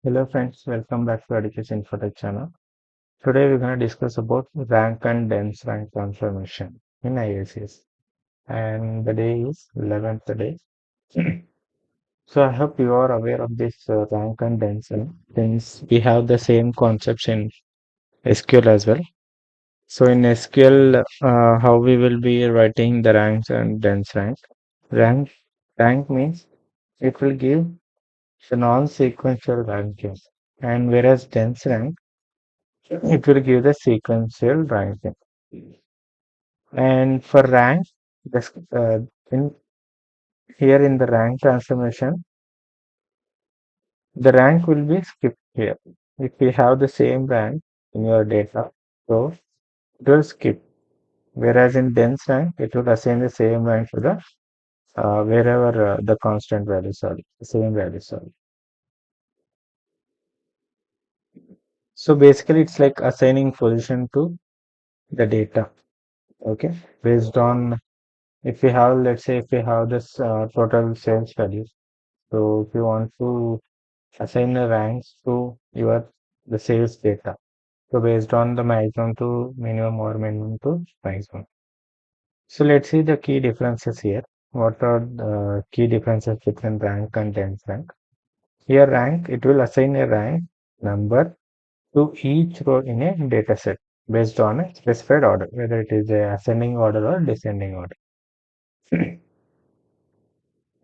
Hello friends, welcome back to Education Infotech channel. Today we're going to discuss about rank and dense rank transformation in IICS, and the day is 11th day. So I hope you are aware of this rank and dense rank, since we have the same concepts in SQL as well. So in SQL, how we will be writing the ranks and dense rank. Rank rank means it will give the non-sequential ranking, and whereas dense rank it will give the sequential ranking. And for rank, this, in here in the rank transformation, the rank will be skipped here. If we have the same rank in your data, so it will skip. Whereas in dense rank, it will assign the same rank to the wherever the constant values are, the same values are. So basically, it's like assigning position to the data. Okay, based on if we have, let's say, if we have this total sales value. So if you want to assign the ranks to your the sales data. So based on the maximum to minimum or minimum to maximum. So let's see the key differences here. What are the key differences between rank and dense rank? Here rank, it will assign a rank number to each row in a data set based on a specified order, whether it is a ascending order or descending order.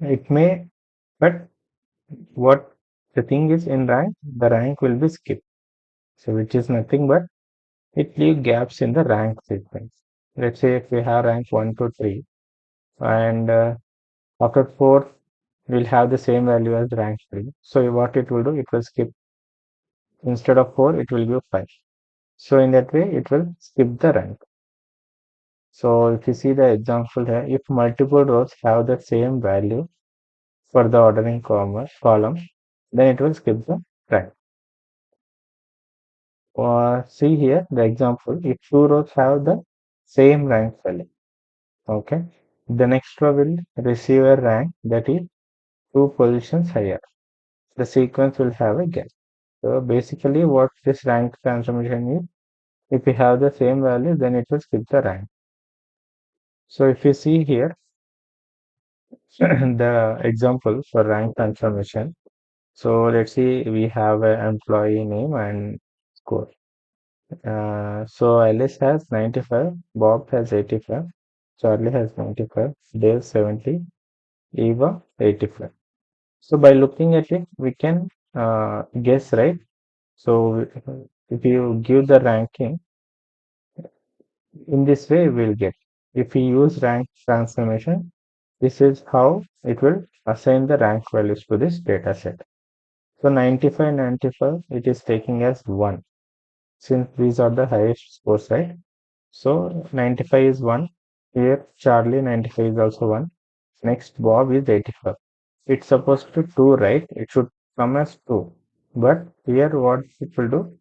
It may, but what the thing is in rank, the rank will be skipped. So which is nothing but it leaves gaps in the rank sequence. Let's say if we have rank 1 to 3 and after 4 we'll have the same value as rank 3. So what it will do, it will skip instead of 4 it will give 5. So in that way it will skip the rank. So if you see the example here, if multiple rows have the same value for the ordering column, then it will skip the rank. See here the example, if two rows have the same rank value, okay, the next row will receive a rank that is two positions higher. The sequence will have a gap. So basically what this rank transformation is, if we have the same value, then it will skip the rank. So if you see here the example for rank transformation. So let's see, we have an employee name and score. So Alice has 95, Bob has 85, Charlie has 95, Dave 70, Eva 85. So by looking at it, we can guess, right? So if you give the ranking, in this way we'll get. If we use rank transformation, this is how it will assign the rank values to this data set. So 95, 95, it is taking as 1. Since these are the highest scores, right? So 95 is 1. Here Charlie 95 is also 1. Next Bob is 85. It's supposed to 2, right? It should come as 2. But here what it will do?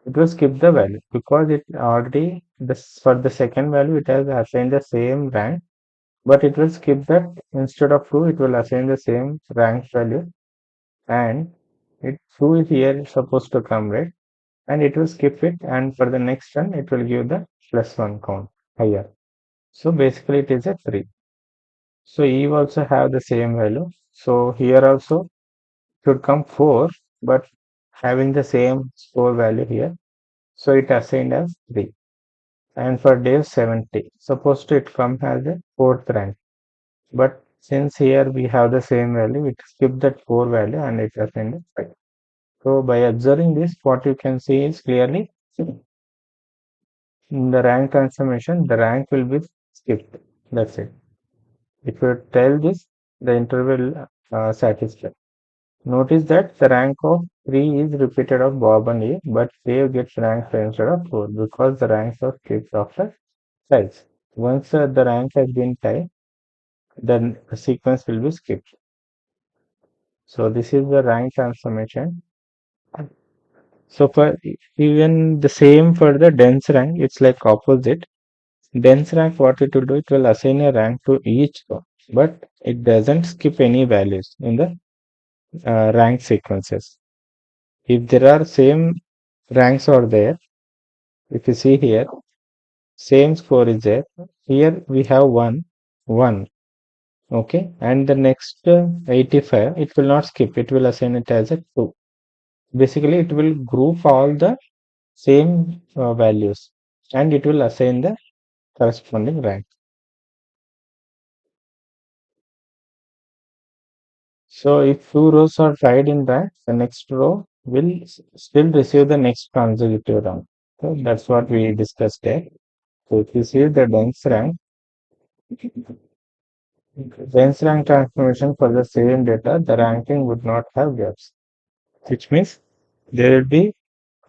It will skip the value because it already this for the second value it has assigned the same rank, but it will skip that instead of 2 it will assign the same rank value, and it 2 is here supposed to come, right? And it will skip it, and for the next one it will give the +1 count higher. So basically it is a 3. So Eve also have the same value. So here also should come 4, but having the same score value here. So it assigned as 3. And for Dave 70, supposed to it come as a 4th rank. But since here we have the same value, it skip that 4 value and it assigned as 5. So by observing this, what you can see is clearly in the rank transformation, the rank will be skipped. That's it. If you tell this, the interval satisfied. Notice that the rank of 3 is repeated of Bob and A, but Dave gets rank instead of 4 because the ranks are skipped after ties. Once the rank has been tied, then the sequence will be skipped. So this is the rank transformation. So for even the same for the dense rank, it's like opposite. Dense rank, what it will do, it will assign a rank to each row, but it doesn't skip any values in the rank sequences. If there are same ranks are there, if you see here, same score is there. Here we have 1. Okay, and the next 85, it will not skip, it will assign it as a 2. Basically, it will group all the same values and it will assign the corresponding rank. So if two rows are tied in rank, the next row will still receive the next consecutive round. So that's what we discussed there. So if you see the dense rank transformation for the same data, the ranking would not have gaps, which means there will be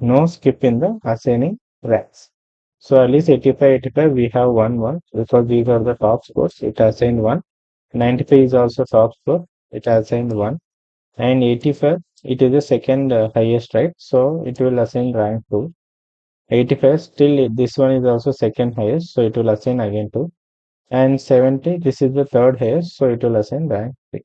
no skip in the assigning ranks. So at least 85, we have 1 because these are the top scores. It assigned 1. 95 is also top score. It assigned 1. And 85, it is the second highest, right? So it will assign rank 2. 85, still this one is also second highest. So it will assign again 2. And 70, this is the third highest. So it will assign rank 3.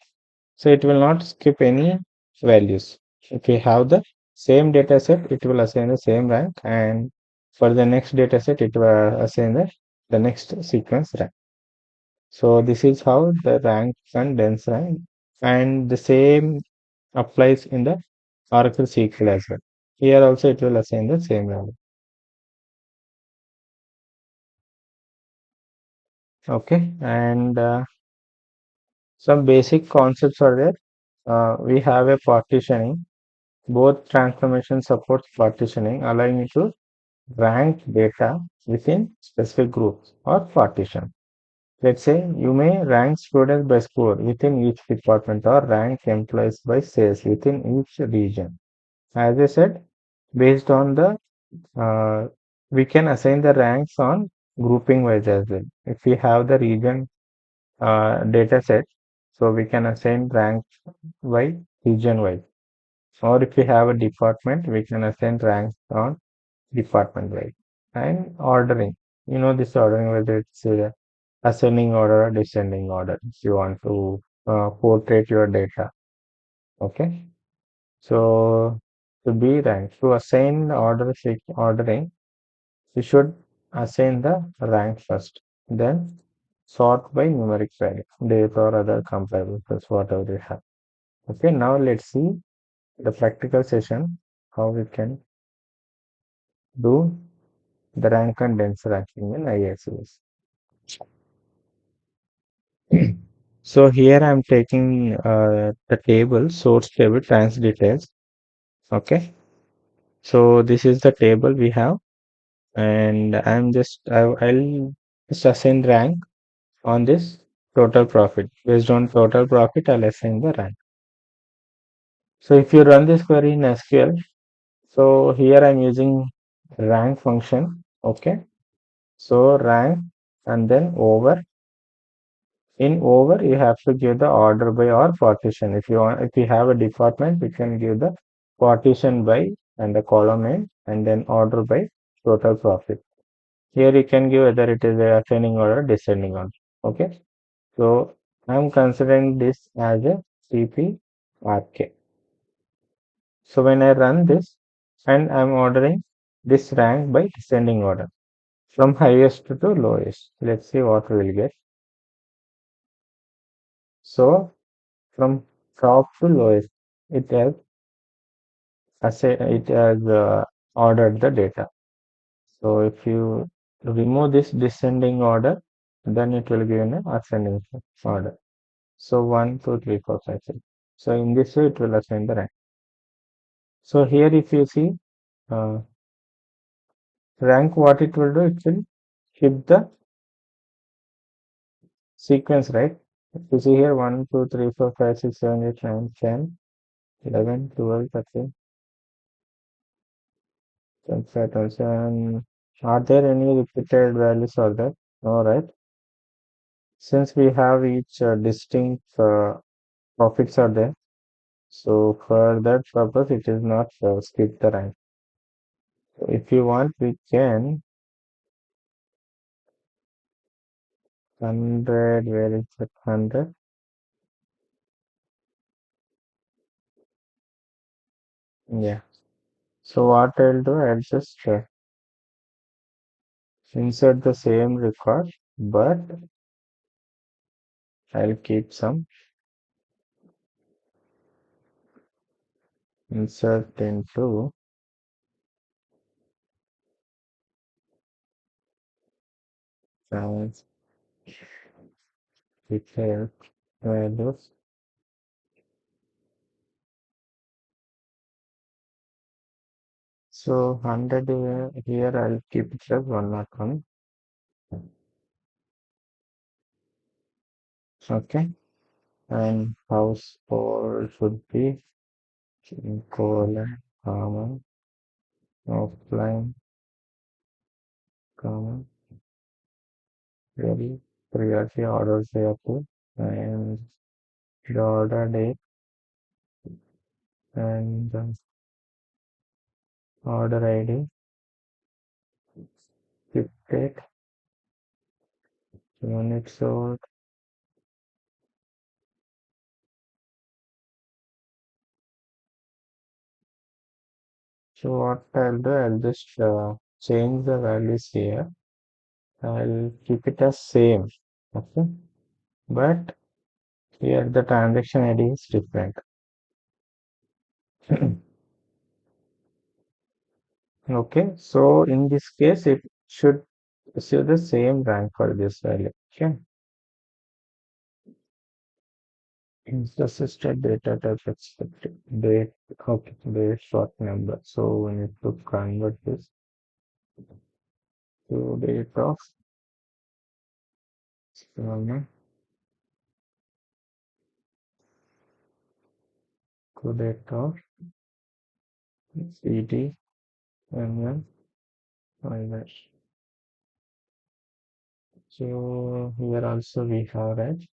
So it will not skip any values. If we have the same data set, it will assign the same rank, and for the next data set, it will assign the next sequence rank. So this is how the rank and dense rank, and the same applies in the Oracle SQL as well. Here also it will assign the same value. Okay, and some basic concepts are there. We have a partitioning. Both transformation supports partitioning, allowing you to rank data within specific groups or partition. Let's say you may rank students by score within each department or rank employees by sales within each region. As I said, based on the we can assign the ranks on grouping wise as well. If we have the region data set, so we can assign rank by region wise. Or if we have a department, we can assign ranks on department wise. And ordering, this ordering, whether it's ascending order or descending order, if you want to portrait your data. Okay, so to be ranked, to assign ordering, you should assign the rank first, then sort by numeric value, date or other comparables, that's whatever you have. Okay, now let's see the practical session, how we can do the rank and dense ranking in IICS. So here I'm taking the table, source table, trans details. Okay. So this is the table we have, and I'll just assign rank on this total profit. Based on total profit, I'll assign the rank. So if you run this query in SQL, so here I'm using rank function. Okay. So rank and then over. In over, you have to give the order by or partition. If you have a department, we can give the partition by and the column name and then order by total profit. Here you can give whether it is a ascending order or descending order. Okay. So I'm considering this as a CPRK. So when I run this and I'm ordering this rank by descending order from highest to lowest. Let's see what we will get. So from top to lowest, it has ordered the data. So if you remove this descending order, then it will give an ascending order. So 1, 2, 3, 4, 5, 6. So in this way, it will assign the rank. So here, if you see rank, what it will do, it will keep the sequence, right? If you see here 1, 2, 3, 4, 5, 6, 7, 8, 9, 10, 11, 12, 13. And are there any repeated values or that? No, right? Since we have each distinct profits are there, so for that purpose, it is not skip the rank. So if you want, we can 100. Where is that 100? Yeah. So what I'll do, I'll just insert the same record, but I'll keep some insert into trans detail values. So 100 here I'll keep it as 101. Okay. And household should be colon, comma, offline, comma, really priority orders therefore, and the order date and the order ID, ship date, unit sold. So what I'll do, I'll just change the values here. I'll keep it as same. Okay. But here the transaction ID is different. Okay. So in this case, it should show the same rank for this value. Okay. Is the system data type expected date? Okay, date short number. So we need to convert this to date of um, to date of CD and then minus. So here also we have right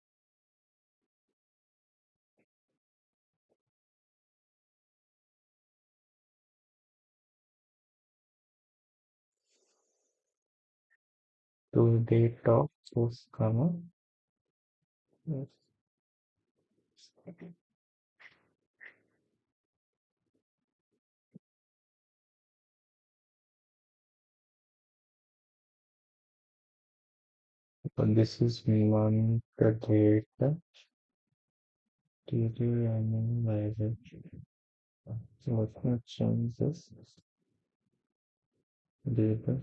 to date of source comma. Yes. So this is one the date TD and then minus. So let me change this data.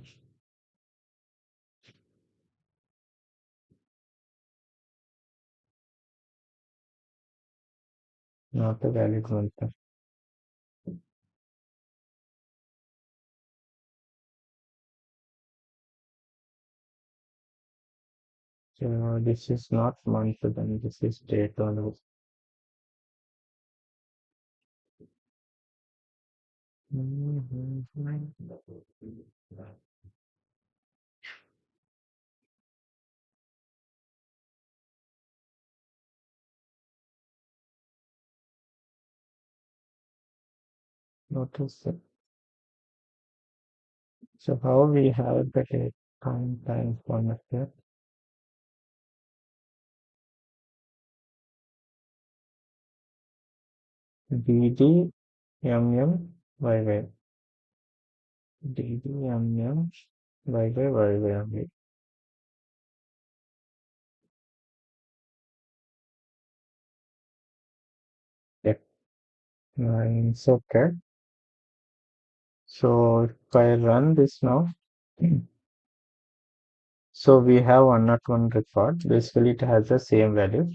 Not a valid one. So this is not month, then this is date only. Notice it. So how we have the date time format here? DD MM YY. DD MM YY YY. Yep. It's okay. So if I run this now, so we have 101 record. Basically, it has the same value.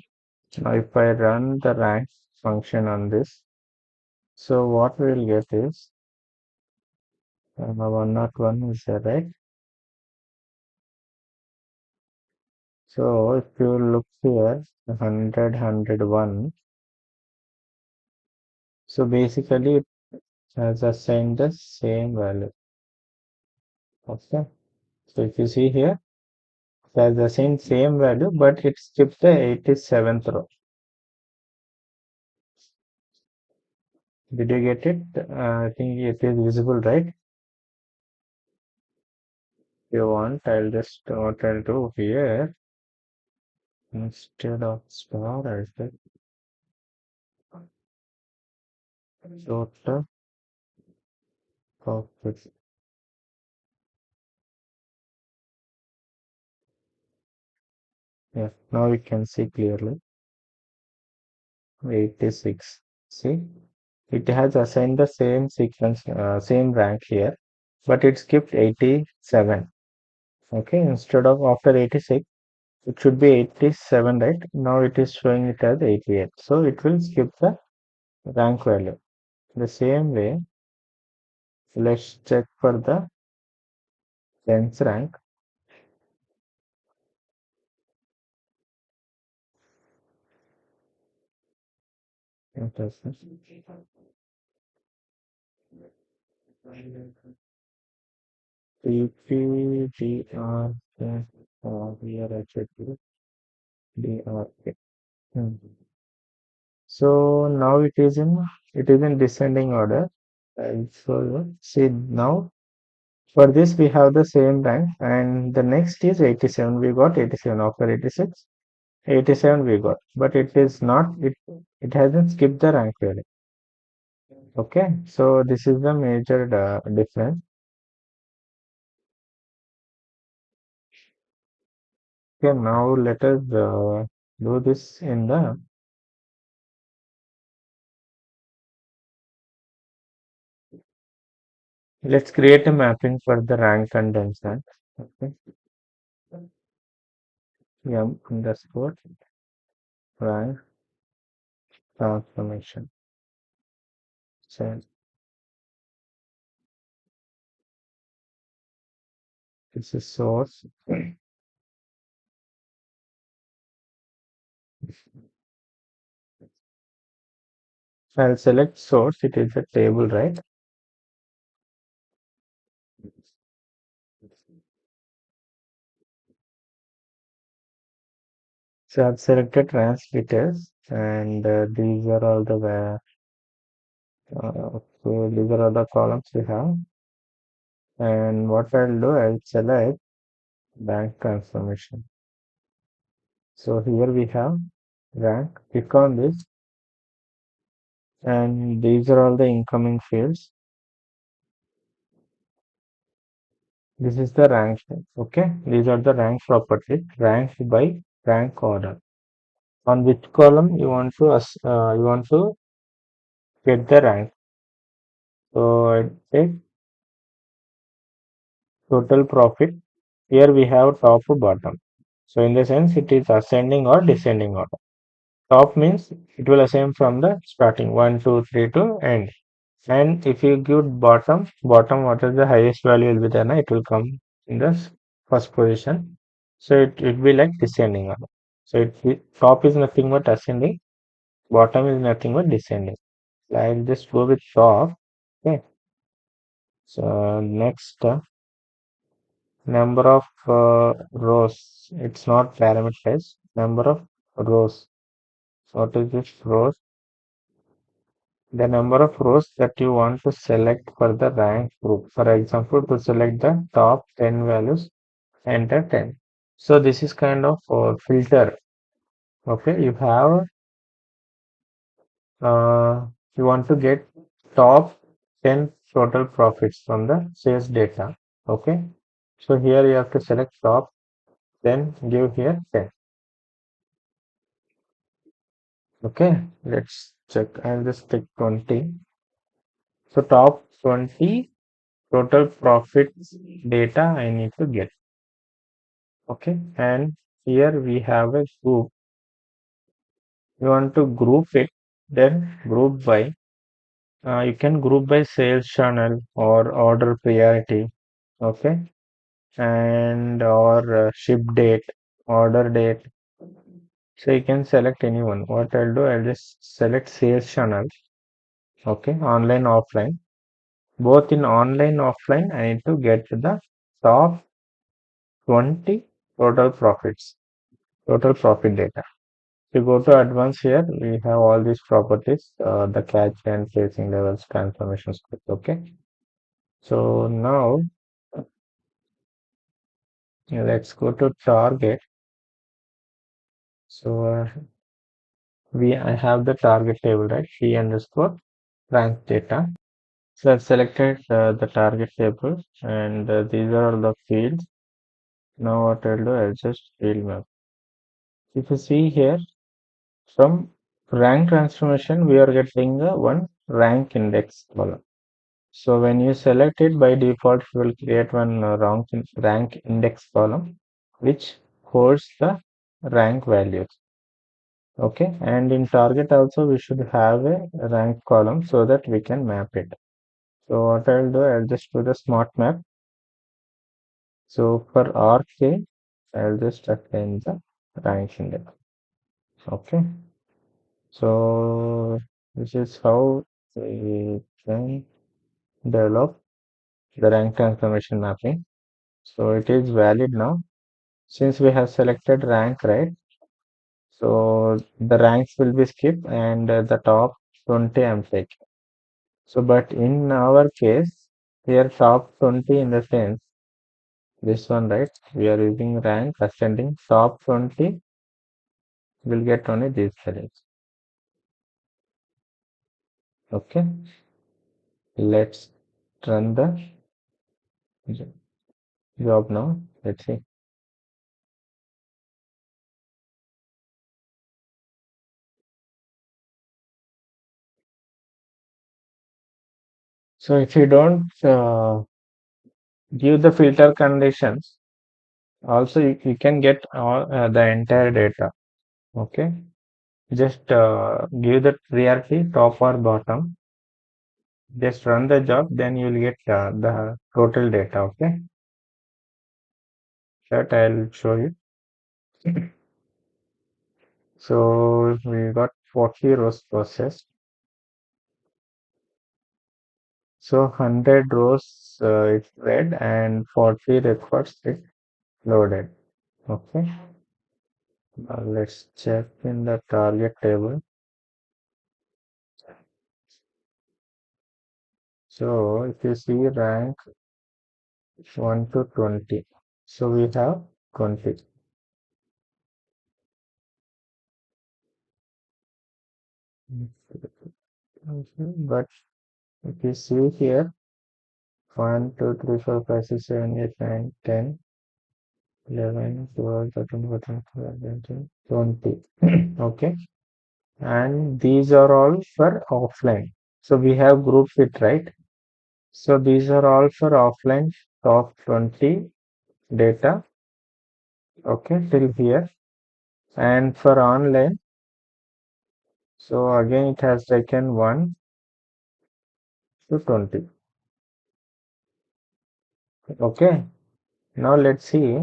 Now, if I run the rank function on this, so what we'll get is 101 is there, right? So if you look here, 100, 101. So basically, it has assigned the same value. Okay. So if you see here, it has assigned same value, but it skipped the 87th row. Did you get it? I think it is visible, right? If you want, I'll just what I'll do here instead of star, I'll say total profits. Yeah, now we can see clearly. 86. See, it has assigned the same sequence, same rank here, but it skipped 87. Okay, instead of after 86, it should be 87, right? Now it is showing it as 88. So it will skip the rank value. The same way, let's check for the 10th rank. Interesting. PPDR, here I check it. DRK. Hmm. So now it is in descending order. And so see now for this we have the same rank and the next is 87. We got 87 after 86. 87 we got, but it is not it hasn't skipped the rank value. Okay, so this is the major difference. Okay, now let us do this in the let's create a mapping for the rank and rank. Okay, m underscore rank transformation. So this is source. I'll select source. It is a table, right? So I've selected trans details, and these are all the so these are all the columns we have. And what I'll do, I'll select bank transformation. So here we have rank. Click on this, and these are all the incoming fields. This is the rank. Okay, these are the rank properties, ranked by rank order. On which column you want to get the rank. So I take total profit. Here we have top to bottom. So in the sense it is ascending or descending order. Top means it will ascend from the starting 1, 2, 3 to end. And if you give bottom what is the highest value will be there, it will come in the first position. So it will be like descending order. So top is nothing but ascending, bottom is nothing but descending. I'll just go with top. Okay. So next number of rows. It's not parameterized. Number of rows. What is this rows? The number of rows that you want to select for the rank group. For example, to select the top 10 values, enter 10. So this is kind of filter. Okay, uh, you want to get top 10 total profits from the sales data. Okay, so here you have to select top, then give here 10. Okay, let's check. I'll just take 20. So top 20 total profits data I need to get. Okay, and here we have a group. You want to group it, then group by. You can group by sales channel or order priority. Okay, and or ship date, order date. So you can select anyone. What I'll do, I'll just select sales channel. Okay, online, offline. Both in online, offline, I need to get the top 20 total profits, total profit data. If you go to advanced here, we have all these properties, the catch and tracing levels, transformation script. Okay. So now let's go to target. So I have the target table, right? P underscore rank data. So I've selected the target table and these are the fields. Now what I'll do, I'll just field map. If you see here, from rank transformation, we are getting one rank index column. So when you select it, by default, it will create one rank index column, which holds the rank values. Okay, and in target also, we should have a rank column so that we can map it. So what I'll do, I'll just do the smart map. So for RK, I'll just assign the rank index. Okay, so this is how we can develop the rank transformation mapping. So it is valid now. Since we have selected rank, right? So the ranks will be skipped and the top 20 I'm taking. So, but in our case, here top 20 in the sense, this one, right? We are using rank ascending. Top 20 will get only these values. Okay. Let's run the job now. Let's see. So if you don't give the filter conditions, also you can get all the entire data. Okay. Just give the priority top or bottom. Just run the job, then you will get the total data. Okay. That I'll show you. So we got 40 rows processed. So 100 rows it's read and 40 records it loaded. Okay. Now let's check in the target table. So if you see rank 1 to 20, so we have 20. But if you see here, 1, 2, 3, 4, 5, 6, 7, 8, 9, 10, 11, 12, 13, 14, 15, 20. Okay. And these are all for offline. So we have group fit, right? So these are all for offline top 20 data. Okay, till here. And for online, so again it has taken 1 to 20. Okay. Now let's see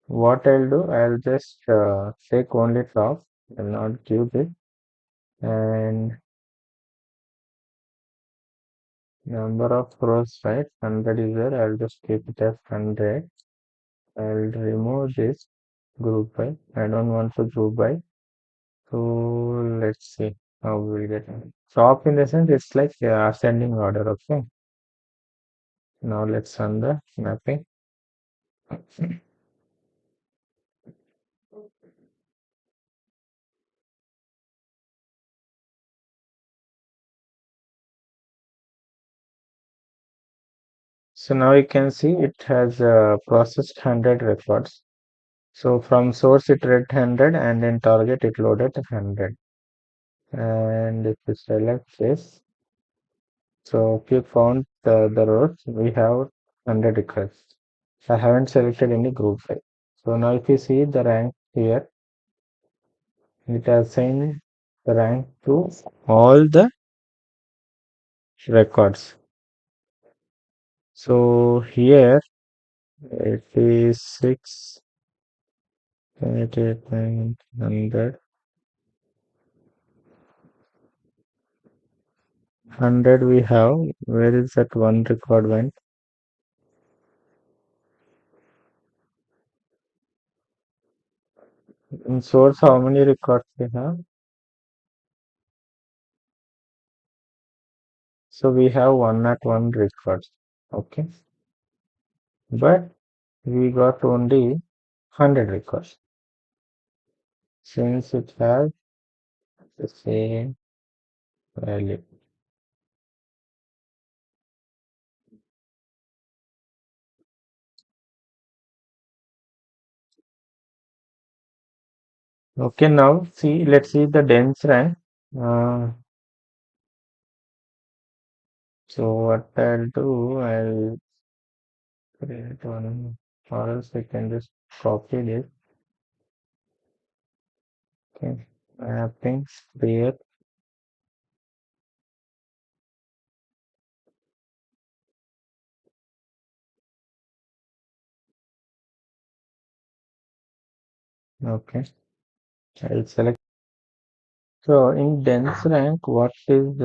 what I'll do. I'll just take only top and not give it. And number of rows, right? 100 is there. I'll just keep it as 100. I'll remove this group by. I don't want to group by. So let's see how we get it. Top in the sense it's like ascending order. Okay. Now let's run the mapping. So now you can see it has processed 100 records. So from source it read 100 and in target it loaded 100. And if you select this, so if you count the rows, we have 100 requests. I haven't selected any group by. So now if you see the rank here, it has assigned the rank to all the records. So here it is 6, 8, 8, 9, 100. 100 we have. Where is that one record went? In source, how many records we have? So we have 101 records. Okay. But we got only 100 records. Since it has the same value. Okay, now see, let's see the dense rank. Uh, so what I'll do, I'll create one, or else I can just copy this. Okay, mapping create. Okay, I'll select. So in dense rank, what is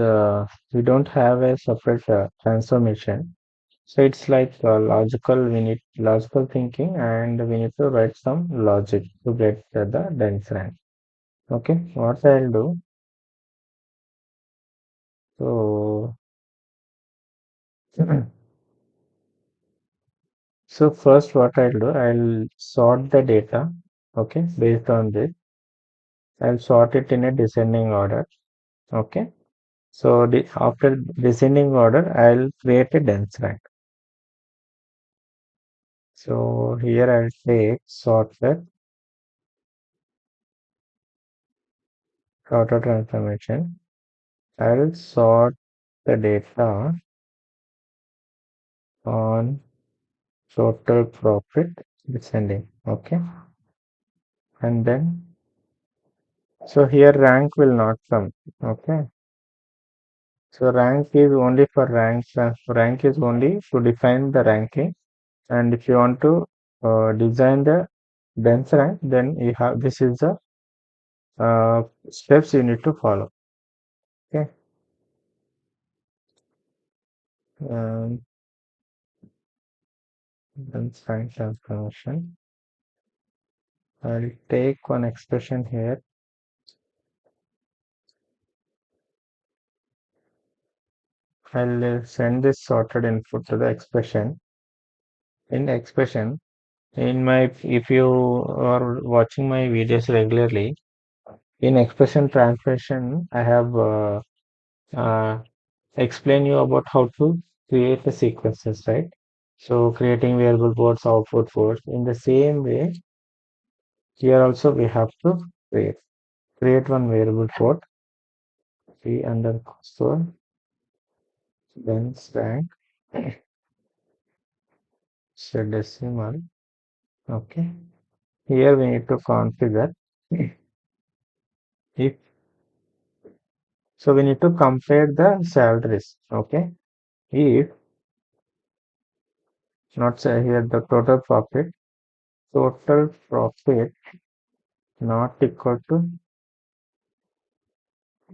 we don't have a separate transformation. So it's like logical. We need logical thinking, and we need to write some logic to get the dense rank. Okay, what I'll do. So so first, what I'll do, I'll sort the data. Okay, based on this, I'll sort it in a descending order. Okay. So after descending order, I'll create a dense rank. So here I'll take sorted auto transformation. I'll sort the data on total profit descending. Okay. And then, so here rank will not come. Okay. So rank is only for rank. Rank is only to define the ranking. And if you want to design the dense rank, then you have this is the steps you need to follow. Okay. Um, then sign transformation. I'll take one expression here. I'll send this sorted input to the expression. In the expression, in my if you are watching my videos regularly, in expression translation, I have uh, explained you about how to create the sequences, right? So creating variable ports, output ports. In the same way, here also we have to create one variable port, p underscore then rank, so decimal. Okay. Here we need to configure if so we need to compare the salaries. Okay. If not say here the total profit not equal to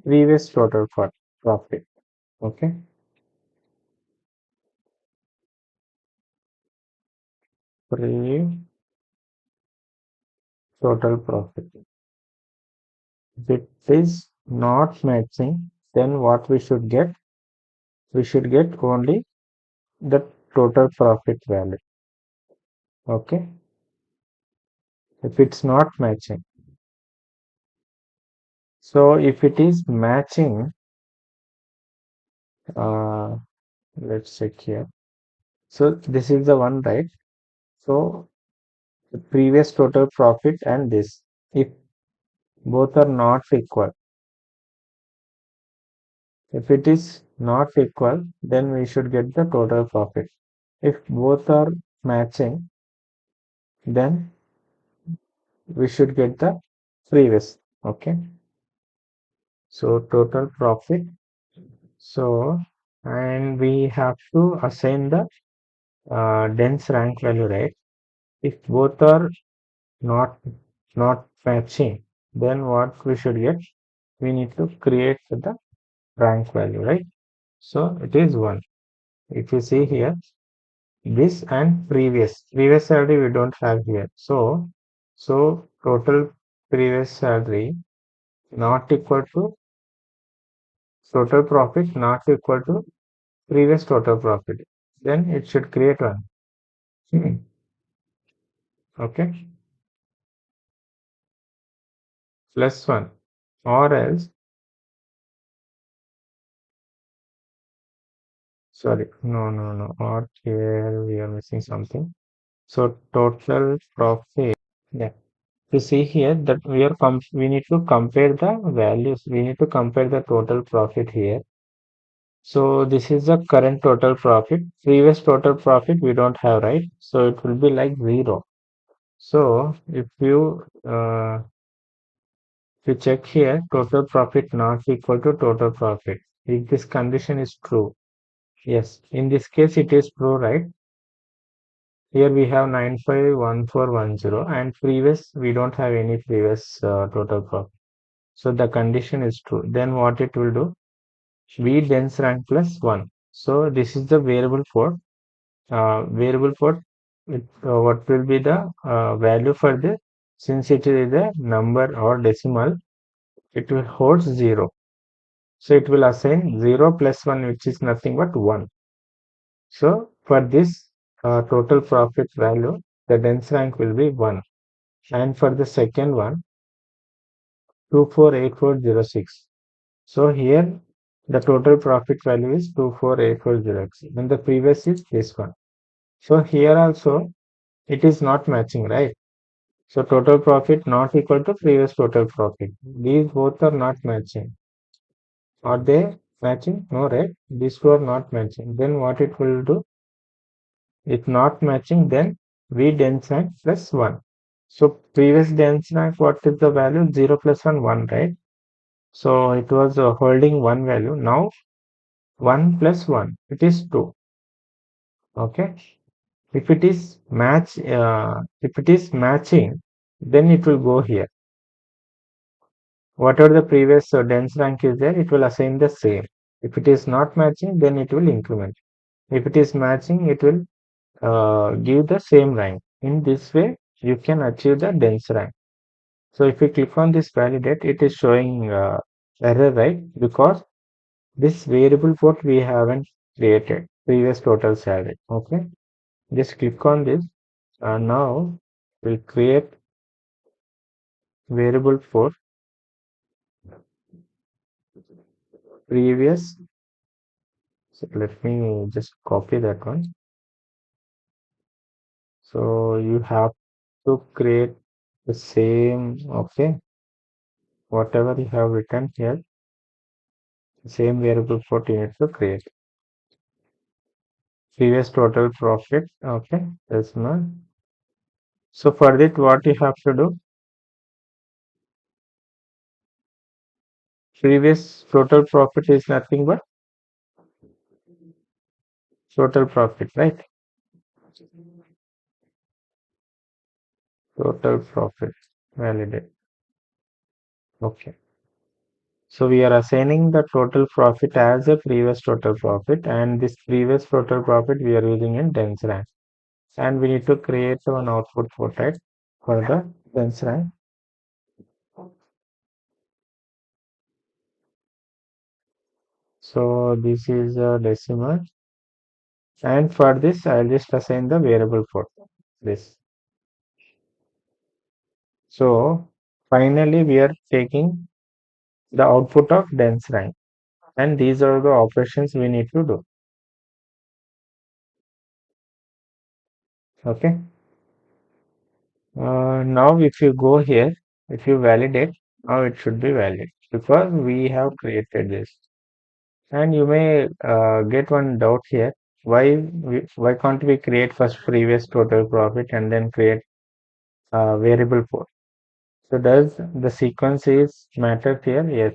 previous profit. Okay. Pre total profit. If it is not matching, then what we should get? We should get only the total profit value. Okay. If it's not matching. So if it is matching, uh, let's check here. So this is the one, right? So the previous total profit and this, if both are not equal, if it is not equal, then we should get the total profit. If both are matching, then we should get the previous. Okay. So total profit. So, and we have to assign the dense rank value, right? If both are not not matching, then what we should get? We need to create the rank value, right? So it is 1. If you see here, this and previous salary we don't have here. So total previous salary not equal to total profit not equal to previous total profit. Then it should create 1. Okay, plus 1, or else, sorry, no, or here we are missing something. So total profit, yeah, to see here that we need to compare the values. We need to compare the total profit here. So this is the current total profit. Previous total profit we don't have, right? So it will be like 0. So if you check here, total profit not equal to total profit. If this condition is true, yes, in this case it is true, right? Here we have 951410 and previous we don't have any previous total profit. So the condition is true. Then what it will do? V dense rank plus 1. So this is the variable for what will be the value for the, since it is a number or decimal, it will hold 0. So it will assign 0 plus 1, which is nothing but 1. So for this total profit value, the dense rank will be 1. And for the second one, 248406. So here the total profit value is 248406. And the previous is this one. So here also it is not matching, right? So total profit not equal to previous total profit. These both are not matching. Are they matching? No, right? These two are not matching. Then what it will do? If not matching, then V dense rank plus 1. So previous dense rank, what is the value? 0 plus 1, 1, right? So it was holding one value. Now 1 plus 1, it is 2. Okay. If it is matching, then it will go here. Whatever the previous dense rank is there, it will assign the same. If it is not matching, then it will increment. If it is matching, it will give the same rank. In this way, you can achieve the dense rank. So if you click on this validate, it is showing error, right? Because this variable what we haven't created, previous total salary. Okay, just click on this. Now we'll create variable for previous. So let me just copy that one. So you have to create the same, okay, whatever you have written here, same variable for you need to create. Previous total profit, okay, that's not. So for that, what you have to do? Previous total profit is nothing but total profit, right? Total profit, validate. Okay. So we are assigning the total profit as a previous total profit, and this previous total profit we are using in dense rank. And we need to create one output for that for the dense rank. So this is a decimal, and for this I'll just assign the variable for this. So finally we are taking the output of dense rank, and these are the operations we need to do. Okay. Now if you go here, if you validate, now it should be valid because we have created this. And you may get one doubt here. Why can't we create first previous total profit and then create variable for? So does the sequence is matter here? Yes,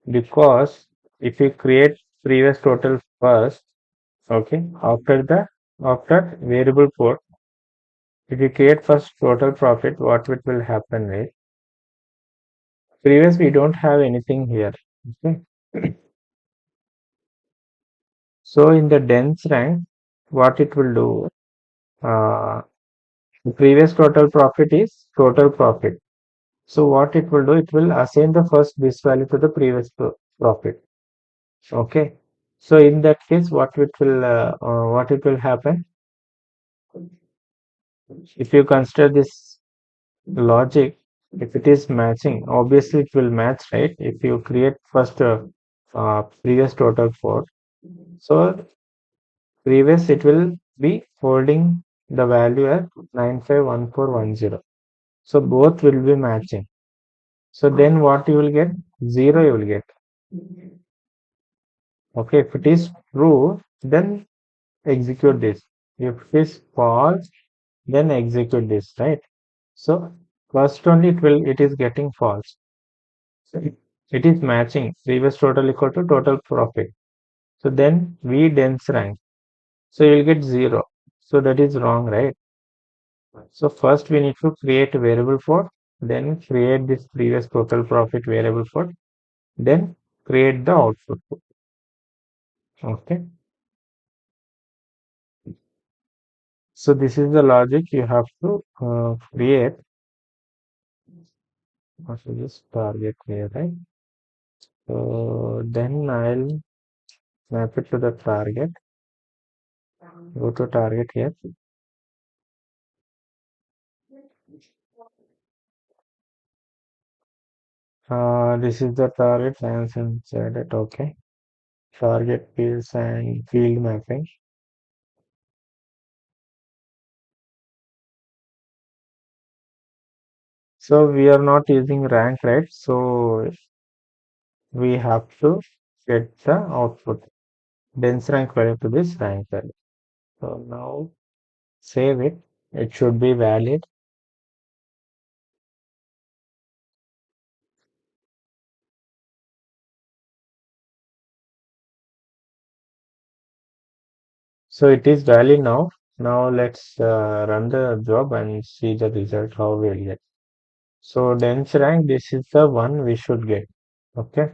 because if you create previous total first, okay, after variable for, if you create first total profit, what it will happen is previous we don't have anything here. Okay. So in the dense rank, what it will do? The previous total profit is total profit. So what it will do? It will assign the first this value to the previous profit. Okay. So in that case, what it will happen? If you consider this logic, if it is matching, obviously it will match, right? If you create first previous total for, so previous it will be holding the value at 951410. So both will be matching. So then what you will get? 0 you will get. Okay, if it is true, then execute this. If it is false, then execute this, right? So first only it is getting false. So it is matching previous total equal to total profit. So then we dense rank. So you'll get 0. So that is wrong, right? So first we need to create a variable for, then create this previous total profit variable for, then create the output. Okay. So this is the logic you have to create. So this target here, right? So then I'll map it to the target. Go to target here. This is the target and inside it. Okay. Target fields and field mapping. So we are not using rank, right? So we have to get the output dense rank value to this rank value. So now save it. It should be valid. So it is valid now. Now let's run the job and see the result how we'll get. So dense rank, this is the one we should get. Okay.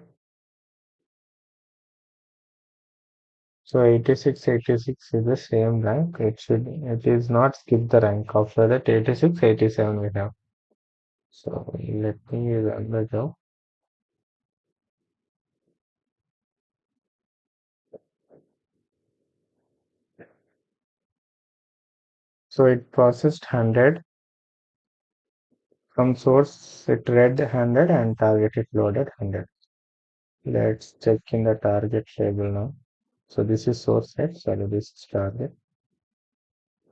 So 86, 86 is the same rank. It is not skip the rank. After that 86, 87 we have. So let me run the job. So it processed 100 from source. It read 100 and target it loaded 100. Let's check in the target table now. So this is source set. Sorry, this is target.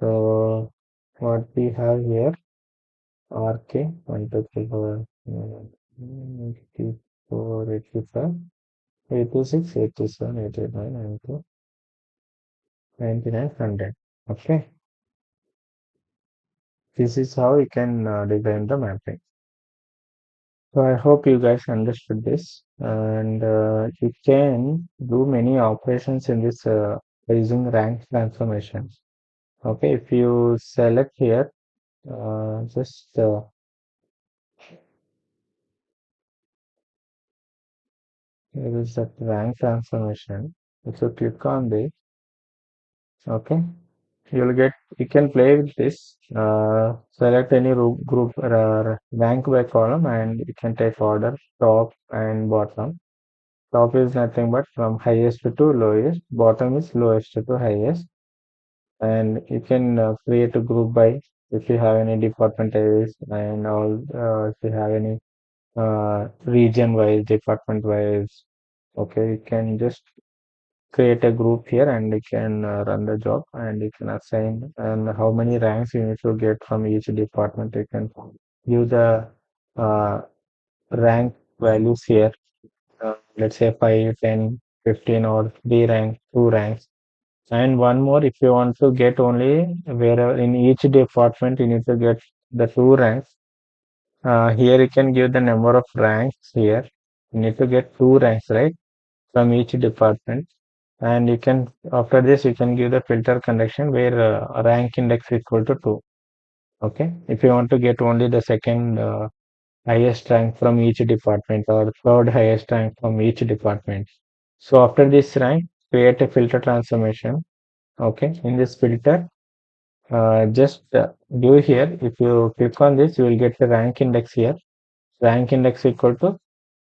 So what we have here, RK 1, 2, 3, 4, 84, 85, 86, 87, 89, 92, 99, 100. Okay, this is how you can design the mapping. So I hope you guys understood this, and you can do many operations in this using rank transformation. Okay, if you select here, just here is that rank transformation. If you click on this, okay, you can play with this. Select any group rank by column, and you can take order top and bottom. Top is nothing but from highest to lowest. Bottom is lowest to highest, and you can create a group by if you have any department areas and all. If you have any region wise, department wise. Okay, you can just create a group here and you can run the job and you can assign and how many ranks you need to get from each department. You can give the uh, rank values here. Let's say 5, 10, 15, or 3 rank, 2 ranks. And one more, if you want to get only wherever in each department, you need to get the 2 ranks. Here you can give the number of ranks here. You need to get 2 ranks, right, from each department. And you can, after this, you can give the filter condition where rank index equal to 2. Okay. If you want to get only the second highest rank from each department or third highest rank from each department. So after this rank, create a filter transformation. Okay. In this filter, just do here. If you click on this, you will get the rank index here. Rank index equal to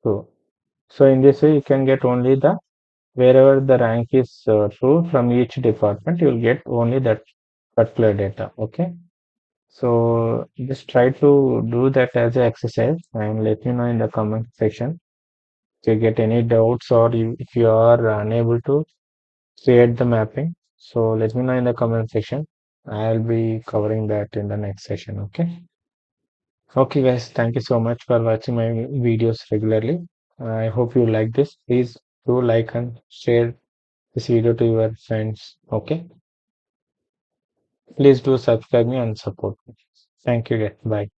2. So in this way, you can get only the wherever the rank is true from each department, you will get only that particular data. Okay. So just try to do that as an exercise and let me know in the comment section if you get any doubts or if you are unable to create the mapping. So let me know in the comment section. I'll be covering that in the next session. Okay. Okay, guys, thank you so much for watching my videos regularly. I hope you like this. Please do like and share this video to your friends. Okay, please do subscribe me and support me. Thank you, guys. Bye.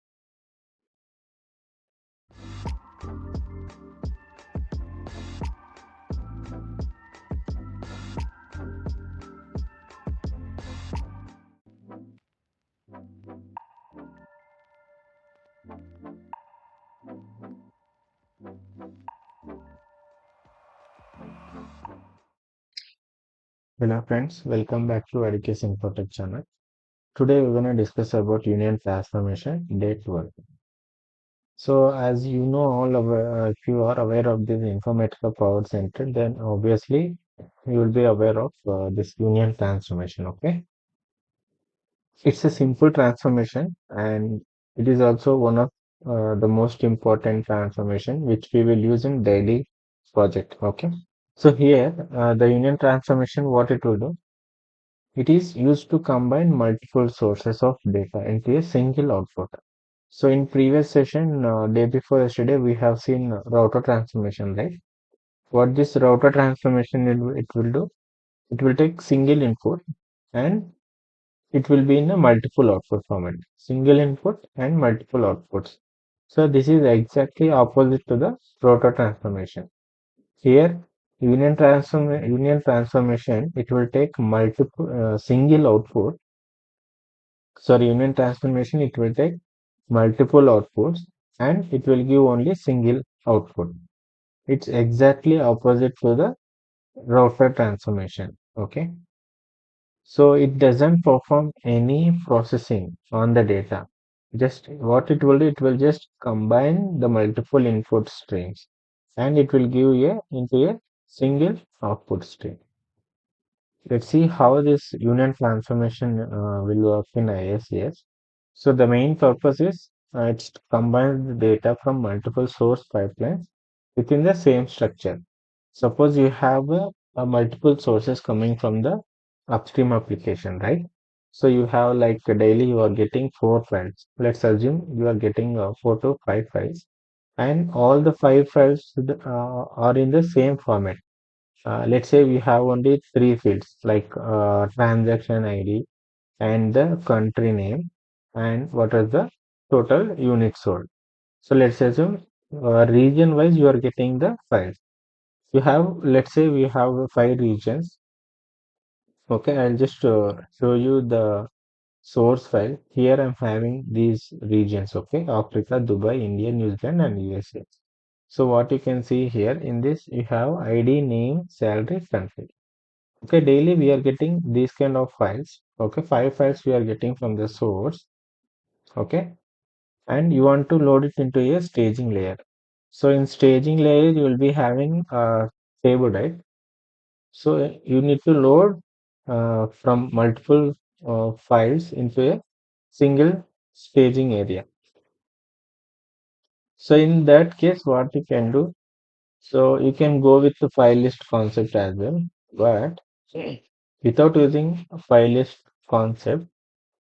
Hello, friends. Welcome back to Education Protect channel. Today, we're going to discuss about Union Transformation Day 12. So, as you know, if you are aware of this Informatica Power Center, then obviously you will be aware of this Union Transformation. Okay, it's a simple transformation, and it is also one of the most important transformation which we will use in daily project. Okay, so here the Union Transformation, what it will do, it is used to combine multiple sources of data into a single output. So in previous session, day before yesterday, we have seen router transformation, right? What this router transformation it will do, it will take single input and it will be in a multiple output format. Single input and multiple outputs. So this is exactly opposite to the router transformation. Here, union transformation, it will take multiple single output. Sorry, union transformation, it will take multiple outputs and it will give only single output. It's exactly opposite to the router transformation. Okay. So it doesn't perform any processing on the data. Just what it will do, it will just combine the multiple input streams and it will give you into a single output stream. Let's see how this union transformation will work in IICS. So the main purpose is it's to combine the data from multiple source pipelines within the same structure. Suppose you have a multiple sources coming from the upstream application, right? So you have like daily you are getting 4 files. Let's assume you are getting 4 to 5 files, and all the 5 files are in the same format. Let's say we have only 3 fields like transaction ID and the country name and what is the total units sold. So let's assume region wise you are getting the files. You have, let's say we have 5 regions. Okay, I'll just show you the source file. Here I'm having these regions. Okay, Africa, Dubai, India, New Zealand, and USA. So what you can see here in this, you have ID, name, salary, country. Okay, daily we are getting these kind of files. Okay, 5 files we are getting from the source. Okay, and you want to load it into a staging layer. So in staging layer, you will be having a table, right? So you need to load from multiple files into a single staging area. So in that case, what you can do, so you can go with the file list concept as well, but without using a file list concept,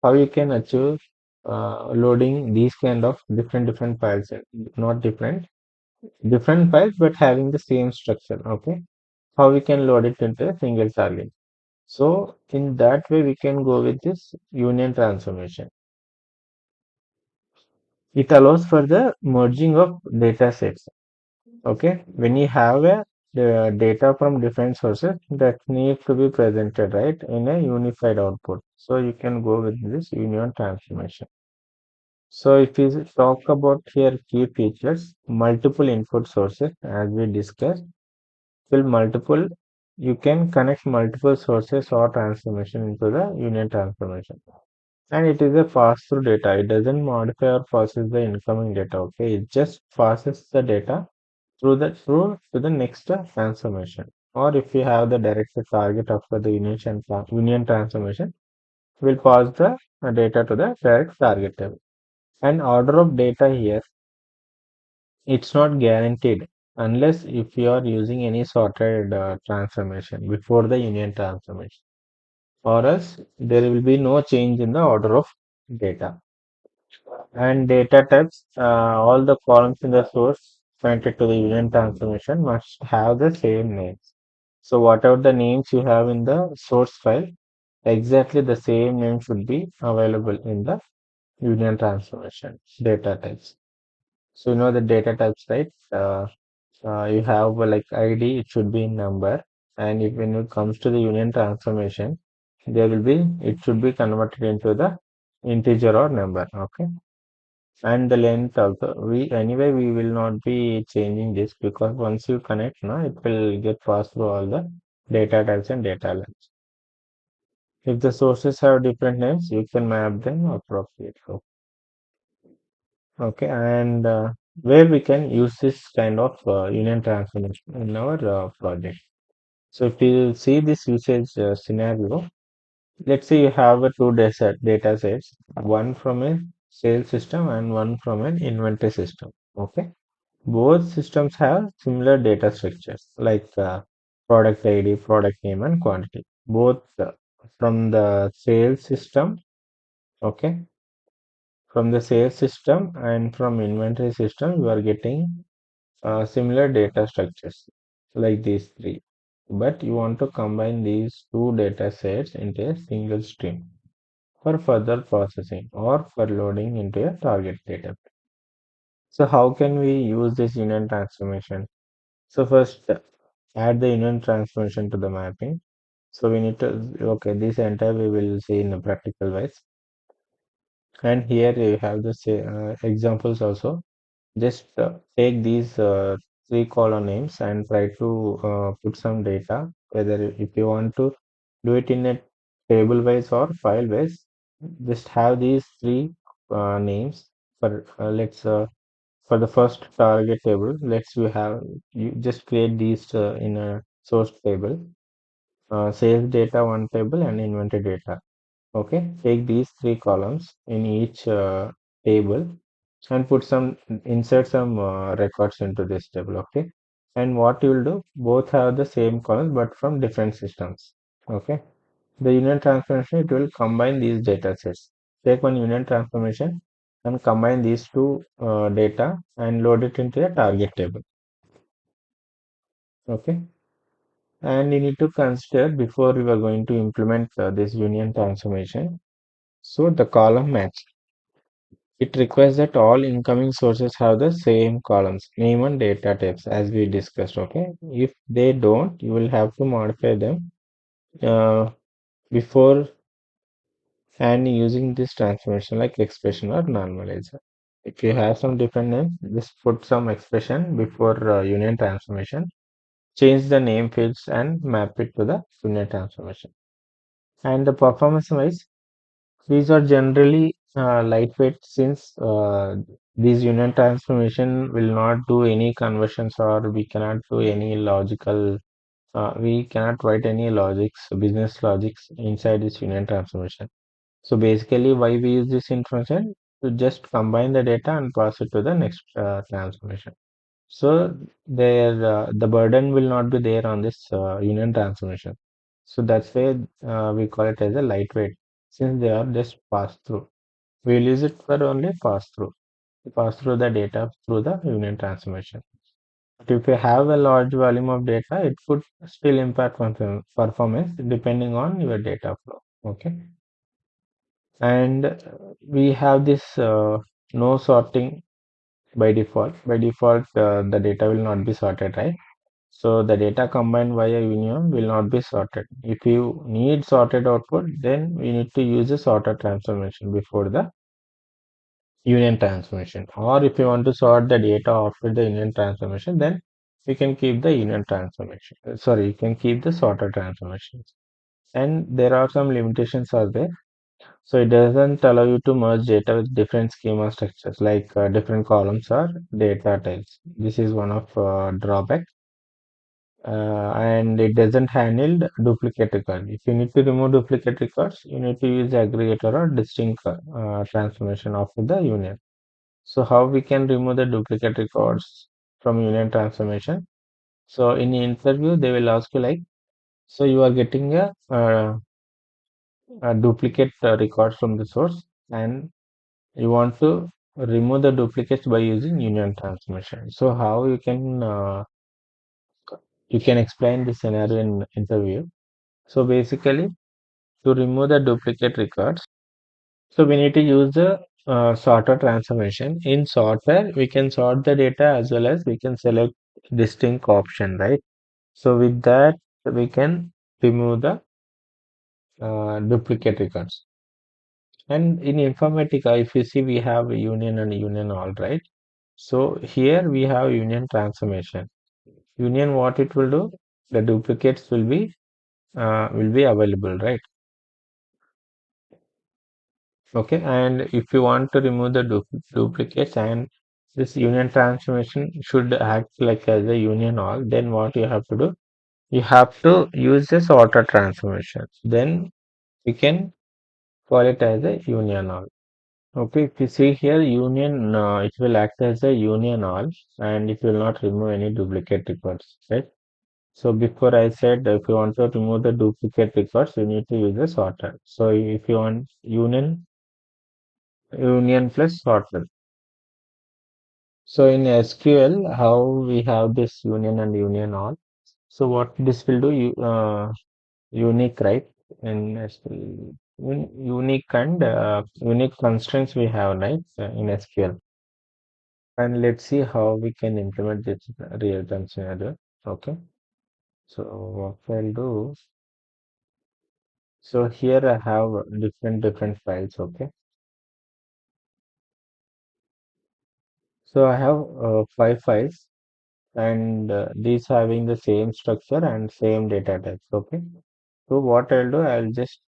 how you can achieve loading these kind of different files, not different files, but having the same structure. Okay, how we can load it into a single target. So in that way, we can go with this union transformation. It allows for the merging of data sets. Okay, when you have the data from different sources that need to be presented right in a unified output. So you can go with this union transformation. So if we talk about here key features, multiple input sources as we discussed, will multiple you can connect multiple sources or transformation into the union transformation. And it is a pass through data. It doesn't modify or process the incoming data. Okay, it just passes the data through to the next transformation. Or if you have the direct target after the union transformation, will pass the data to the direct target table. And order of data here, it's not guaranteed unless if you are using any sorted transformation before the union transformation, or else there will be no change in the order of data. And data types, all the columns in the source pointed to the union transformation must have the same names. So whatever the names you have in the source file, exactly the same name should be available in the union transformation data types. So you know the data types, right? You have like ID, it should be in number, and if when it comes to the union transformation, there will be it should be converted into the integer or number. Okay, and the length also. We anyway we will not be changing this because once you connect, now it will get passed through all the data types and data lengths. If the sources have different names, you can map them appropriately. Okay, and where we can use this kind of union transformation in our project. So if you see this usage scenario, let's say you have a data sets, one from a sales system and one from an inventory system. Okay, both systems have similar data structures like product ID, product name, and quantity. Both from the sales system, okay, from the sales system and from inventory system, you are getting similar data structures like these three. But you want to combine these two data sets into a single stream for further processing or for loading into a target data. So how can we use this union transformation? So first, add the union transformation to the mapping. So we need to, okay, this entire we will see in a practical ways. And here you have the examples also. Just take these three column names and try to put some data, whether if you want to do it in a table wise or file wise, just have these three names for for the first target table. Let's you have you just create these in a source table, sales data one table and inventory data. Okay, take these three columns in each table and put some insert some records into this table. Okay, and what you will do, both have the same columns but from different systems. Okay, the union transformation, it will combine these data sets. Take one union transformation and combine these two data and load it into a target table. Okay, and you need to consider before you are going to implement this union transformation. So the column match. It requires that all incoming sources have the same columns, name and data types as we discussed. Okay, if they don't, you will have to modify them uh, before and using this transformation like expression or normalizer. If you have some different names, just put some expression before union transformation. Change the name fields and map it to the union transformation. And the performance wise, these are generally lightweight since these union transformation will not do any conversions or we cannot do any logical, we cannot write any logics, business logics inside this union transformation. So basically why we use this information to just combine the data and pass it to the next transformation. So there, the burden will not be there on this union transformation. So that's why we call it as a lightweight since they are just pass through. We'll use it for only pass through. Pass through the data through the union transformation. But if you have a large volume of data, it could still impact performance depending on your data flow. Okay. And we have this no sorting by default. By default, the data will not be sorted, right? So the data combined via union will not be sorted. If you need sorted output, then we need to use a sorter transformation before the union transformation. Or if you want to sort the data after the union transformation, then you can keep the union transformation. Sorry, you can keep the sorter transformations. And there are some limitations are there. So it doesn't allow you to merge data with different schema structures like different columns or data types. This is one of drawback. And it doesn't handle duplicate record. If you need to remove duplicate records, you need to use aggregator or distinct transformation of the union. So how we can remove the duplicate records from union transformation? So in the interview, they will ask you like, so you are getting a duplicate record from the source and you want to remove the duplicates by using union transformation. So how you can explain this scenario in interview. So basically, to remove the duplicate records, so we need to use the sorter transformation. In sorter, we can sort the data as well as we can select distinct option, right? So with that, we can remove the duplicate records. And in Informatica, if you see, we have a union and union all, right? So here we have union transformation. Union, what it will do? The duplicates will be available, right? Okay, and if you want to remove the duplicates and this union transformation should act like as a union all, then what you have to do? You have to use this auto transformation. Then we can call it as a union all. Okay, if you see here union, it will act as a union all and it will not remove any duplicate records, right? So before I said if you want to remove the duplicate records, you need to use a sorter. So if you want union plus sorter. So in SQL, how we have this union and union all. So what this will do, unique, right? In SQL, unique and unique constraints we have, right, in SQL. And let's see how we can implement this real-time scenario. Okay. So what I'll do. So here I have different files. Okay. So I have 5 files and these having the same structure and same data types. Okay. So what I'll do, I'll just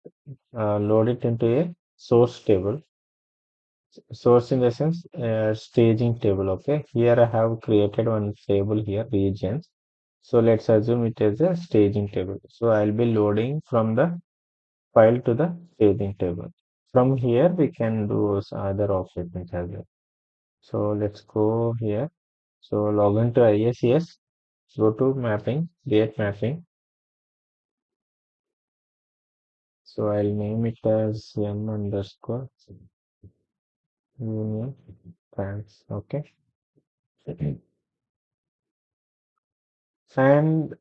load it into a source table. Source in the sense staging table. Okay. Here I have created one table here, regions. So let's assume it is a staging table. So I'll be loading from the file to the staging table. From here we can do other operations as well. So let's go here. So log into IICS, go to mapping, create mapping. So I'll name it as m underscore union trans. Okay. And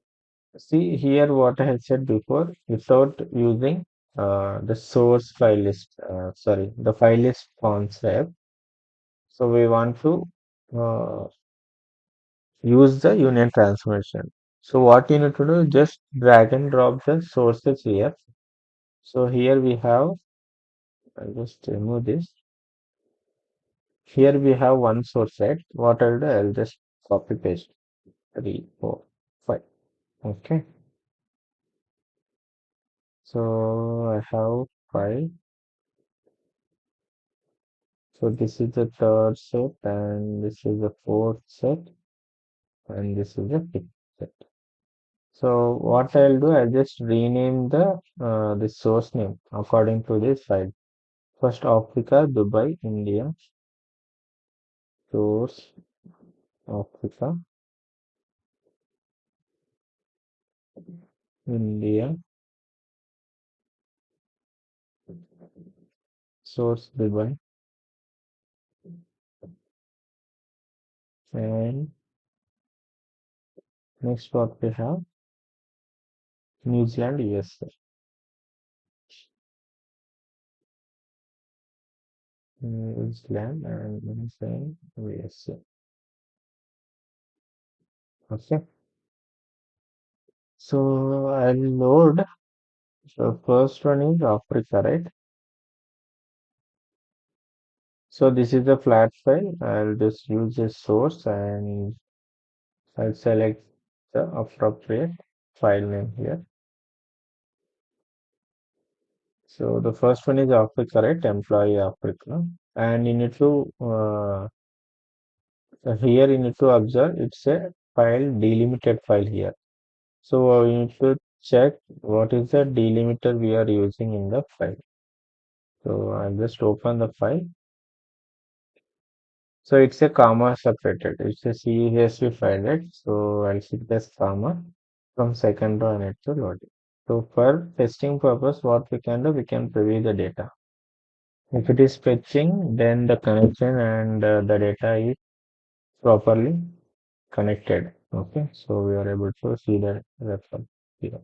see here what I had said before, without using the source file list, sorry, the file list concept. So we want to uh, use the union transformation. So what you need to do, just drag and drop the sources here. So here we have, I'll just remove this. Here we have one source set. What I'll do, I'll just copy paste 3, 4, 5. Okay. So I have 5. So this is the third set, and this is the fourth set, and this is the fifth set. So what I'll do, I'll just rename the source name according to this file. First Africa, Dubai, India, source Africa, India, source Dubai, and next what we have New Zealand, USA. New Zealand and New Zealand, USA. Okay. So I'll load. So first one is Africa, right? So this is a flat file. I'll just use this source and I'll select the appropriate file name here. So the first one is Africa, right? Employee Africa. And you need to, here you need to observe it's a file delimited file here. So you need to check what is the delimiter we are using in the file. So I'll just open the file. So it's a comma separated. It's a CSV file, right? So I'll set this comma from second row and it to load it. So for testing purpose, what we can do, we can preview the data. If it is fetching, then the connection and the data is properly connected. Okay, so we are able to see the result here.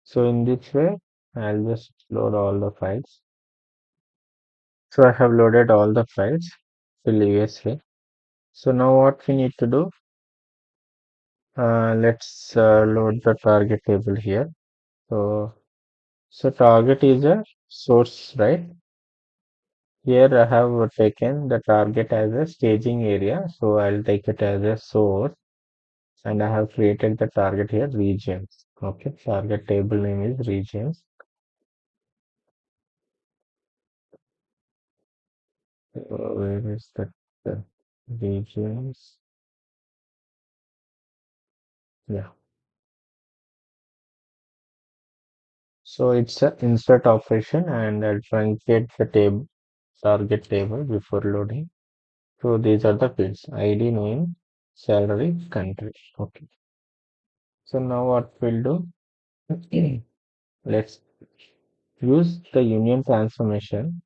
So in this way, I'll just load all the files. So I have loaded all the files till USA. So now what we need to do, let's load the target table here. So target is a source, right? Here I have taken the target as a staging area. So I'll take it as a source and I have created the target here regions. Okay, target table name is regions. Where is that? The regions? Yeah. So it's a insert operation and I'll truncate the table target table before loading. So these are the fields: ID, name, salary, country. Okay. So now what we'll do? Let's use the union transformation.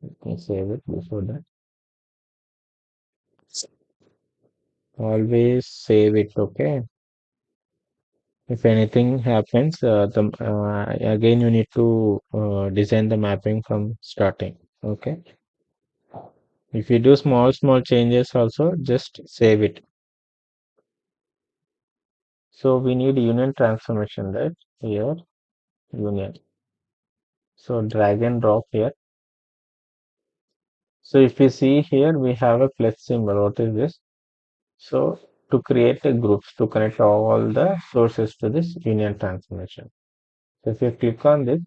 Let me save it before that. Always save it. Okay. If anything happens, again you need to design the mapping from starting. Okay. If you do small changes also, just save it. So we need union transformation, right? Here, union. So drag and drop here. So if you see here, we have a plus symbol. What is this? So to create a groups to connect all the sources to this union transformation. So if you click on this,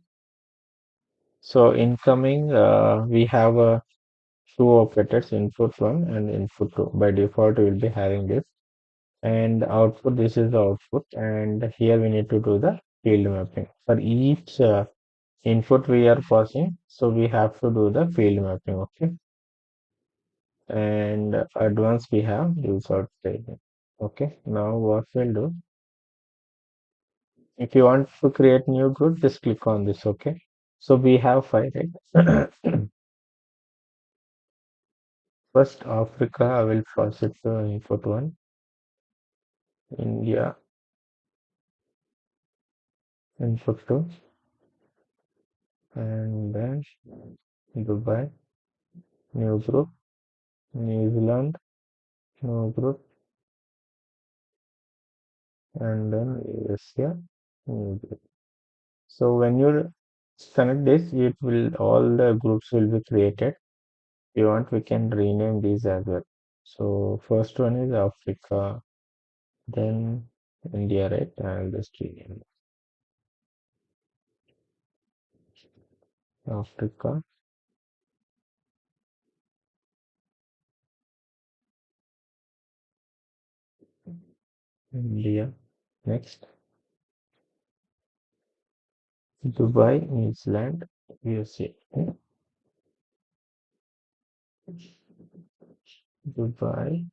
so incoming, we have two operators, input one and input two. By default, we will be having this. And output, this is the output. And here we need to do the field mapping. For each input we are passing, so we have to do the field mapping. Okay. And advanced we have use out staging. Okay. Now what we'll do, if you want to create new group, just click on this. Okay. So we have five, right? First, Africa, I will pass it to input one. India, input two. And then Dubai, new group. New Zealand, new group. And then USA, new group. So when you connect this, it will all the groups will be created. If you want, we can rename these as well. So first one is Africa, then India, right? I'll just rename Africa, India. Next, Dubai, New Zealand, USA. Dubai,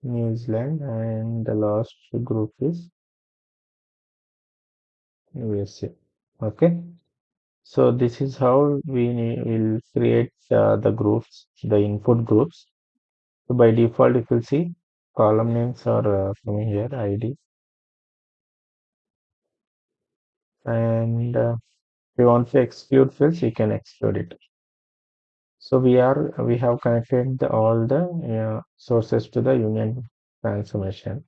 New Zealand, and the last group is USA. Okay. So this is how will create the groups, the input groups. So by default, if you see, column names are coming here, ID, and if you want to exclude fields, you can exclude it. So we have connected all the sources to the union transformation.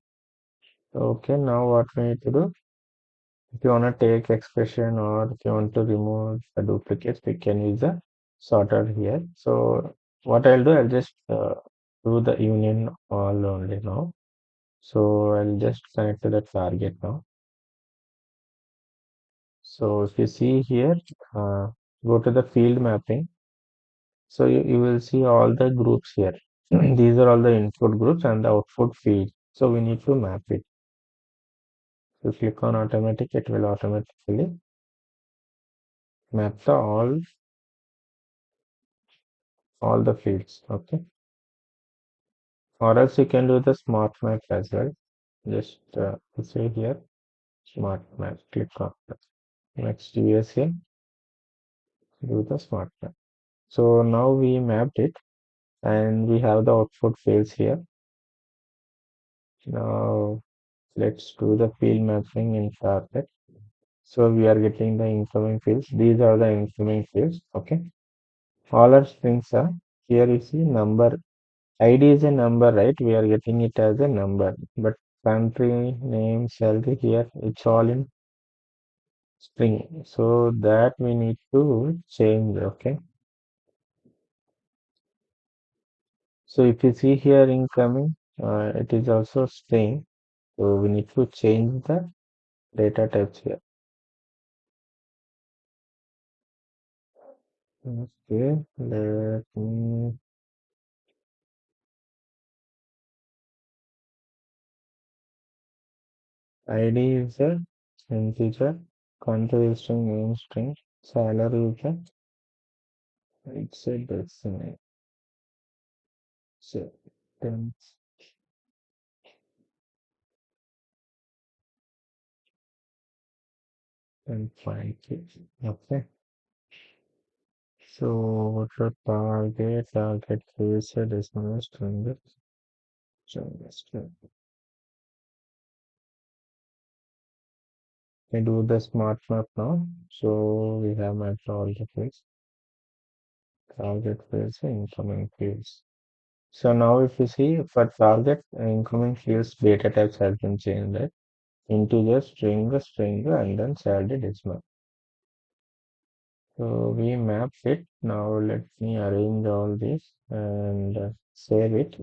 Okay, now what we need to do? If you want to take expression or if you want to remove the duplicates, we can use the sorter here. So what I'll do, I'll just do the union all only now. So I'll just connect to the target now. So if you see here, uh, go to the field mapping. So you will see all the groups here. These are all the input groups and the output field. So we need to map it. So click on automatic, it will automatically map the all the fields. Okay. Or else you can do the smart map as well. Just say here smart map. Click on that. Next USA, do the smart map. So now we mapped it and we have the output fields here. Now let's do the field mapping in Target. So we are getting the incoming fields. These are the incoming fields. Okay. All our strings are here. You see number. ID is a number, right? We are getting it as a number. But country, name, salary here, it's all in string. So that we need to change. Okay. So if you see here incoming, it is also string. So we need to change the data types here. Okay, let me ID is a integer, country is string, name string, salary is a it's a decimal. So then and find it. Okay. So what the target is a decimal string. String. I do the smart map now. So we have mapped all the fields. Target fields, incoming fields. So now if you see for target incoming fields data types has been changed, right? Integer, string, and then salary decimal. So we map it. Now let me arrange all this and save it.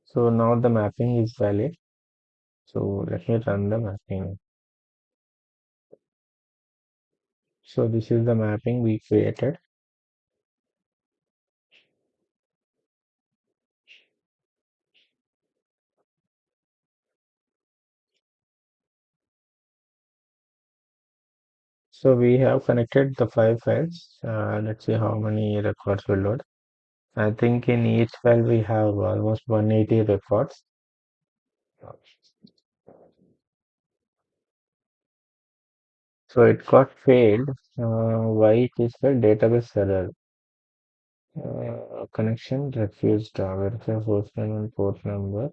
So now the mapping is valid. So let me run the mapping. So this is the mapping we created. So we have connected the 5 files. Let's see how many records will load. I think in each file we have almost 180 records. So it got failed. Why it is the database error? Connection refused. Verify host name and port number.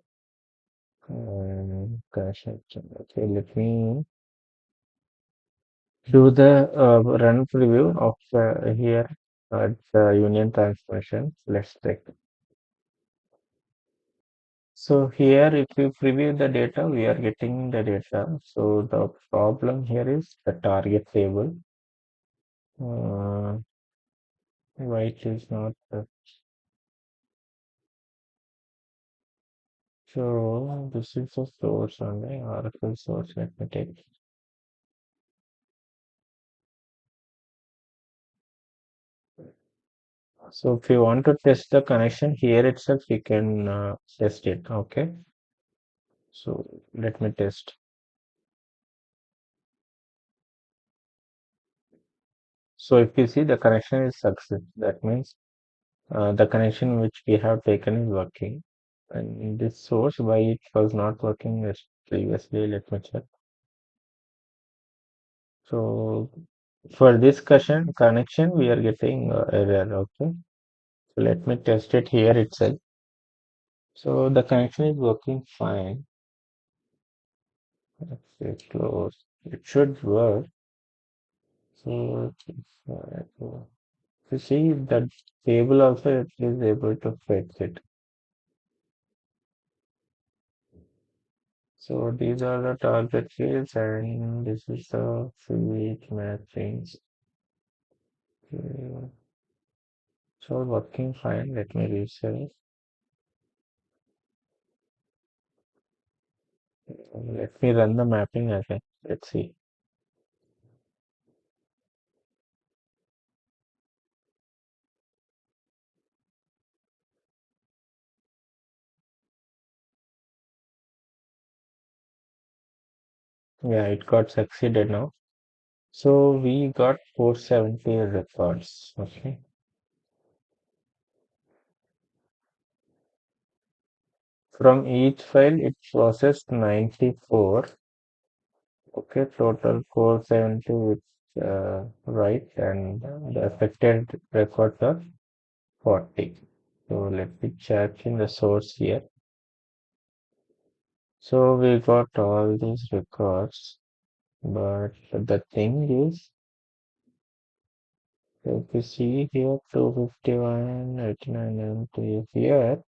Connection. Okay, let me do the run preview of here at the union transformation. Let's check. So here, if you preview the data, we are getting the data. So the problem here is the target table. Uh, why it is not. So this is the source only, Oracle source. Let me take. So if you want to test the connection here itself, you can test it. Okay. So let me test. So if you see the connection is success, that means the connection which we have taken is working. And in this source, why it was not working as previously, let me check. So for this connection, we are getting error. Okay. So let me test it here itself. So the connection is working fine. Let's say close. It should work. So you see that table also it is able to fetch it. So these are the target fields and this is the field matching. So working fine. Let me reset. Let me run the mapping again. Let's see. Yeah, it got succeeded now. So we got 470 records. Okay. From each file, it processed 94. Okay, total 470 with right, and the affected records are 40. So let me check in the source here. So we got all these records, but the thing is, if you see here 251, 89, 90 here,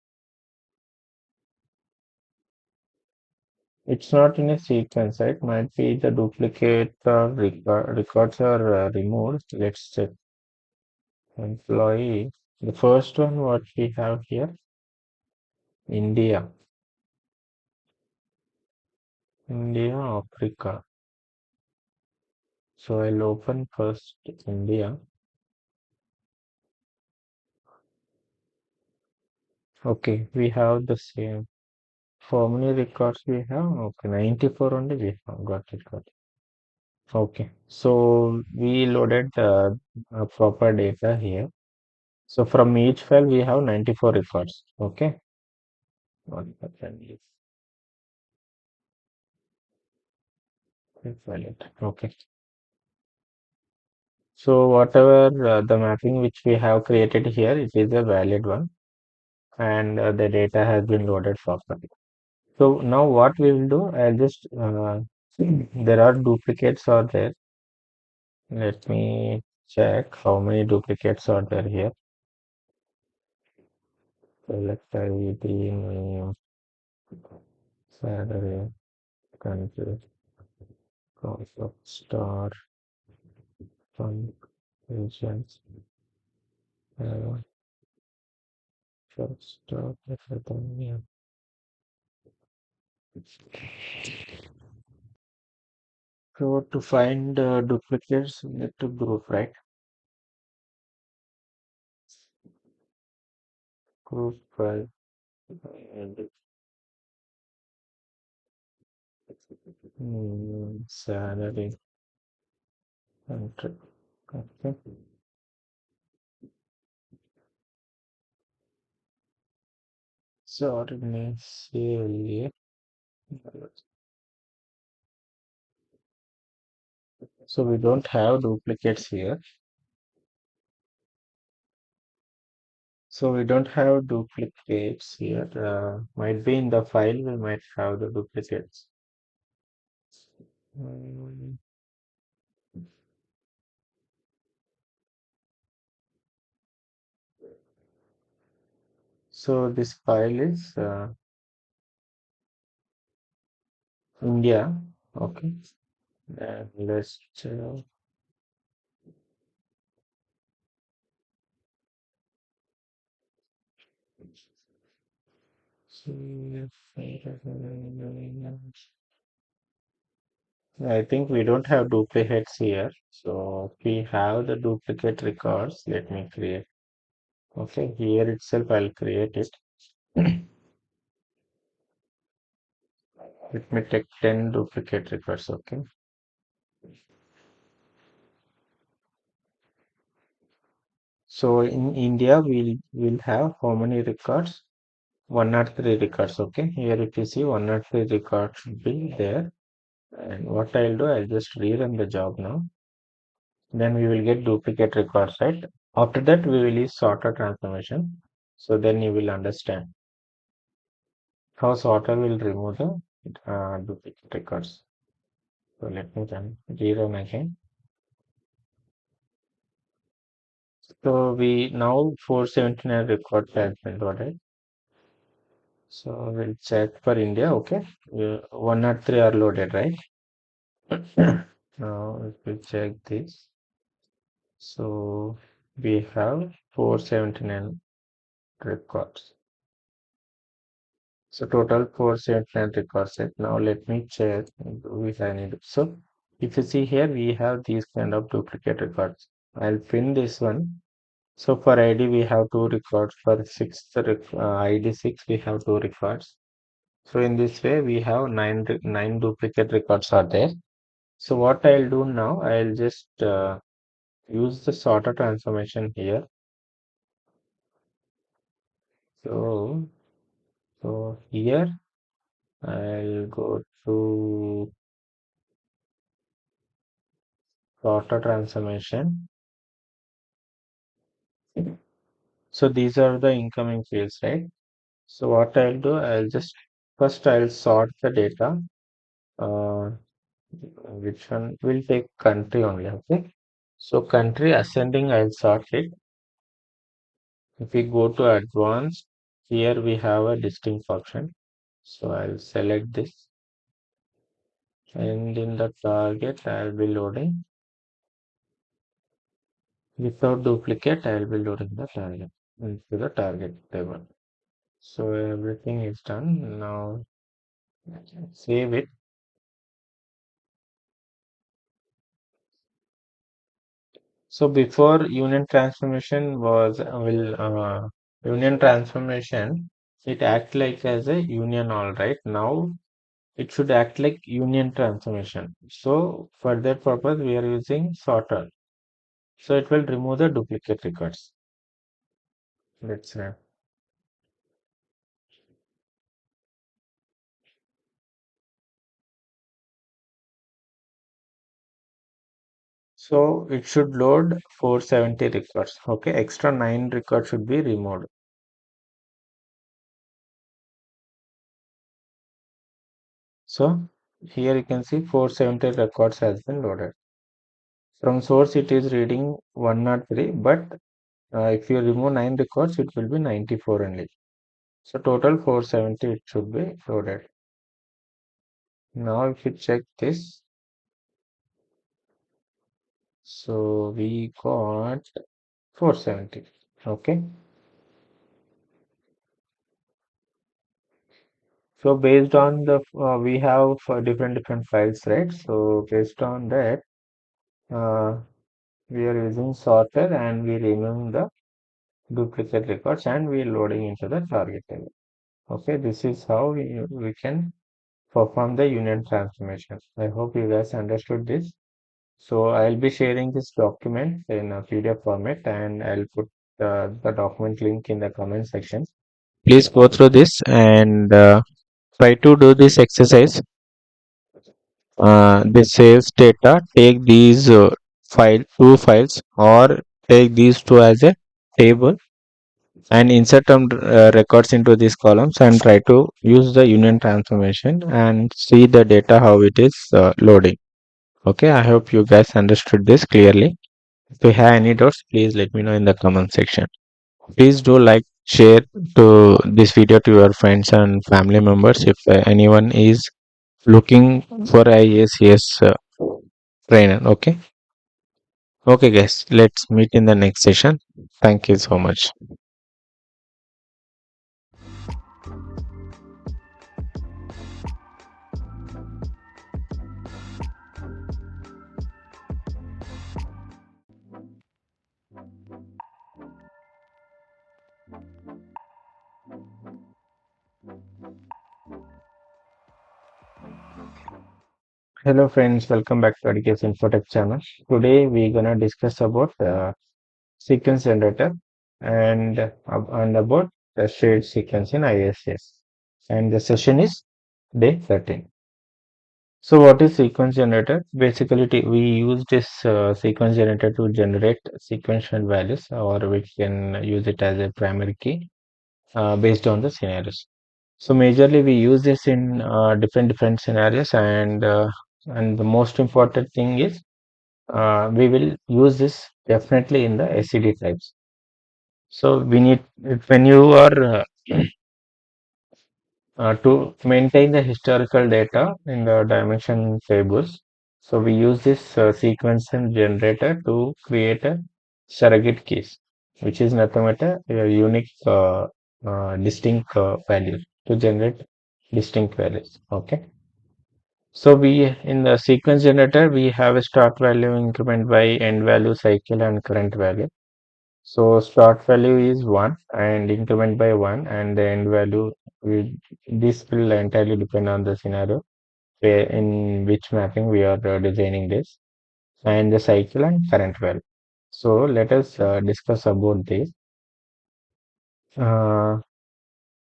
it's not in a sequence, right? Might be the duplicate records are removed. Let's check employee. The first one, what we have here, India, Africa. So I'll open first India. Okay, we have the same. How many records we have? Okay, 94 only we have. Got it, got it. Okay, so we loaded proper data here. So from each file we have 94 records. Okay. One second, please. Valid. Okay. So whatever the mapping which we have created here, it is a valid one, and the data has been loaded properly. So now what we will do, I'll just there are duplicates are there. Let me check how many duplicates are there here. Select ID, name, salary, country, concept, star, fund, agents, first, everything, yeah. So to find duplicates, we need to group, right? Group by salary, country. Okay. So initially, so we don't have duplicates here. So we don't have duplicates here. Might be in the file we might have the duplicates. Mm, So this file is India. Okay. And let's see if I think we don't have duplicates here. So we have the duplicate records. Let me create. Okay, here itself I'll create it. Let me take 10 duplicate records. Okay. So in India, we'll have how many records? 103 records. Okay. Here if you see 103 records will be there. And what I'll do, I'll just rerun the job now. Then we will get duplicate records, right? After that, we will use sorter transformation. So then you will understand how sorter will remove the duplicate records. So let me rerun again. So we now 479 records has been loaded. So we'll check for India. Okay. 103 are loaded, right? Now if we check this. So we have 479 records. So total 479 records set. Now let me check which I need. So if you see here, we have these kind of duplicate records. I'll pin this one. So for ID, we have two records. For ID 6, we have two records. So in this way, we have nine duplicate records are there. So what I'll do now, I'll just use the sorter transformation here. So So here I'll go to auto transformation. So these are the incoming fields, right? So what I'll do, I'll sort the data. Uh, which one will take country only, okay? So country ascending, I'll sort it. If we go to advanced, here we have a distinct option. So I'll select this, and in the target, I'll be loading. Without duplicate, I'll be loading the target into the target table. So everything is done. Now save it. So before union transformation union transformation, it act like as a union, all right. Now it should act like union transformation. So for that purpose, we are using sorter. So it will remove the duplicate records. Let's run. So it should load 470 records. Okay, extra 9 records should be removed. So here you can see 470 records has been loaded. From source it is reading 103, but if you remove 9 records, it will be 94 only. So total 470 it should be loaded. Now if you check this, so we got 470. Okay. So based on the we have different files, right? So based on that, uh, we are using sorter and we remove the duplicate records and we are loading into the target table. Okay, this is how we can perform the union transformation. I hope you guys understood this. So I'll be sharing this document in a PDF format and I'll put the document link in the comment section. Please go through this and try to do this exercise. This says data, take these two files or take these two as a table and insert some records into these columns and try to use the union transformation and see the data how it is loading. Okay, I hope you guys understood this clearly. If you have any doubts, please let me know in the comment section. Please do like, share to this video to your friends and family members if anyone is looking for IACS trainer. Okay. Okay, guys. Let's meet in the next session. Thank you so much. Hello, friends. Welcome back to IACS Infotech channel. Today we're gonna discuss about sequence generator and about the shared sequence in ISS. And the session is day 13. So what is sequence generator? Basically, we use this sequence generator to generate sequential values, or we can use it as a primary key based on the scenarios. So majorly we use this in different scenarios, and the most important thing is we will use this definitely in the SCD types. So we need when you are to maintain the historical data in the dimension tables. So we use this sequence and generator to create a surrogate keys, which is nothing but a unique distinct values to generate distinct values. Okay. So we in the sequence generator we have a start value, increment by end value, cycle, and current value. So start value is 1 and increment by 1 and the end value will, this will entirely depend on the scenario where in which mapping we are designing this and the cycle and current value. So let us discuss about this. Uh,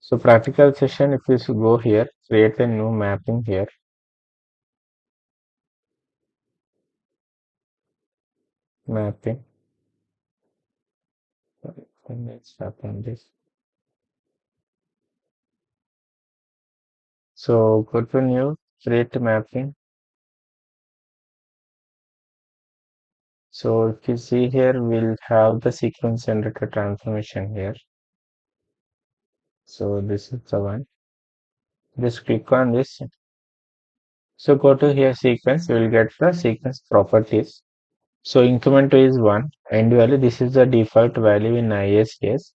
So practical session, if you should go here, create a new mapping here, mapping, and let's tap on this. So go to new, create a mapping. So if you see here, we'll have the sequence generator transformation here. So this is the one. Just click on this. So go to here sequence, you will get the sequence properties. So increment is 1, end value, this is the default value in ISCS.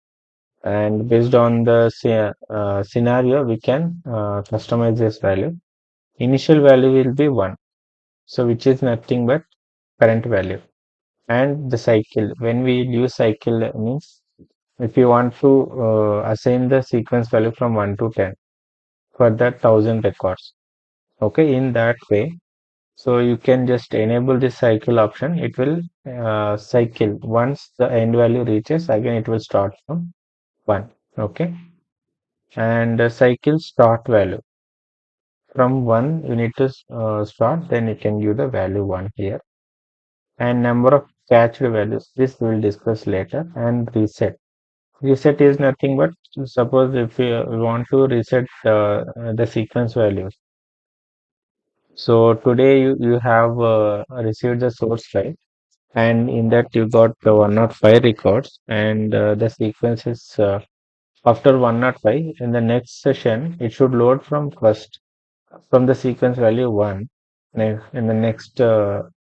And based on the scenario, we can customize this value. Initial value will be 1. So which is nothing but current value. And the cycle, when we use cycle means if you want to assign the sequence value from 1 to 10 for that 1000 records. Okay, in that way, so you can just enable this cycle option. It will cycle once the end value reaches. Again, it will start from 1. Okay, and the cycle start value from 1. You need to start. Then you can give the value 1 here. And number of catched values. This we will discuss later. And reset. Reset is nothing but suppose if you want to reset the sequence values. So today you have received the source file, and in that you got the 105 records, and the sequence is after 105. In the next session, it should load from first from the sequence value 1. In the next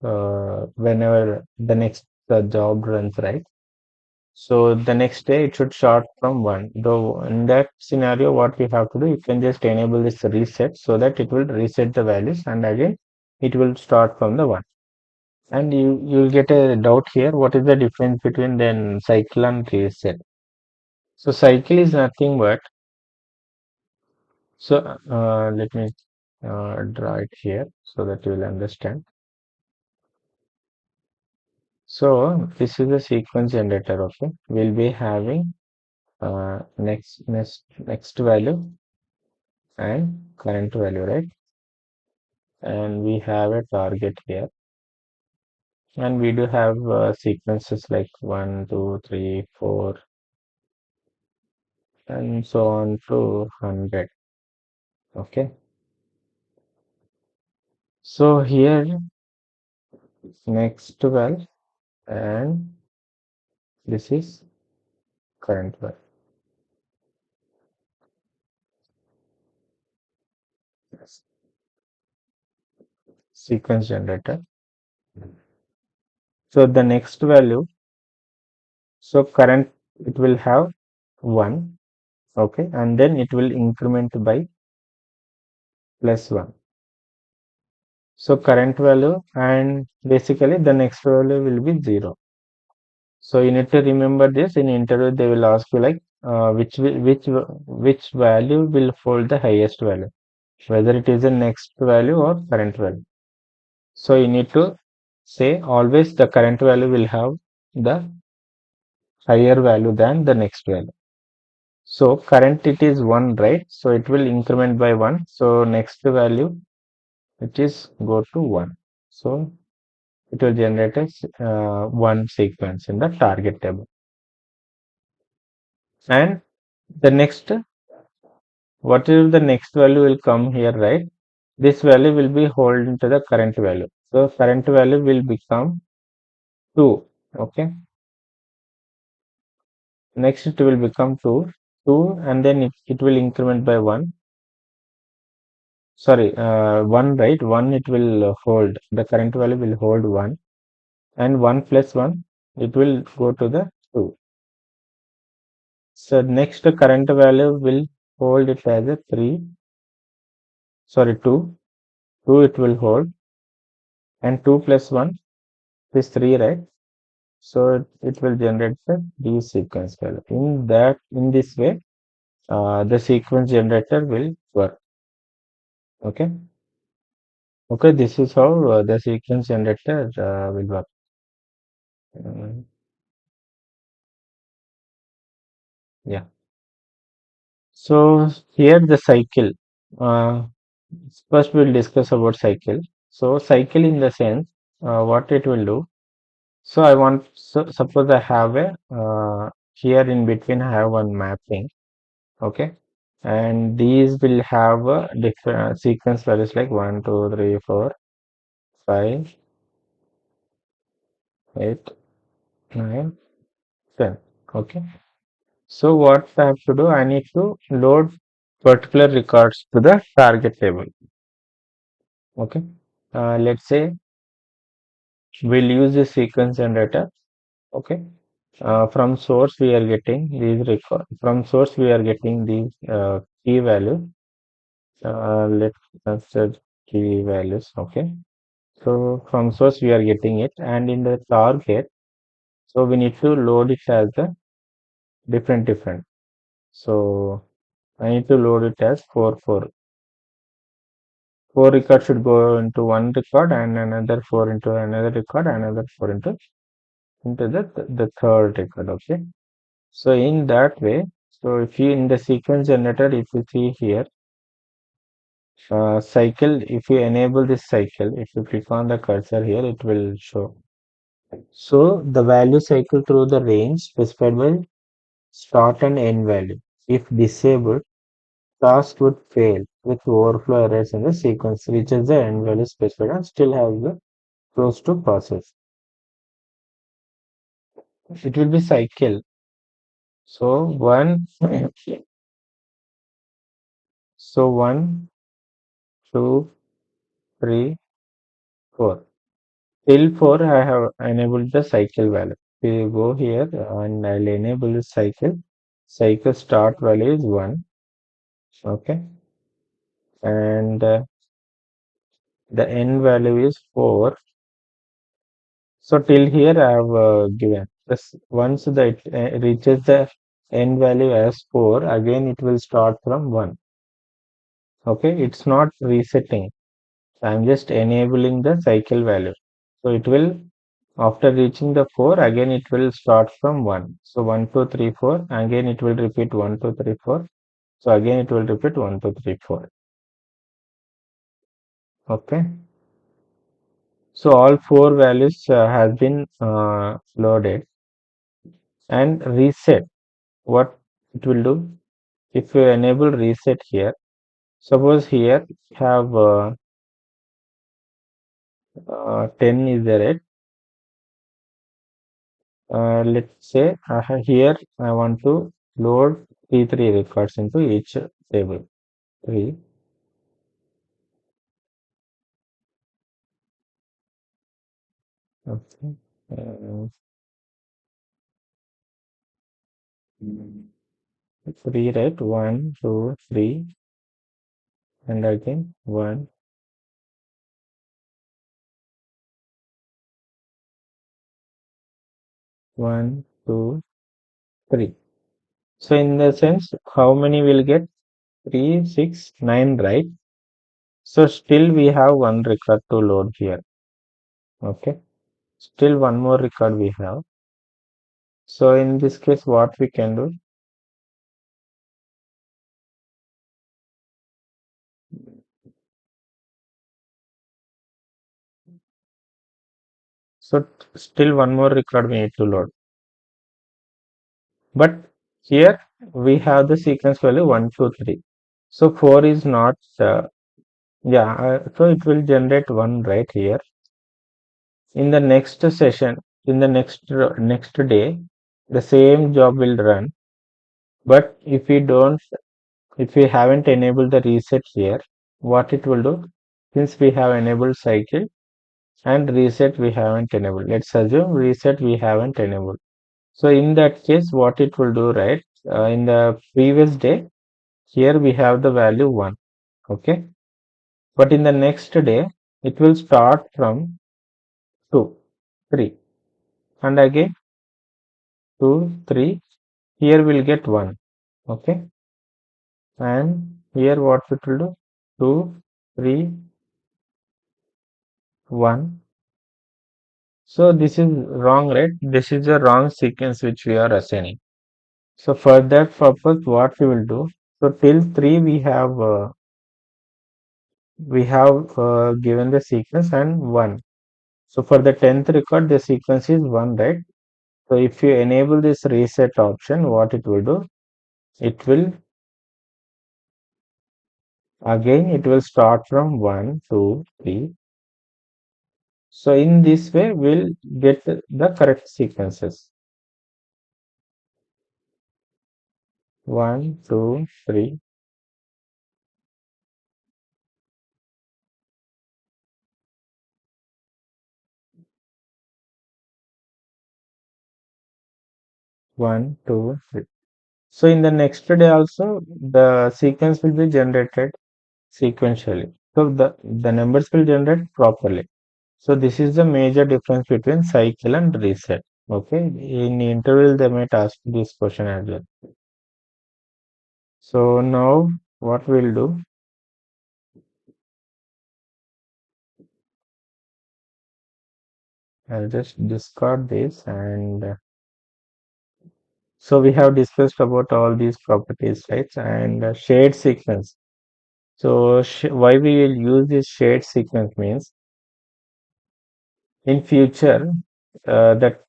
whenever the next job runs, right? So the next day it should start from 1. Though in that scenario, what we have to do, you can just enable this reset so that it will reset the values, and again it will start from the 1. And you'll get a doubt here. What is the difference between then cycle and reset? So cycle is nothing but so let me draw it here so that you will understand. So this is the sequence generator. Okay, we'll be having next value and current value, right? And we have a target here, and we do have sequences like 1, 2, 3, 4, and so on to 100. Okay, so here next well, and this is current well. Yes. Sequence generator. So the next value, so current, it will have 1. Okay, and then it will increment by +1. So current value, and basically the next value will be 0. So you need to remember this. In interview they will ask you like which value will hold the highest value, whether it is the next value or current value. So you need to say always the current value will have the higher value than the next value. So current it is 1, right? So it will increment by 1. So next value it is go to 1. So it will generate a one sequence in the target table. And the next, whatever the next value will come here, right? This value will be hold into the current value. So current value will become 2. Okay. Next it will become 2, and then it will increment by 1. Sorry, 1, right? 1 it will hold. The current value will hold 1, and 1 plus 1 it will go to the 2. So next current value will hold it as a 3. Sorry, 2. 2 it will hold, and 2 plus 1 is 3, right? So it will generate the D sequence value. In this way, the sequence generator will work. Okay. Okay. This is how the sequence generator will work. Yeah. So here the cycle. Uh, First we'll discuss about cycle. So cycle in the sense what it will do. So I want suppose I have a here in between I have one mapping. Okay, and these will have a different sequence values like 1, 2, 3, 4, 5, 8, 9, 10. Okay. So what I have to do, I need to load particular records to the target table. Okay. Let's say we'll use the sequence generator. Okay. From source we are getting these record. From source we are getting these key values. Let's consider key values. Okay. So from source we are getting it, and in the target, so we need to load it as a different. So I need to load it as 4. Four records should go into one record, and another four into another record, another four into the third record. Okay. So in that way, so if you in the sequence generator, if you see here, cycle, if you enable this cycle, if you click on the cursor here, it will show. So the value cycle through the range specified by start and end value. If disabled, task would fail with overflow errors in the sequence, reaches the end value specified and still has the close to process. It will be cycle. So one, two, three, four. Till 4, I have enabled the cycle value. We go here and I'll enable the cycle. Cycle start value is 1. Okay. And the end value is 4. So till here I have given. This, once it reaches the end value as 4, again it will start from 1. Okay. It's not resetting. I'm just enabling the cycle value. So it will, after reaching the 4, again it will start from 1. So 1, 2, 3, 4. Again it will repeat 1, 2, 3, 4. So again it will repeat 1, 2, 3, 4. Okay. So all four values have been loaded, and reset. What it will do? If you enable reset here, suppose here have 10 is the rate. Let's say here I want to load three records into each table. 3. Okay. Uh, 3, right? 1, 2, 3, and again 1, 1, 2, 3. So in the sense, how many will get 3, 6, 9, right? So still we have one record to load here. Okay. Still one more record we have. So in this case, what we can do? So still one more record we need to load. But here we have the sequence value 1, 2, 3. So 4 is not, yeah, so it will generate 1 right here. In the next session, in the next day, the same job will run. But if we haven't enabled the reset here, what it will do? Since we have enabled cycle and reset we haven't enabled. Let's assume reset we haven't enabled. So in that case, what it will do, right? In the previous day, here we have the value 1. Okay. But in the next day, it will start from 2, 3. And again 2, 3. Here we'll get 1. Okay. And here what it will do? 2, 3, 1. So this is wrong, right? This is the wrong sequence which we are assigning. So for that purpose, what we will do? So till 3 we have given the sequence and 1. So for the 10th record the sequence is 1, right? So if you enable this reset option, what it will do? It will again it will start from 1, 2, 3. So in this way we'll get the correct sequences. 1, 2, 3. 1, 2, 3. So in the next day also the sequence will be generated sequentially. So the numbers will generate properly. So this is the major difference between cycle and reset. Okay. In interval they might ask this question as well. So now what we'll do, I'll just discard this and so we have discussed about all these properties, right? And shared sequence. So why we will use this shared sequence means in future that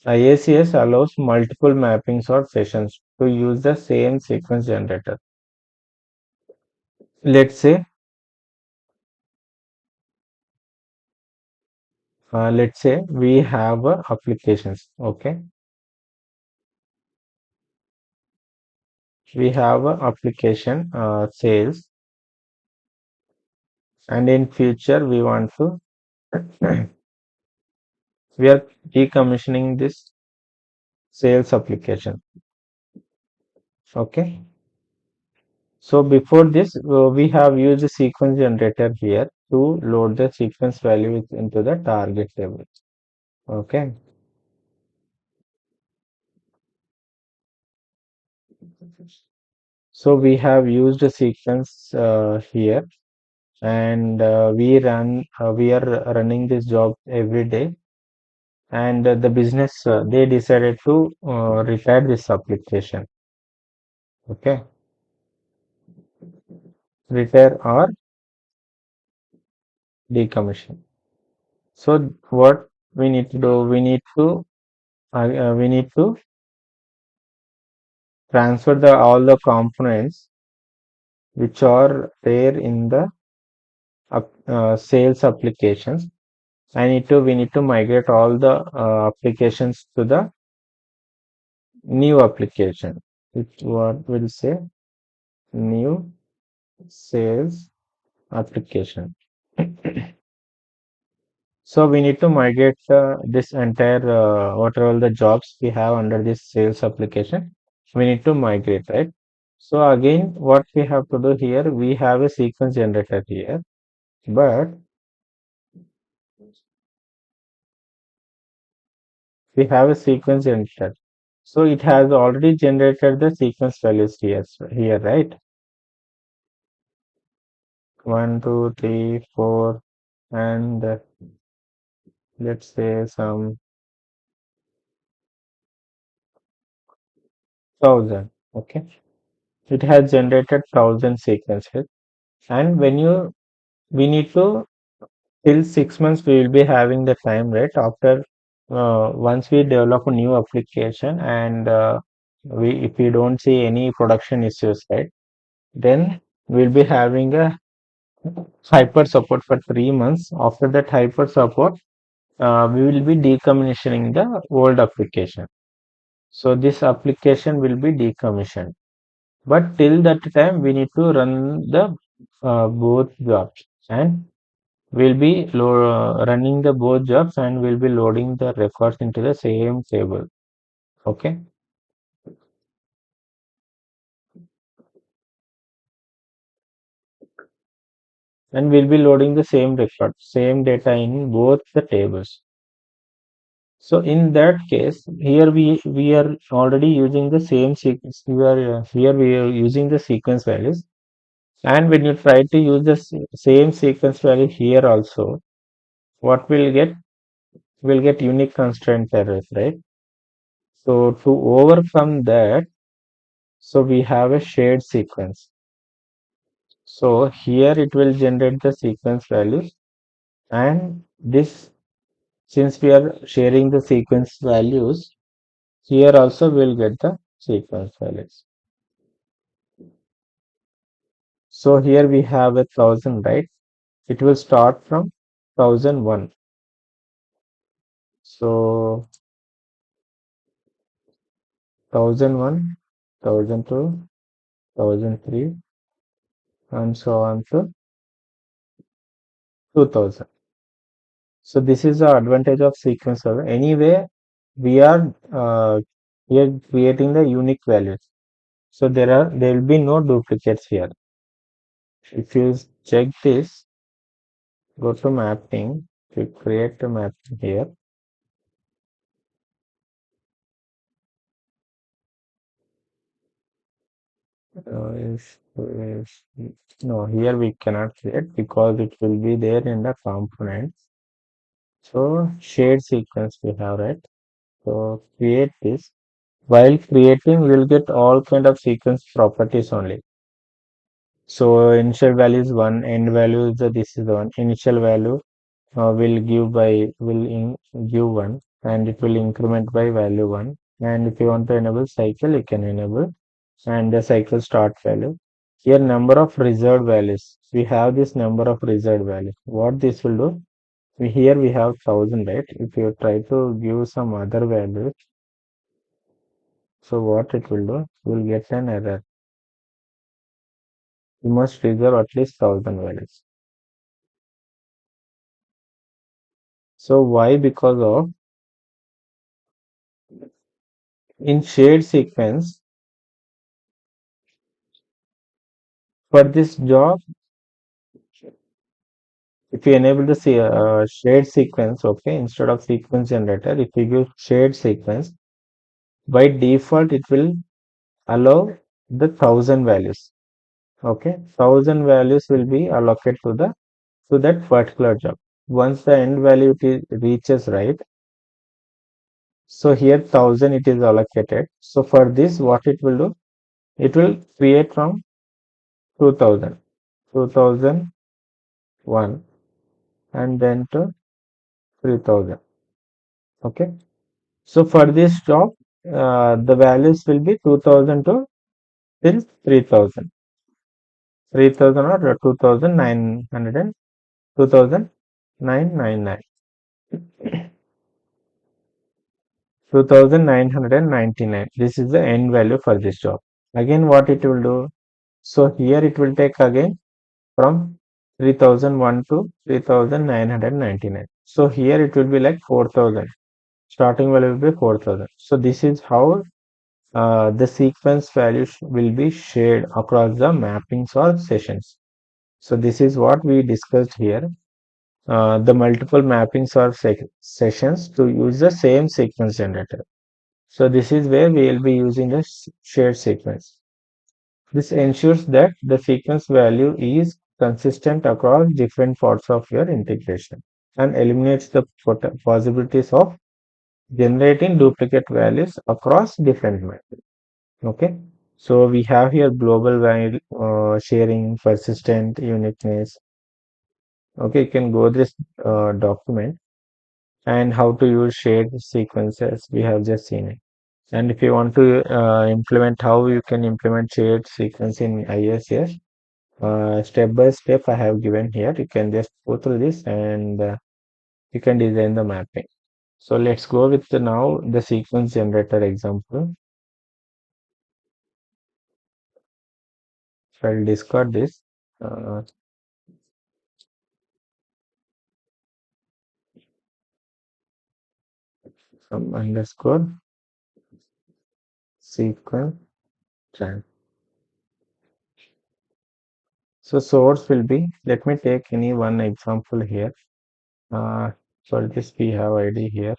IACS allows multiple mappings or sessions to use the same sequence generator. Let's say we have applications. Okay, we have a application sales, and in future we want to we are decommissioning this sales application. Okay, so before this we have used a sequence generator here to load the sequence value into the target table. Okay, so we have used a sequence here, and we are running this job every day, and the business they decided to retire this application. Okay, retire or decommission. So what we need to do, we need to transfer the all the components which are there in the sales applications. We need to migrate all the applications to the new application, which what will say new sales application. So we need to migrate this entire whatever all the jobs we have under this sales application. We need to migrate, right? So again, what we have to do here, we have a sequence generator here, but we have a sequence generator. So it has already generated the sequence values here, right? 1, 2, 3, 4, and let's say some 1,000. Okay, it has generated 1,000 sequences, and we need to till 6 months we will be having the time, right? After once we develop a new application and we if we don't see any production issues, right, then we'll be having a hyper support for 3 months. After that hyper support, we will be decommissioning the old application. So this application will be decommissioned. But till that time, we need to run the both jobs, and we'll be running the both jobs, and we'll be loading the records into the same table. Okay, and we'll be loading the same record, same data in both the tables. So in that case, here we are already using the same sequence. We are here we are using the sequence values, and when you try to use the same sequence value here also, what we'll get? We'll get unique constraint errors, right? So to overcome that, So we have a shared sequence. So here it will generate the sequence values, and this, since we are sharing the sequence values, here also we'll get the sequence values. So here we have 1,000, right? It will start from 1,001. So 1,001, 1,002, 1,003, and so on to 2,000. So this is the advantage of sequence server. Anyway, we are creating the unique values. So there will be no duplicates here. If you check this, go to mapping, to create a mapping here. No, here we cannot create because it will be there in the components. So shade sequence we have, right? So create this. While creating, we'll get all kind of sequence properties only. So initial value is 1, end value is this is the one. Initial value will give 1, and it will increment by value 1. And if you want to enable cycle, you can enable, and the cycle start value. Here number of reserved values. We have this number of reserved values. What this will do? Here we have 1,000, right? If you try to give some other values, so what it will do? You will get an error. You must reserve at least 1,000 values. So why? Because of in shared sequence, for this job, if you enable the shared sequence, okay, instead of sequence generator, if you give shared sequence, by default it will allow the 1,000 values. Okay, 1,000 values will be allocated to that particular job. Once the end value reaches, right, so here 1,000 it is allocated. So for this, what it will do? It will create from 2,000, 2,001, and then to 3,000. Okay. So for this job, the values will be 2,000 to till 3,000, 3,000 or 2,900 and 2,999, 2,999. This is the end value for this job. Again, what it will do? So here it will take again from 3,001 to 3,999. So here it will be like 4,000. Starting value will be 4,000. So this is how the sequence values will be shared across the mappings or sessions. So this is what we discussed here. The multiple mappings or sessions to use the same sequence generator. So this is where we will be using the shared sequence. This ensures that the sequence value is consistent across different parts of your integration and eliminates the possibilities of generating duplicate values across different methods. Okay, so we have here global value sharing, persistent uniqueness. Okay, you can go this document, and how to use shared sequences. We have just seen it. And if you want to implement, how you can implement shared sequence in IICS, step by step I have given here. You can just go through this, and you can design the mapping. So let's go with now the sequence generator example. So I'll discard this. Uh, some underscore sequence trend. So source will be, let me take any one example here. For this we have ID here.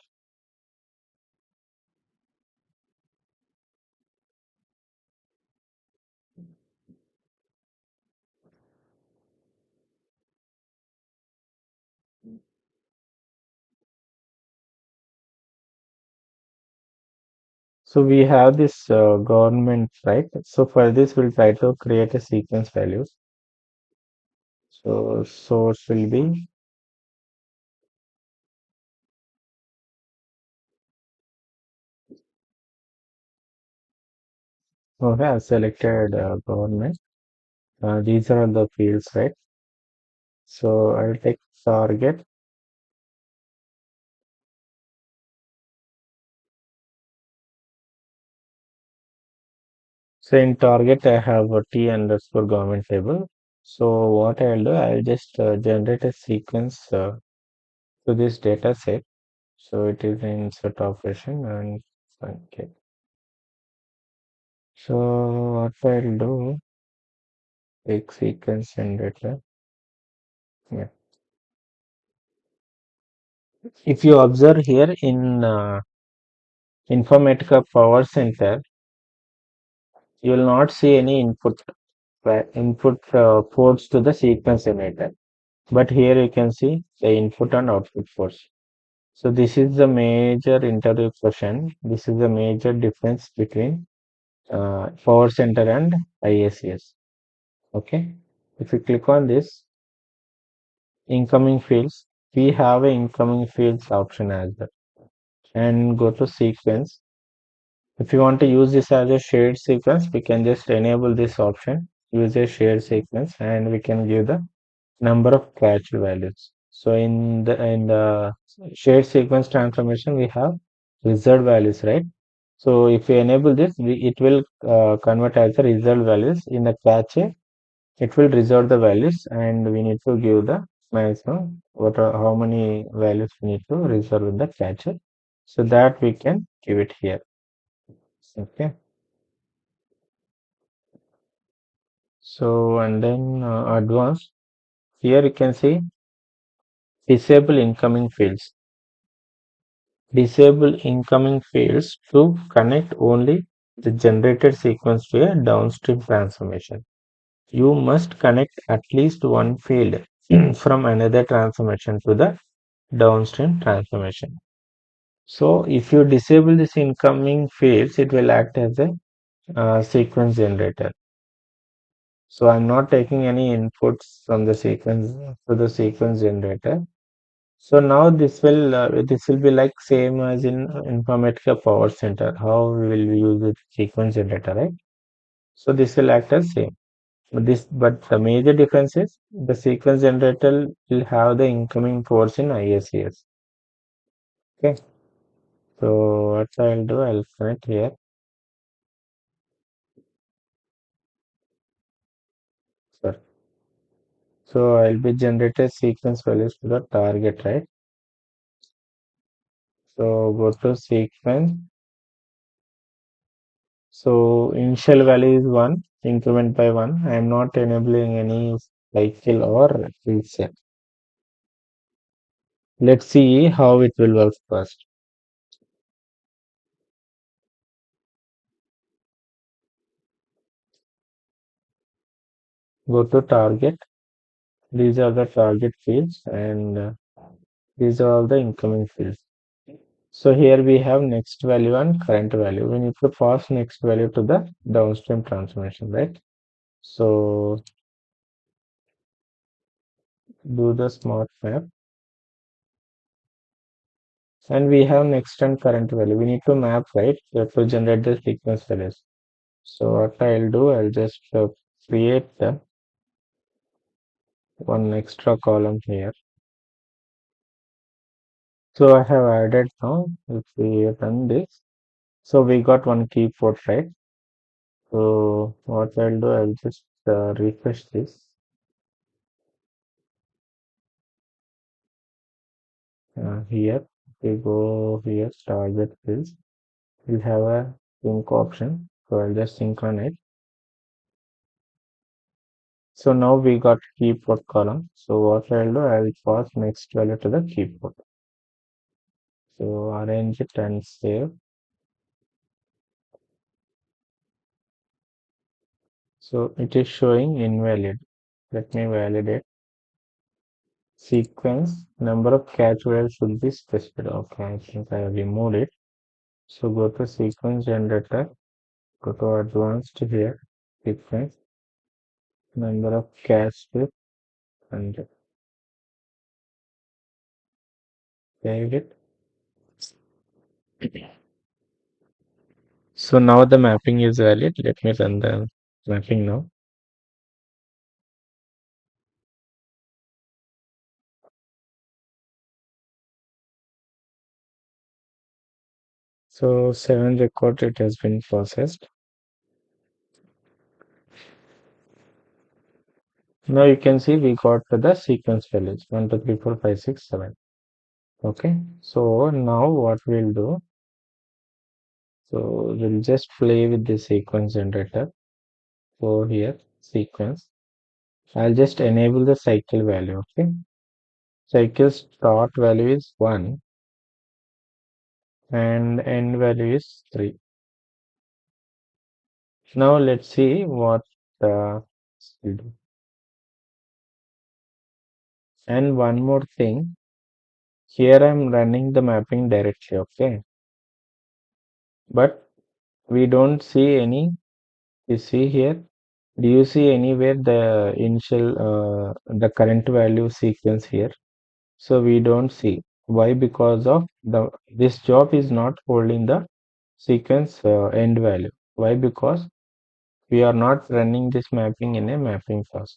So we have this government, right? So for this, we'll try to create a sequence value. So source will be, okay, I've selected government. These are the fields, right? So I'll take target. So in target, I have a T underscore government table. So what I'll do, I'll just generate a sequence to this data set. So it is in set operation and okay. So what I'll do, take sequence generator. Yeah. If you observe here in Informatica Power Center, you will not see any input ports to the sequence generator. But here you can see the input and output ports. So this is the major interview question. This is the major difference between Power Center and IACS. Okay. If you click on this incoming fields, we have a incoming fields option as well. And go to sequence. If you want to use this as a shared sequence, we can just enable this option, use a shared sequence, and we can give the number of catch values. So in the shared sequence transformation, we have result values, right? So if we enable this, it will convert as the result values in the cache. It will reserve the values, and we need to give the maximum how many values we need to reserve in the cache. So that we can give it here. Okay. So and then advanced. Here you can see disable incoming fields. Disable incoming fields to connect only the generated sequence to a downstream transformation. You must connect at least one field from another transformation to the downstream transformation. So if you disable this incoming fields, it will act as a sequence generator. So I'm not taking any inputs from the sequence to the sequence generator. So now this will be like same as in Informatica Power Center. How we will use the sequence generator, right? So this will act as same. But the major difference is the sequence generator will have the incoming ports in ISCS. Okay. So what I'll do, I'll connect here. Sorry. So I'll be generated sequence values to the target, right? So go to sequence. So initial value is 1, increment by 1. I am not enabling any cycle or reset. Let's see how it will work first. Go to target. These are the target fields and these are all the incoming fields. So here we have next value and current value. We need to pass next value to the downstream transformation, right? So do the smart map. And we have next and current value. We need to map, right, to generate the sequence values. So what I'll do, I'll just create one extra column here. So I have added now, if we run this, so we got one key port, right? So what I'll do, I'll just refresh this. Here, we go here, target fields. We'll have a sync option. So I'll just sync on it. So now we got key port column. So what I'll do, I'll pass next value to the key port. So arrange it and save. So it is showing invalid. Let me validate. Sequence number of catch values should be specified. Okay, I think I have removed it. So go to sequence generator, go to advanced here, sequence, number of cache bits, and save it. So now the mapping is valid. Let me run the mapping now. So 7 record it has been processed. Now you can see we got to the sequence values 1, 2, 3, 4, 5, 6, 7. Okay. So now what we'll do, so we'll just play with the sequence generator. So here sequence. I'll just enable the cycle value. Okay. Cycle start value is 1 and end value is 3. Now let's see what we'll do. And one more thing, here I'm running the mapping directly, okay? But we don't see any, you see here, do you see anywhere the initial, the current value sequence here? So we don't see. Why? Because of this job is not holding the sequence end value. Why? Because we are not running this mapping in a mapping class.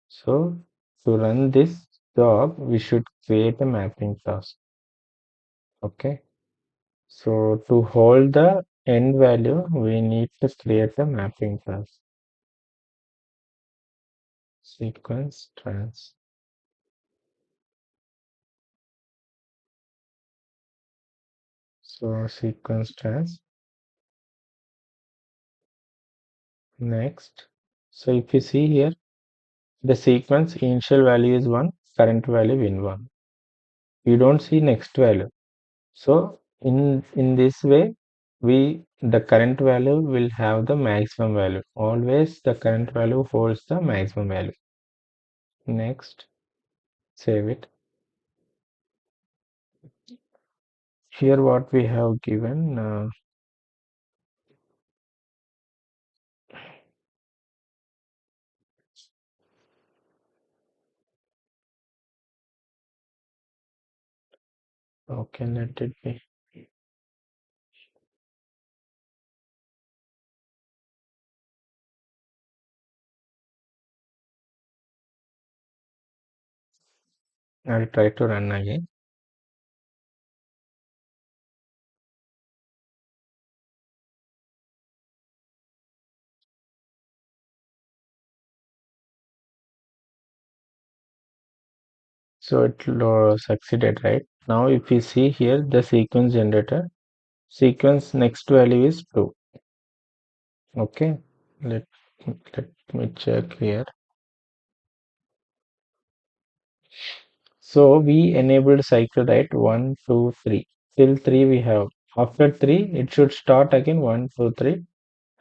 So to run this job, we should create a mapping class. Okay. So to hold the end value, we need to create a mapping class. Sequence trans. So sequence trans. Next. So if you see here, the sequence initial value is 1, current value in 1. You don't see next value. So in this way, the current value will have the maximum value. Always the current value holds the maximum value. Next, save it. Here what we have given, okay, let it be. I'll try to run again. So it succeeded, right? Now if you see here the sequence generator, sequence next value is 2. Okay, let, let me check here. So we enabled cycle, right? 1, 2, 3. Till 3 we have. After 3, it should start again 1, 2, 3,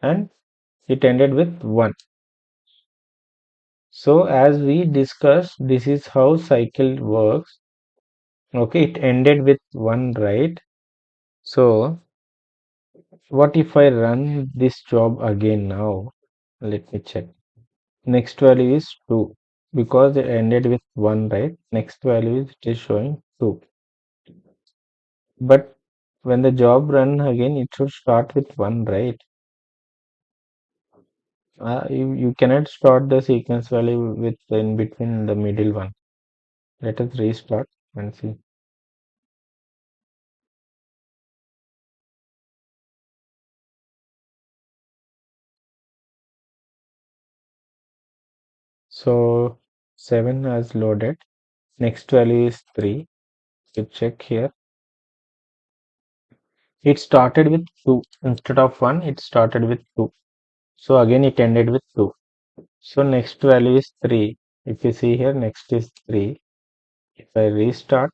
and it ended with 1. So as we discussed, this is how cycle works. Okay, it ended with 1, right? So what if I run this job again now? Let me check. Next value is 2 because it ended with 1, right? Next value is it is showing 2. But when the job run again, it should start with 1, right? You cannot start the sequence value with in between the middle one. Let us restart and see. So 7 has loaded. Next value is 3. You check here. It started with 2. Instead of 1, it started with 2. So again it ended with 2. So next value is 3. If you see here, next is 3. If I restart,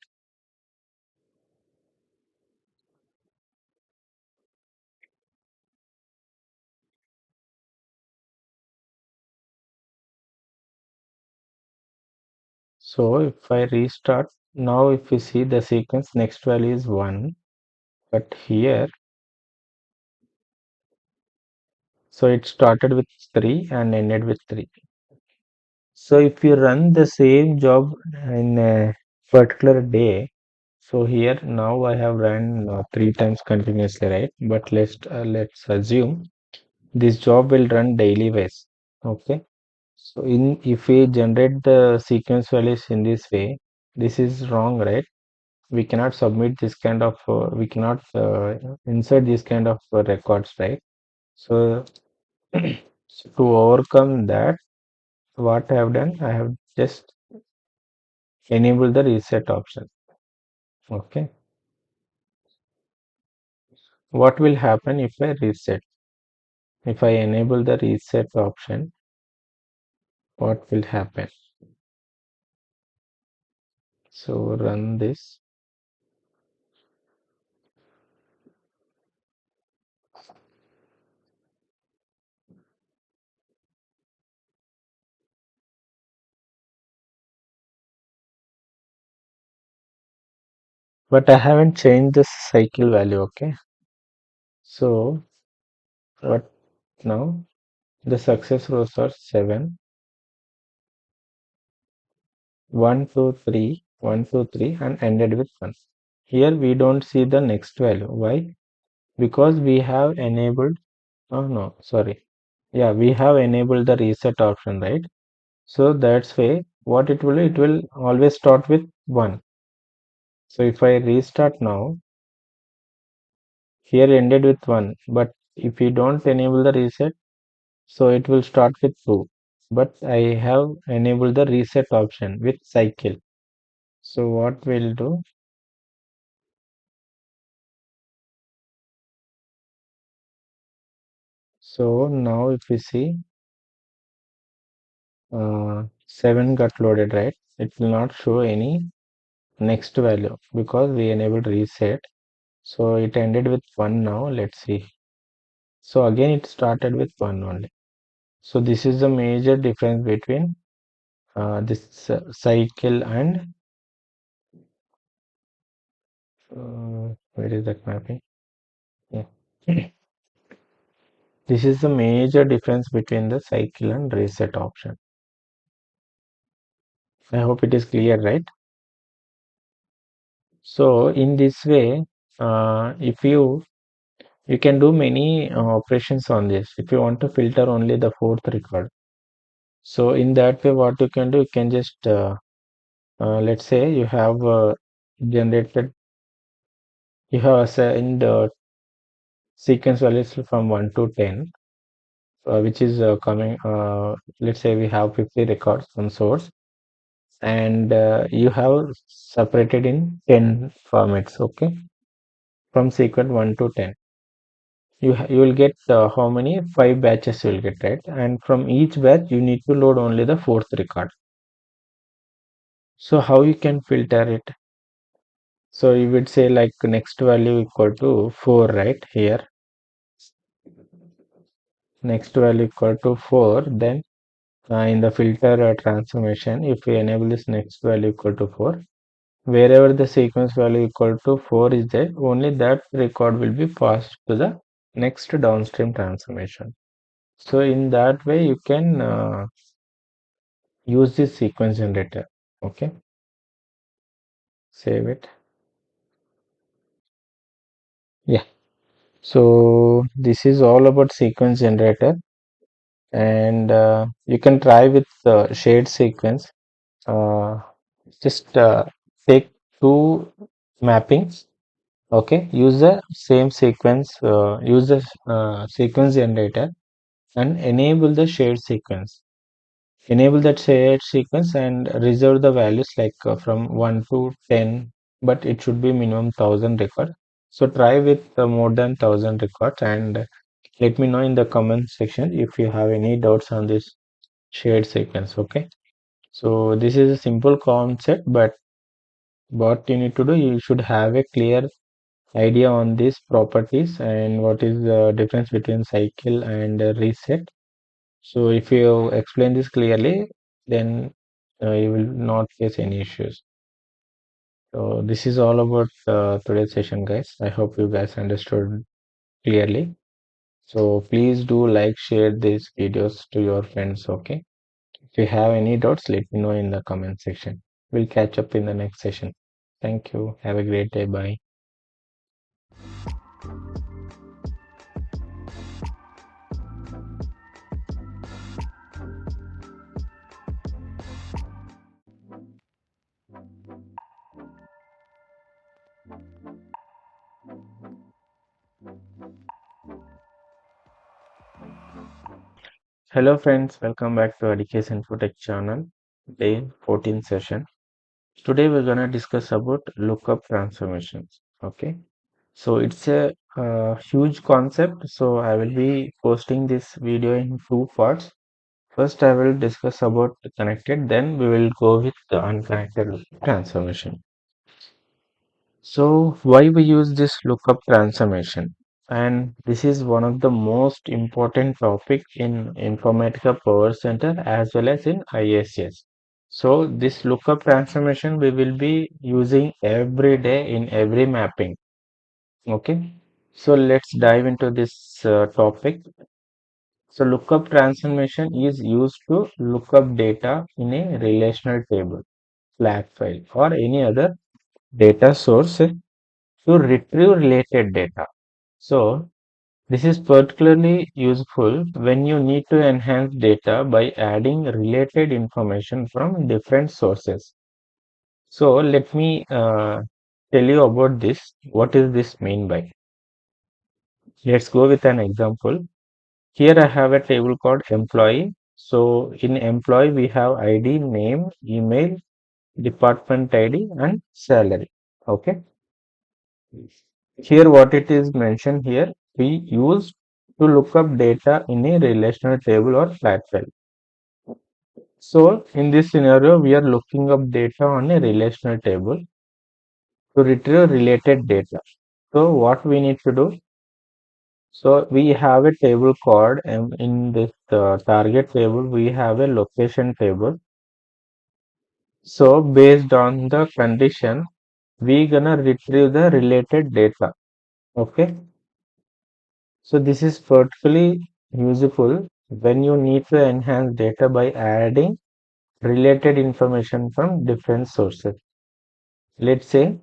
so if I restart, now if you see the sequence, next value is 1. but here, so it started with 3 and ended with 3. So if you run the same job in a particular day, so here now I have run 3 times continuously, right? But let's assume this job will run daily wise. Okay. So in if we generate the sequence values in this way, this is wrong, right? We cannot submit this kind of we cannot insert this kind of records, right? So, so to overcome that, what I have done, I have just enabled the reset option. Okay. What will happen if I reset? If I enable the reset option, what will happen? So run this. But I haven't changed the cycle value. Okay. So what now? The success rows are 7, 1, 2, 3, 1, 2, 3, and ended with 1. Here we don't see the next value. Why? Because we have enabled, oh no, sorry. Yeah, we have enabled the reset option, right? So that's why what it will always start with 1. So if I restart now, here ended with 1. But if we don't enable the reset, so it will start with 2. But I have enabled the reset option with cycle. So what we'll do, so now if we see 7 got loaded, right? It will not show any next value because we enabled reset. So it ended with 1 now. Let's see. So again it started with 1 only. So this is the major difference between this cycle and where is that mapping? Yeah. This is the major difference between the cycle and reset option. I hope it is clear, right? So in this way, if you can do many operations on this. If you want to filter only the fourth record, so in that way, what you can do, you can just let's say you have generated, you have assigned sequence values from 1 to 10, which is coming. Let's say we have 50 records from source, and you have separated in 10 formats. Okay, from sequence 1 to 10. You will get how many 5 batches you will get, right? And from each batch you need to load only the fourth record. So how you can filter it? So you would say like next value equal to 4, right? Here next value equal to 4, then in the filter transformation, if we enable this next value equal to 4, wherever the sequence value equal to 4 is there, only that record will be passed to the next downstream transformation. So in that way you can use this sequence generator. Okay, save it. Yeah, so this is all about sequence generator, and you can try with shared sequence. uh, just take two mappings. Okay, use the same sequence, use the sequence generator and enable the shared sequence. Enable that shared sequence and reserve the values like from 1 to 10, but it should be minimum 1000 record. So try with more than 1000 records, and let me know in the comment section if you have any doubts on this shared sequence. Okay, so this is a simple concept, but what you need to do, you should have a clear idea on these properties and what is the difference between cycle and reset. So if you explain this clearly, then you will not face any issues. So this is all about today's session, guys. I hope you guys understood clearly. So please do like, share these videos to your friends. Okay. If you have any doubts, let me know in the comment section. We'll catch up in the next session. Thank you. Have a great day. Bye. Hello friends, welcome back to Education Infotech channel, day 14 session. Today we're gonna discuss about lookup transformations. Okay, so it's a huge concept. So I will be posting this video in two parts. First, I will discuss about the connected, then we will go with the unconnected transformation. So why we use this lookup transformation? And this is one of the most important topic in Informatica Power Center as well as in IICS. So this lookup transformation we will be using every day in every mapping. Okay. So let's dive into this topic. So lookup transformation is used to look up data in a relational table, flat file, or any other data source to retrieve related data. So this is particularly useful when you need to enhance data by adding related information from different sources. So let me tell you about this. What is this mean by? Let's go with an example. Here I have a table called employee. So in employee we have ID, name, email, department ID and salary. Okay. Here what it is mentioned here, we use to look up data in a relational table or flat file. So in this scenario, we are looking up data on a relational table to retrieve related data. So what we need to do? So we have a table called in this target table, we have a location table. So based on the condition, we gonna retrieve the related data. Okay. So this is particularly useful when you need to enhance data by adding related information from different sources. Let's say,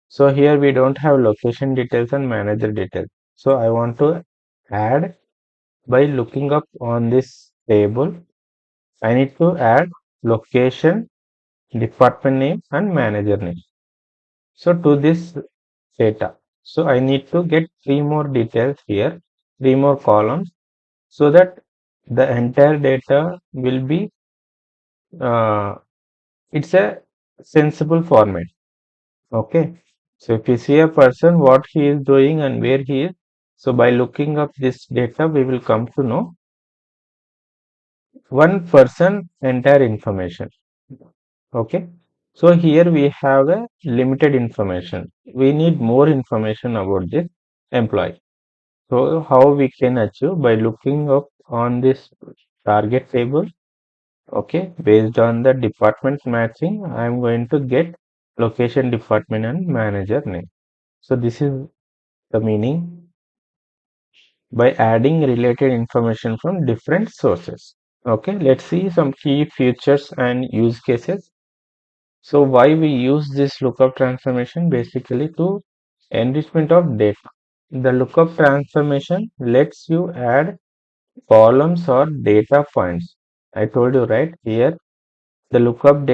so here we don't have location details and manager details. So I want to add by looking up on this table, I need to add location, department name and manager name. So to this data, so I need to get three more details here, three more columns so that the entire data will be uh, it's a sensible format. Okay, so if you see a person what he is doing and where he is, so by looking up this data we will come to know one person entire information. Okay, so here we have a limited information, we need more information about this employee. So how we can achieve by looking up on this target table. Okay, based on the department matching, I am going to get location, department, and manager name. So this is the meaning by adding related information from different sources. Okay, let's see some key features and use cases. So why we use this lookup transformation? Basically to enrichment of data. The lookup transformation lets you add columns or data points. I told you right here the lookup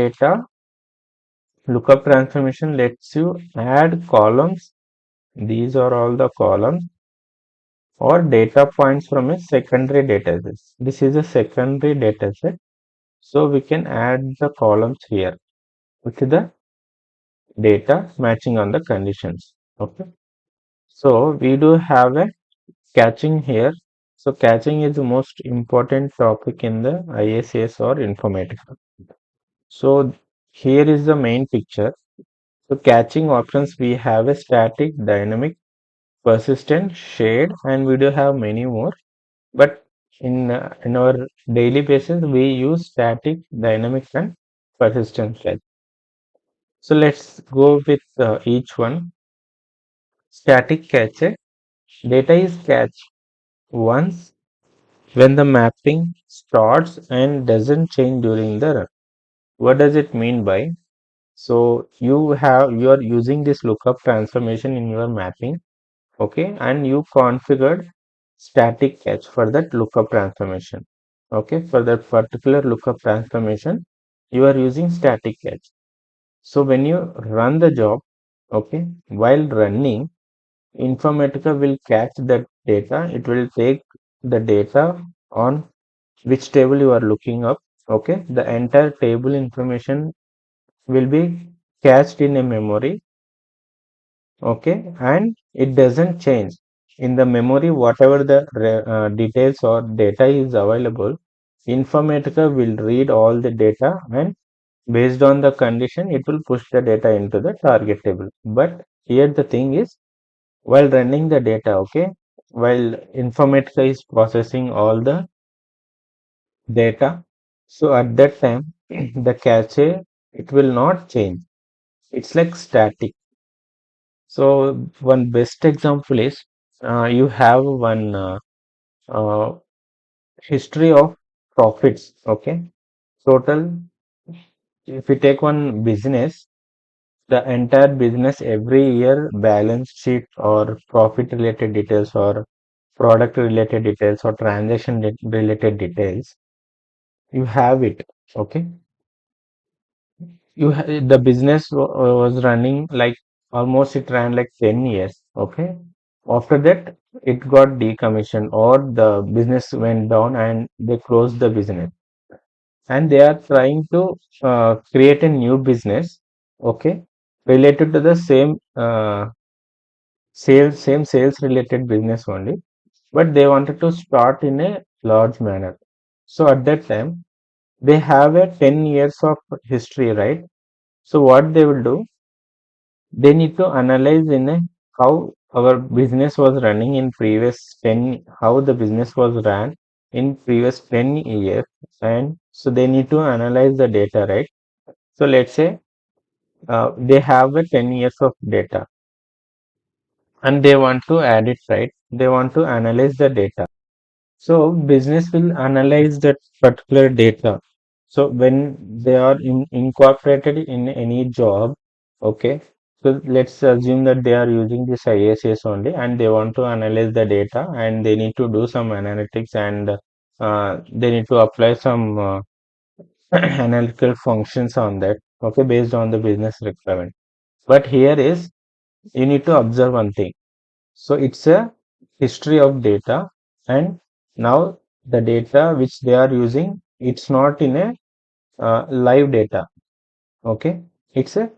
transformation lets you add columns. These are all the columns or data points from a secondary data set. This is a secondary data set. So we can add the columns here with the data matching on the conditions. Okay. So we do have a catching here. So catching is the most important topic in the ISS or Informatica. So here is the main picture. So catching options, we have a static, dynamic, persistent, shared, and we do have many more. But in our daily basis, we use static, dynamic, and persistent catch. So let's go with each one. Static cache. Data is cached once when the mapping starts and doesn't change during the run. What does it mean by? So you are using this lookup transformation in your mapping, okay, and you configured static cache for that lookup transformation. Okay, for that particular lookup transformation, you are using static cache. So when you run the job, okay, while running, Informatica will catch that data. It will take the data on which table you are looking up. Okay, the entire table information will be cached in a memory. Okay, and it doesn't change in the memory. Whatever the details or data is available, Informatica will read all the data, and based on the condition, it will push the data into the target table. But here the thing is, while running the data, okay, while Informatica is processing all the data, so at that time the cache, it will not change. It's like static. So one best example is, you have one uh, history of profits. Okay, total. If you take one business, the entire business every year balance sheet or profit related details or product related details or transaction related details, you have it. Okay, the business was running like, almost it ran like 10 years. Okay, after that it got decommissioned or the business went down and they closed the business, and they are trying to create a new business, okay, related to the same sales related business only, but they wanted to start in a large manner. So at that time they have a 10 years of history, right? So what they will do, they need to analyze in a how our business was running in previous 10, how the business was ran in previous 10 years, and so they need to analyze the data, right? So let's say they have a 10 years of data and they want to add it, right? They want to analyze the data. So business will analyze that particular data. So when they are incorporated in any job, okay. So let's assume that they are using this ISS only, and they want to analyze the data, and they need to do some analytics, and they need to apply some analytical functions on that. Okay, based on the business requirement. But here is, you need to observe one thing. So it's a history of data, and now the data which they are using, it's not in a live data. Okay, it's a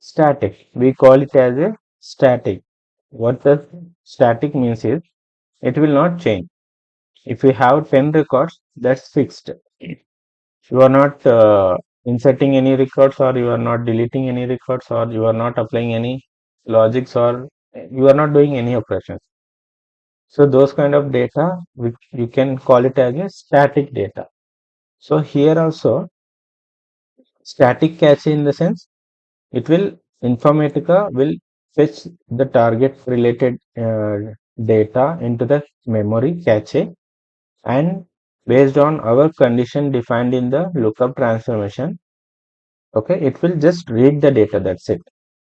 static. We call it as a static. What the static means is, it will not change. If you have 10 records, that's fixed. You are not inserting any records, or you are not deleting any records, or you are not applying any logics, or you are not doing any operations. So those kind of data, which you can call it as a static data. So here also, static cache in the sense, it will, Informatica will fetch the target related data into the memory cache, and based on our condition defined in the lookup transformation, okay, it will just read the data. That's it.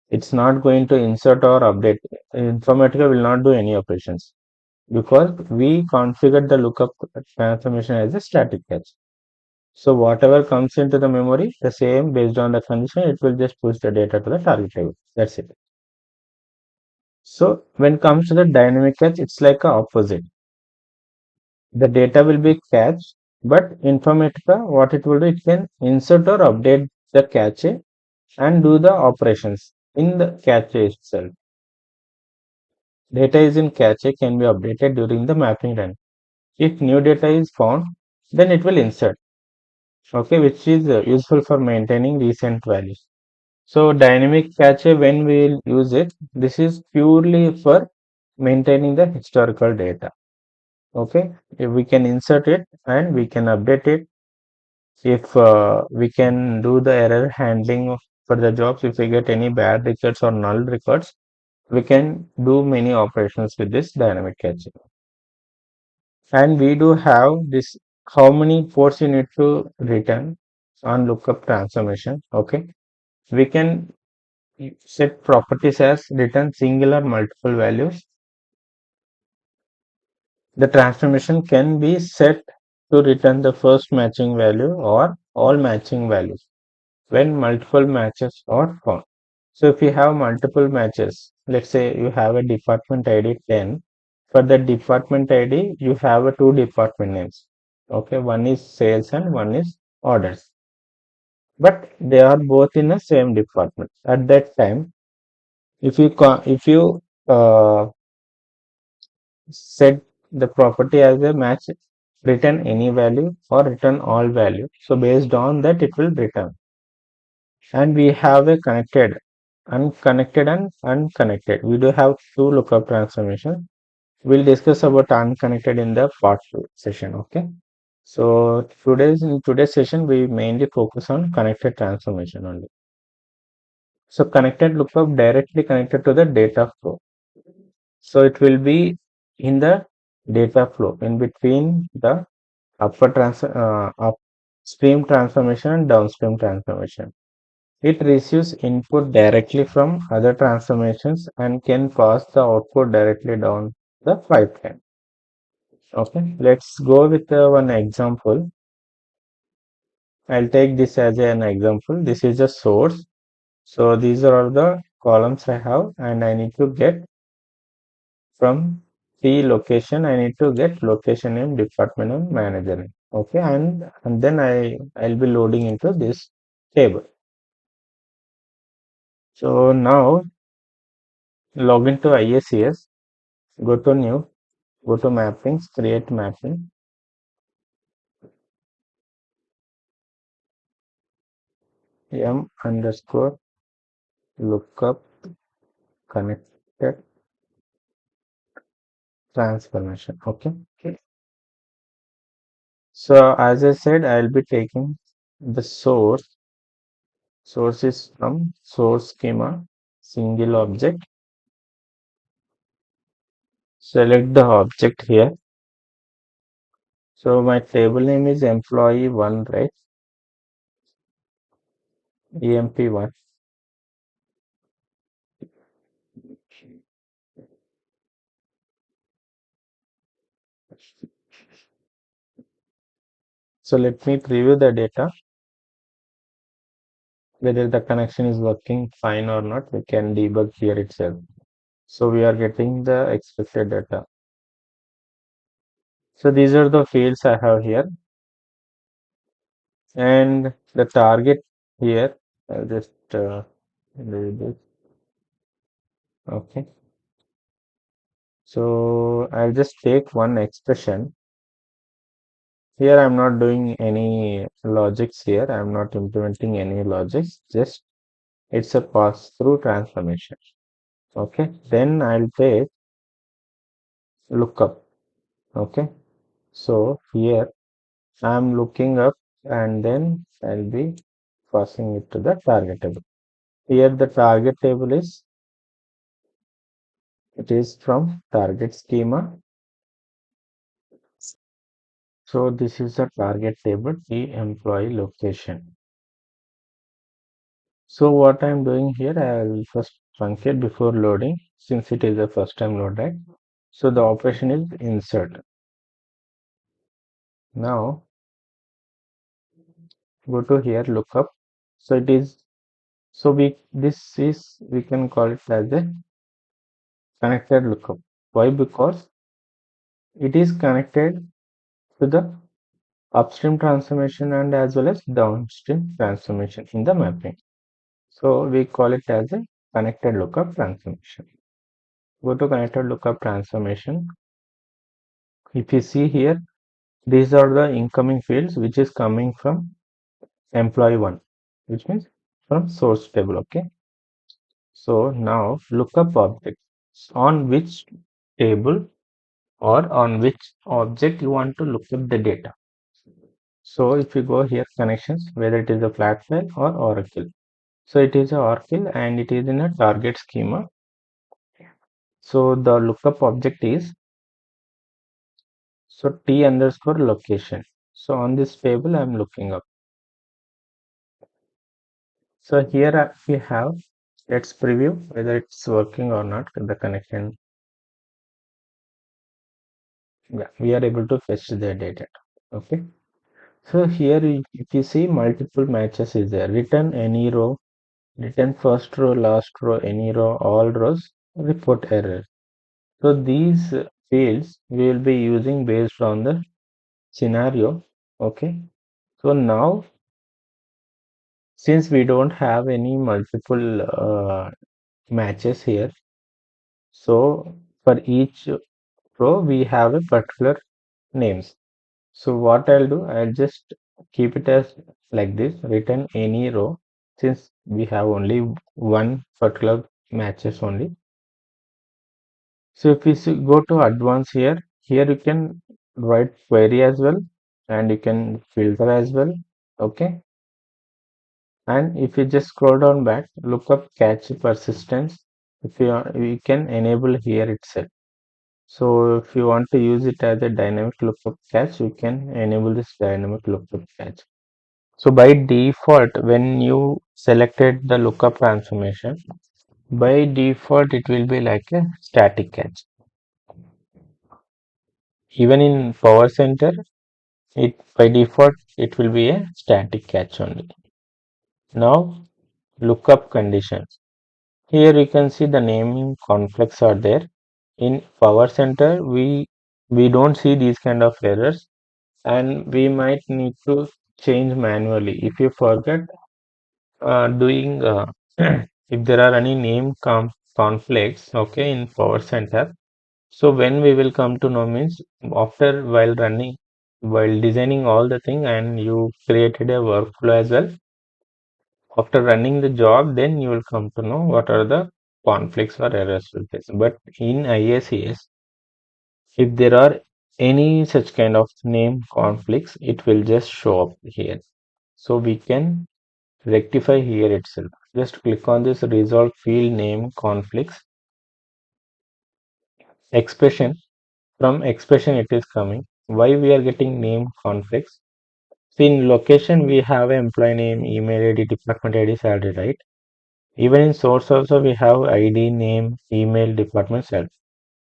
It's not going to insert or update. Informatica will not do any operations, because we configured the lookup transformation as a static cache. So whatever comes into the memory, the same based on the condition, it will just push the data to the target table. That's it. So when it comes to the dynamic cache, it's like a opposite. The data will be cached, but Informatica, what it will do, it can insert or update the cache and do the operations in the cache itself. Data is in cache can be updated during the mapping run. If new data is found, then it will insert, okay, which is useful for maintaining recent values. So dynamic cache, when we will use it, this is purely for maintaining the historical data. Okay, if we can insert it and we can update it, if we can do the error handling for the jobs. If we get any bad records or null records, we can do many operations with this dynamic caching. And we do have this, how many ports you need to return on lookup transformation. Okay, we can set properties as return single or multiple values. The transformation can be set to return the first matching value or all matching values when multiple matches are found. So if you have multiple matches, let's say you have a department ID 10. For the department ID, you have a two department names. Okay, one is sales and one is orders. But they are both in the same department. At that time, if you set the property as a match, return any value or return all value. So based on that, it will return. And we have a connected, unconnected and unconnected. We do have two lookup transformations. We'll discuss about unconnected in the part 2 session. Okay. So in today's session, we mainly focus on connected transformation only. So connected lookup directly connected to the data flow. So it will be in the data flow in between the upstream transformation and downstream transformation. It receives input directly from other transformations and can pass the output directly down the pipeline. Okay, let's go with one example. I'll take this as an example. This is a source. So these are all the columns I have, and I need to get from the location. I need to get location name, department name, manager name. Okay, and then I'll be loading into this table. So now log into IICS, go to new, go to mappings, create mapping. M underscore lookup connected transformation. Okay. So as I said, I'll be taking the source. Source is from source schema, single object. Select the object here. So my table name is employee1, right? EMP1. So let me preview the data. Whether the connection is working fine or not, we can debug here itself. So we are getting the expected data. So these are the fields I have here. And the target here, I'll just do this. Okay. So I'll just take one expression. Here I'm not doing any logics here. I'm not implementing any logics. Just it's a pass-through transformation. Okay. Then I'll take lookup. Okay. So here I'm looking up and then I'll be passing it to the target table. Here the target table is, it is from target schema. So this is the target table, the employee location. So what I'm doing here, I'll first truncate before loading, since it is the first time load, right? So the operation is insert. Now go to here, lookup. So it is, so we can call it as a connected lookup. Why? Because it is connected to the upstream transformation and as well as downstream transformation in the mapping. So we call it as a connected lookup transformation. Go to connected lookup transformation. If you see here, these are the incoming fields which is coming from employee1, which means from source table. Okay. So now lookup objects, on which table or on which object you want to look up the data. So if you go here, connections, whether it is a flat file or Oracle. So it is a Oracle and it is in a target schema. So the lookup object is so T underscore location. So on this table I'm looking up. So here we have, let's preview whether it's working or not, the connection. Yeah, we are able to fetch the data. Okay. So here if you see multiple matches is there, return any row, return first row, last row, any row, all rows, report error. So these fields we will be using based on the scenario. Okay. So now since we don't have any multiple matches here, so for each row we have a particular names. So what I'll do, I'll just keep it as like this, return any row, since we have only one particular matches only. So if we go to advanced here you can write query as well and you can filter as well. Okay. And if you just scroll down back, look up catch persistence. If you can enable here itself. So if you want to use it as a dynamic lookup catch, you can enable this dynamic lookup catch. So by default, when you selected the lookup transformation, by default it will be like a static catch. Even in Power Center, it by default it will be a static catch only. Now lookup conditions. Here you can see the naming conflicts are there. In Power Center, we don't see these kind of errors, and we might need to change manually. If you forget doing if there are any name conflicts, okay, in Power Center. So when we will come to know means after while designing all the thing and you created a workflow as well. After running the job, then you will come to know what are the conflicts or errors with this. But in IICS, if there are any such kind of name conflicts, it will just show up here. So we can rectify here itself. Just click on this resolve field name conflicts expression. From expression it is coming. Why we are getting name conflicts? See, in location we have employee name, email ID, department ID, salary, right? Even in source also we have ID, name, email, department, salary.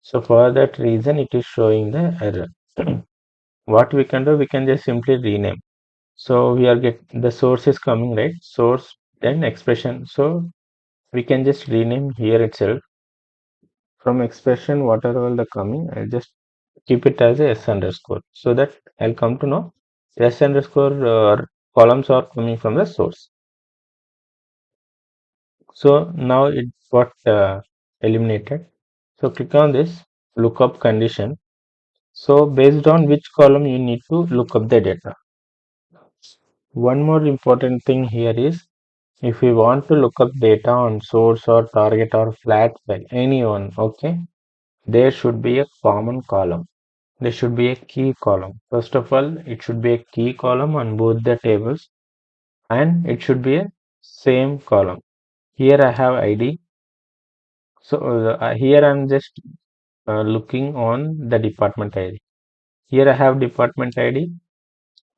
So for that reason it is showing the error. What we can do, we can just simply rename. So we are the source is coming, right? Source then expression. So we can just rename here itself. From expression, whatever all the coming, I'll just keep it as a s underscore. So that I'll come to know s underscore columns are coming from the source. So now it got eliminated. So click on this lookup condition. So based on which column you need to look up the data. One more important thing here is if we want to look up data on source or target or flat file, anyone, okay, there should be a common column. There should be a key column. First of all, it should be a key column on both the tables and it should be a same column. Here I have ID. So here I'm just looking on the department ID. Here I have department ID.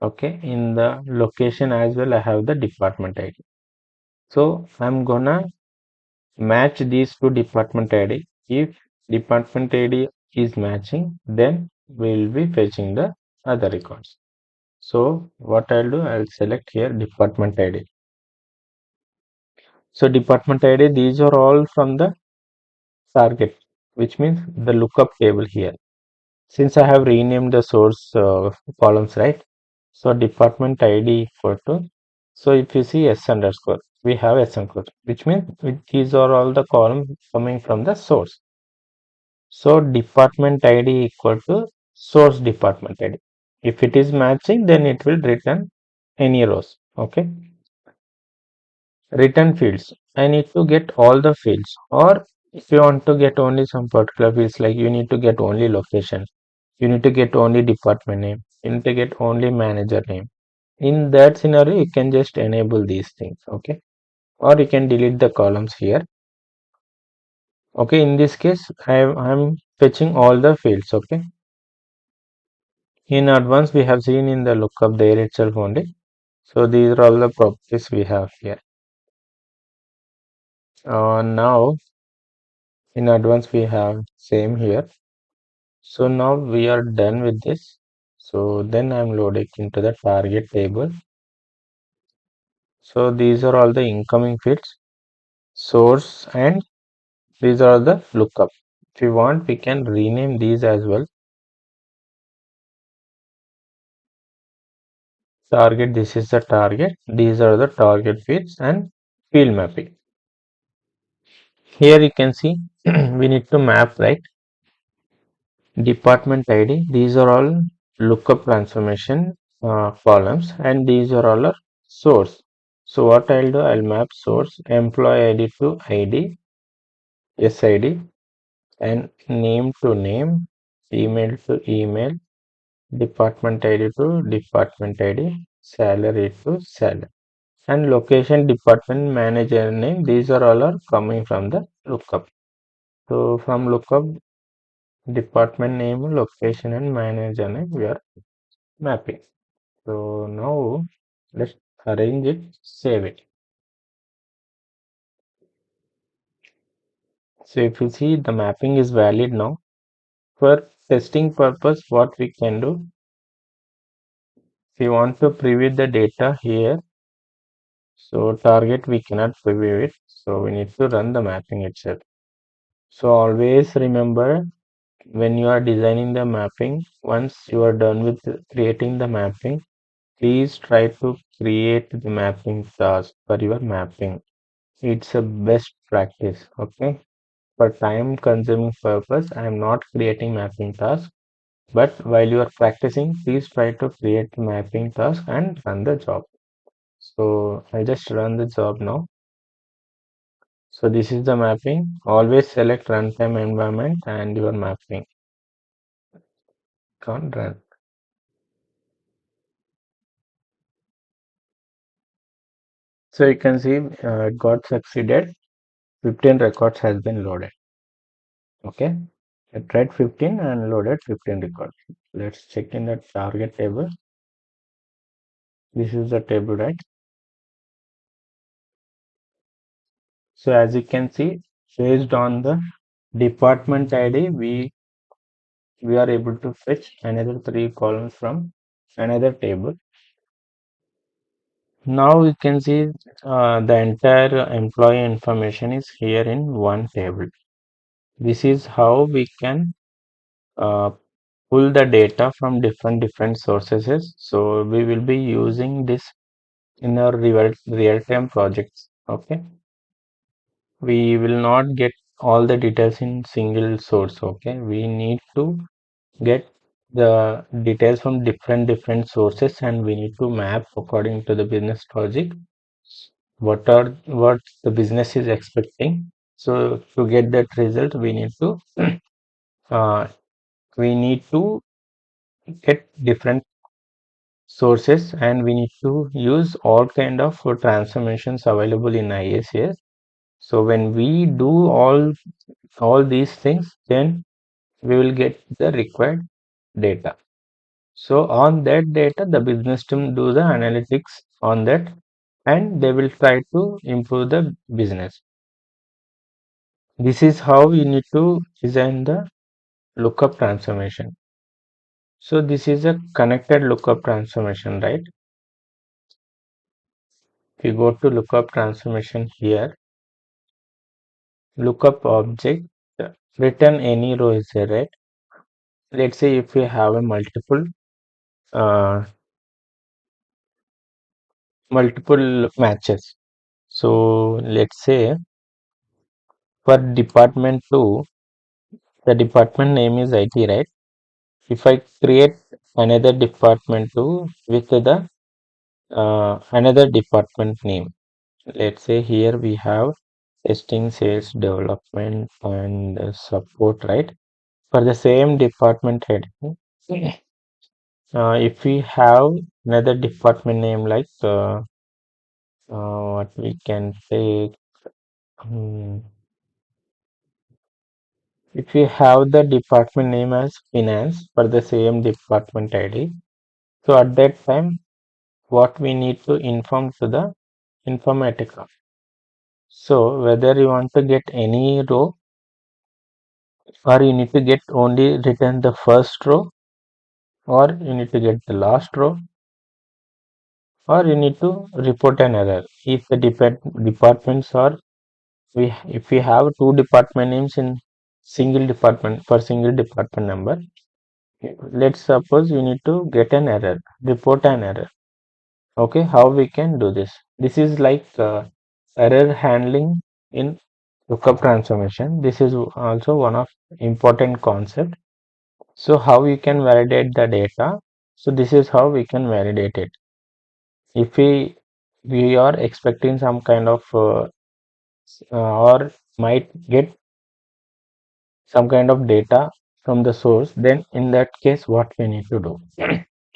Okay, in the location as well I have the department ID. So I'm gonna match these two department ID. If department ID is matching, then we'll be fetching the other records. So what I'll do, I'll select here department ID. So department ID, these are all from the target, which means the lookup table here. Since I have renamed the source columns, right? So department ID equal to, so if you see s underscore, we have s underscore, which means these are all the columns coming from the source. So department ID equal to source department ID. If it is matching, then it will return any rows. Okay. Return fields. I need to get all the fields, or if you want to get only some particular fields, like you need to get only location, you need to get only department name, you need to get only manager name. In that scenario, you can just enable these things. Okay. or you can delete the columns here. Okay, in this case, I'm fetching all the fields. Okay, in advance we have seen in the lookup there itself only. So these are all the properties we have here. Now in advance we have same here. So now we are done with this. So then I'm loading into the target table. So these are all the incoming fields, source, and these are the lookup. If you want, we can rename these as well. Target, this is the target. These are the target fields and field mapping. Here you can see we need to map, right? Department ID. These are all lookup transformation columns, and these are all our source. So what I'll do, I'll map source employee ID to ID, SID, and name to name, email to email, department ID to department ID, salary to salary, and location department manager name. These are all are coming from the lookup. So from lookup, department name, location, and manager name we are mapping. So now let's arrange it, save it. So if you see, the mapping is valid now. For testing purpose, what we can do, if you want to preview the data here, so target we cannot preview it, so we need to run the mapping itself. So always remember, when you are designing the mapping, once you are done with creating the mapping, please try to create the mapping task for your mapping. It's a best practice. Okay, for time consuming purpose, I am not creating mapping task, but while you are practicing, please try to create the mapping task and run the job. So I'll just run the job now. So this is the mapping. Always select runtime environment and your mapping. Can't run. So you can see it got succeeded. 15 records has been loaded. Okay. I tried 15 and loaded 15 records. Let's check in the target table. This is the table, right? So as you can see, based on the department ID, we are able to fetch another 3 columns from another table. Now you can see the entire employee information is here in one table. This is how we can uh, pull the data from different sources. So we will be using this in our real-time projects. Okay, we will not get all the details in single source. Okay, we need to get the details from different sources, and we need to map according to the business logic what the business is expecting. So to get that result, uh, we need to get different sources, and we need to use all kind of transformations available in IICS. So when we do all these things, then we will get the required data. So on that data, the business team do the analytics on that, and they will try to improve the business. This is how you need to design the lookup transformation. So this is a connected lookup transformation, right? If you go to lookup transformation here, lookup object, return any row is there, right? Let's say if we have a uh, multiple matches. So let's say for department 2, the department name is IT, right? If I create another department 2 with the another department name, let's say here we have testing, sales, development, and support, right? For the same department head, if we have another department name like what we can take. Hmm, if we have the department name as finance for the same department ID, so at that time, what we need to inform to the Informatica. So whether you want to get any row or you need to get only written the first row or you need to get the last row or you need to report an error. If the departments are if we have two department names in single department for single department number, let's suppose you need to get an error, report an error. Okay, how we can do this? This is like error handling in lookup transformation. This is also one of important concept. So how you can validate the data? So this is how we can validate it. If we are expecting some kind of or might get some kind of data from the source, then in that case, what we need to do?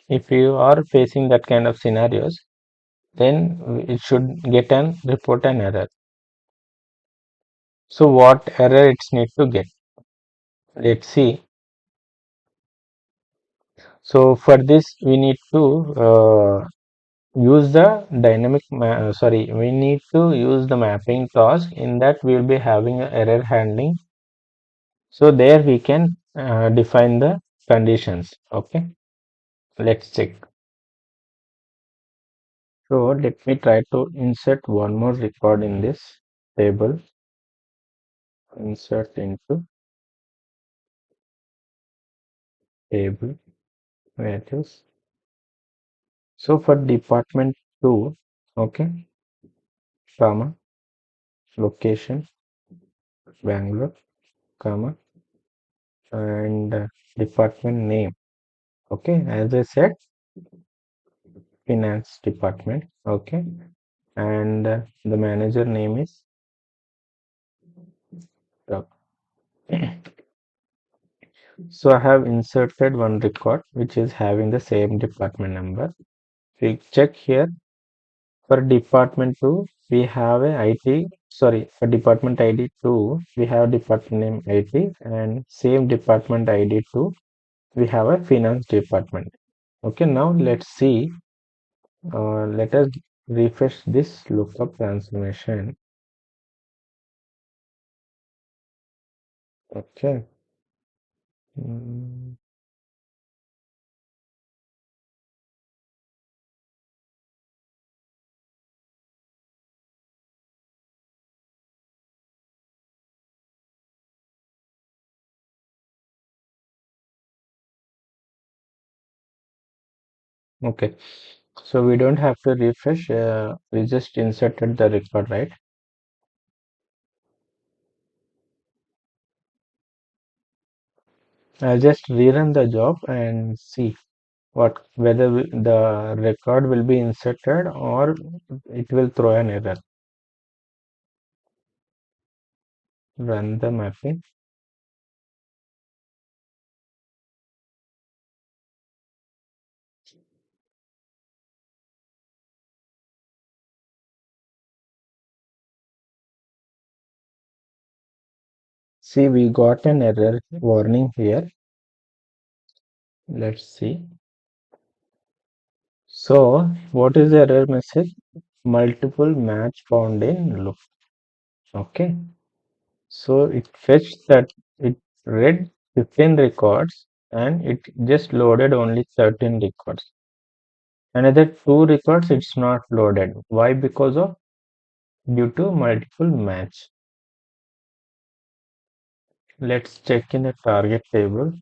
If you are facing that kind of scenarios, then it should get an report an error. So what error it's need to get? Let's see. So for this, we need to use the sorry, we need to use the mapping task. In that, we will be having a error handling. So there we can define the conditions. Okay, let's check. So let me try to insert one more record in this table. Insert into table values. So for department 2, okay, comma, location, Bangalore, comma, and department name. Okay, as I said, finance department. Okay, and the manager name is Doug. So I have inserted one record which is having the same department number. We check here for department 2, we have a IT, sorry, for department ID 2, we have department name IT and same department ID 2, we have a finance department. Okay, now let's see, let us refresh this lookup transformation. Okay. Mm, okay, so we don't have to refresh, we just inserted the record, right? I'll just rerun the job and see what whether the record will be inserted or it will throw an error. Run the mapping. See, we got an error warning here. Let's see. So what is the error message? Multiple match found in loop. Okay, so it fetched that, it read 15 records and it just loaded only 13 records. Another two records it's not loaded. Why? Because of due to multiple match. Let's check in the target table.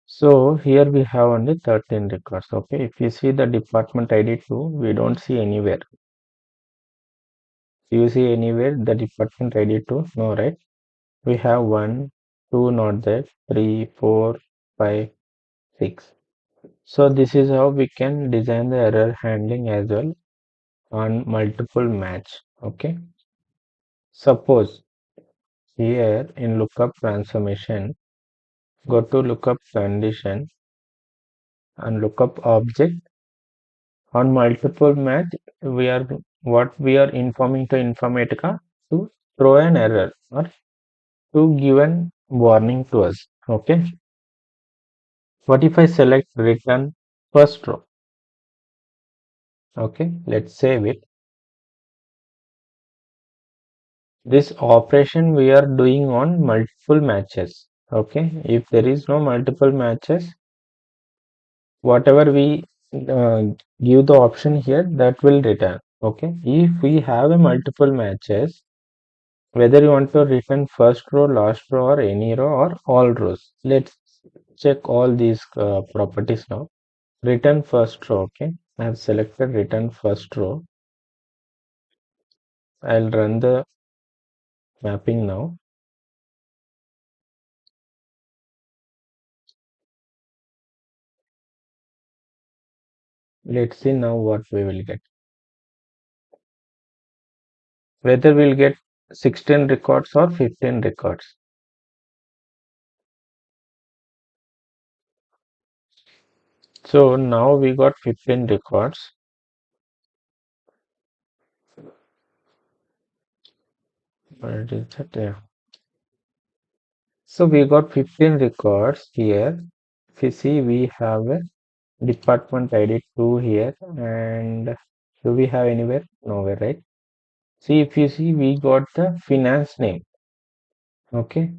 So here we have only 13 records. Okay, if you see the department ID 2, we don't see anywhere. Do you see anywhere the department ID 2? No, right? We have 1, 2 not there, 3, 4, 5, 6. So this is how we can design the error handling as well on multiple match. Okay. Suppose here in lookup transformation, go to lookup condition and lookup object On multiple match, we are what we are informing to Informatica to throw an error or to give an warning to us. Okay. What if I select return first row? Okay, let's save it. This operation we are doing on multiple matches. Okay, if there is no multiple matches, whatever we uh, give the option here, that will return. Okay, if we have a multiple matches, whether you want to return first row, last row, or any row, or all rows, let's check all these properties now. Return first row. Okay, I have selected return first row. I'll run the mapping now. Let's see now what we will get. Whether we'll get 16 records or 15 records. So now we got 15 records. Where is that? Yeah. So we got 15 records here. If you see, we have a department ID 2 here, and do we have anywhere? Nowhere, right? See, if you see, we got the finance name. Okay.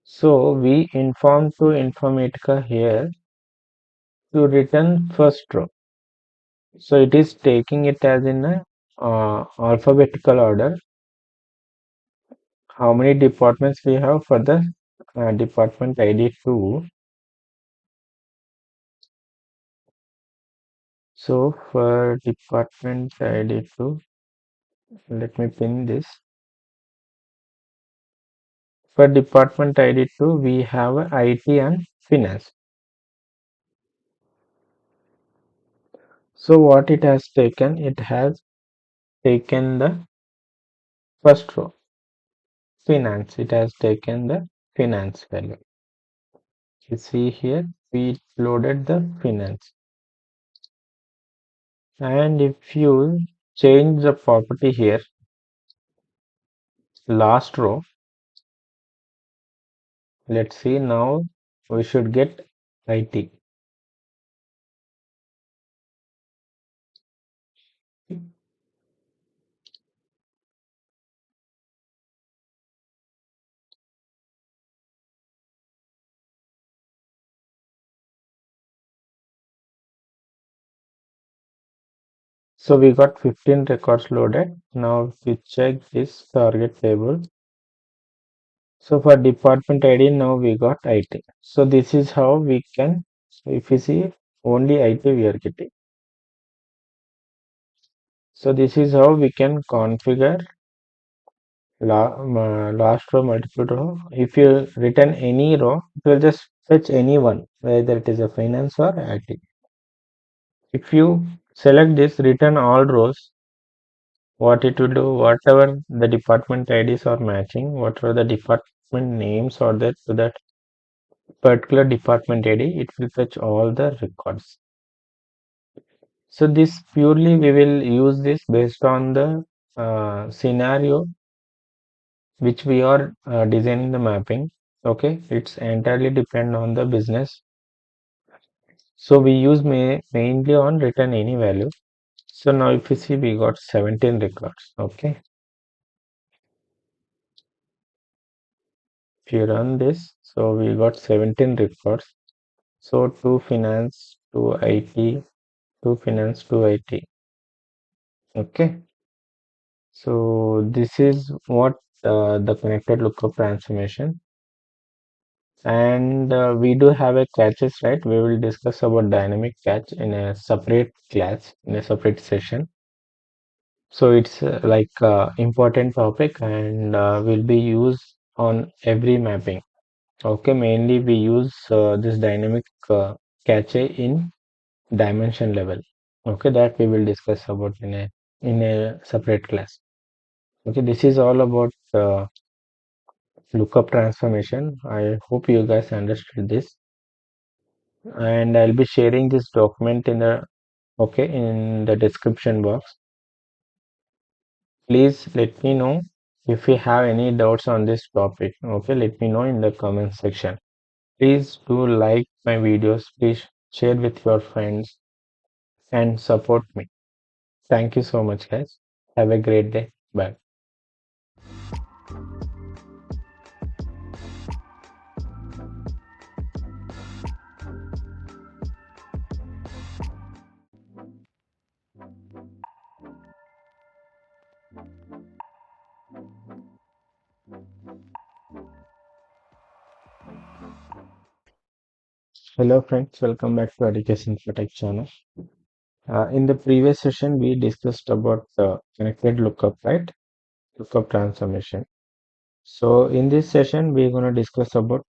So we informed to Informatica here to return first row. So it is taking it as in a alphabetical order. How many departments we have for the department ID 2? So for department ID 2, let me pin this. For department ID 2, we have IT and finance. So what it has taken? It has taken the first row, finance. It has taken the finance value. You see here, we loaded the finance. And if you change the property here, last row, let's see now we should get IT. So we got 15 records loaded. Now if we check this target table. So for department ID, now we got IT. So this is how we can, if you see only IT we are getting. So this is how we can configure last row, multiple row. If you return any row, it will just fetch any one, whether it is a finance or IT. If you select this return all rows, what it will do, whatever the department IDs are matching, whatever the department names are there to that particular department ID, it will fetch all the records. So this purely we will use this based on the scenario which we are designing the mapping. Okay, it's entirely depend on the business. So we use mainly on return any value. So now if you see, we got 17 records. Okay, if you run this, so we got 17 records. So to finance, to IT, to finance, to IT. Okay, so this is what the connected lookup transformation. And we do have a catches, right? We will discuss about dynamic catch in a separate class, in a separate session. So it's like important topic, and will be used on every mapping. Okay, mainly we use this dynamic cache in dimension level. Okay, that we will discuss about in a separate class. Okay, this is all about lookup transformation. I hope you guys understood this, and I'll be sharing this document in the okay, in the description box. Please let me know if you have any doubts on this topic. Okay, let me know in the comment section. Please do like my videos. Please share with your friends and support me. Thank you so much, guys. Have a great day. Bye. Hello, friends. Welcome back to Education for Tech channel. In the previous session, we discussed about the connected lookup, right? Lookup transformation. So in this session, we're going to discuss about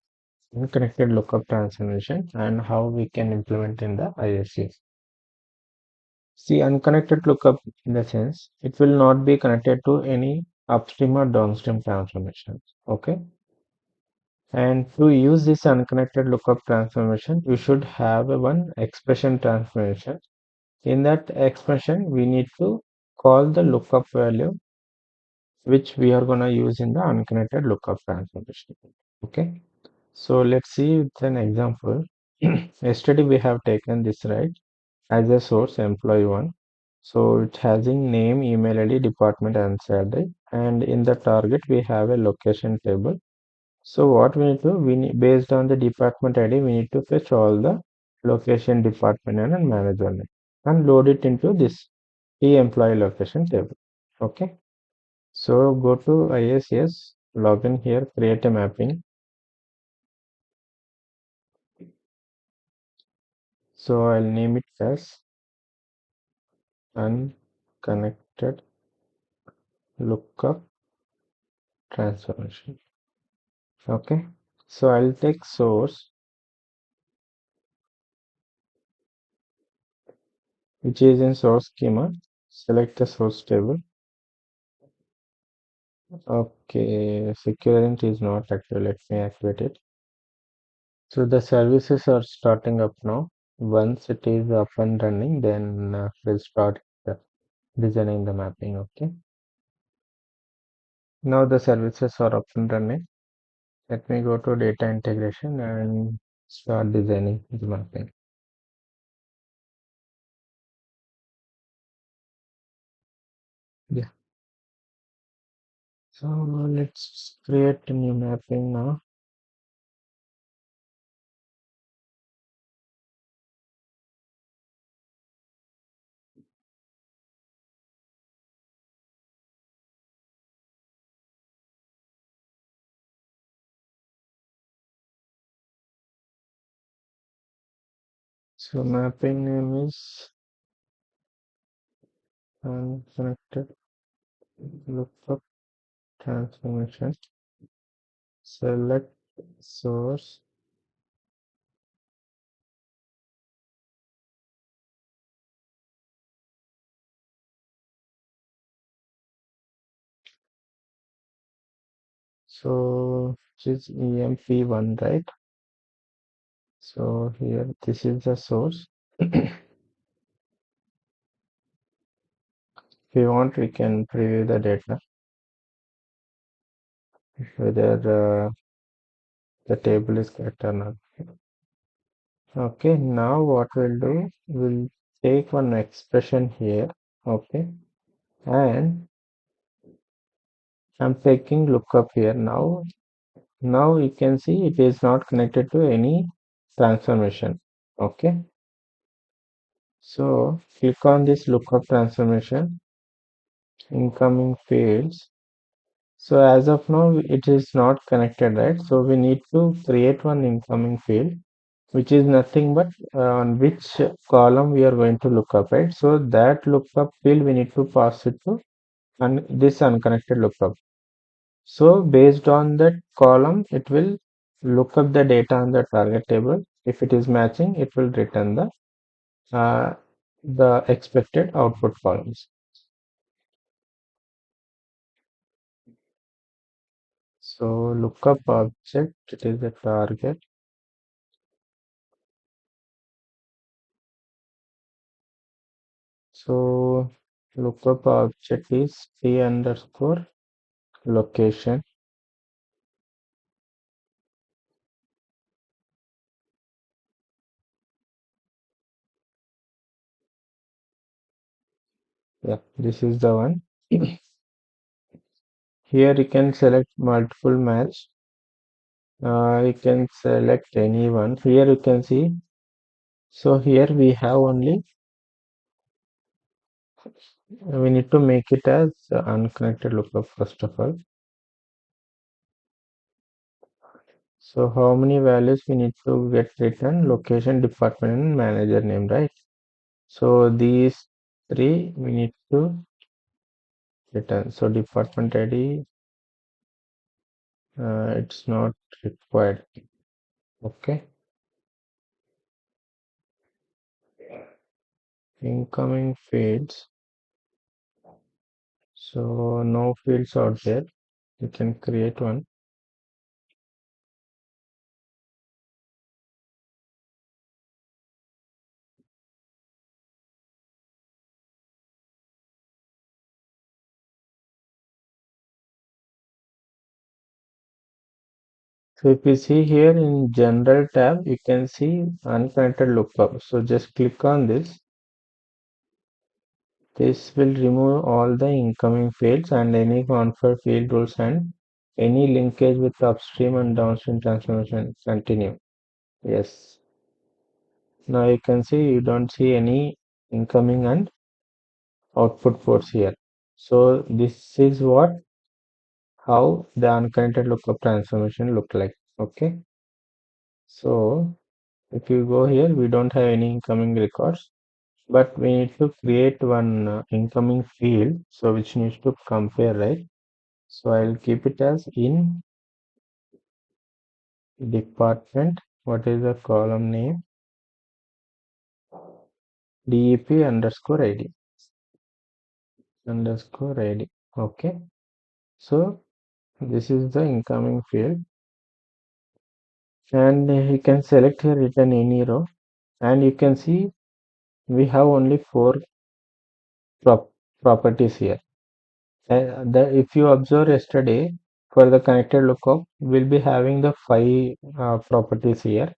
unconnected lookup transformation and how we can implement in the IICS. See, unconnected lookup in the sense it will not be connected to any upstream or downstream transformations. Okay. And to use this unconnected lookup transformation, you should have a one expression transformation. In that expression, we need to call the lookup value which we are going to use in the unconnected lookup transformation. Okay. So let's see with an example. Yesterday we have taken this right as a source employee one. So it has in name, email ID, department and salary. And in the target we have a location table. So what we need to based on the department ID we need to fetch all the location, department and manager name and load it into this employee location table. Okay. So go to ISS, log in here, create a mapping. So I'll name it as unconnected lookup transformation. Okay. So I'll take source, which is in source schema. Select the source table. Okay, security is not active. Let me activate it. So the services are starting up now. Once it is up and running, then we'll start designing the mapping. Okay. Now the services are up and running. Let me go to data integration and start designing the mapping. Yeah. So let's create a new mapping now. So mapping name is unconnected lookup transformation. Select source. So this is EMP1, right? So here this is the source. If you want, we can preview the data whether the table is correct or not. Okay, now what we'll do, we'll take one expression here. Okay, and I'm taking lookup here now. Now you can see it is not connected to any transformation. Okay, so click on this lookup transformation, incoming fields. So as of now, it is not connected, right? So we need to create one incoming field, which is nothing but on which column we are going to look up, right? So that lookup field we need to pass it to this unconnected lookup. So based on that column, it will look up the data on the target table. If it is matching, it will return the expected output columns. So lookup object, it is the target. So lookup object is t underscore location. Yeah, this is the one. Here you can select multiple match. You can select any one. Here you can see. So here we have only, we need to make it as unconnected lookup first of all. So how many values we need to get written? Location, department, and manager name, right? So these three we need to return. So department ID, it's not required. Okay. Incoming fields. So no fields out there. You can create one. So if you see here in general tab, you can see unconnected lookup. So just click on this. This will remove all the incoming fields and any confirm field rules and any linkage with upstream and downstream transformation. Continue. Yes. Now you can see you don't see any incoming and output ports here. So this is what how the unconnected lookup transformation look like. Okay. So if you go here, we don't have any incoming records, but we need to create one incoming field. So which needs to compare, right? So I'll keep it as in department. What is the column name? DEP underscore ID underscore ID. Okay. So this is the incoming field, and you can select here return any row, and you can see we have only four properties here. If you observe yesterday, for the connected lookup, we'll be having the five properties here.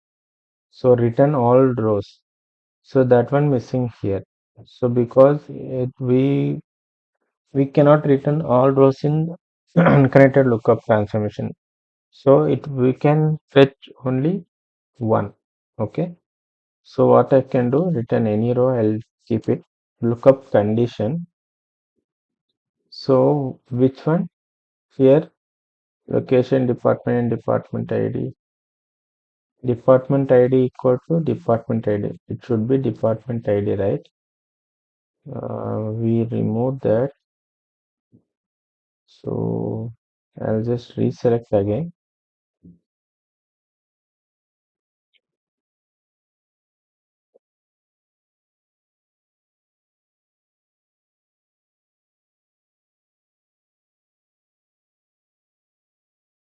So return all rows. So that one missing here. So because we cannot return all rows in unconnected lookup transformation. So we can fetch only one. Okay. So what I can do, return any row, I'll keep it. Lookup condition. So which one? Here location, department, and department ID. Department ID equal to department ID. It should be department ID, right? We remove that. So I'll just reselect again.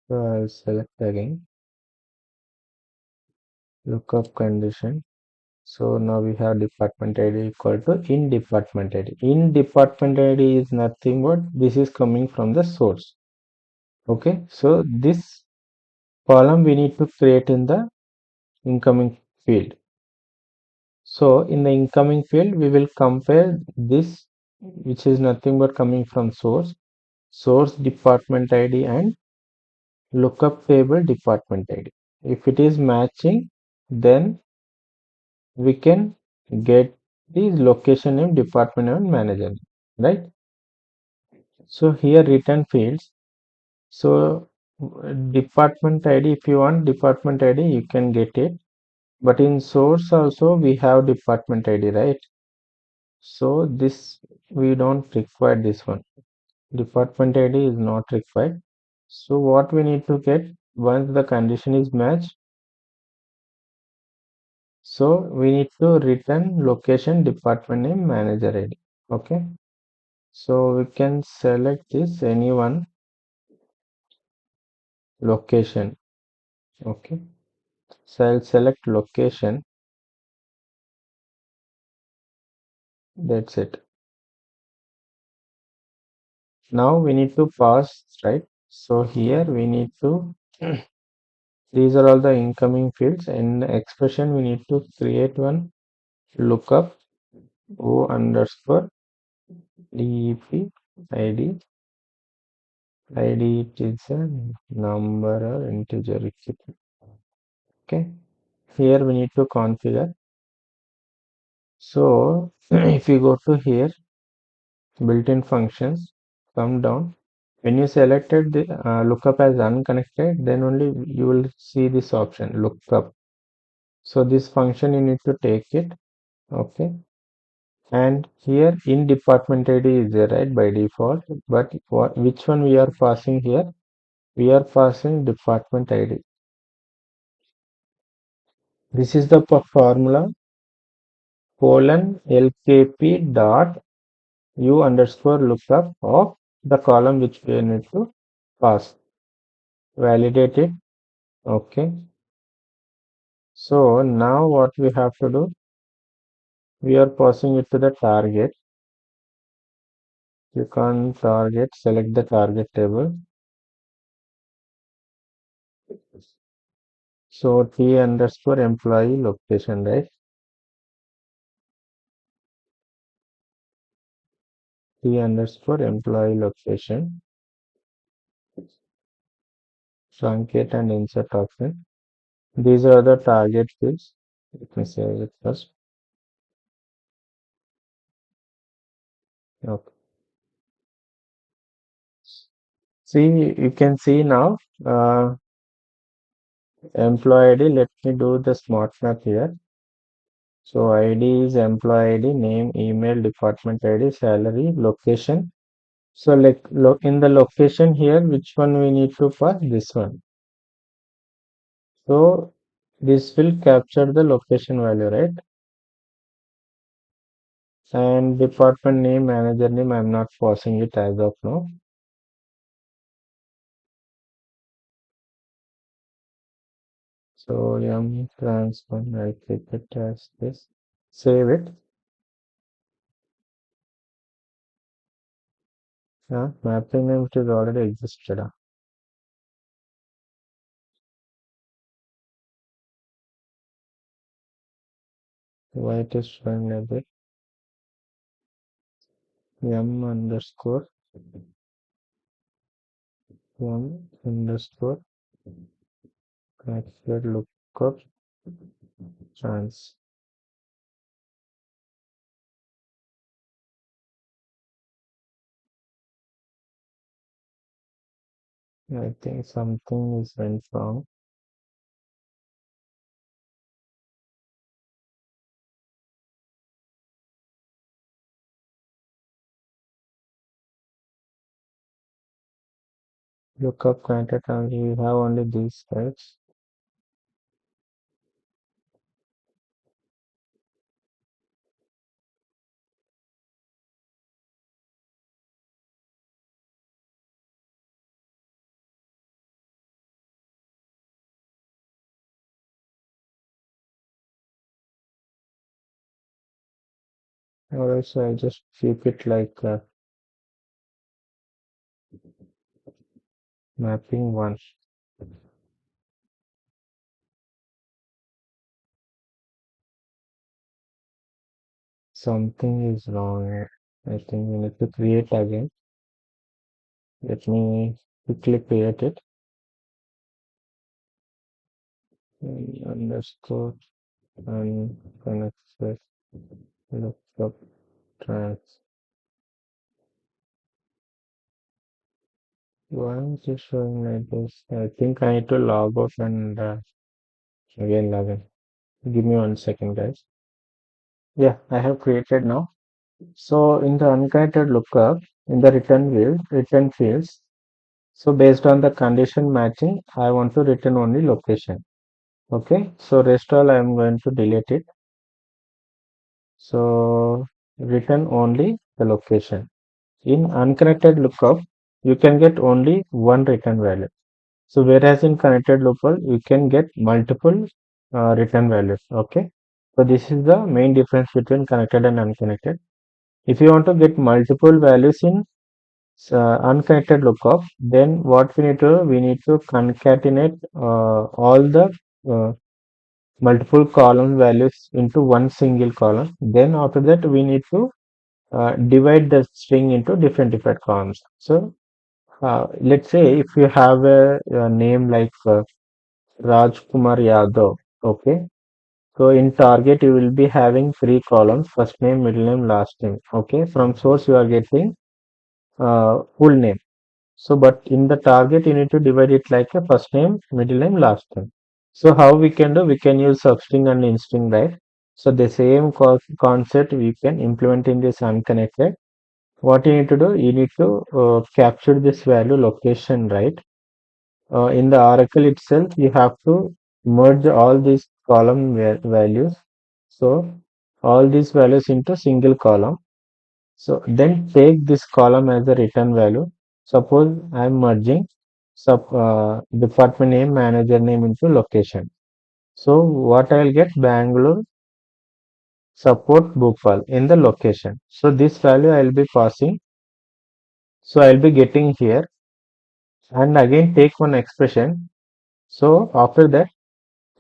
So I'll select again. Lookup condition. So now we have department ID equal to in department ID. In department ID is nothing but this is coming from the source. Okay. So this column we need to create in the incoming field. So in the incoming field, we will compare this, which is nothing but coming from source department ID and lookup table department ID. If it is matching, then we can get the location name, department name, and manager name, right? So here return fields. So department ID, if you want department ID, you can get it. But in source also we have department ID, right? So this we don't require this one. Department ID is not required. So what we need to get once the condition is matched. So we need to return location, department name, manager ID. Okay. So we can select this anyone location. Okay. So I'll select location. That's it. Now we need to pass, right? So here we need to, these are all the incoming fields. In expression, we need to create one lookup O underscore DEP ID. ID it is a number or integer. Okay. Here we need to configure. So if you go to here, built-in functions, come down. When you selected the lookup as unconnected, then only you will see this option lookup. So this function you need to take it. Okay. And here in department ID is there, right, by default. But which one we are passing here? We are passing department ID. This is the formula colon LKP dot U underscore lookup of the column which we need to pass. Validate it. Okay. So now what we have to do? We are passing it to the target. You can target, select the target table. So T underscore employee location, right? T underscore employee location. Truncate and insert option. These are the target fields. Let me save it first. Okay. See, you can see now employee ID. Let me do the smart map here. So ID is employee ID, name, email, department ID, salary, location. So like in the location here, which one we need to pass? This one. So this will capture the location value, right? And department name, manager name, I'm not passing it as of now. So transform, I keep it as this. Save it. Mapping name it is already existed. Why it is showing like that? M underscore M underscore capture lookup trans. I think something is went wrong. Lookup granted only we have only these types. Or else I just keep it like mapping one. Something is wrong. I think we need to create again. Let me quickly create it. Underscore and connect lookup trans. Why is it showing like this? I think I need to log off and again log in. Give me 1 second, guys. Yeah, I have created now. So in the unconnected lookup, in the return fields, so based on the condition matching, I want to return only location. Okay, so rest all I am going to delete it. So return only the location. In unconnected lookup, you can get only one return value. So whereas in connected lookup, you can get multiple return values. Okay, so this is the main difference between connected and unconnected. If you want to get multiple values in unconnected lookup, then what we need to do, we need to concatenate all the uh, multiple column values into one single column. Then after that, we need to divide the string into different columns. So let's say if you have a name like Rajkumar Yadav, okay. So in target, you will be having three columns: first name, middle name, last name. Okay. From source, you are getting full name. So, but in the target, you need to divide it like a first name, middle name, last name. So, how we can do? We can use substring and instring, right? So, the same concept we can implement in this unconnected. What you need to do? You need to capture this value location, right? In the Oracle itself, you have to merge all these column values. So, all these values into single column. So then take this column as a return value. Suppose I am merging department name, manager name into location. So what I will get, Bangalore support Bhopal in the location. So this value I will be passing. So I will be getting here and again take one expression. So after that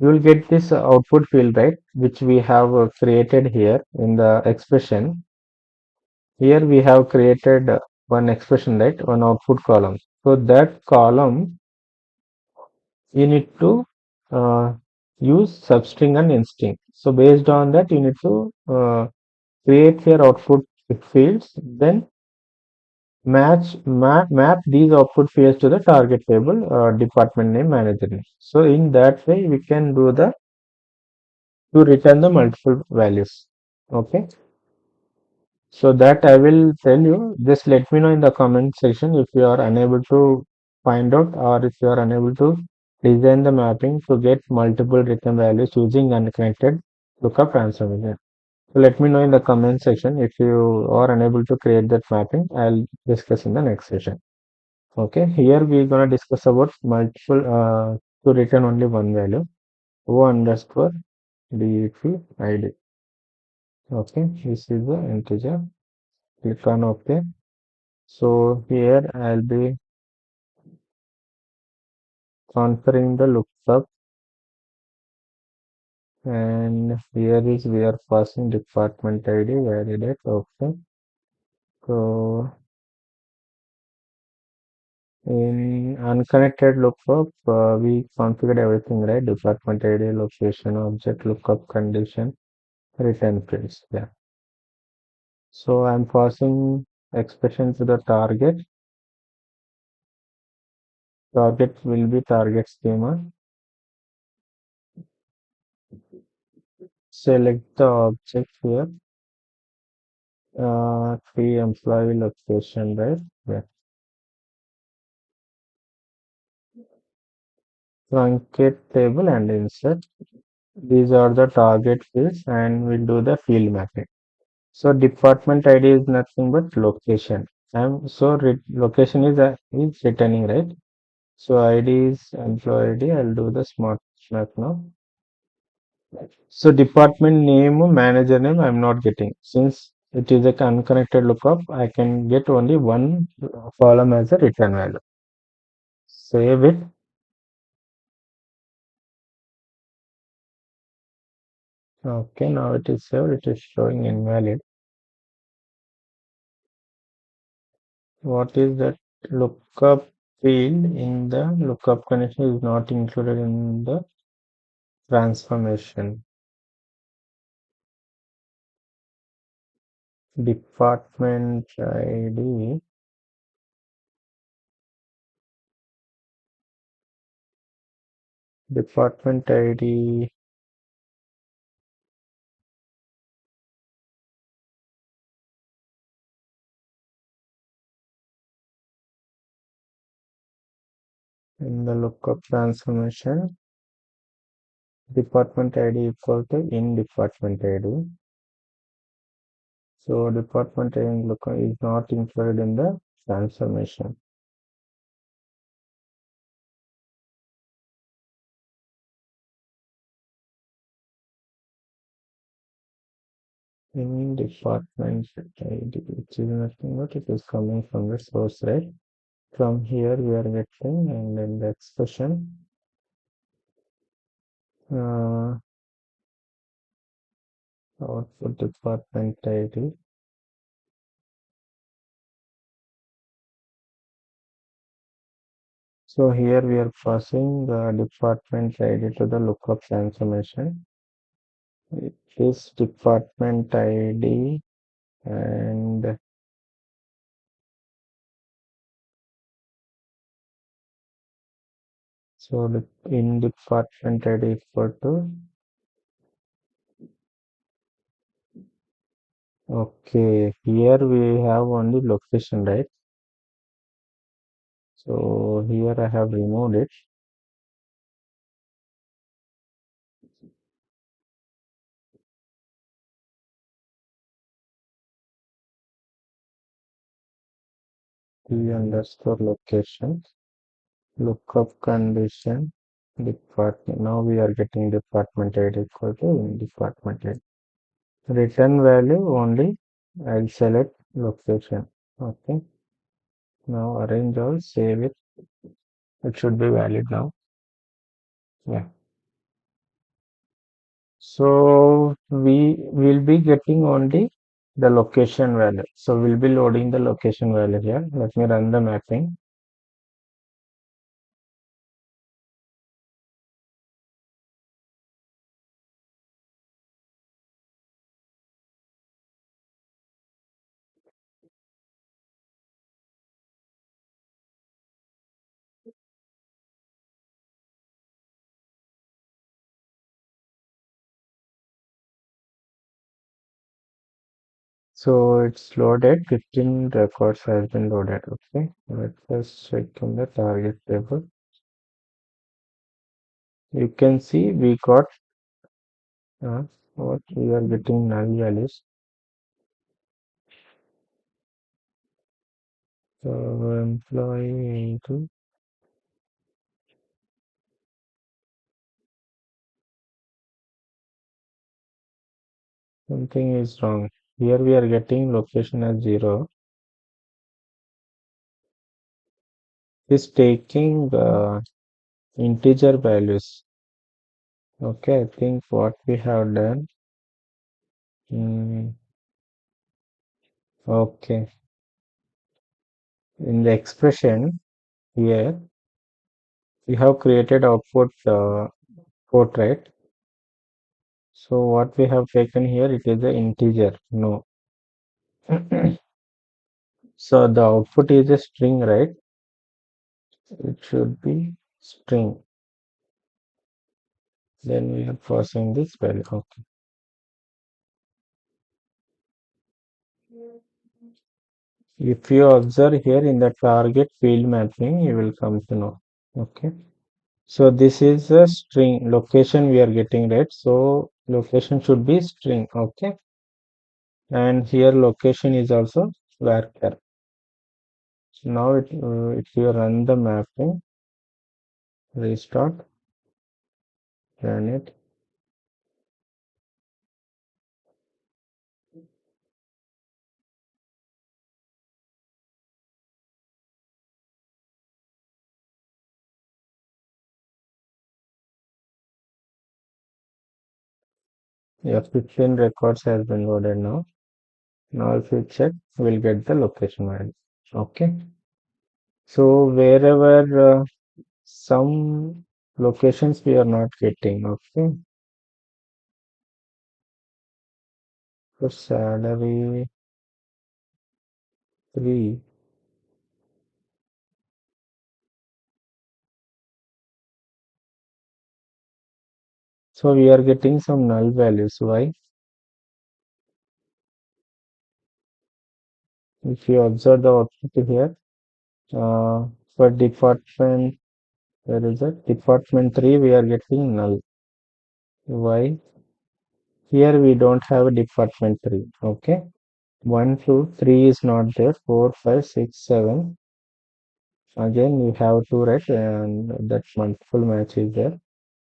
you will get this output field, right, which we have created here in the expression. Here we have created one expression, right, one output column. So that column you need to uh, use substring and instring. So based on that, you need to create your output fields, then map these output fields to the target table, department name, manager name. So in that way, we can do the to return the multiple values. Okay. So that I will tell you. Just let me know in the comment section if you are unable to find out or if you are unable to design the mapping to get multiple return values using unconnected lookup transformation. So let me know in the comment section if you are unable to create that mapping. I'll discuss in the next session. Okay, here we're gonna discuss about multiple to return only one value. O underscore DET ID. Okay, this is the integer. Click on OK. So here I'll be transferring the lookup, and here is we are passing department ID validate. Okay. So in unconnected lookup, we configured everything, right? Department ID, location, object, lookup condition, return fields. Yeah. So I'm passing expression to the target. Target will be target schema. Select the object here. Free employee location, right? Yeah. Truncate table and insert. These are the target fields and we'll do the field mapping. So department ID is nothing but location. Location is returning, right? So ID is employee ID. I'll do the smart map now. So department name, manager name, I'm not getting. Since it is a unconnected lookup, I can get only one column as a return value. Save it. Okay, now it is saved. It is showing invalid. What is that? Lookup field in the lookup condition is not included in the transformation. Department ID. Department ID. In the lookup transformation, department ID equal to in department ID. So department ID lookup is not included in the transformation. in department ID, which is nothing but it is coming from the source, right? From here we are getting, and then the expression output department ID. So here we are passing the department ID to the lookup transformation. It is department ID, and so the in department ID equal to, okay, here we have only location, right? So here I have removed it. P underscore location, lookup condition, department. Now we are getting department ID equal to in department ID. Return value only, I'll select location. Okay. Now arrange all, save it. It should be valid now. Yeah. So we will be getting only the location value. So we'll be loading the location value here. Let me run the mapping. So it's loaded. 15 records has been loaded. Okay. Let's first check in the target table. You can see we got what we are getting null values. So employee into something is wrong. Here we are getting location as 0. It's taking integer values. Okay, I think what we have done. Okay, in the expression here we have created output port, right? So what we have taken here, it is an integer. No. So the output is a string, right? It should be string. Then we are passing this value. Okay. If you observe here in the target field mapping, you will come to know. Okay. So this is a string location we are getting, right? So location should be string. Okay. And here location is also varchar. So now if you run the mapping, restart, run it. Yeah, 15 records has been loaded now. Now if you check, we'll get the location value. Okay. So wherever some locations we are not getting. Okay. So salary 3. So we are getting some null values. Why? If you observe the output here, for department, where is it? Department 3, we are getting null. Why? Here we don't have a department 3. Okay. 1, 2, 3 is not there. 4, 5, 6, 7. Again, we have 2, right? And that multiple match is there.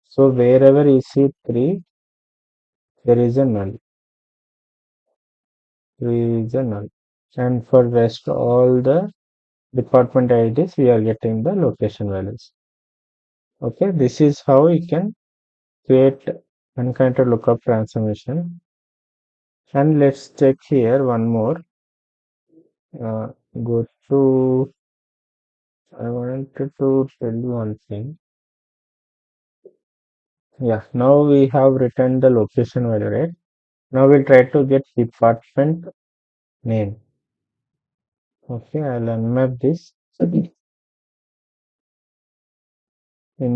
So wherever you see 3, there is a null. 3 is a null. And for rest all the department IDs, we are getting the location values. Okay, this is how we can create unconnected lookup transformation. And let's check here one more. Go to, I wanted to tell you one thing. Yeah, now we have written the location value, right? Now we'll try to get department name. Okay, I'll unmap this in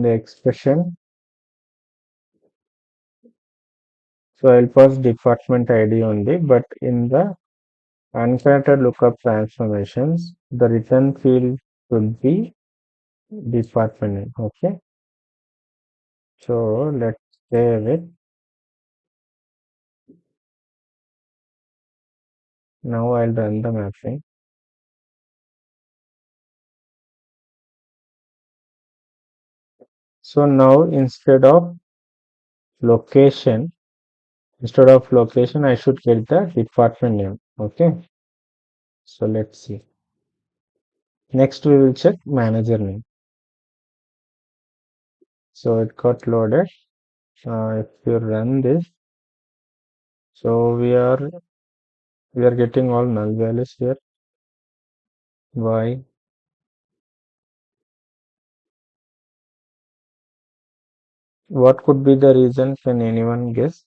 the expression. So I'll pass department ID only, but in the unconnected lookup transformations, the return field should be department name. Okay, so let's save it. Now I'll run the mapping. So now location, instead of location, I should get the department name. Okay, so let's see. Next, we will check manager name. So it got loaded. If you run this, so we are getting all null values here. Why? What could be the reason? Can anyone guess?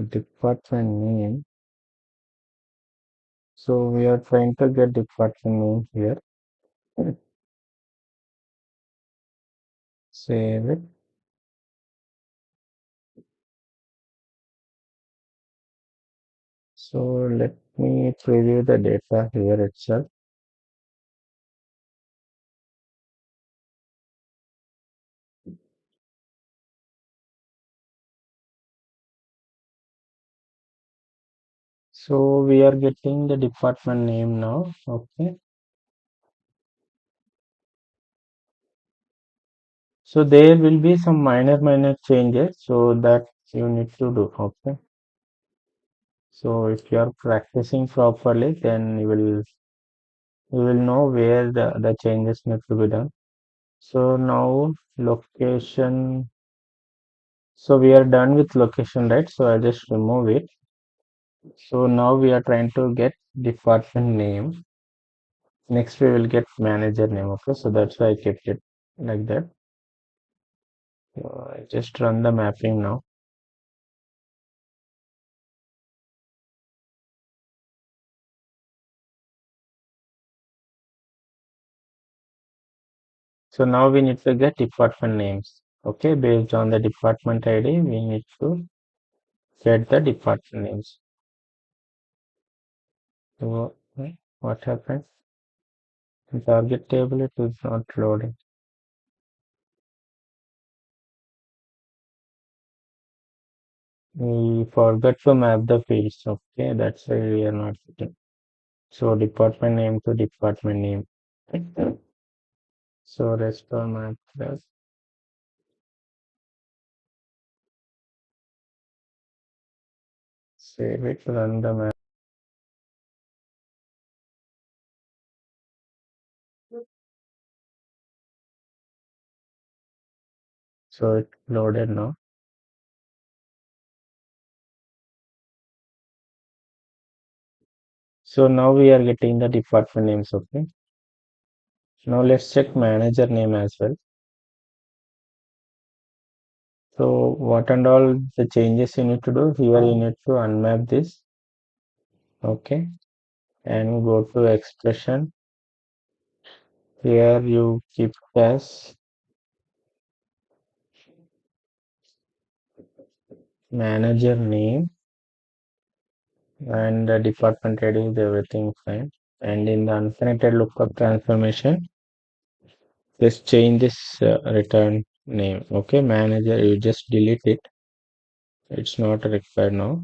Department name. So we are trying to get department name here. Save it. So let me preview the data here itself. So we are getting the department name now. Okay. So there will be some minor changes. So that you need to do. Okay. So if you are practicing properly, then you will know where the changes need to be done. So now location. So we are done with location, right? So I just remove it. So now we are trying to get department name. Next we will get manager name. Okay, so that's why I kept it like that. So I just run the mapping now. So now we need to get department names. Okay, based on the department ID, we need to get the department names. So what happened? In target table, it is not loading. We forgot to map the fields. Okay, that's why we are not getting. So department name to department name. So restore map class. Save it, run the map. So it loaded now. So now we are getting the department names. Okay. Now let's check manager name as well. So what and all the changes you need to do here, you need to unmap this, okay, and go to expression. Here you keep as manager name and the department ID is everything fine. And in the unconnected lookup transformation, just change this return name, okay, manager, you just delete it, it's not required now.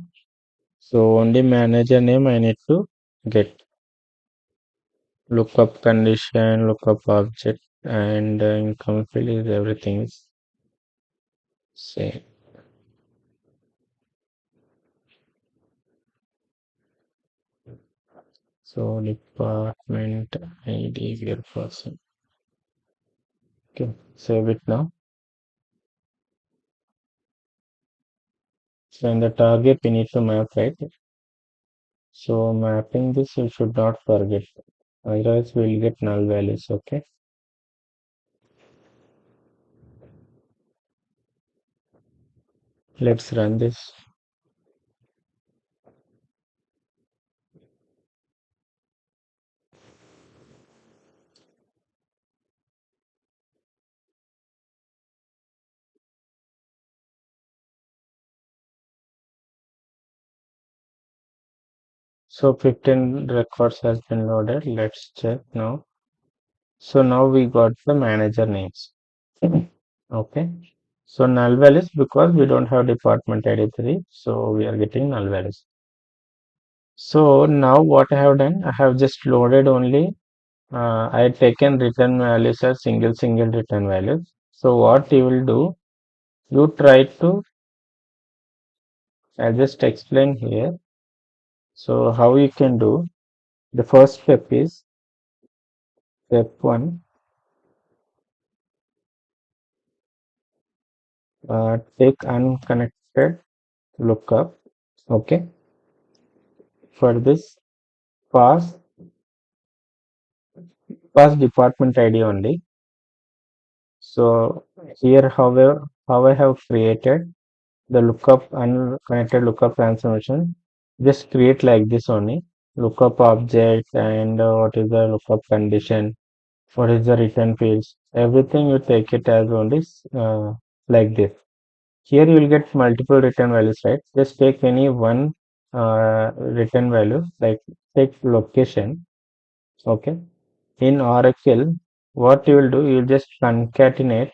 So only manager name I need to get. Lookup condition, lookup object, and income field is everything is same. So department ID where person. Okay, save it now. So in the target we need to map, right? So mapping this you should not forget. Otherwise we'll get null values, okay? Let's run this. So 15 records has been loaded. Let's check now. So now we got the manager names. Okay. So null values because we don't have department ID 3. So we are getting null values. So now what I have done, I have just loaded only, I had taken return values as single return values. So what you will do, you try to, I'll just explain here. So how you can do, the first step is step 1, take unconnected lookup, okay. For this, pass department ID only. So here, how I have created the lookup unconnected lookup transformation, just create like this only. Lookup object and what is the lookup condition, what is the return fields, everything you take it as only like this. Here you will get multiple return values, right? Just take any one return value, like take location, okay. In Oracle, what you will do, you will just concatenate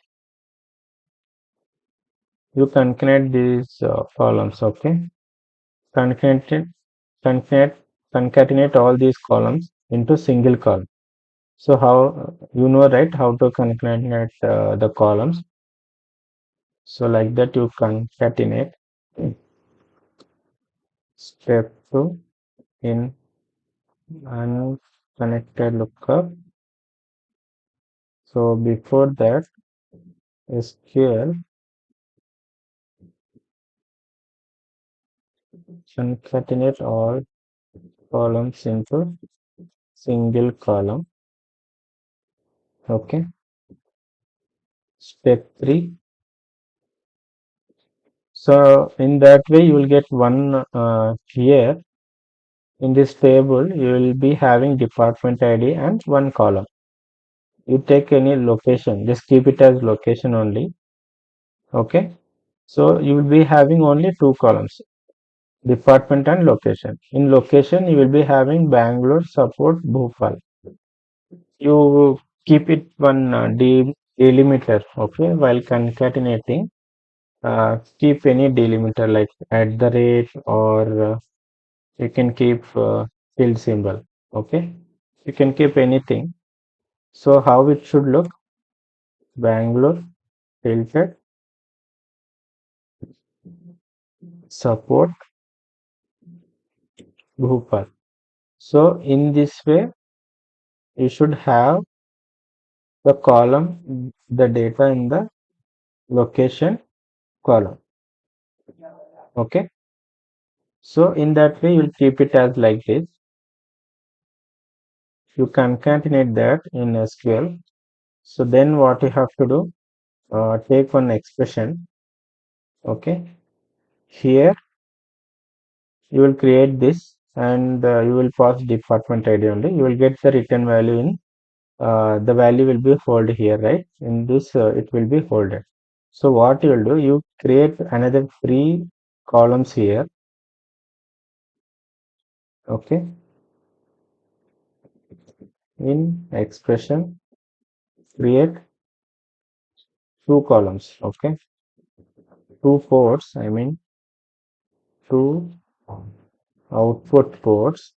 these columns, okay. Concatenate, concatenate, concatenate all these columns into single column. So how you know, right, how to concatenate the columns. So like that you concatenate. Step 2 in unconnected lookup. So before that, SQL concatenate all columns into single column. Okay. Step 3. So in that way, you will get one here in this table. You will be having department ID and one column. You take any location, just keep it as location only. Okay. So you will be having only two columns, department and location. In location, you will be having Bangalore support Bhopal. You keep it one delimiter, okay, while concatenating. Keep any delimiter like at the rate, or you can keep tilde symbol, okay. You can keep anything. So how it should look, Bangalore tilted support Bhopal. So in this way, you should have the column, the data in the location column, okay. So in that way, you'll keep it as like this. You concatenate that in SQL. So then what you have to do, take one expression. Okay, here you will create this and you will pass department ID only. You will get the return value in the value will be hold here, right? In this it will be folded. So what you will do, you create another three columns here. Okay, in expression create two columns. Okay, two ports, I mean two output ports,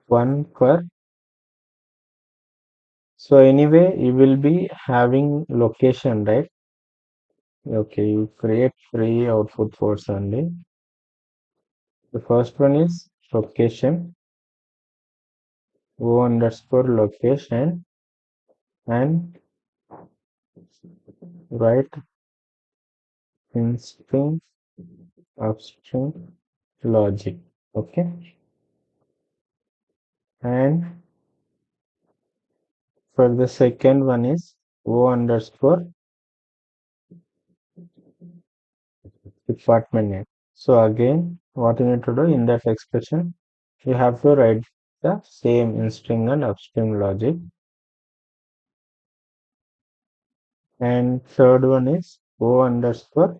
one per. So anyway you will be having location, right? Okay, you create three output ports only. The first one is location, o underscore location, and write in string upstream logic. Okay, and for the second one is o underscore department name. So again, what you need to do in that expression, you have to write the same in string and upstream logic. And third one is o underscore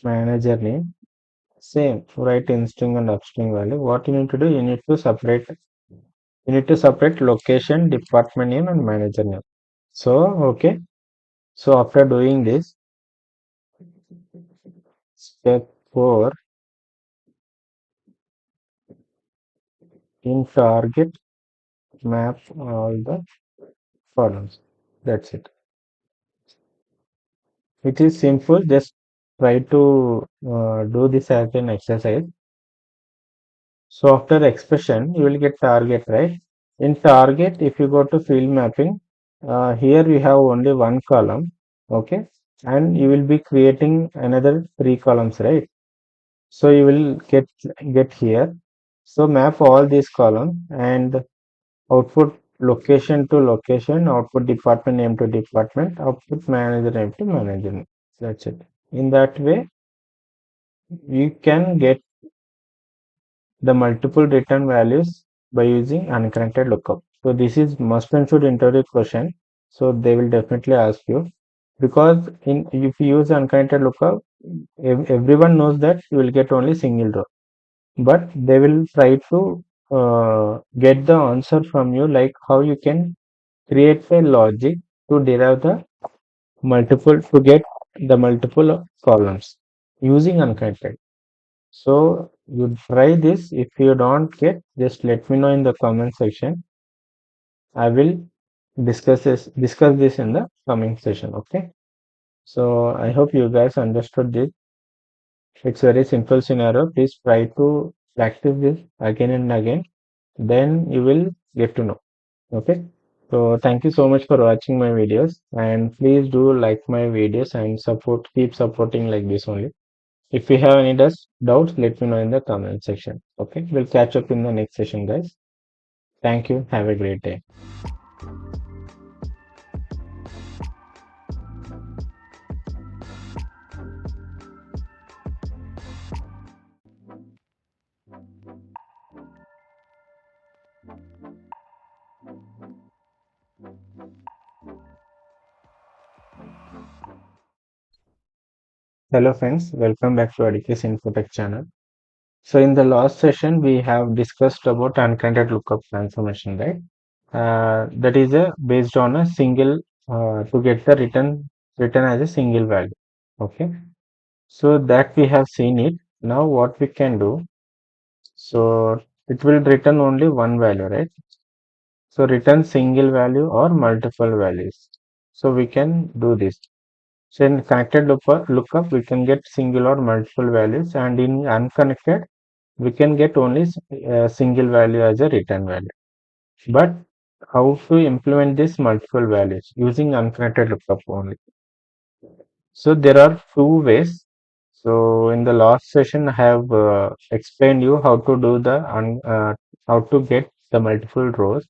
manager name. Same, write in string and upstream value. What you need to do, you need to separate location, department name, and manager name. So okay. So after doing this, step 4 in target map all the columns. That's it. It is simple. Just try to do this as an exercise. So after expression, you will get target, right? In target, if you go to field mapping, here we have only one column, okay, and you will be creating another three columns, right? So you will get here. So map all these columns and output location to location, output department name to department, output manager name to manager name. That's it. In that way, you can get the multiple return values by using unconnected lookup. So this is must and should interview question. So they will definitely ask you because in if you use unconnected lookup, everyone knows that you will get only single row, but they will try to get the answer from you like how you can create a logic to derive the multiple to get the multiple columns using unconnected. So you try this. If you don't get, just let me know in the comment section. I will discuss this in the coming session. Okay. So I hope you guys understood this. It's very simple scenario. Please try to practice this again and again. Then you will get to know. Okay. So thank you so much for watching my videos and please do like my videos and keep supporting like this only. If you have any doubts, let me know in the comment section. Okay, we'll catch up in the next session, guys. Thank you. Have a great day. Hello, friends. Welcome back to IICS Infotech channel. So, in the last session, we have discussed about unconnected lookup transformation, right? That is based on a single to get the return as a single value. Okay. So that we have seen it. Now, what we can do? So it will return only one value, right? So return single value or multiple values. So we can do this. So in connected lookup, we can get single or multiple values, and in unconnected, we can get only a single value as a return value. But how to implement this multiple values using unconnected lookup only? So there are two ways. So in the last session, I have explained you how to do how to get the multiple rows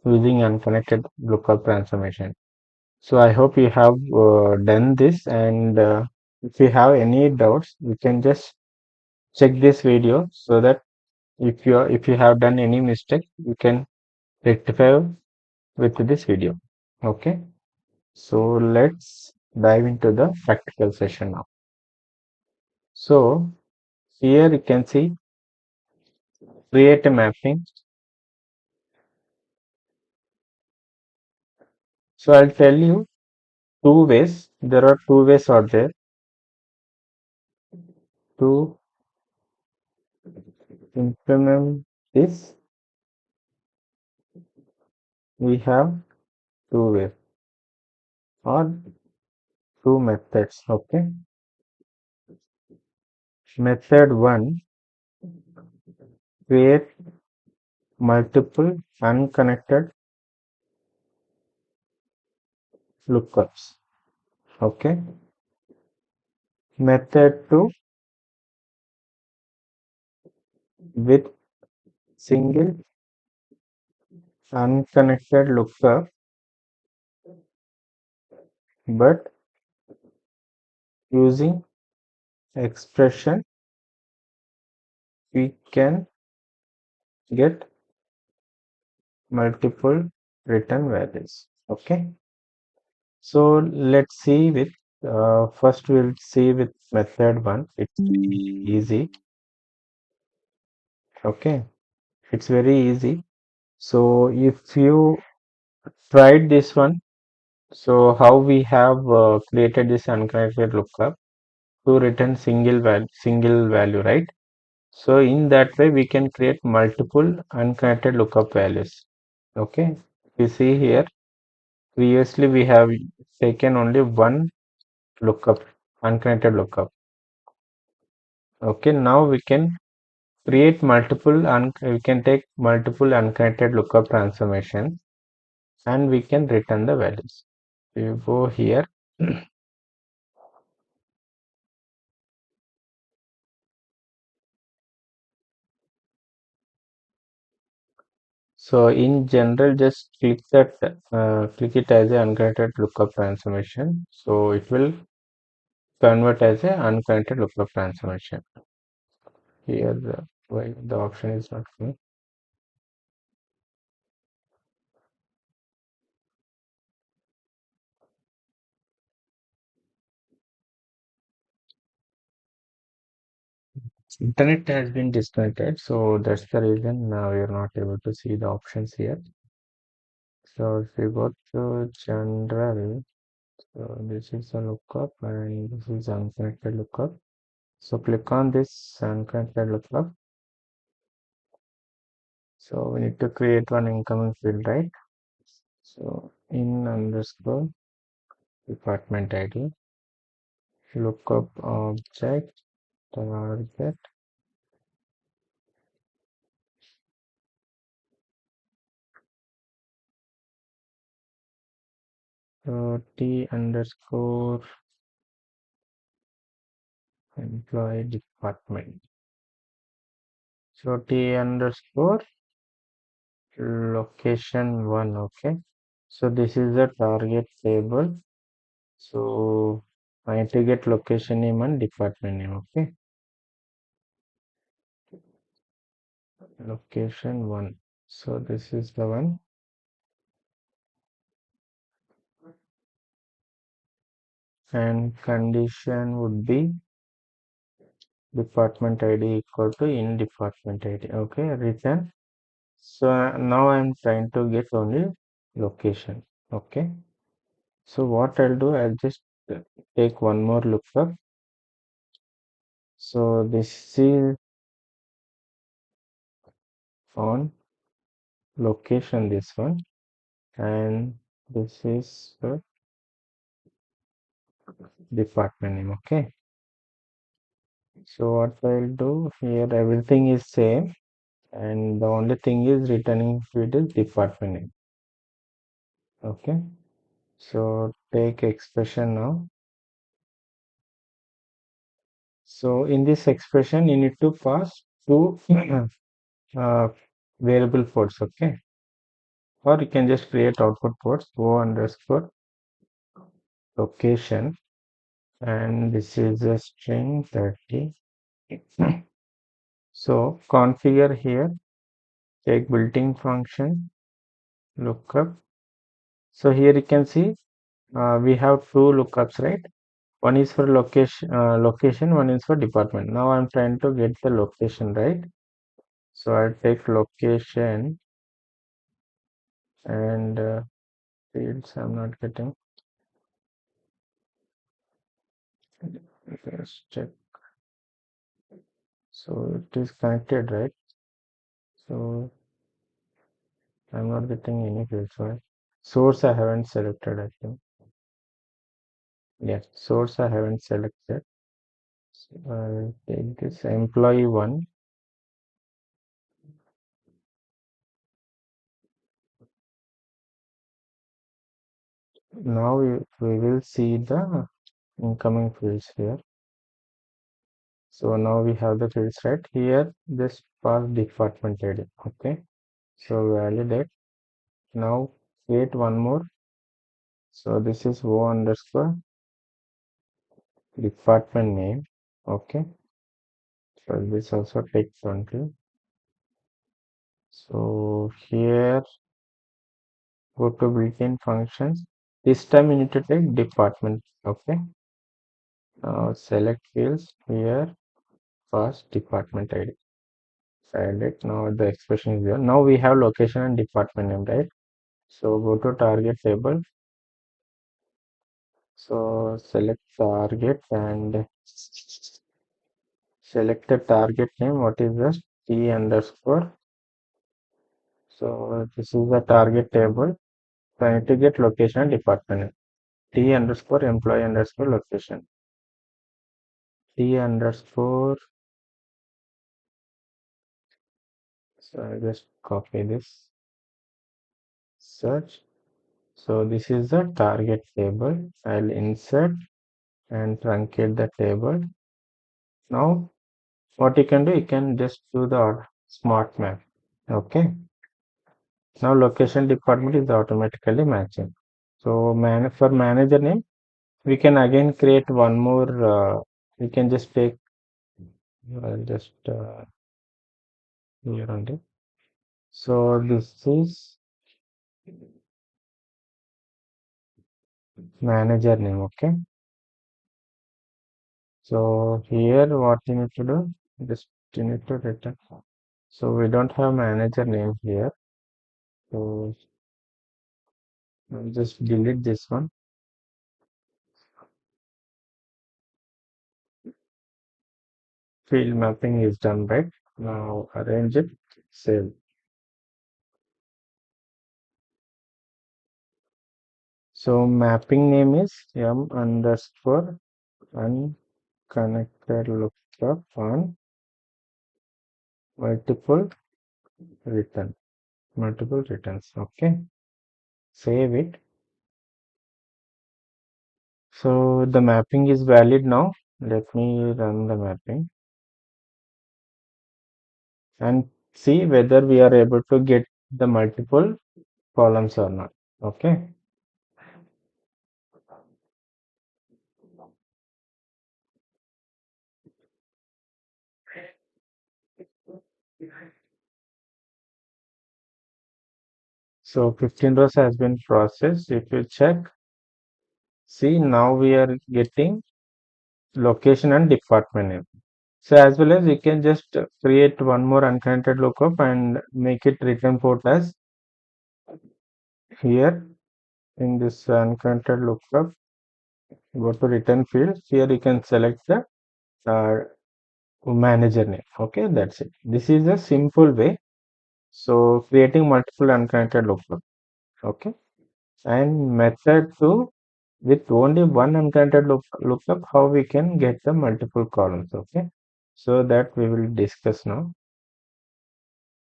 using unconnected lookup transformation. So I hope you have done this, and if you have any doubts, you can just check this video so that if you have done any mistake, you can rectify with this video. Okay. So let's dive into the practical session now. So here you can see create a mapping. So I'll tell you two ways. There are two ways out there to implement this. We have two ways or two methods. Okay. Method one, create multiple unconnected lookups. Okay. Method two, with single unconnected lookup, but using expression we can get multiple return values. Okay. So let's see with first we'll see with method one. It's easy. Okay. It's very easy. So if you tried this one, so how we have created this unconnected lookup to return single value, right? So in that way we can create multiple unconnected lookup values. Okay. You see here, previously we have taken only one lookup, unconnected lookup. Okay, now we can create we can take multiple unconnected lookup transformation and we can return the values. You go here. So in general, just click it as an unconnected lookup transformation. So it will convert as a unconnected lookup transformation. Here, why the option is not coming. Internet has been disconnected, so that's the reason now you're not able to see the options here. So if you go to general, so this is a lookup and this is unconnected lookup. So click on this unconnected lookup. So we need to create one incoming field, right? So in underscore department ID, lookup object target T underscore employee department. So T underscore location one. Okay. So this is the target table. So I need to get location name and department name. Okay. Location one. So this is the one. And condition would be department ID equal to in department ID. Okay. Return. So now I'm trying to get only location. Okay. So what I'll do, I'll just take one more lookup. So this is on location, this one, and this is the department name. Okay. So what I'll do here, everything is same, and the only thing is returning field is department name. Okay. So take expression now. So in this expression, you need to pass two uh, variable ports. Okay. Or you can just create output ports O underscore location, and this is a string 30. So configure here, take built-in function, lookup. So here you can see we have two lookups, right? One is for location, one is for department. Now I'm trying to get the location, right? So I take location and fields I'm not getting. Let's check. So it is connected, right? So I'm not getting any fields, right? Source I haven't selected, I think. Yeah, source I haven't selected. So I'll take this employee one. Now we will see the incoming fields here. So now we have the fields right here. Just pass department ID. Okay. So validate. Now create one more. So this is O underscore department name. Okay. So this also takes 20. So here go to built-in functions. This time you need to take department. Okay. Now select fields here. Pass department ID. Edit. Now the expression is here. Now we have location and department name, right? So go to target table. So select target and select the target name. What is this? T underscore. So this is the target table. So I need to get location and department name. T underscore employee underscore location. T underscore. So I just copy this. Search. So this is the target table. I'll insert and truncate the table. Now what you can do, you can just do the smart map. Okay. Now location department is automatically matching. So for manager name, we can again create one more. We can just take just here only. So this is manager name. Okay. So here what you need to do, just you need to return. So we don't have manager name here. So I'll just delete this one. Field mapping is done, right? Now arrange it, save. So mapping name is m underscore unconnected lookup on multiple multiple returns. Okay, save it. So the mapping is valid now. Let me run the mapping and see whether we are able to get the multiple columns or not. Okay. So 15 rows has been processed. If you check, see now we are getting location and department name. So as well as you can just create one more unconnected lookup and make it return port as here in this unconnected lookup. Go to return field. Here you can select the manager name. Okay, that's it. This is a simple way. So creating multiple unconnected lookup. Okay, and method 2 with only one unconnected lookup, how we can get the multiple columns. Okay, so that we will discuss now.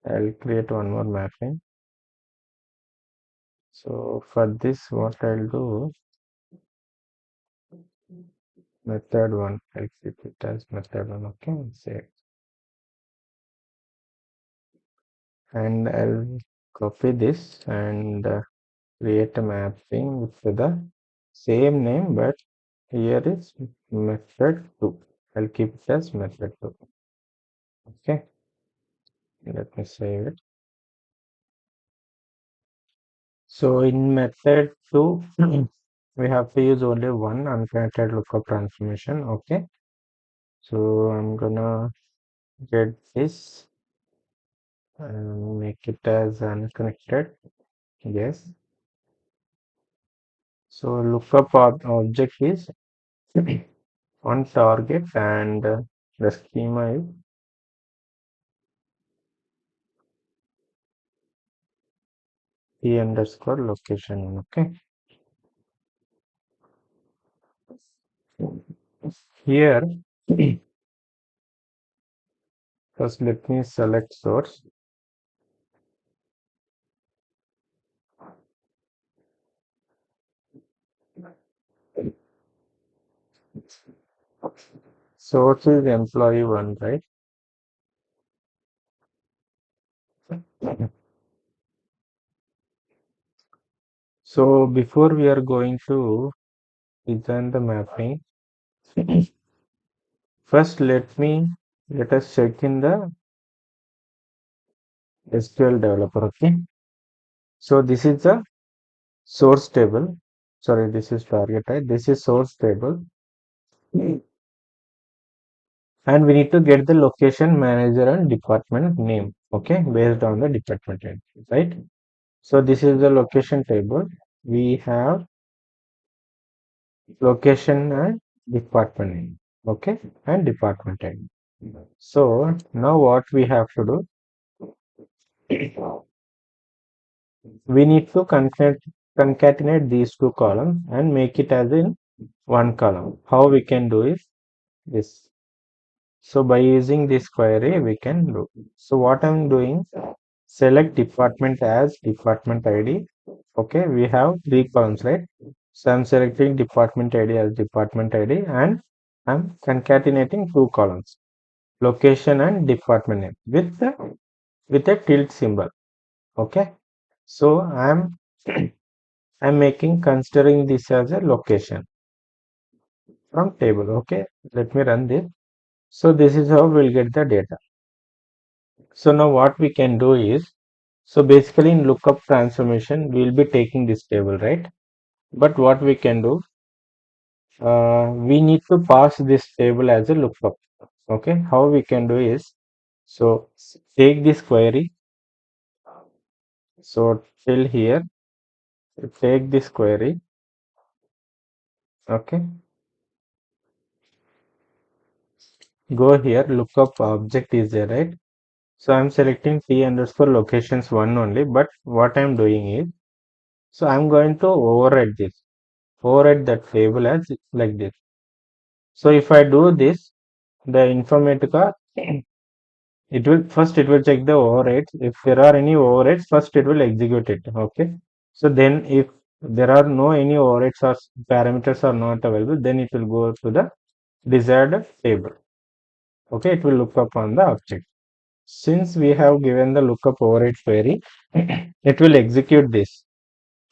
I'll create one more mapping. So for this, what I'll do, method 1, I'll keep it as method 1. Okay, save. And I'll copy this and create a mapping with the same name, but here is method 2. I'll keep it as method 2. Okay, let me save it. So in method 2, we have to use only one unconnected lookup transformation. Okay, so I'm gonna get this and make it as unconnected. Yes. So lookup object is on target, and the schema is p underscore location. Okay. Here, first let me select source. Source is employee 1, right? So before we are going to design the mapping, first let us check in the SQL developer. Okay. So this is the source table. Sorry, this is target, right? This is source table. And we need to get the location, manager, and department name. Okay, based on the department name, right? So this is the location table. We have location and department name. Okay, and department name. So now what we have to do, we need to concatenate these two columns and make it as in one column. How we can do is this. So by using this query, we can do. So what I'm doing, select department as department ID. Okay, we have three columns, right? So I'm selecting department ID as department ID, and I'm concatenating two columns, location and department name with a tilt symbol. Okay, so I'm making considering this as a location from table. Okay, let me run this. So this is how we'll get the data. So now what we can do is, so basically in lookup transformation, we'll be taking this table, right? But what we can do, we need to pass this table as a lookup. Okay, how we can do is, so take this query. So till here, take this query. Okay, go here, lookup object is there, right? So I'm selecting t underscore locations 1 only, but what I'm doing is, so I'm going to override that table as like this. So if I do this, the Informatica, it will check the overrides. If there are any overrides, first it will execute it. Okay. So then if there are no any overrides or parameters are not available, then it will go to the desired table. Okay, it will look up on the object. Since we have given the lookup override query, it will execute this.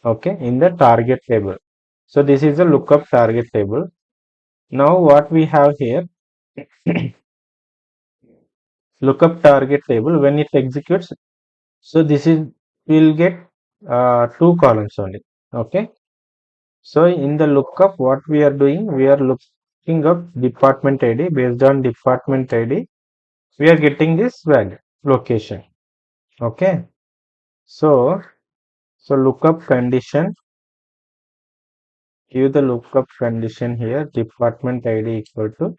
Okay, in the target table. So this is the lookup target table. Now what we have here, lookup target table, when it executes, so this is, we'll get two columns only. Okay, so in the lookup, what we are doing, we are looking up department ID. Based on department ID, we are getting this value, location. Okay, so lookup condition, give the lookup condition here, department ID equal to,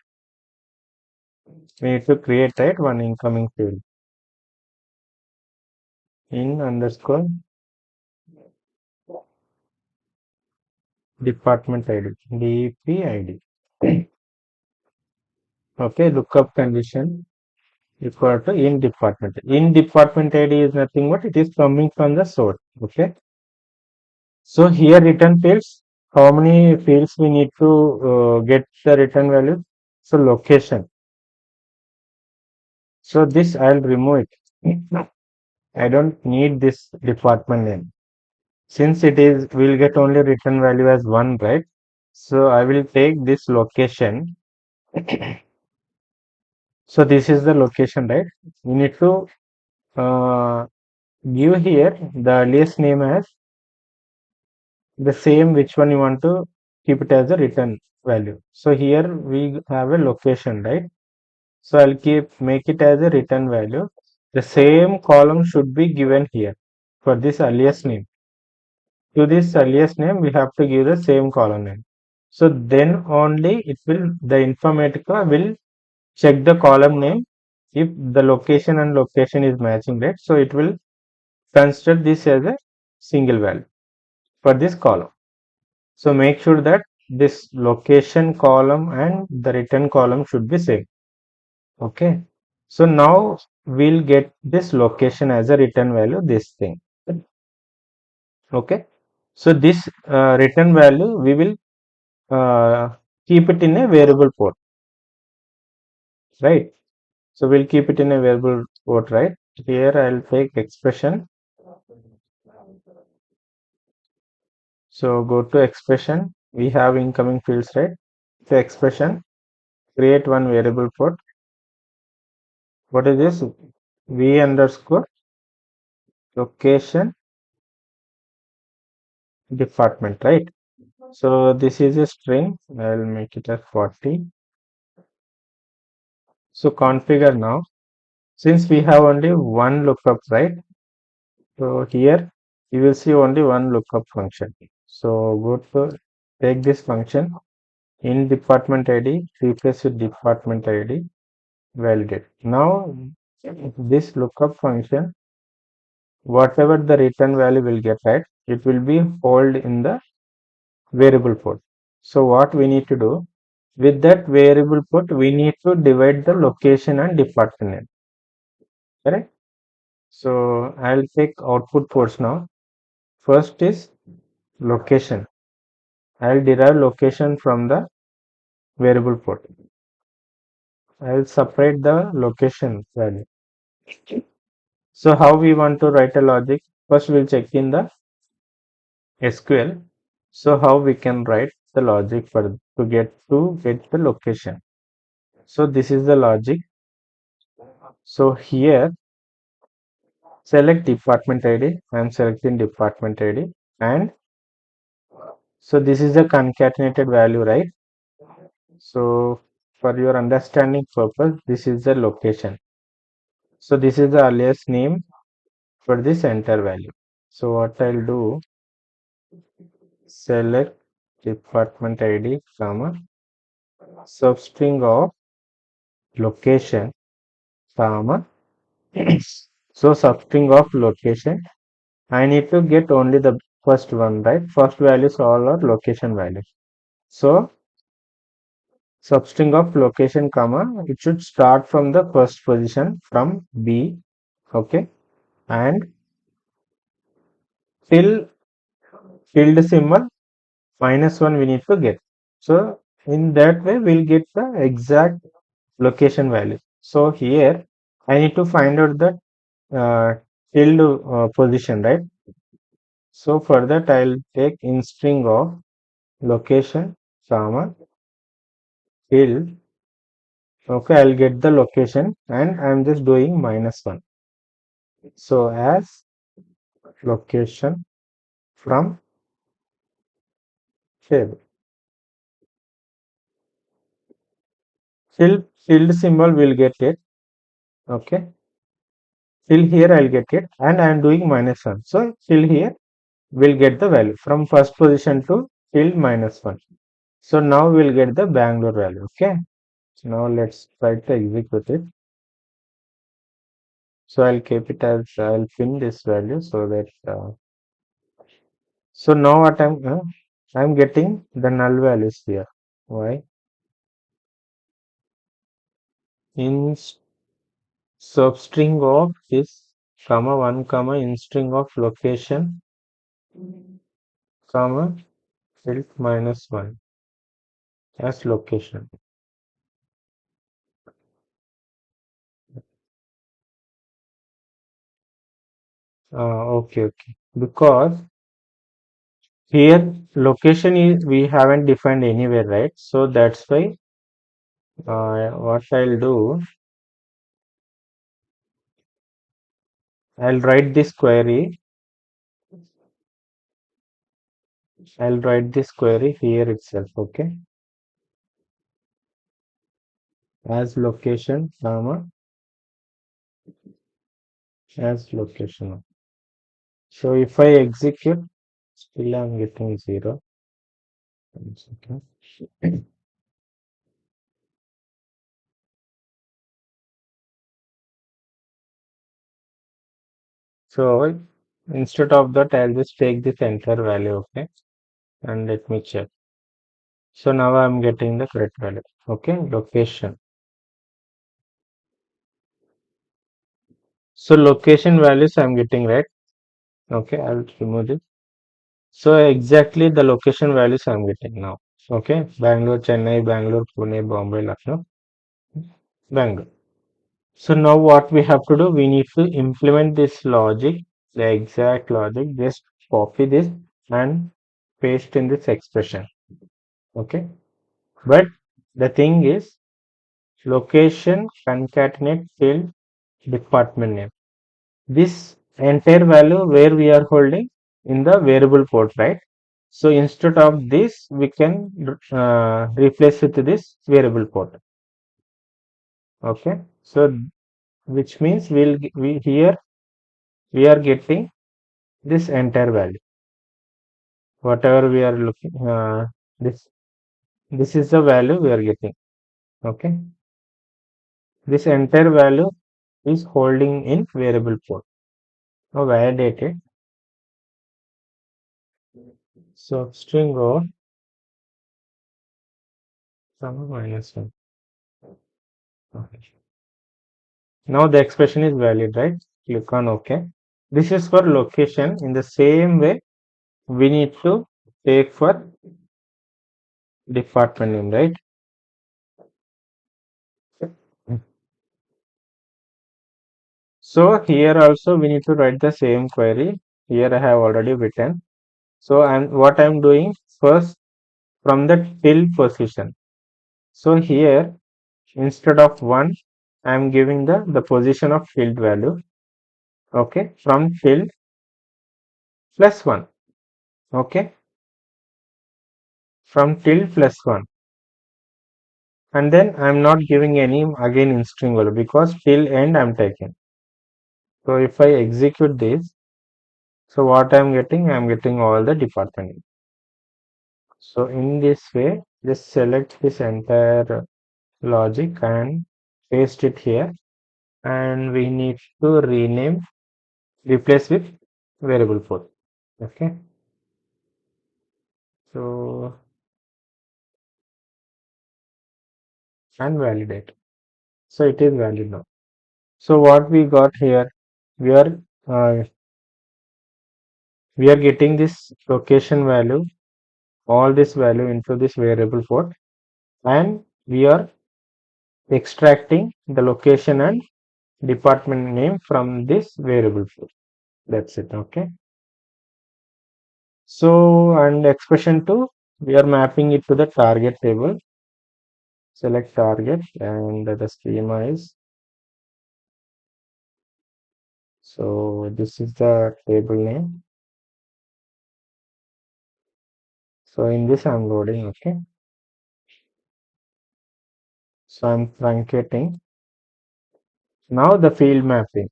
we need to create, right, one incoming field, in underscore department ID, DPID. Okay, lookup condition equal to in department. In department ID is nothing but it is coming from the source. Okay. So here return fields, how many fields we need to get the return value? So location. So this I'll remove it. I don't need this department name. Since it is, we'll get only return value as 1, right? So I will take this location. So this is the location, right? We need to uh, give here the earliest name as the same which one you want to keep it as a return value. So here we have a location, right? So I'll make it as a return value. The same column should be given here for this earliest name. To this earliest name, we have to give the same column name. So then only the Informatica will check the column name if the location and location is matching, right? So it will consider this as a single value for this column. So make sure that this location column and the return column should be same. Okay. So now we'll get this location as a return value, this thing. Okay. So this return value, we will keep it in a variable port, right? So we'll keep it in a variable port, right? Here I'll take expression. So go to expression. We have incoming fields, right? So expression, create one variable port. What is this? V underscore location department, right? So this is a string. I'll make it as 40. So configure now. Since we have only one lookup, right? So here you will see only one lookup function. So go to take this function in department ID, replace with department ID, validate. Now this lookup function, whatever the return value will get, right, it will be hold in the variable port. So what we need to do with that variable port, we need to divide the location and department name. Correct? So I'll take output ports now. First is location. I'll derive location from the variable port. I'll separate the location value. So how we want to write a logic? First we'll check in the SQL. So how we can write the logic for to get the location. So this is the logic. So here select department ID. I am selecting department ID, and so this is the concatenated value, right? So for your understanding purpose, this is the location. So this is the earliest name for this enter value. So what I'll do, select department ID, comma, substring of location, comma. So substring of location, I need to get only the first one, right? First values all are location values. So substring of location, comma, it should start from the first position from B, okay, and till field symbol -1 we need to get. So in that way we'll get the exact location value. So here I need to find out the tilde position, right? So for that I'll take in string of location, comma, tilde. Okay, I'll get the location and I'm just doing -1. So as location from table. Tilde symbol will get it. Okay. Till here I'll get it and I'm doing -1. So till here we'll get the value from first position to till -1. So now we'll get the Bangalore value. Okay. So now let's try to execute it. So I'll keep it as I'll pin this value so that so now what I'm getting the null values here. Why? In substring of this comma 1 comma in string of location comma tilt -1 as location. Okay. Because Here location is we haven't defined anywhere, right? So that's why what I'll do, I'll write this query. I'll write this query here itself, okay? As location, comma, as location. So if I execute, still I'm getting 0. 1 second. So instead of that, I'll just take this entire value, okay? And let me check. So now I'm getting the correct value, okay? Location. So location values I'm getting right. Okay, I'll remove this. So exactly the location values I'm getting now. Okay, Bangalore, Chennai, Bangalore, Pune, Bombay, Lucknow, Bangalore. So now what we have to do, we need to implement this logic, the exact logic, just copy this and paste in this expression. Okay, but the thing is, location concatenate field department name. This entire value where we are holding in the variable port, right? So instead of this, we can replace with this variable port. Okay, so which means we here we are getting this entire value, whatever we are looking. This is the value we are getting. Okay, this entire value is holding in variable port. Now validate it. So string over comma -1. Okay. Now the expression is valid, right? Click on OK. This is for location. In the same way, we need to take for department name, right? So here also we need to write the same query. Here I have already written. So what I'm doing first from the till position. So here instead of 1, I'm giving the position of field value. Okay, from till plus 1. Okay, from till plus 1. And then I'm not giving any again in string value because till end I'm taking. So if I execute this, so what I'm getting all the department. So in this way, just select this entire logic and paste it here, and we need to replace with variable port. Okay, so and validate. So it is valid now. So what we got here, we are uh, we are getting this location value, all this value into this variable port, and we are extracting the location and department name from this variable port. That's it. Okay. So and expression 2, we are mapping it to the target table. Select target and the schema is, so this is the table name. So in this I'm loading. Okay. So I'm truncating. Now the field mapping.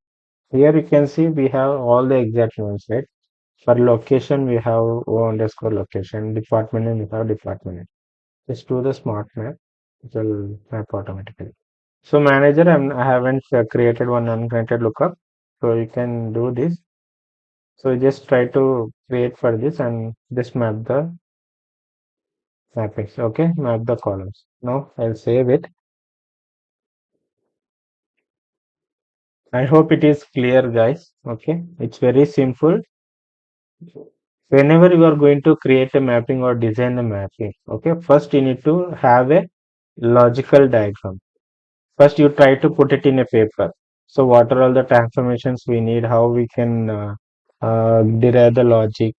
Here you can see we have all the exact ones, right? For location we have O underscore location. Department name we have department name. Just do the smart map. It will map automatically. So manager, I haven't created one unconnected lookup. So you can do this. So you just try to create for this and just map the mappings. Okay, map the columns. Now I'll save it. I hope it is clear, guys. Okay, it's very simple. Whenever you are going to create a mapping or design a mapping, okay, first you need to have a logical diagram. First you try to put it in a paper. So what are all the transformations we need, how we can derive the logic,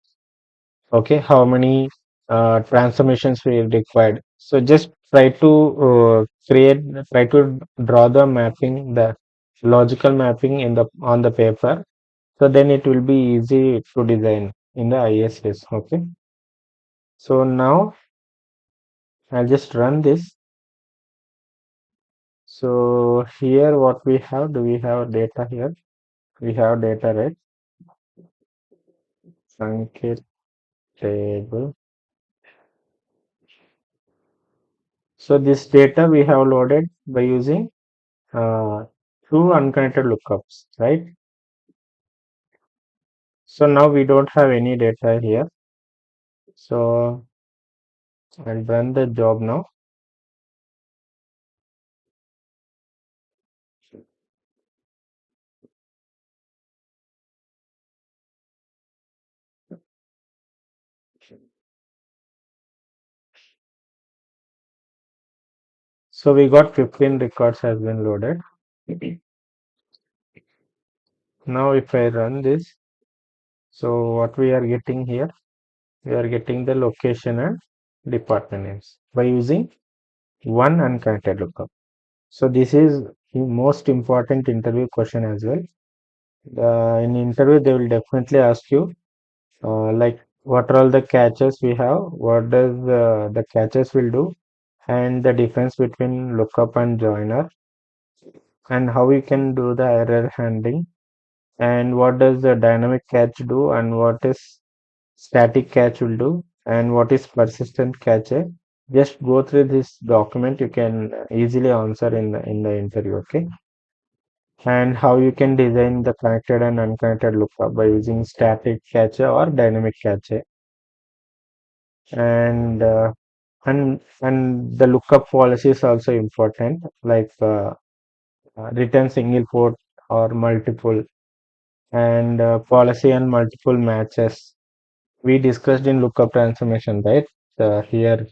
Okay, how many transformations we required. So just try to try to draw the mapping, the logical mapping in the on the paper. So then it will be easy to design in the ISS. Okay. So now I'll just run this. So here what we have, do we have data here? We have data, right? Sanket table. So this data we have loaded by using uh, two unconnected lookups, right? So now we don't have any data here. So I'll run the job now. So we got 15 records has been loaded. Now if I run this, so what we are getting here, we are getting the location and department names by using one unconnected lookup. So this is the most important interview question as well. In interview, they will definitely ask you like what are all the catches we have, what does the catches will do, and the difference between lookup and joiner, and how you can do the error handling, and what does the dynamic catch do, and what is static catch will do, and what is persistent catch. Just go through this document, you can easily answer in the interview. Okay. And how you can design the connected and unconnected lookup by using static cache or dynamic cache, and the lookup policy is also important, like return single port or multiple, and policy and multiple matches we discussed in lookup transformation, right? Here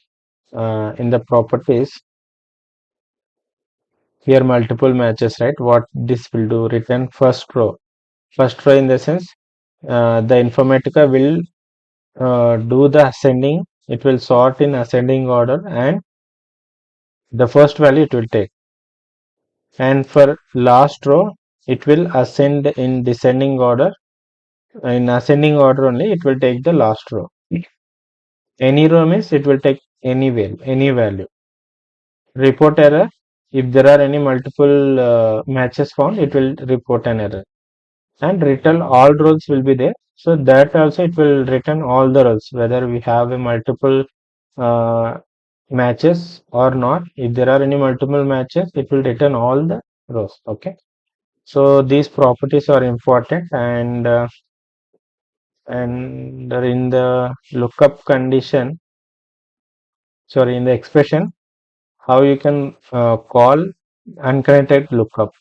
in the properties, here multiple matches, right? What this will do, return first row in the sense the Informatica will do the ascending, it will sort in ascending order, and the first value it will take, and for last row it will ascend in descending order, in ascending order only it will take the last row. Any row means it will take any value. Report error, if there are any multiple matches found, it will report an error, and return all rows will be there. So that also it will return all the rows whether we have a multiple uh, matches or not. If there are any multiple matches, it will return all the rows. Okay. So these properties are important, and in the lookup condition, sorry, in the expression, how you can call unconnected lookup.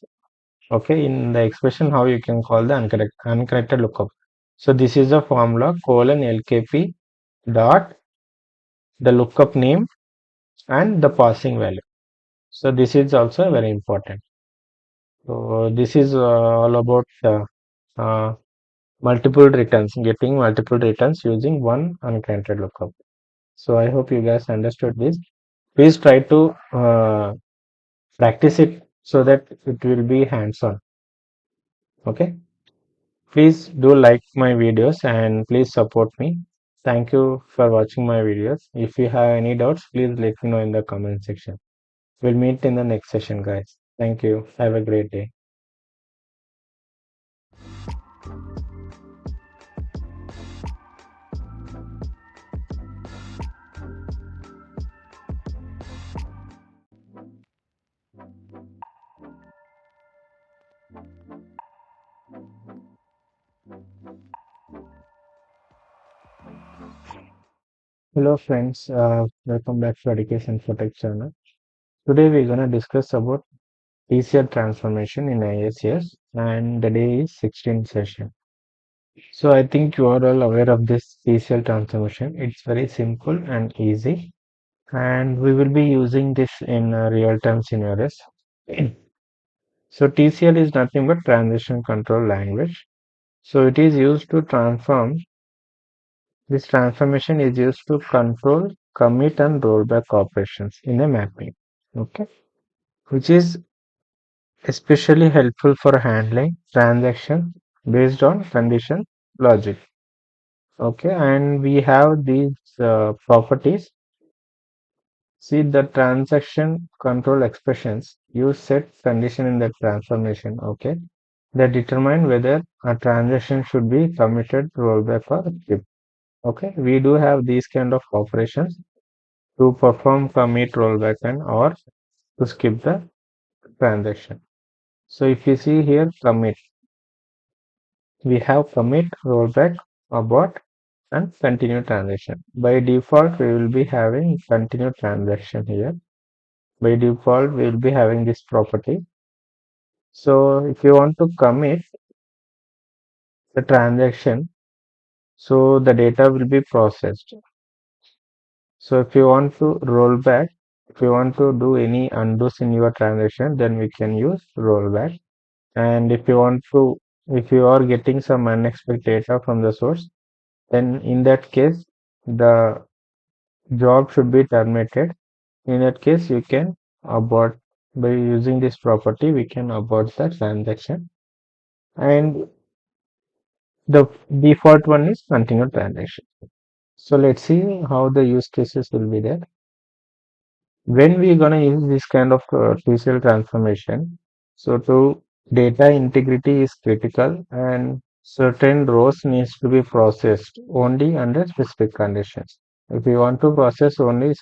Okay, in the expression, how you can call the unconnected lookup. So this is the formula colon LKP dot the lookup name and the passing value. So this is also very important. So this is all about uh, multiple returns, getting multiple returns using one unconnected lookup. So I hope you guys understood this. Please try to practice it so that it will be hands-on. Okay. Please do like my videos and please support me. Thank you for watching my videos. If you have any doubts, please let me know in the comment section. We'll meet in the next session, guys. Thank you. Have a great day. Hello, friends. Welcome back to Education for Tech channel. Today we're gonna discuss about TCL transformation in ISS, and the day is 16th session. So I think you are all aware of this TCL transformation. It's very simple and easy, and we will be using this in real-time scenarios. So TCL is nothing but transition control language. So it is used to transform This transformation is used to control commit and rollback operations in a mapping. Okay, which is especially helpful for handling transactions based on condition logic. Okay, and we have these properties. See the transaction control expressions. Use set condition in the transformation. Okay, that determine whether a transaction should be committed, rollback, or skipped. Okay, we do have these kind of operations to perform commit, rollback, and or to skip the transaction. So if you see here commit, we have commit, rollback, abort, and continue transaction. By default, we will be having continue transaction here. By default, we will be having this property. So if you want to commit the transaction, so the data will be processed. So if you want to roll back, if you want to do any undoes in your transaction, then we can use rollback. And if you want to, if you are getting some unexpected data from the source, then in that case, the job should be terminated. In that case, you can abort by using this property, we can abort the transaction. And the default one is continue transaction. So let's see how the use cases will be there. When we're gonna use this kind of TCL transformation, so to data integrity is critical and certain rows needs to be processed only under specific conditions. If you want to process only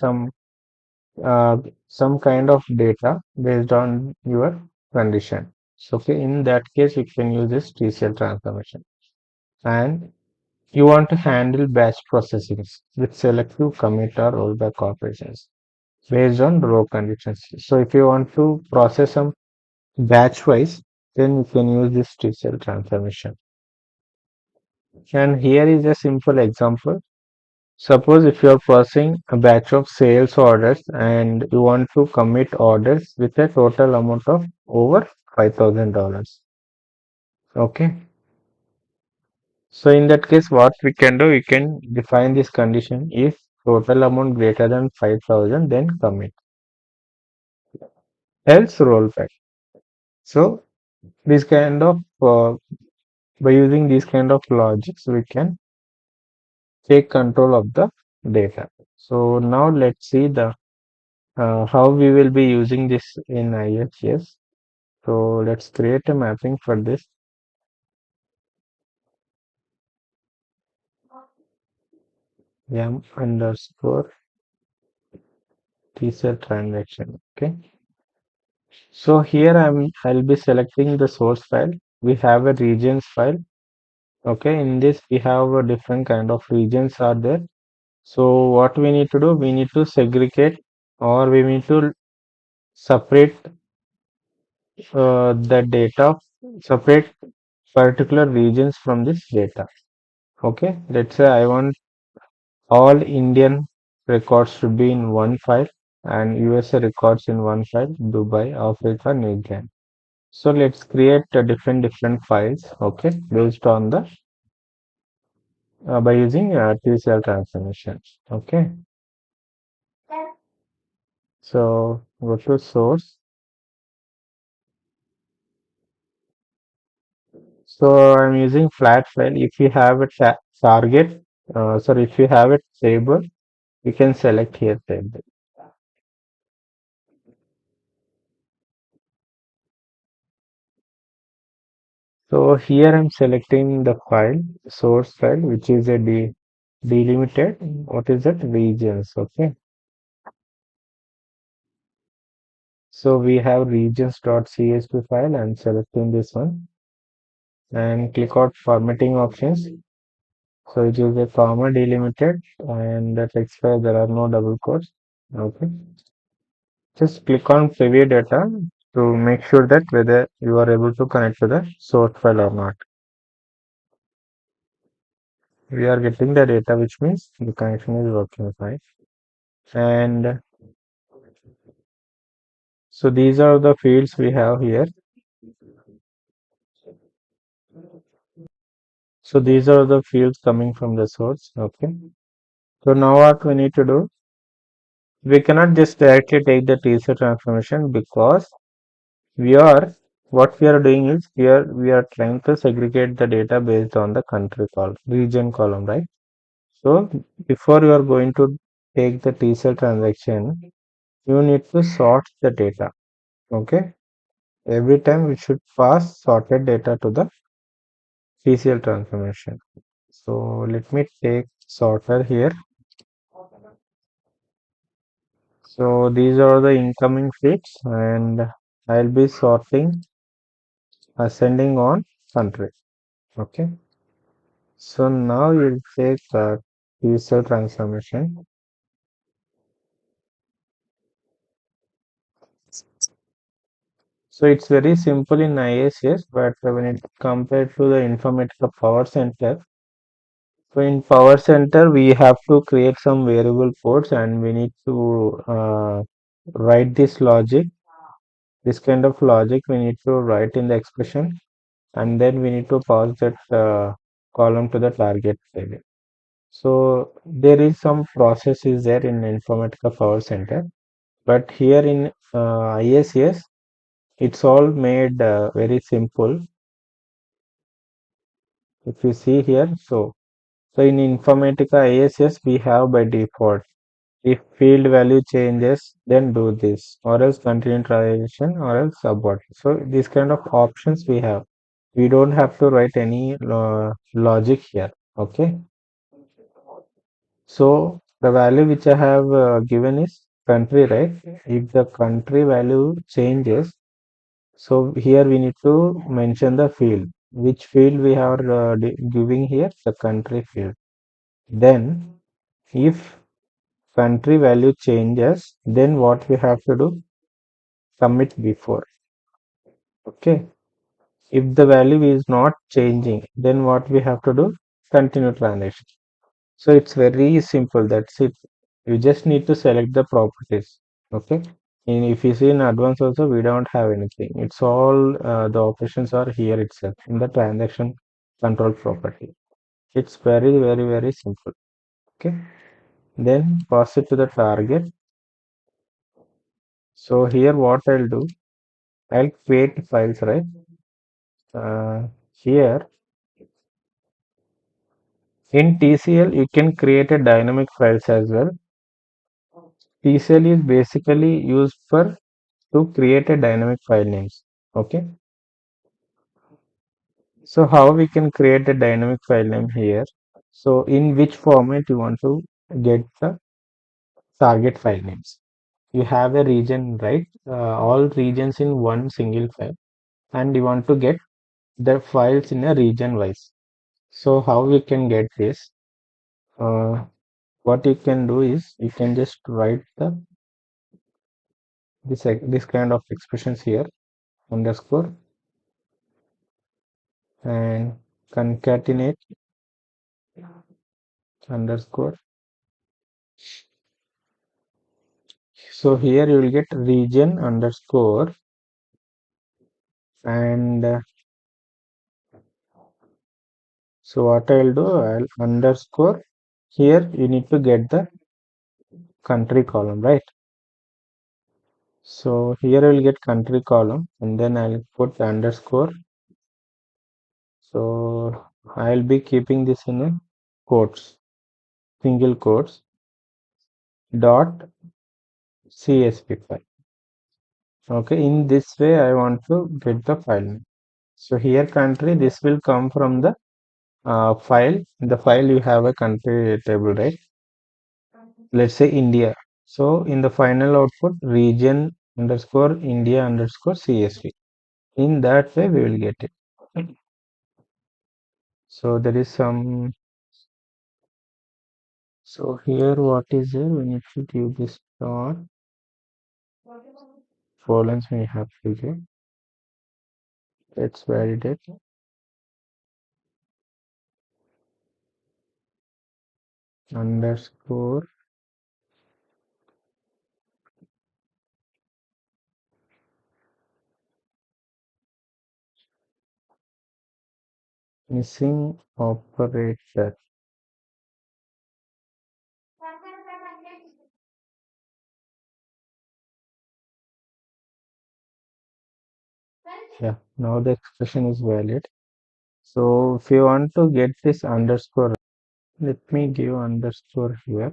uh, some kind of data based on your condition, so okay, in that case you can use this TCL transformation. And you want to handle batch processing with selective commit or rollback operations based on row conditions. So if you want to process some batch wise, then you can use this TCL transformation. And here is a simple example. Suppose if you are processing a batch of sales orders and you want to commit orders with a total amount of over $5,000. Okay. So in that case, what we can do, we can define this condition. If total amount greater than 5,000, then commit. Else roll back. So this kind of by using these kind of logics, we can take control of the data. So now let's see the how we will be using this in IHS. So let's create a mapping for this. M underscore TCL transaction. Okay. So here I'll be selecting the source file. We have a regions file. Okay. In this we have a different kind of regions are there. So what we need to do, we need to segregate or we need to separate the data, separate particular regions from this data. Okay, let's say I want all Indian records to be in one file and USA records in one file, Dubai, Africa, New Zealand. So let's create different files, okay, based on the by using TCL transformation. Okay, so go to source. So I'm using flat file. If you have a target, sorry, if you have a table, you can select here table. So here I'm selecting the file, source file, which is a delimited. What is that? Regions. Okay. So we have regions.csv file. I'm selecting this one and click on formatting options. So it is a comma delimited and the text file there are no double quotes. Okay. Just click on preview data to make sure that whether you are able to connect to the source file or not. We are getting the data, which means the connection is working fine. And so these are the fields we have here. So these are the fields coming from the source. Okay. So now what we need to do, we cannot just directly take the t-cell transformation because we are what we are doing is we are trying to segregate the data based on the country column, region column, right? So before you are going to take the t-cell transaction, you need to sort the data. Okay. Every time we should pass sorted data to the t-cell transformation. So let me take sorter here. So these are the incoming feeds and I'll be sorting ascending on country. Okay. So now you'll take user transformation. So it's very simple in ISS, but when it compared to the Informatica Power Center, so in Power Center we have to create some variable codes and we need to write this logic. This kind of logic we need to write in the expression and then we need to pass that column to the target variable. So there is some process is there in Informatica Power Center, but here in ISS, it's all made very simple. If you see here, so in Informatica ISS, we have by default, if field value changes, then do this, or else continue transition, or else abort. So these kind of options we have. We don't have to write any logic here. Okay. So the value which I have given is country, right? If the country value changes, so here we need to mention the field. Which field we are giving here? The country field. Then if country value changes, then what we have to do? Submit before. Okay. If the value is not changing, then what we have to do? Continue transaction. So it's very simple. That's it. You just need to select the properties. Okay. And if you see in advance also, we don't have anything. It's all the operations are here itself in the transaction control property. It's very, very, very simple. Okay. Then pass it to the target. So here what I'll do, I'll create files, right? Here in TCL, you can create a dynamic files as well. TCL is basically used for to create a dynamic file names. Okay. So how we can create a dynamic file name here? So in which format you want to get the target file names? You have a region, right? All regions in one single file, and you want to get the files in a region wise. So how we can get this? What you can do is you can just write the this kind of expressions here underscore and concatenate underscore. So here you will get region underscore and so what I'll do, I'll underscore here you need to get the country column, right? So here I will get country column and then I'll put underscore. So I'll be keeping this in a quotes, single quotes dot CSV file. Okay, in this way I want to get the file name. So here country, this will come from the file. In the file you have a country table, right? Let's say India. So in the final output region underscore India underscore CSV. In that way we will get it. So there is some. So here what is there? We need to give this dot colons we have to get. Let's validate underscore Missing operator. Yeah, now the expression is valid. So if you want to get this underscore, let me give underscore here.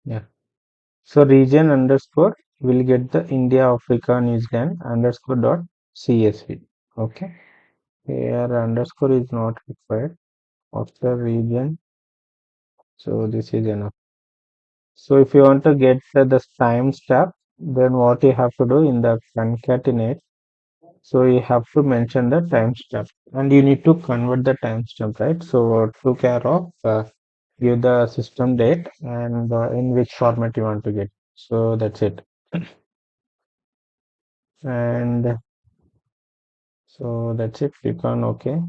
Yeah. So region underscore will get the India, Africa, New Zealand underscore dot CSV. Okay. Here underscore is not required. After region, so this is enough. So if you want to get the timestamp, then what you have to do in the concatenate, so you have to mention the timestamp and you need to convert the timestamp, right? So to care of give the system date and in which format you want to get. So that's it. And so that's it. Click on OK.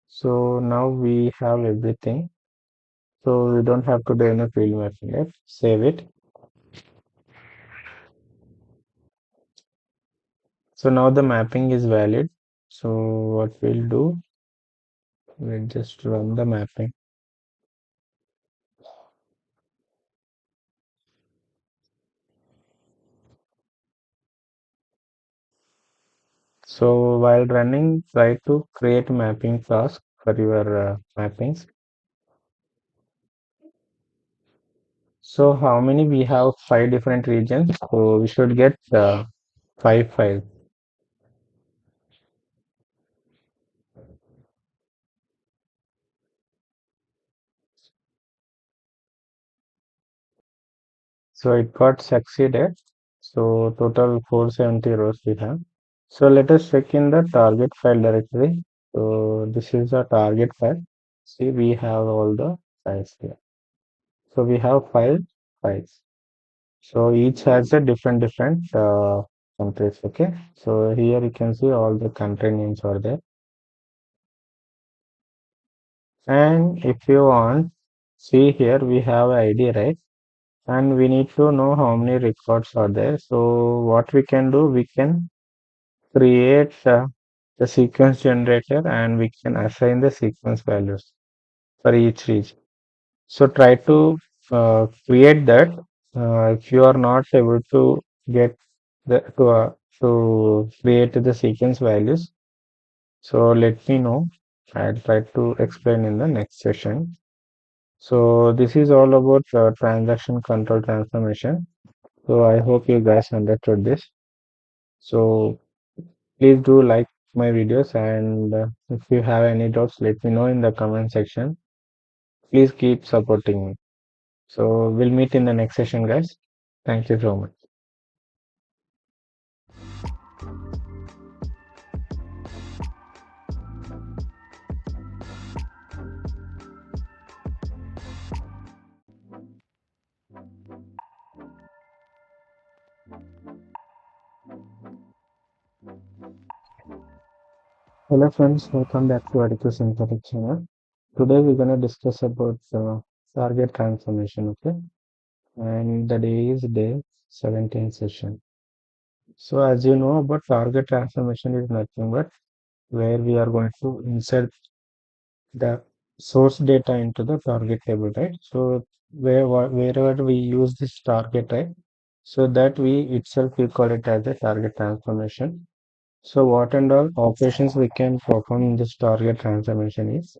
So now we have everything. So we don't have to do any field mapping, right? Save it. So now the mapping is valid. So what we'll do, we'll just run the mapping. So while running, try to create mapping task for your mappings. So how many we have? 5 different regions. So we should get 5 files. So it got succeeded. So total 470 rows we have. So let us check in the target file directory. So this is a target file. See, we have all the files here. So we have 5 files. So each has a different countries. Okay. So here you can see all the country names are there. And if you want, see here we have ID, right? And we need to know how many records are there. So what we can do, we can create the sequence generator and we can assign the sequence values for each region. So try to create that. If you are not able to get the to create the sequence values, so let me know. I'll try to explain in the next session. So this is all about transaction control transformation. So I hope you guys understood this. So please do like my videos and if you have any doubts, let me know in the comment section. Please keep supporting me. So we'll meet in the next session, guys. Thank you so much. Hello friends, welcome back to Atticus Informatic channel. Today we're gonna discuss about target transformation, okay? And the day is day 17 session. So as you know about target transformation is nothing but where we are going to insert the source data into the target table, right? So wherever we use this target, right? So that we itself we call it as a target transformation. So what and all operations we can perform in this target transformation is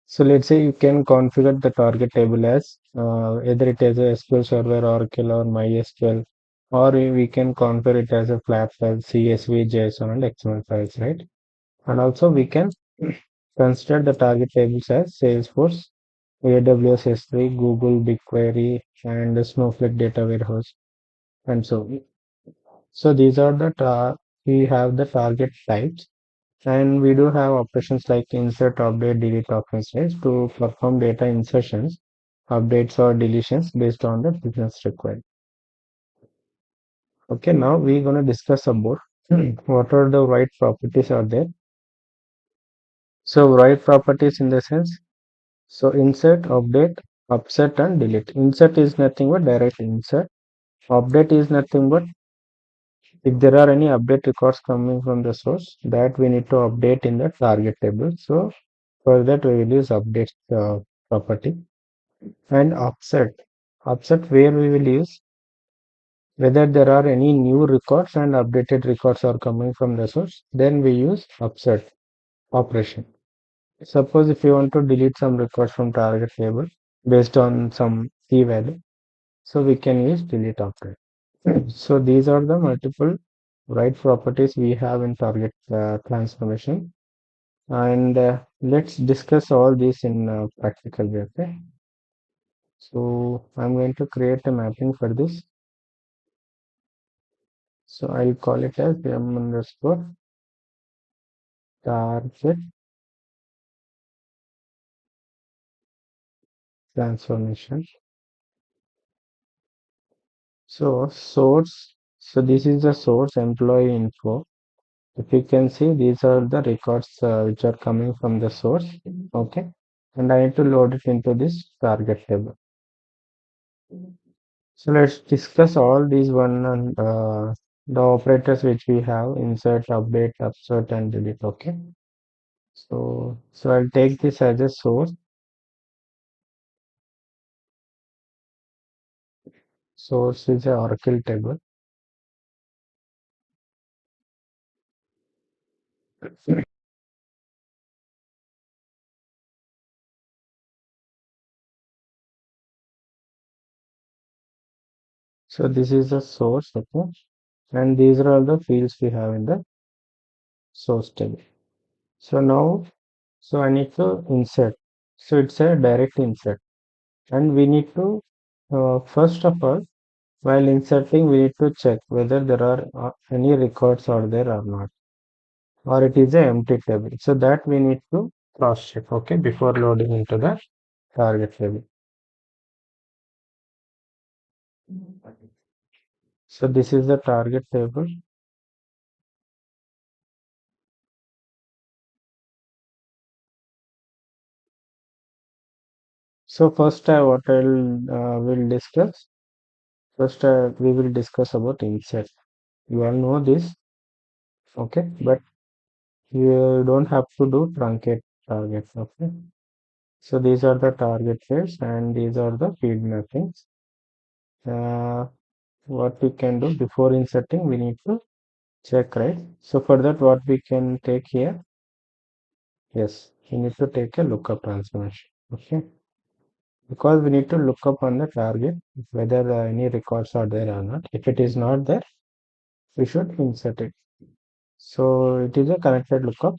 so let's say you can configure the target table as either it is a SQL Server, Oracle, or MySQL, or we can configure it as a flat file, CSV, JSON, and XML files, right? And also we can consider the target tables as Salesforce, AWS S3, Google BigQuery, and the Snowflake data warehouse, and so on. So these are the we have the target types, and we do have operations like insert, update, delete options, right, to perform data insertions, updates, or deletions based on the business required. Okay, now we're going to discuss about what are the right properties are there. So write properties in the sense, so insert, update, upset and delete. Insert is nothing but direct insert. Update is nothing but if there are any update records coming from the source that we need to update in the target table. So for that we will use update property. And upset. Upset where we will use whether there are any new records and updated records are coming from the source, then we use upset operation. Suppose if you want to delete some records from target table based on some key value, so we can use delete operation. So these are the multiple write properties we have in target transformation, and let's discuss all these in practical way. Okay, so I'm going to create a mapping for this. So I'll call it as m underscore target transformation. So source. So this is the source employee info. If you can see, these are the records which are coming from the source. Okay, and I need to load it into this target table. So let's discuss all these one and the operators which we have: insert, update, upsert, and delete. Okay. So I'll take this as a source. Source is a Oracle table. So this is the source. Okay, and these are all the fields we have in the source table. So now, so I need to insert. So it's a direct insert, and we need to first of all, while inserting, we need to check whether there are any records are there or not, or it is a empty table. So that we need to cross check. Okay, before loading into the target table. So this is the target table. So first, what I'll will discuss. First, we will discuss about insert. You all know this, okay? But you don't have to do truncate targets, okay? So these are the target pairs and these are the feed mappings. Uh, what we can do before inserting, we need to check, right? So for that, what we can take here, yes, we need to take a lookup transformation, okay? Because we need to look up on the target whether any records are there or not. If it is not there, we should insert it. So it is a connected lookup.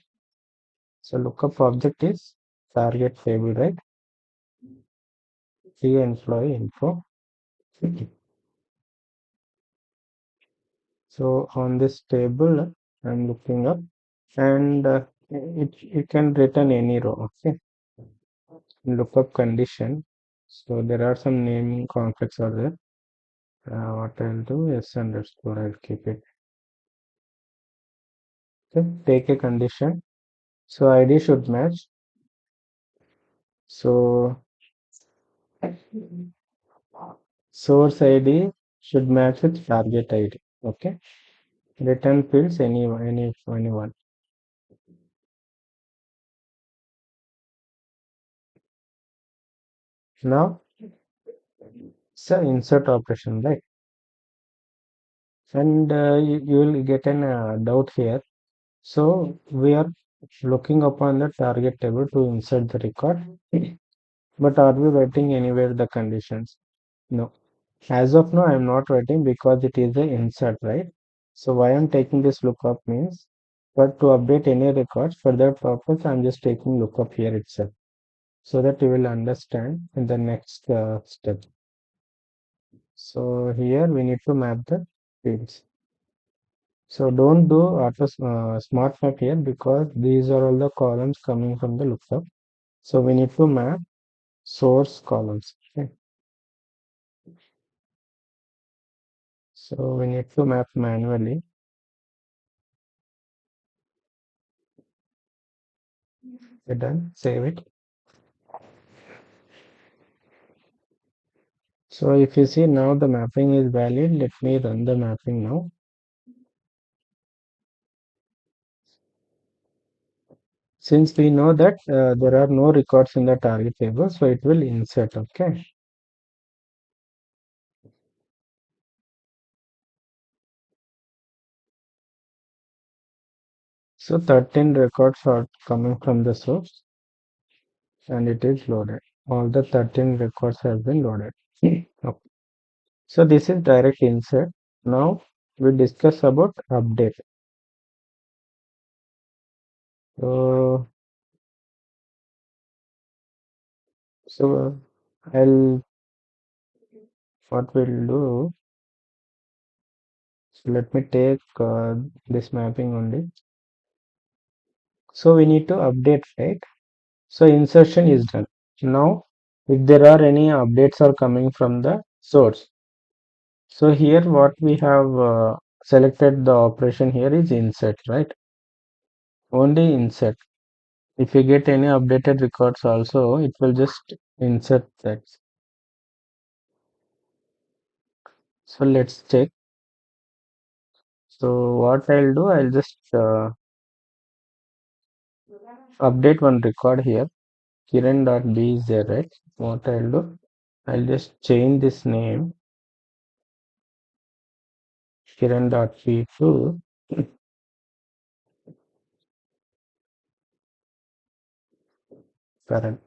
So lookup object is target table, right? The employee info. So on this table, I'm looking up, and it can return any row. Okay, lookup condition. So there are some naming conflicts are there. What I'll do is underscore. I'll keep it. Okay, take a condition. So ID should match. So source ID should match with target ID. Okay, return fields anyone. Now, so insert operation, right? And you will get an doubt here. So we are looking upon the target table to insert the record, but are we writing anywhere the conditions? No. As of now, I am not writing because it is a insert, right? So why I'm taking this lookup means, but to update any records for that purpose, I'm just taking lookup here itself, so that you will understand in the next step. So here we need to map the fields. So don't do auto smart map here because these are all the columns coming from the lookup. So we need to map source columns. Okay. So we need to map manually. Okay, done. Save it. So if you see now the mapping is valid, let me run the mapping now. Since we know that there are no records in the target table, so it will insert. Okay. So 13 records are coming from the source and it is loaded. All the 13 records have been loaded. Okay. So this is direct insert. Now we discuss about update. So, so I'll what we'll do. So let me take this mapping only. So we need to update, right? So insertion is done. Now, if there are any updates are coming from the source. So here what we have selected the operation here is insert, right? Only insert. If you get any updated records also, it will just insert that. So let's check. So what I'll do, I'll just update one record here. Kiran.b is there, right? What I'll do, I'll just change this name Kiran.p to current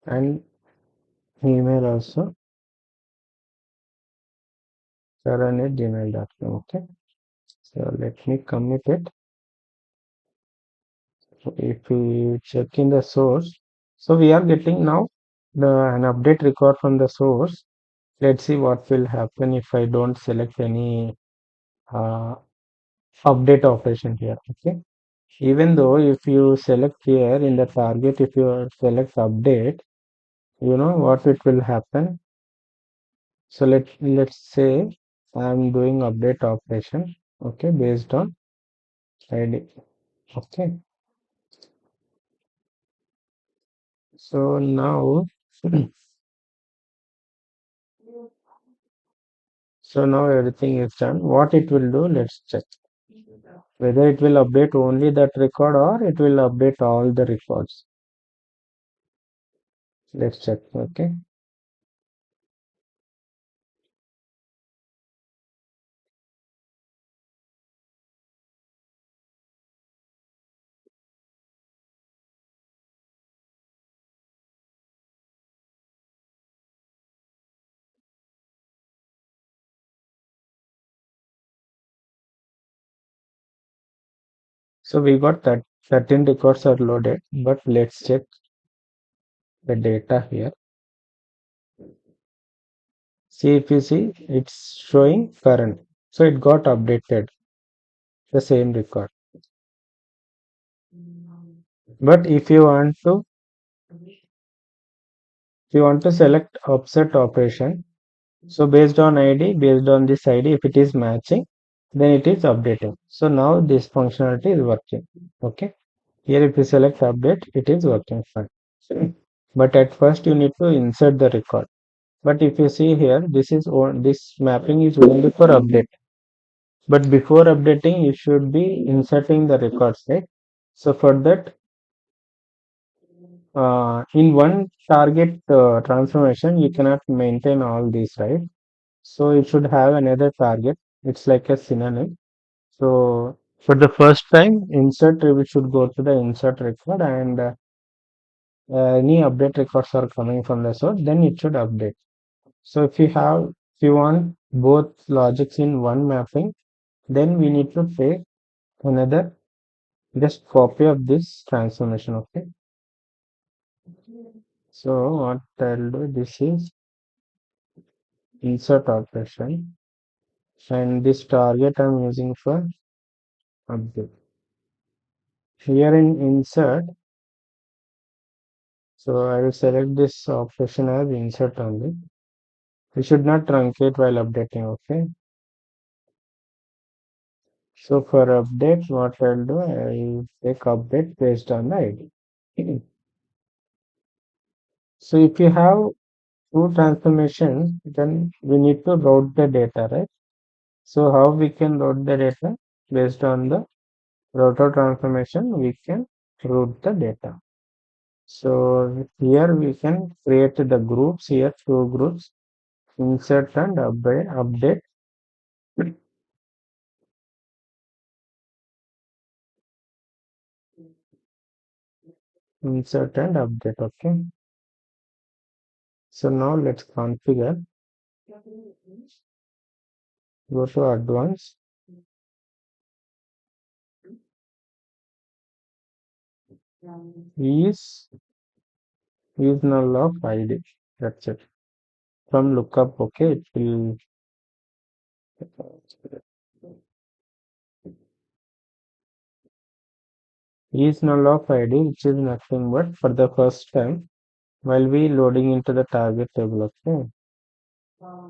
and email also karan@gmail.com. Okay. So let me commit it. So if we check in the source, so we are getting now an update record from the source. Let's see what will happen if I don't select any uh, update operation here. Okay. Even though if you select here in the target, if you select update, you know what it will happen. So let's say I'm doing update operation. Okay, based on ID. Okay. So now, so now everything is done. What it will do, let's check. Whether it will update only that record or it will update all the records. Let's check. Okay. So we got that 13 records are loaded, but let's check the data here. See if you see it's showing current. So it got updated, the same record. But if you want to select offset operation, so based on ID, based on this ID, if it is matching, then it is updating. So now this functionality is working. Okay. Here if you select update, it is working fine. But at first you need to insert the record. But if you see here, this mapping is only for update. But before updating, you should be inserting the records, right? So for that, in one target transformation, you cannot maintain all these, right? So you should have another target. It's like a synonym. So for the first time, insert we should go to the insert record and any update records are coming from the source, then it should update. So if you want both logics in one mapping, then we need to take another just copy of this transformation. Okay. So what I'll do, this is insert operation and this target I'm using for update. Here in insert, so I will select this operation as insert only. We should not truncate while updating. Okay. So for update, what I'll do, I'll take update based on the ID. So if you have two transformations, then we need to route the data, right? So how we can route the data? Based on the router transformation, we can route the data. So here we can create the groups here, two groups, insert and update, insert and update. Okay. So now let's configure. Go to advanced. Is null of ID. That's it. From lookup, okay, it will is null of ID, which is nothing but for the first time while we loading into the target table. Okay.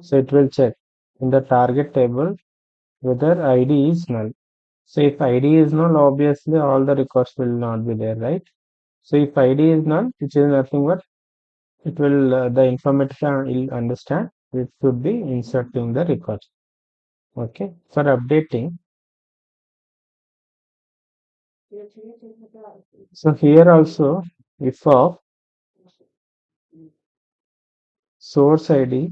So it will check in the target table whether ID is null. So if ID is null, obviously all the records will not be there, right? So if ID is null, which is nothing but it will the Informatica will understand it should be inserting the records. Okay. For updating, so here also if of source ID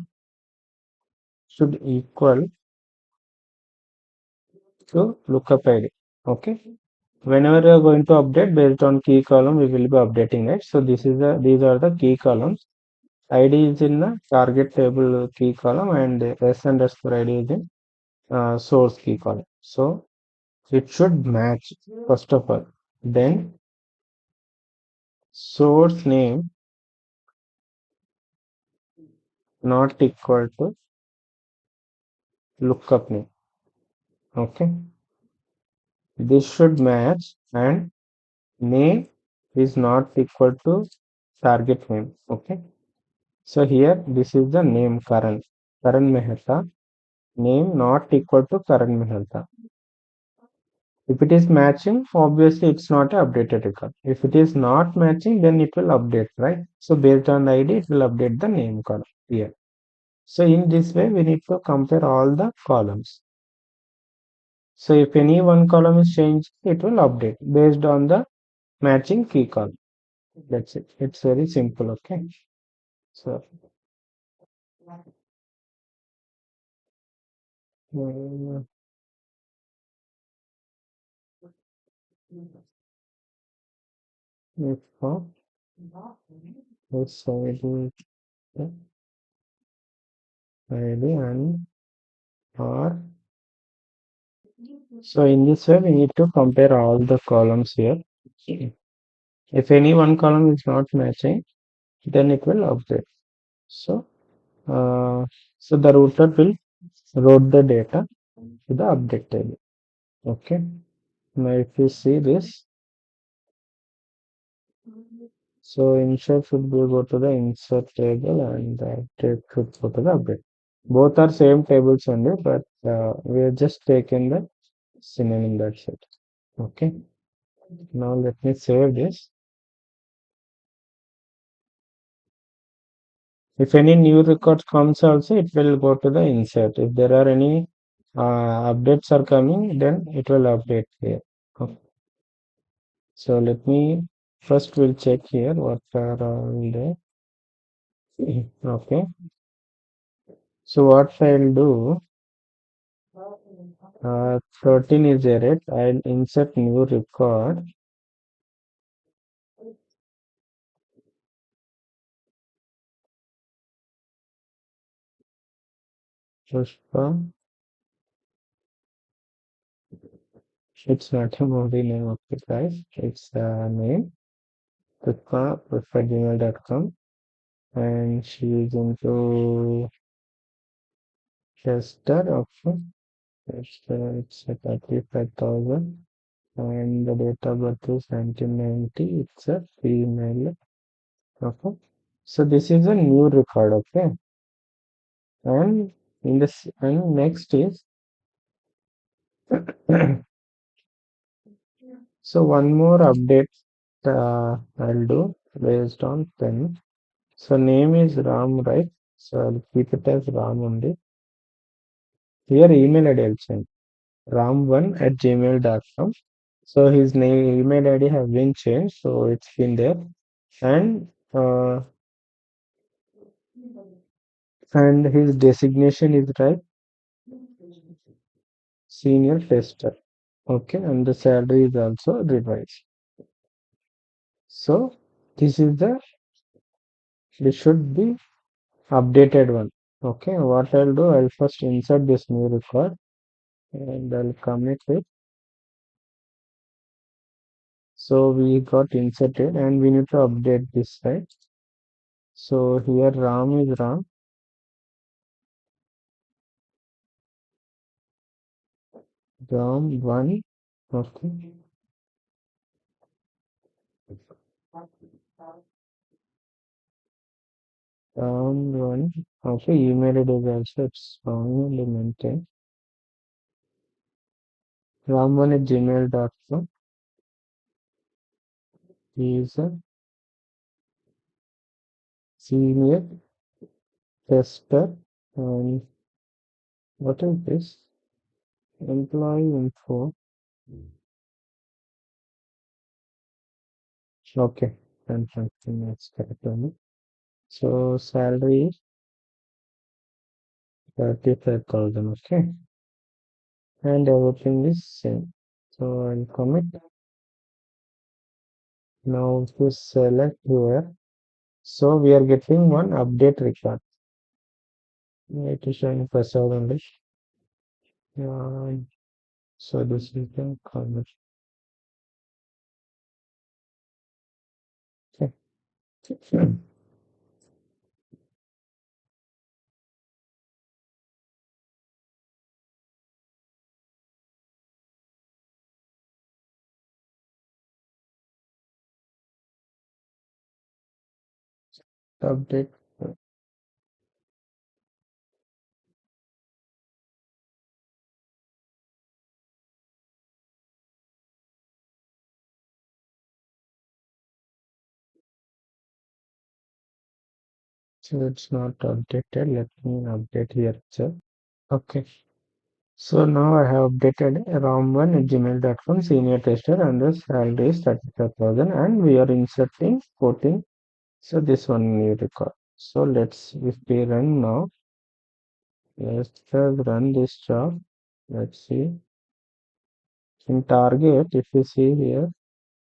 should equal to lookup ID. Okay. Whenever you are going to update based on key column, we will be updating it. So these are the key columns. ID is in the target table key column and S underscore ID is in source key column. So it should match first of all. Then source name not equal to lookup name. Okay. This should match and name is not equal to target name. Okay. So here this is the name Karan Mehta, name not equal to Karan Mehta. If it is matching, obviously it's not an updated record. If it is not matching, then it will update, right? So based on the ID, it will update the name column here. So in this way, we need to compare all the columns. So if any one column is changed, it will update based on the matching key column. That's it. It's very simple, okay? So uh, if this ID and or so in this way we need to compare all the columns here. If any one column is not matching, then it will update. So so the router will route the data to the update table. Okay. Now if you see this, so insert should be go to the insert table and update should go to the update. Both are same tables only, but we are just taking the synonym, that's it. Okay. Now let me save this. If any new record comes also, it will go to the insert. If there are any updates are coming, then it will update here. Okay. So let me first we'll check here what are all there. Okay. So what I'll do, 13 is there, right? I'll insert new record. Pushpa. It's not a movie name, okay, guys. It's a name. Pushpa@gmail.com. And she is into tester option. It's a 35,000 and the date of birth is 1990. It's a female. Okay. So this is a new record. Okay. And in this, and next is So one more update I'll do based on 10. So name is Ram, right? So I'll keep it as Ram only. Here email ID I'll send ram1@gmail.com. So his name email ID has been changed, so it's been there. And and his designation is right, senior tester. Okay, and the salary is also revised. So this should be updated one. Okay, what I'll do, I'll first insert this new record and I'll commit it. So we got inserted and we need to update this, right? So here Ram is Ram 1. Okay. Ram 1. Okay, email it is also it's strongly maintained. Ram1@gmail.com. He is a senior tester. And what is this? Employee info. Okay, and something that's correct only. So salary is 35,000. Okay, and everything is same. So I'll commit. Now to select here. So we are getting one update record. It is showing Prasad only. So this is the comment. Okay. Update. So it's not updated. Let me update here itself. Okay. So now I have updated ram1@gmail.com senior tester and the salary is 35,000 and we are inserting 14. So this one new record. So if we run now, let's just run this job. Let's see. In target, if you see here,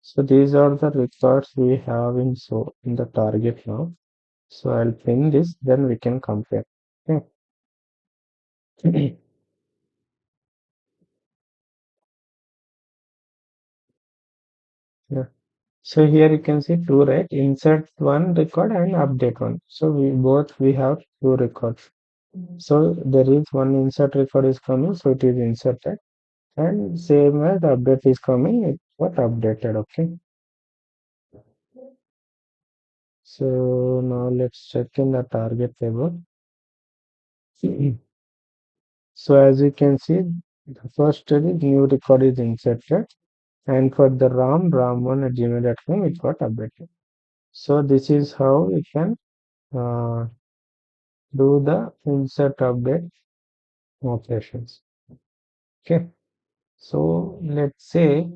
so these are the records we have in the target now. So I'll pin this, then we can compare. Okay. Yeah. So here you can see two, right? Insert one record and update one. So we have two records. So there is one insert record is coming, so it is inserted. And same as the update is coming, it got updated. Okay. So now let's check in the target table. So as you can see, the first is new record is inserted, and for the ram1@gmail.com, it got updated. So this is how we can uh, do the insert update operations. Okay. So let's say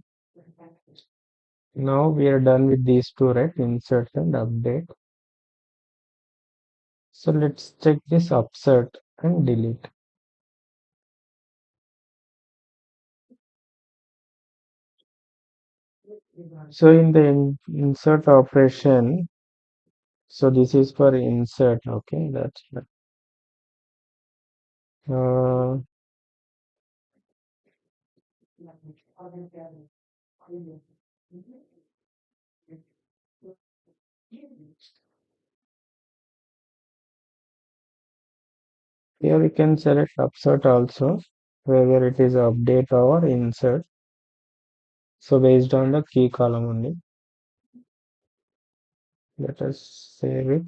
now we are done with these two, right? Insert and update. So let's check this upsert and delete. So in the insert operation, so this is for insert. Okay, that's uh, here we can select upsert also, whether it is update or insert. So based on the key column only, let us save it.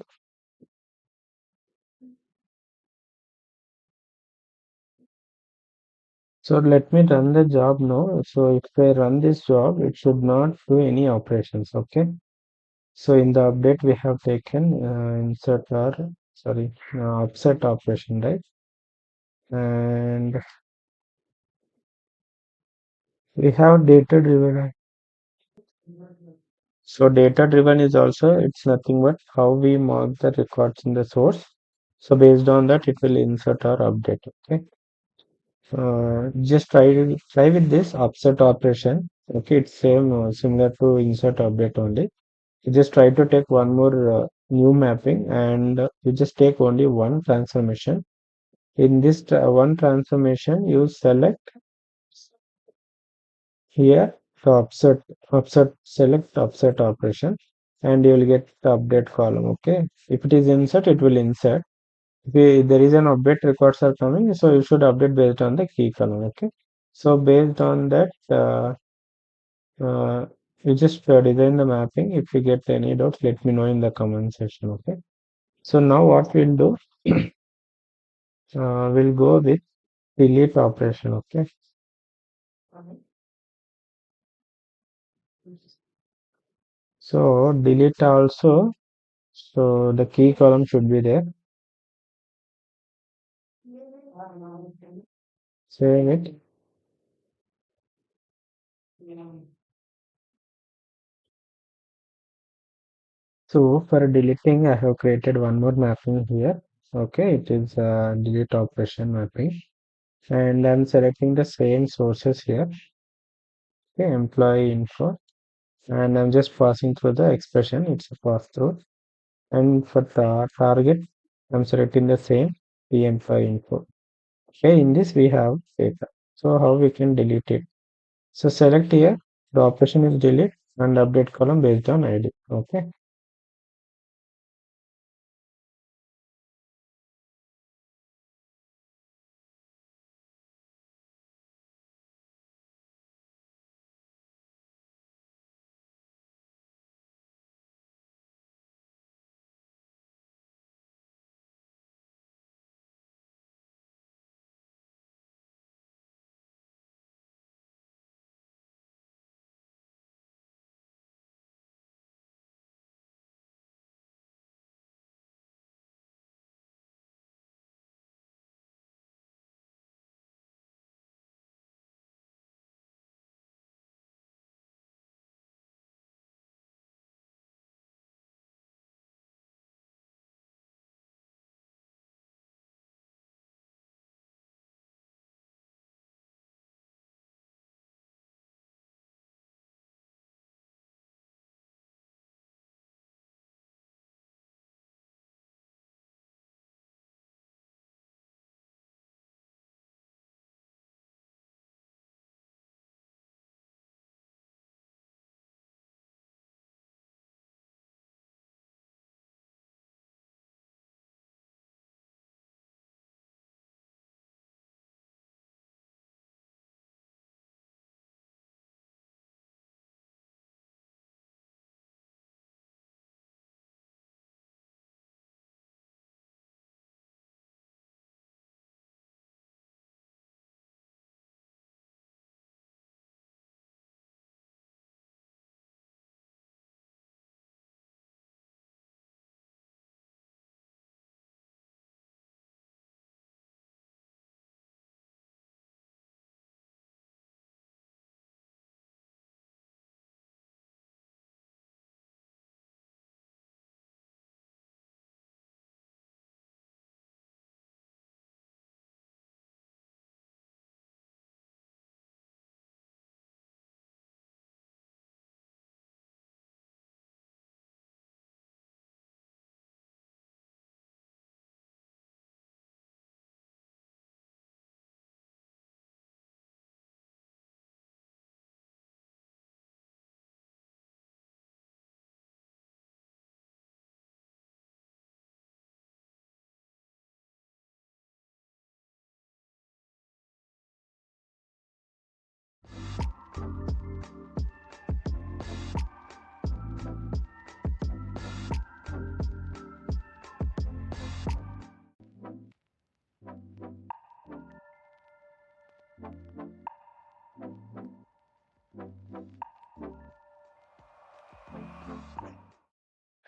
So let me run the job now. So if I run this job, it should not do any operations. Okay. So in the update we have taken insert or sorry upset operation, right? And we have data driven. So data driven is also it's nothing but how we mark the records in the source. So based on that it will insert or update. Okay. Just try with this upset operation. Okay, it's same similar to insert update only. You just try to take one more new mapping and you just take only one transformation. In this one transformation, you select here the select upset operation and you will get the update column. Okay, if it is insert, it will insert. If there is an update records are coming, so you should update based on the key column. Okay, so based on that, you just design the mapping. If you get any doubts, let me know in the comment section. Okay, so now what we'll do, we'll go with delete operation. Okay, so delete also. So the key column should be there. Save it. So for deleting, I have created one more mapping here. Okay, it is delete operation mapping, and I'm selecting the same sources here. Okay, employee info, and I'm just passing through the expression. It's a pass through, and for the target, I'm selecting the same the employee info. Okay, in this we have data. So how we can delete it? So select here. The operation is delete and update column based on ID. Okay.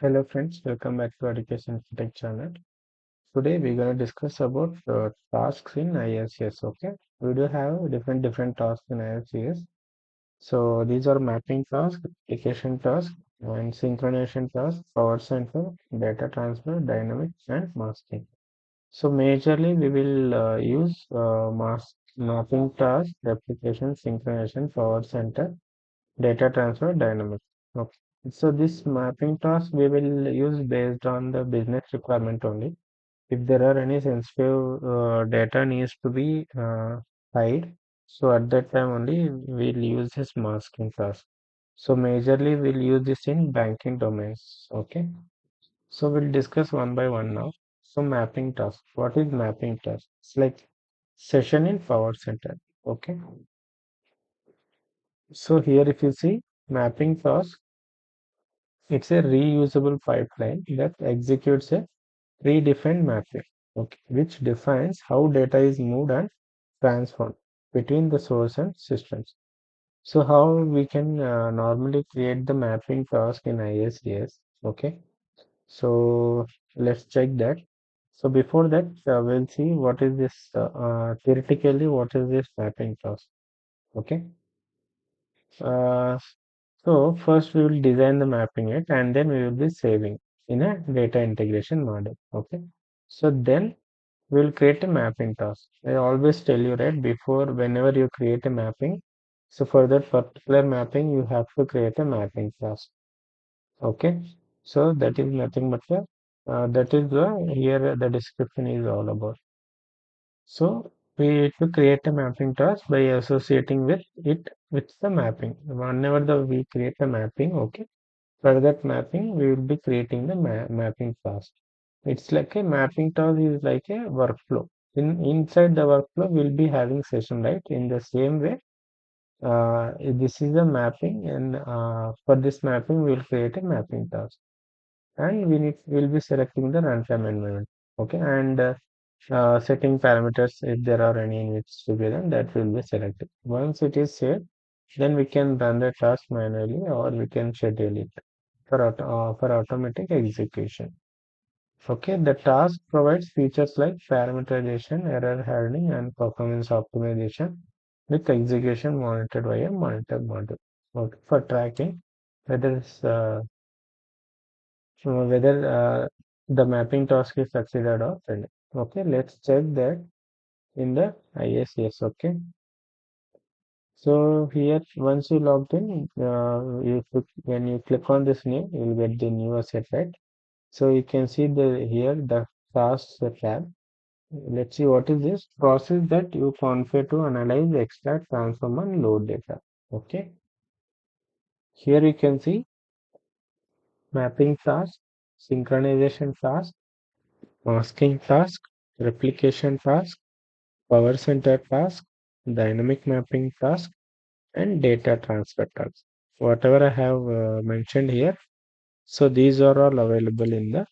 Hello friends, welcome back to Education Tech channel. Today we're going to discuss about tasks in IICS. Okay, we do have different tasks in IICS. So these are mapping tasks, application tasks, and synchronization tasks, power center, data transfer, dynamic, and masking. So majorly we will use mapping task, replication, synchronization, power center, data transfer, dynamic. Okay. So this mapping task we will use based on the business requirement only. If there are any sensitive data needs to be hide, so at that time only we'll use this masking task. So majorly we'll use this in banking domains. Okay. So we'll discuss one by one now. So mapping task. What is mapping task? It's like session in Power Center. Okay. So here if you see mapping task, it's a reusable pipeline that executes a predefined mapping, okay, which defines how data is moved and transformed between the source and systems. So how we can normally create the mapping task in ISDS, okay. So let's check that. So before that, we'll see what is this theoretically what is this mapping task, okay. Uh, so first we will design the mapping it and then we will be saving in a data integration model. Okay. So then we'll create a mapping task. I always tell you right before whenever you create a mapping. So for that particular mapping, you have to create a mapping task. Okay. So that is nothing but that is the here the description is all about. So we need to create a mapping task by associating with it with the mapping. Whenever we create a mapping, okay, for that mapping we will be creating the mapping task. It's like a mapping task is like a workflow. Inside the workflow we'll be having session, right? In the same way, this is a mapping, and for this mapping we'll create a mapping task, and we'll be selecting the runtime environment. Okay, and setting parameters if there are any needs to be done, that will be selected. Once it is set, then we can run the task manually or we can schedule it for automatic execution. Okay, the task provides features like parameterization, error handling, and performance optimization with execution monitored by a monitor module. Okay, for tracking whether the mapping task is succeeded or failed. Okay, let's check that in the ISS. Okay, so here once you logged in, when you click on this name, you will get the new asset, right? So you can see the here the tasks tab. Let's see what is this process that you configure to analyze, extract, transform, and load data. Okay, here you can see mapping task, synchronization task, masking task, replication task, power center task, dynamic mapping task, and data transfer task. Whatever I have mentioned here, so these are all available in the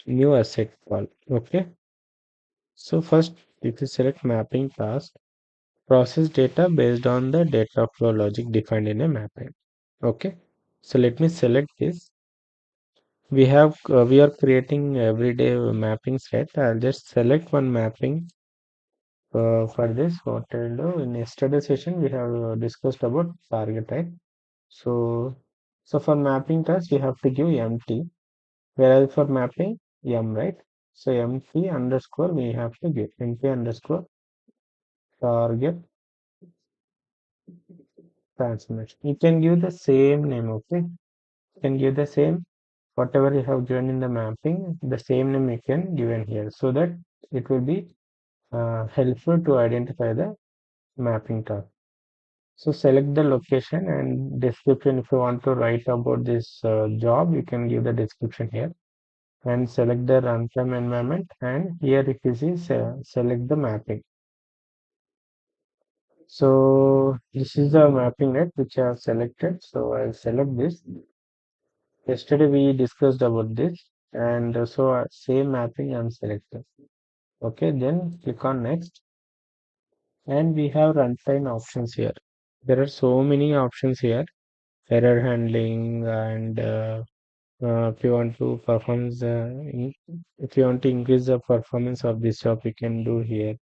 new asset call. Okay, so first if you select mapping task, process data based on the data flow logic defined in a mapping. Okay, so let me select this. We are creating everyday mapping set. I'll just select one mapping. For this, what I'll do in yesterday session we have discussed about target, right? So, so for mapping task we have to give empty, whereas for mapping right? So empty underscore we have to give empty underscore target transformation. You can give the same name, okay? You can give the same whatever you have given in the mapping, the same name you can given here, so that it will be helpful to identify the mapping task. So select the location and description. If you want to write about this job, you can give the description here and select the runtime environment. And here, if you see, select the mapping. So this is the mapping net which I have selected. So I'll select this. Yesterday we discussed about this, and so same mapping I'm selected. Okay, then click on next, and we have runtime options here. There are so many options here: error handling and If you want to if you want to increase the performance of this job, you can do here.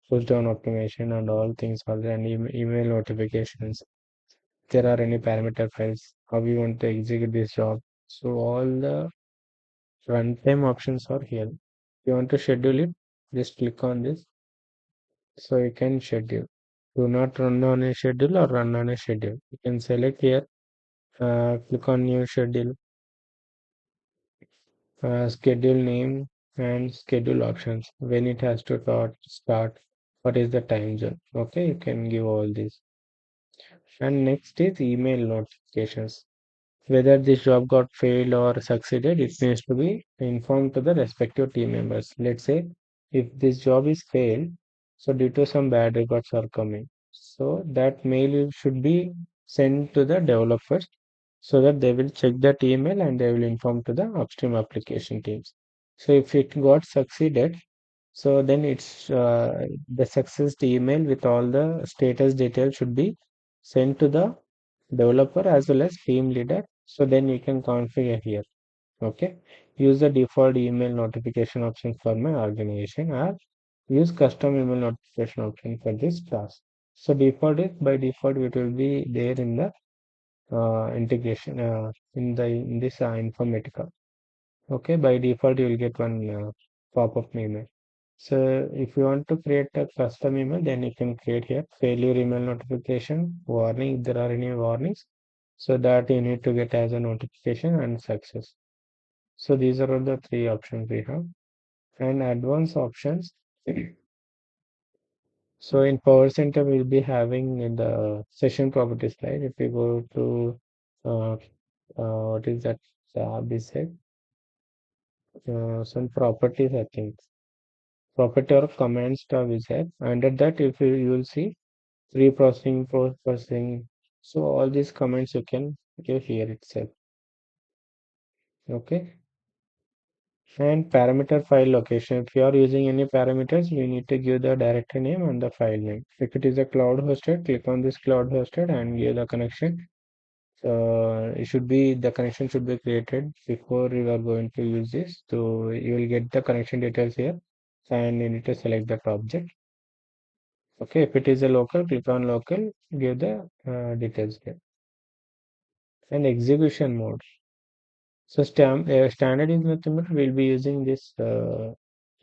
Push down optimization and all things are there, and email notifications. There are any parameter files, how you want to execute this job. So all the runtime options are here. If you want to schedule it, just click on this. So you can schedule. Do not run on a schedule or run on a schedule. You can select here, click on new schedule, schedule name and schedule options. When it has to start, what is the time zone? Okay, you can give all this. And next is email notifications. Whether this job got failed or succeeded, it needs to be informed to the respective team members. Let's say if this job is failed, so due to some bad records are coming, so that mail should be sent to the developers so that they will check that email and they will inform to the upstream application teams. So if it got succeeded, so then it's the success email with all the status details should be sent to the developer as well as team leader. So then you can configure here. Okay. Use the default email notification option for my organization or use custom email notification option for this class. So default is by default it will be there in the integration in this Informatica. Okay, by default you will get one pop-up email. So if you want to create a custom email, then you can create here failure email notification, warning if there are any warnings. So that you need to get as a notification and success. So these are all the three options we have. And advanced options. So in Power Center, we'll be having in the session properties slide. If you go to uh, what is that tab is it? Some properties, I think. Property or commands tab is there. Under that, if you will see pre-processing, post-processing. So all these comments you can give here itself. Okay. And parameter file location. If you are using any parameters, you need to give the directory name and the file name. If it is a cloud hosted, click on this cloud hosted and give the connection. It should be the connection should be created before you are going to use this. So you will get the connection details here and you need to select that object. Okay, if it is a local, click on local, give the details here. And execution mode. So standard is nothing but we'll be using this.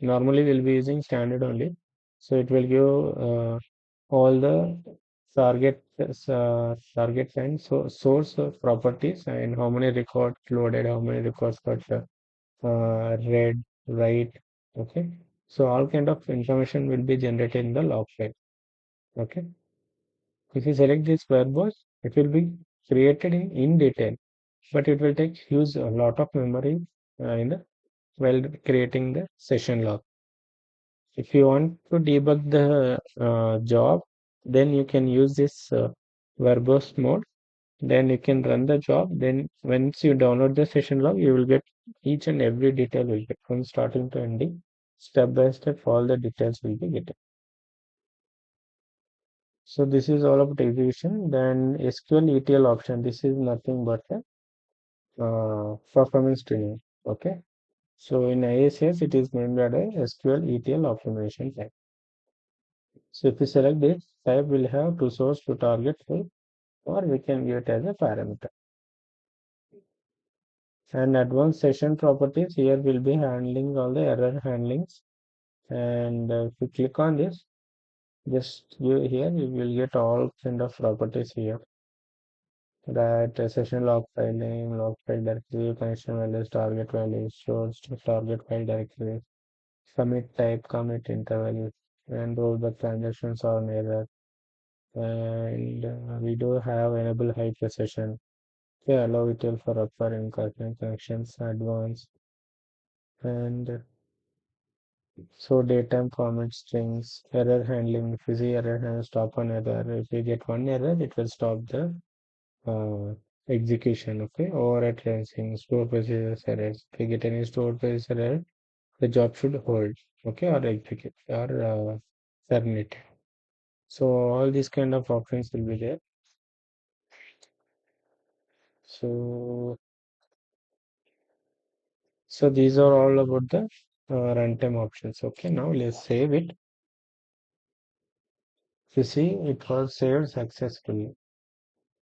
Normally we'll be using standard only. So it will give all the target and so source properties and how many records loaded, how many records got read, write. Okay. So all kind of information will be generated in the log file. Okay. If you select this verbose, it will be created in detail, but it will take use a lot of memory in the while creating the session log. If you want to debug the job, then you can use this verbose mode. Then you can run the job. Then once you download the session log, you will get each and every detail will get from starting to ending. Step by step, all the details will be getting. So this is all about execution. Then SQL ETL option. This is nothing but a performance tuning. Okay. So in IICS, it is named as a SQL ETL optimization type. So if we select this type, we'll have to source to target full, or we can give it as a parameter. And advanced session properties here will be handling all the error handlings. And if you click on this, just here you will get all kind of properties here. That session log file name, log file directory, connection values, target values, source to target file directory, commit type, commit interval, and rollback transactions on error. And we do have enable high precision. Okay, allow ETL for upper and connections, advanced, and so datetime format strings, error handling. If you see error handle, stop on error. If you get one error, it will stop the uh, execution. Okay, override tracing, store procedures errors. If you get any store procedure error, the job should hold. Okay, or execute or terminate. So all these kind of options will be there. So So these are all about the runtime options. Okay, now let's save it. You see, it was saved successfully.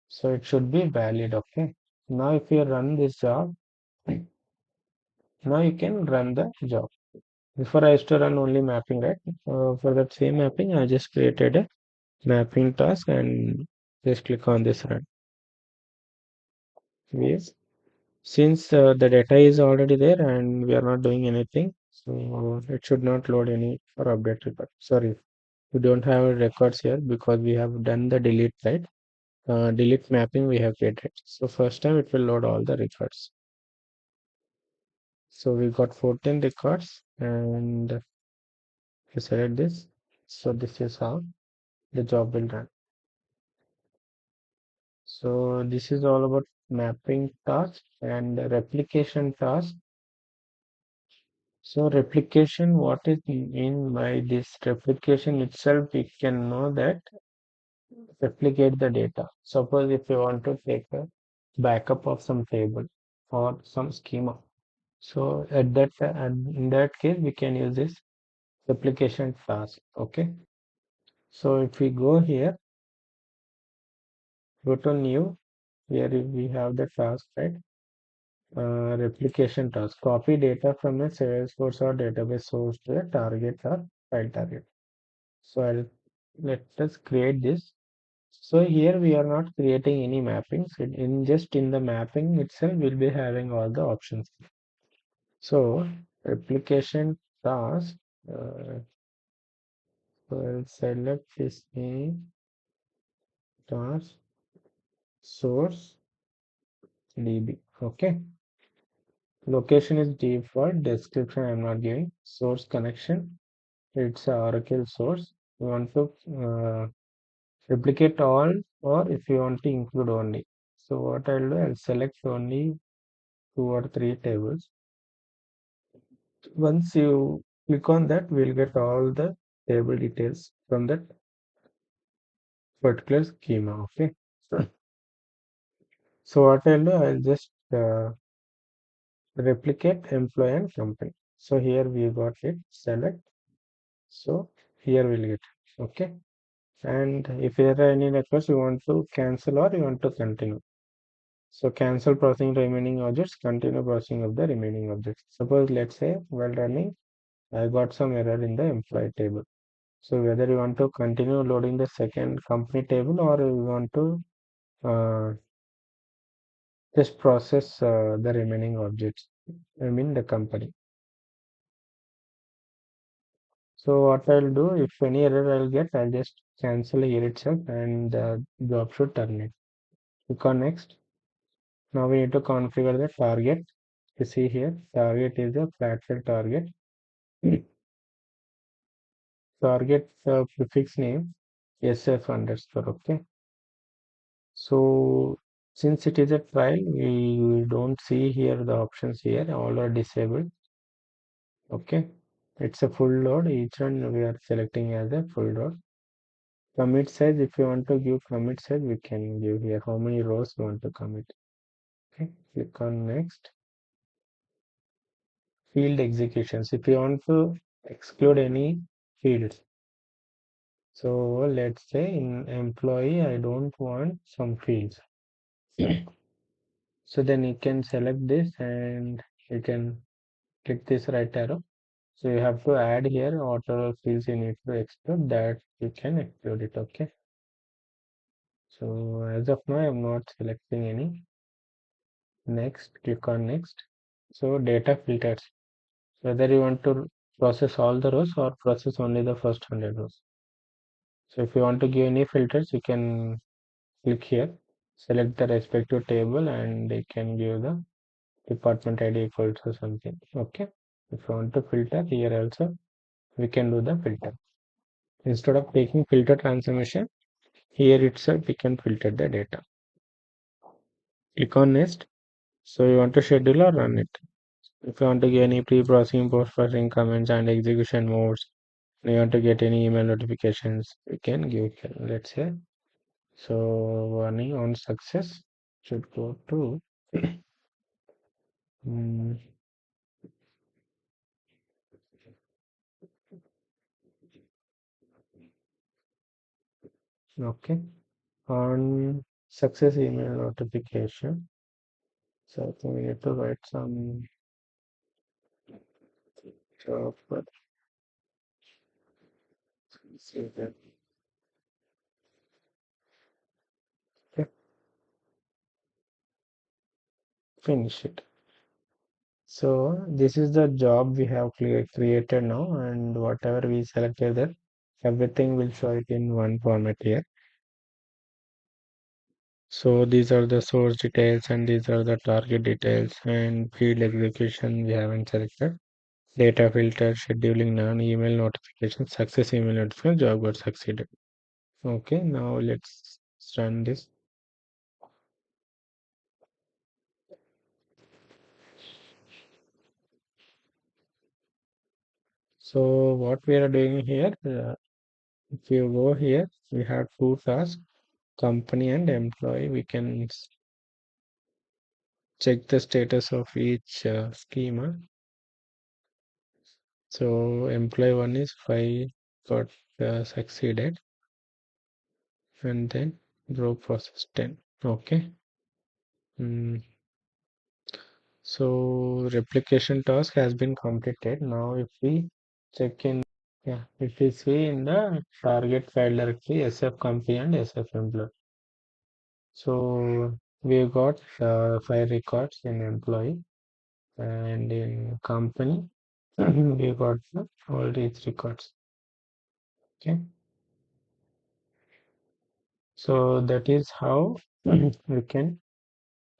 So it should be valid. Okay. Now if you run this job, now you can run the job. Before I used to run only mapping, right? For that same mapping, I just created a mapping task and just click on this run. Yes. Since the data is already there and we are not doing anything, so it should not load any or update record. Sorry, we don't have records here because we have done the delete, right? Delete mapping we have created. So first time it will load all the records. So we got 14 records and you select this. So this is how the job will run. So this is all about mapping task and replication task. So replication, what is mean by this replication itself? We can know that replicate the data. Suppose if you want to take a backup of some table or some schema. So at that and in that case, we can use this replication task. Okay. So if we go here, go to new, here we have the task, right? Replication task. Copy data from a Salesforce or database source to a target or file target. So let us create this. So here we are not creating any mappings. In just in the mapping itself, we'll be having all the options. So replication task. I'll select this name task source DB. Okay. Location is default. Description I'm not giving. Source connection. It's a Oracle source. You want to replicate all, or if you want to include only. So what I'll do, I'll select only 2 or 3 tables. Once you click on that, we'll get all the table details from that particular schema. Okay. So what I'll do, I'll just replicate employee and company. So here we got it. Select. So here we'll get. Okay. And if there are any requests you want to cancel or you want to continue. So cancel processing remaining objects, continue processing of the remaining objects. Suppose let's say while running, I got some error in the employee table. So whether you want to continue loading the second company table or you want to uh, just process the remaining objects, I mean the company. So what I'll do, if any error I'll get, I'll just cancel here itself and the job should terminate. Click on next. Now we need to configure the target. You see here, target is a flat file target. Target prefix name SF underscore. Okay. So since it is a trial, we don't see here the options here, all are disabled. Okay. It's a full load. Each one we are selecting as a full load. Commit size, if you want to give commit size, we can give here how many rows you want to commit. Okay. Click on next. Field executions. If you want to exclude any fields. So let's say in employee, I don't want some fields. So then you can select this and you can click this right arrow. So you have to add here whatever fields you need to exclude, that you can exclude it. Okay. So as of now, I'm not selecting any. Next, click on next. So data filters, whether you want to process all the rows or process only the first 100 rows. So if you want to give any filters, you can click here, select the respective table and you can give the department ID equals to something. Okay. If you want to filter here also, we can do the filter. Instead of taking filter transformation, here itself we can filter the data. Click on next. So you want to schedule or run it. If you want to get any pre-processing, post-processing comments and execution modes, you want to get any email notifications, we can give here. Let's say. So warning on success should go to Okay. On success email notification. So I think we need to write some job, but see that. Okay, finish it. So this is the job we have created now, and whatever we selected there, everything will show it in one format here. So these are the source details and these are the target details and field execution we haven't selected. Data filter, scheduling, non-email notification, success email notification, job got succeeded. Okay, now let's run this. So what we are doing here, if you go here, we have two tasks, company and employee. We can check the status of each schema. So employee one is 5 got succeeded and then row process 10. Okay. Mm. So replication task has been completed. Now if we check in, yeah, if we see in the target file directory SF company and SF employee. So we got 5 records in employee and in company we got all these records. Okay. So that is how we can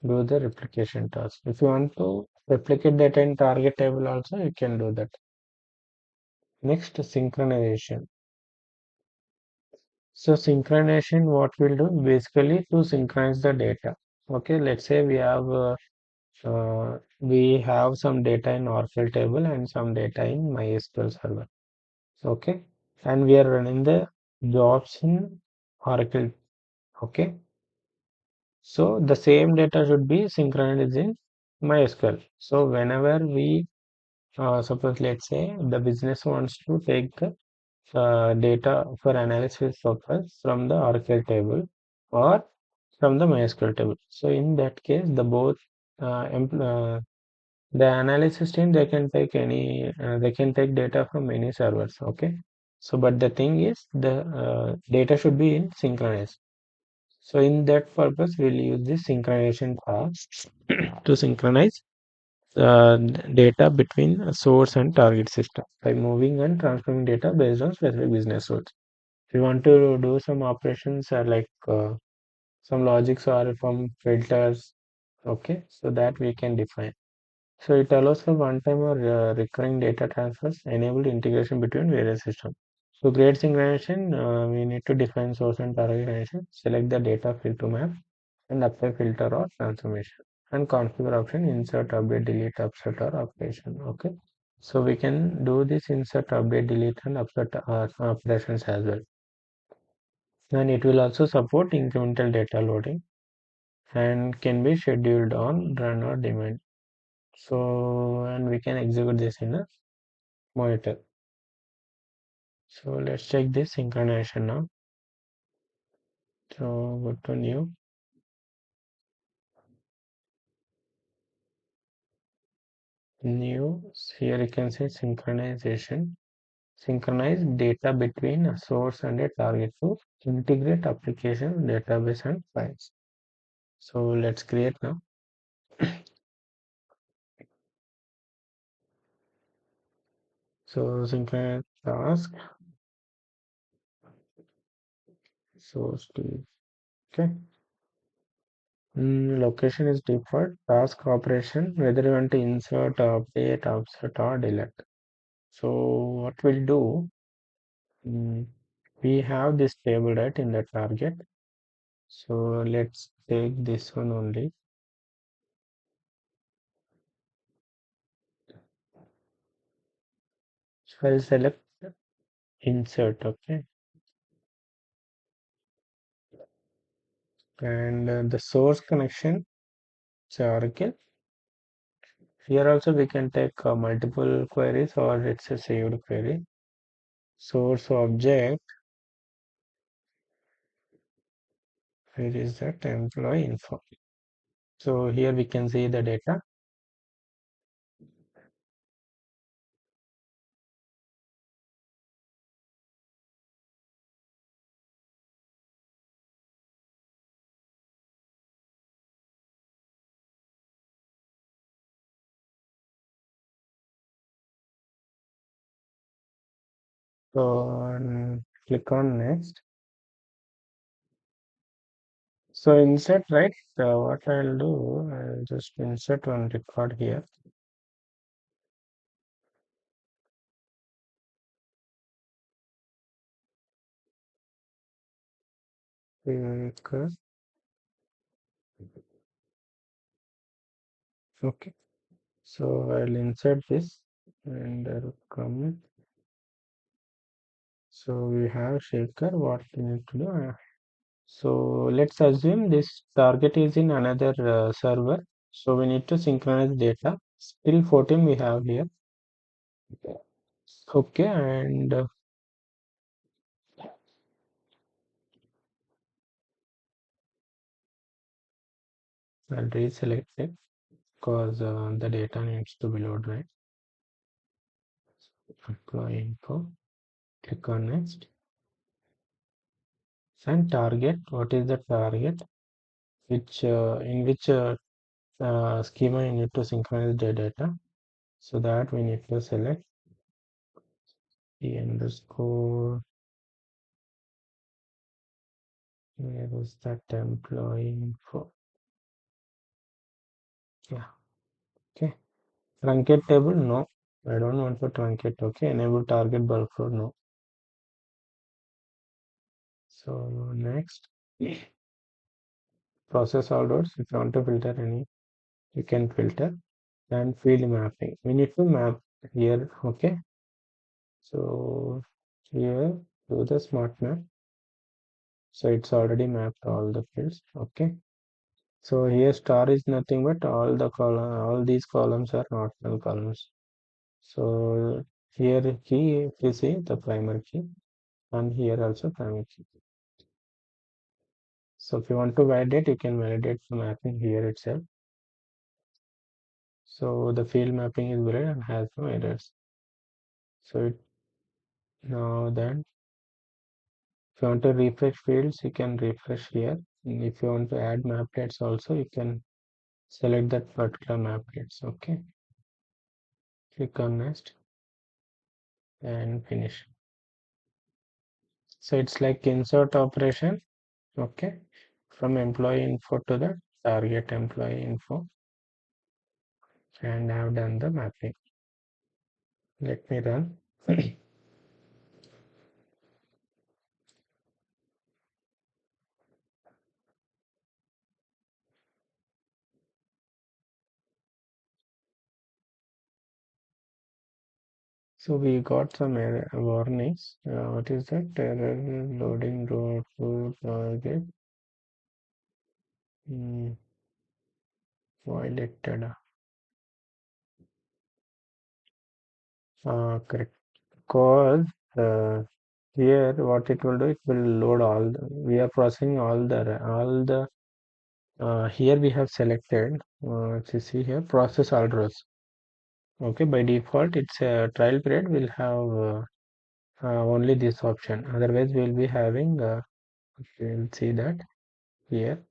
do the replication task. If you want to replicate data in target table also, you can do that. Next, synchronization. So synchronization, what we'll do basically to synchronize the data. Okay, let's say we have some data in Oracle table and some data in MySQL server. Okay, and we are running the jobs in Oracle. Okay, so the same data should be synchronized in MySQL. So whenever we suppose let's say the business wants to take the data for analysis purpose from the Oracle table or from the MySQL table. So in that case, the analysis team they can take data from any servers. Okay. So but the thing is the data should be in synchronized. So in that purpose, we'll use this synchronization task to synchronize data between a source and target system by moving and transforming data based on specific business rules. If you want to do some operations like some logics or from filters, okay, so that we can define. So it allows for one-time or recurring data transfers, enabled integration between various systems. So great synchronization, we need to define source and target synchronization, select the data field to map, and apply filter or transformation. And configure option insert, update, delete, upset or operation. Okay. So we can do this insert, update, delete, and upset operations as well. And it will also support incremental data loading and can be scheduled on run or demand. So and we can execute this in a monitor. So let's check this synchronization now. So go to new. Here you can say synchronization. Synchronize data between a source and a target to integrate application, database and files. So let's create now. So synchronize task. Source to okay. Location is default. Task operation, whether you want to insert, update, offset, or delete. So what we'll do, we have this table right in the target. So let's take this one only. So I'll select insert, okay. And the source connection, it's Oracle. Here also we can take multiple queries or it's a saved query. Source object, where is that employee info? So here we can see the data. So click on next. So insert, right? What I'll do, I'll just insert one record here. Okay. So I'll insert this and I'll come. So we have Shaker. What we need to do? So let's assume this target is in another server. So we need to synchronize data. Still 14 we have here. Okay, and I'll reselect it because the data needs to be loaded, right? Employee info. Click on next. And target. What is the target? Which in which schema you need to synchronize the data? So that we need to select the underscore. Where was that employee info? Yeah. Okay. Truncate table, no. I don't want to truncate. Okay. Enable target bulk load, no. So next, process all rows. If you want to filter any, you can filter. And field mapping. We need to map here. Okay. So here do the smart map. So it's already mapped all the fields. Okay. So here star is nothing but all the column, all these columns are not null columns. So here key, if you see the primary key, and here also primary key. So if you want to validate, you can validate the mapping here itself. So the field mapping is valid and has no errors. So it, now then, if you want to refresh fields, you can refresh here. And if you want to add maplets also, you can select that particular maplets. Okay. Click on next and finish. So it's like insert operation. Okay. From employee info to the target employee info. And I've done the mapping. Let me run. So we got some error warnings. What is that? Error loading road to target. Violated. Correct. Cause here what it will do, it will load all. We are processing all the. Here we have selected. If you see here, process all rows. Okay, by default, it's a trial period will have only this option. Otherwise, we'll be having. We'll see that here.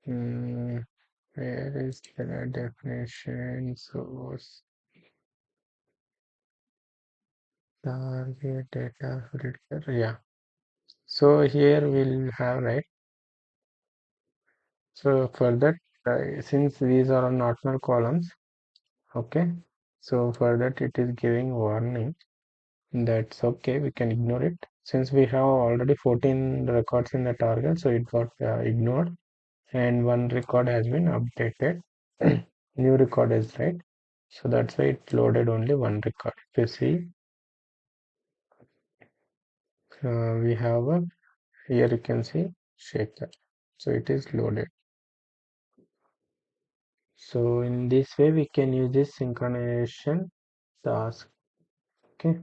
Where is the definition source? Target data filter. Yeah. So here we'll have, right. So for that, since these are not null columns, okay. So for that, it is giving warning. That's okay. We can ignore it. Since we have already 14 records in the target, so it got ignored, and one record has been updated. New record is right. So that's why it loaded only one record. If you see, we have a, here you can see shaker. So it is loaded. So in this way, we can use this synchronization task. Okay.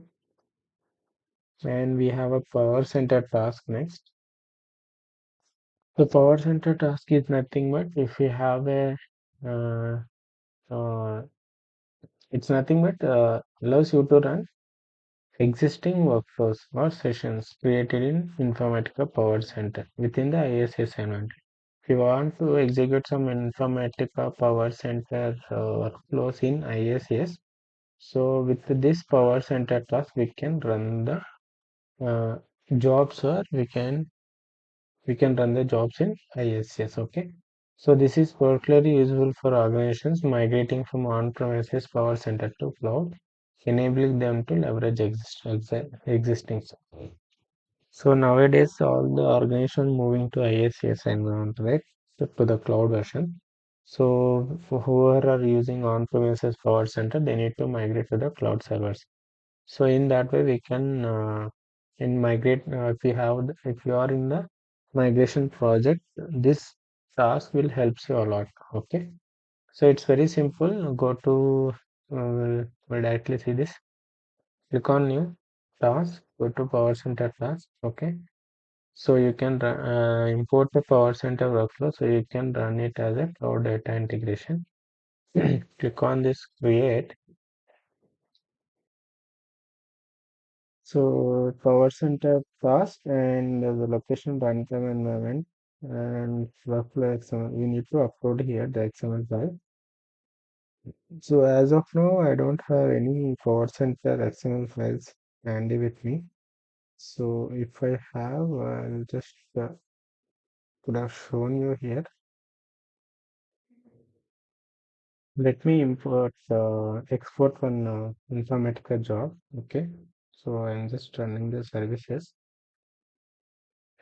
And we have a power center task next. The power center task is nothing but if we have a uh, uh, it's nothing but allows you to run existing workflows or sessions created in Informatica Power Center within the ISS environment. If you want to execute some Informatica Power Center workflows in ISS, so with this Power Center task, we can run the uh, jobs, or we can run the jobs in ISS. Okay. So this is particularly useful for organizations migrating from on-premises Power Center to cloud, enabling them to leverage existing. So nowadays, all the organization moving to ISS environment, right, to the cloud version. So for whoever are using on-premises Power Center, they need to migrate to the cloud servers. So in that way, we can in migrate if you are in the migration project, this task will help you a lot. Okay, so it's very simple. Go to we'll directly see this. Click on new task. Go to Power Center task. Okay, so you can import the Power Center workflow. So you can run it as a cloud data integration. Click on this create. So Power Center task and the location runtime environment and workflow XML. We need to upload here the XML file. So as of now, I don't have any Power Center XML files handy with me. So if I have, I'll just could have shown you here. Let me export one Informatica job. Okay. So I'm just running the services.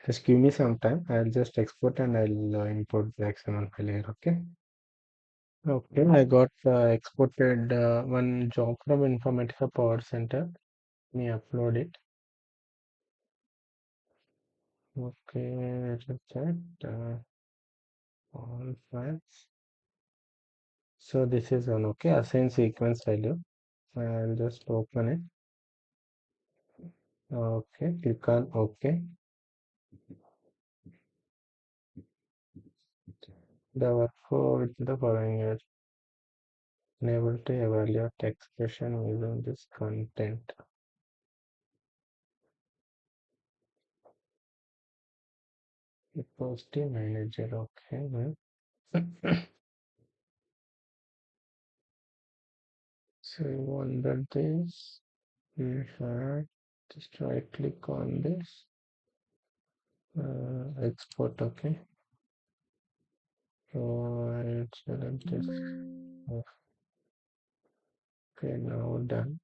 Just give me some time. I'll just export and I'll import the XML file here. Okay. Okay. I got exported one job from Informatica Power Center. Let me upload it. Okay. Just that. All files. So this is one. Okay. Assign sequence value. I'll just open it. Okay. Click on OK. The workflow with the following is unable to evaluate expression using this content. Repository manager. Okay. Well. So under this, we have just right click on this, export. Okay. So I'll select this. Okay, now done.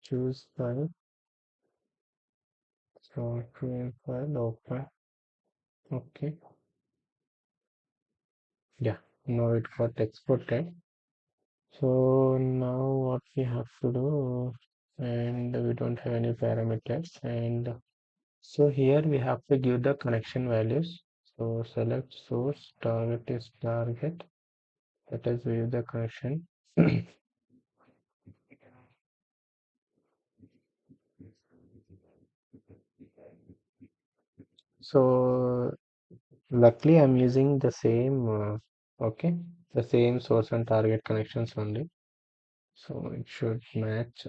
Choose file. So create file, open. Okay. Yeah. Now it got exported. So now what we have to do, and we don't have any parameters, and so here we have to give the connection values. So select source, target is target, that is with the connection. So luckily I'm using the same okay, the same source and target connections only, so it should match.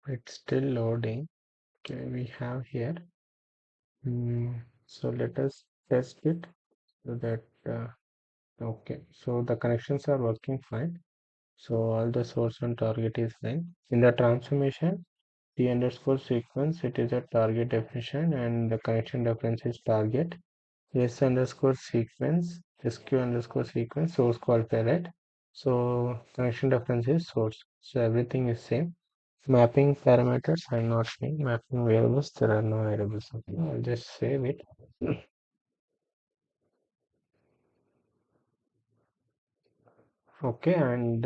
It's still loading. Okay, we have here. So let us test it so that okay, so the connections are working fine. So all the source and target is fine. In the transformation, the underscore sequence, it is a target definition and the connection reference is target. s underscore sequence, sq underscore sequence, source qualifier, right? So connection reference is source. So everything is same. Mapping parameters I'm not saying. Mapping variables, there are no variables. Okay, I'll just save it. Okay, and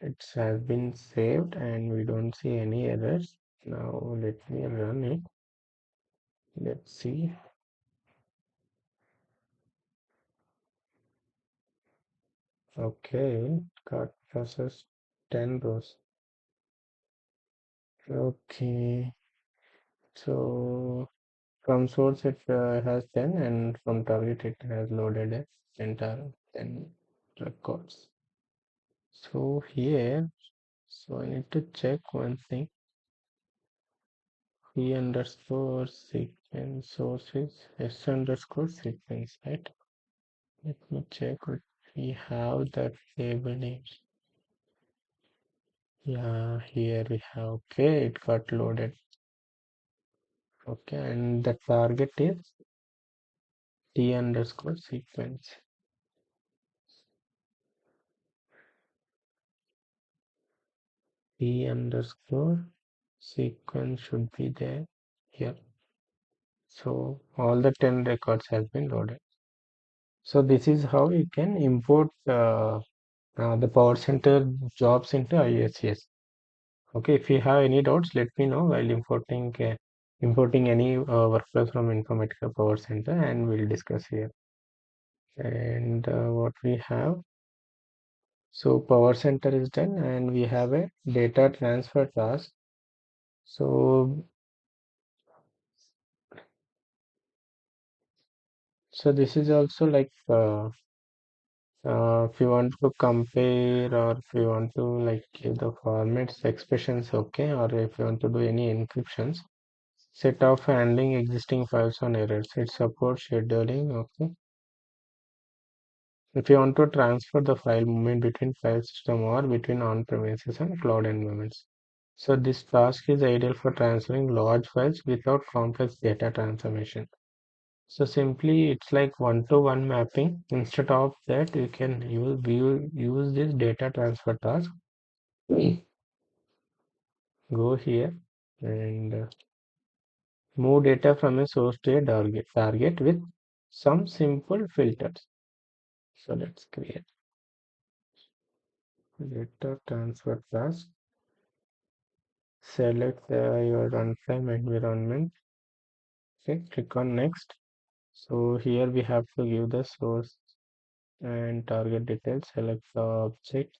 it has been saved and we don't see any errors. Now let me run it. Let's see. Okay, got process 10 rows. Okay, so from source it has 10 and from target it has loaded a entire 10 records. So here, so I need to check one thing. E underscore sequence sources S underscore sequence, right? Let me check if we have that table names. Yeah, here we have. Okay, it got loaded. Okay, and the target is T underscore sequence. T underscore sequence should be there here. So all the 10 records have been loaded. So this is how you can import the Power Center jobs into IICS. Okay, if you have any doubts, let me know while importing any workflows from Informatica Power Center, and we'll discuss here. And what we have, so Power Center is done, and we have a data transfer task. So, so this is also like if you want to compare or if you want to like give the formats expressions, okay, or if you want to do any encryptions, set of handling existing files on errors. It supports scheduling, okay. If you want to transfer the file movement between file system or between on-premises and cloud environments. So this task is ideal for transferring large files without complex data transformation. So simply it's like one-to-one mapping. Instead of that, you can use this data transfer task. Go here and move data from a source to a target with some simple filters. So let's create data transfer task. Select your runtime environment. Okay, click on next. So here we have to give the source and target details. Select the object.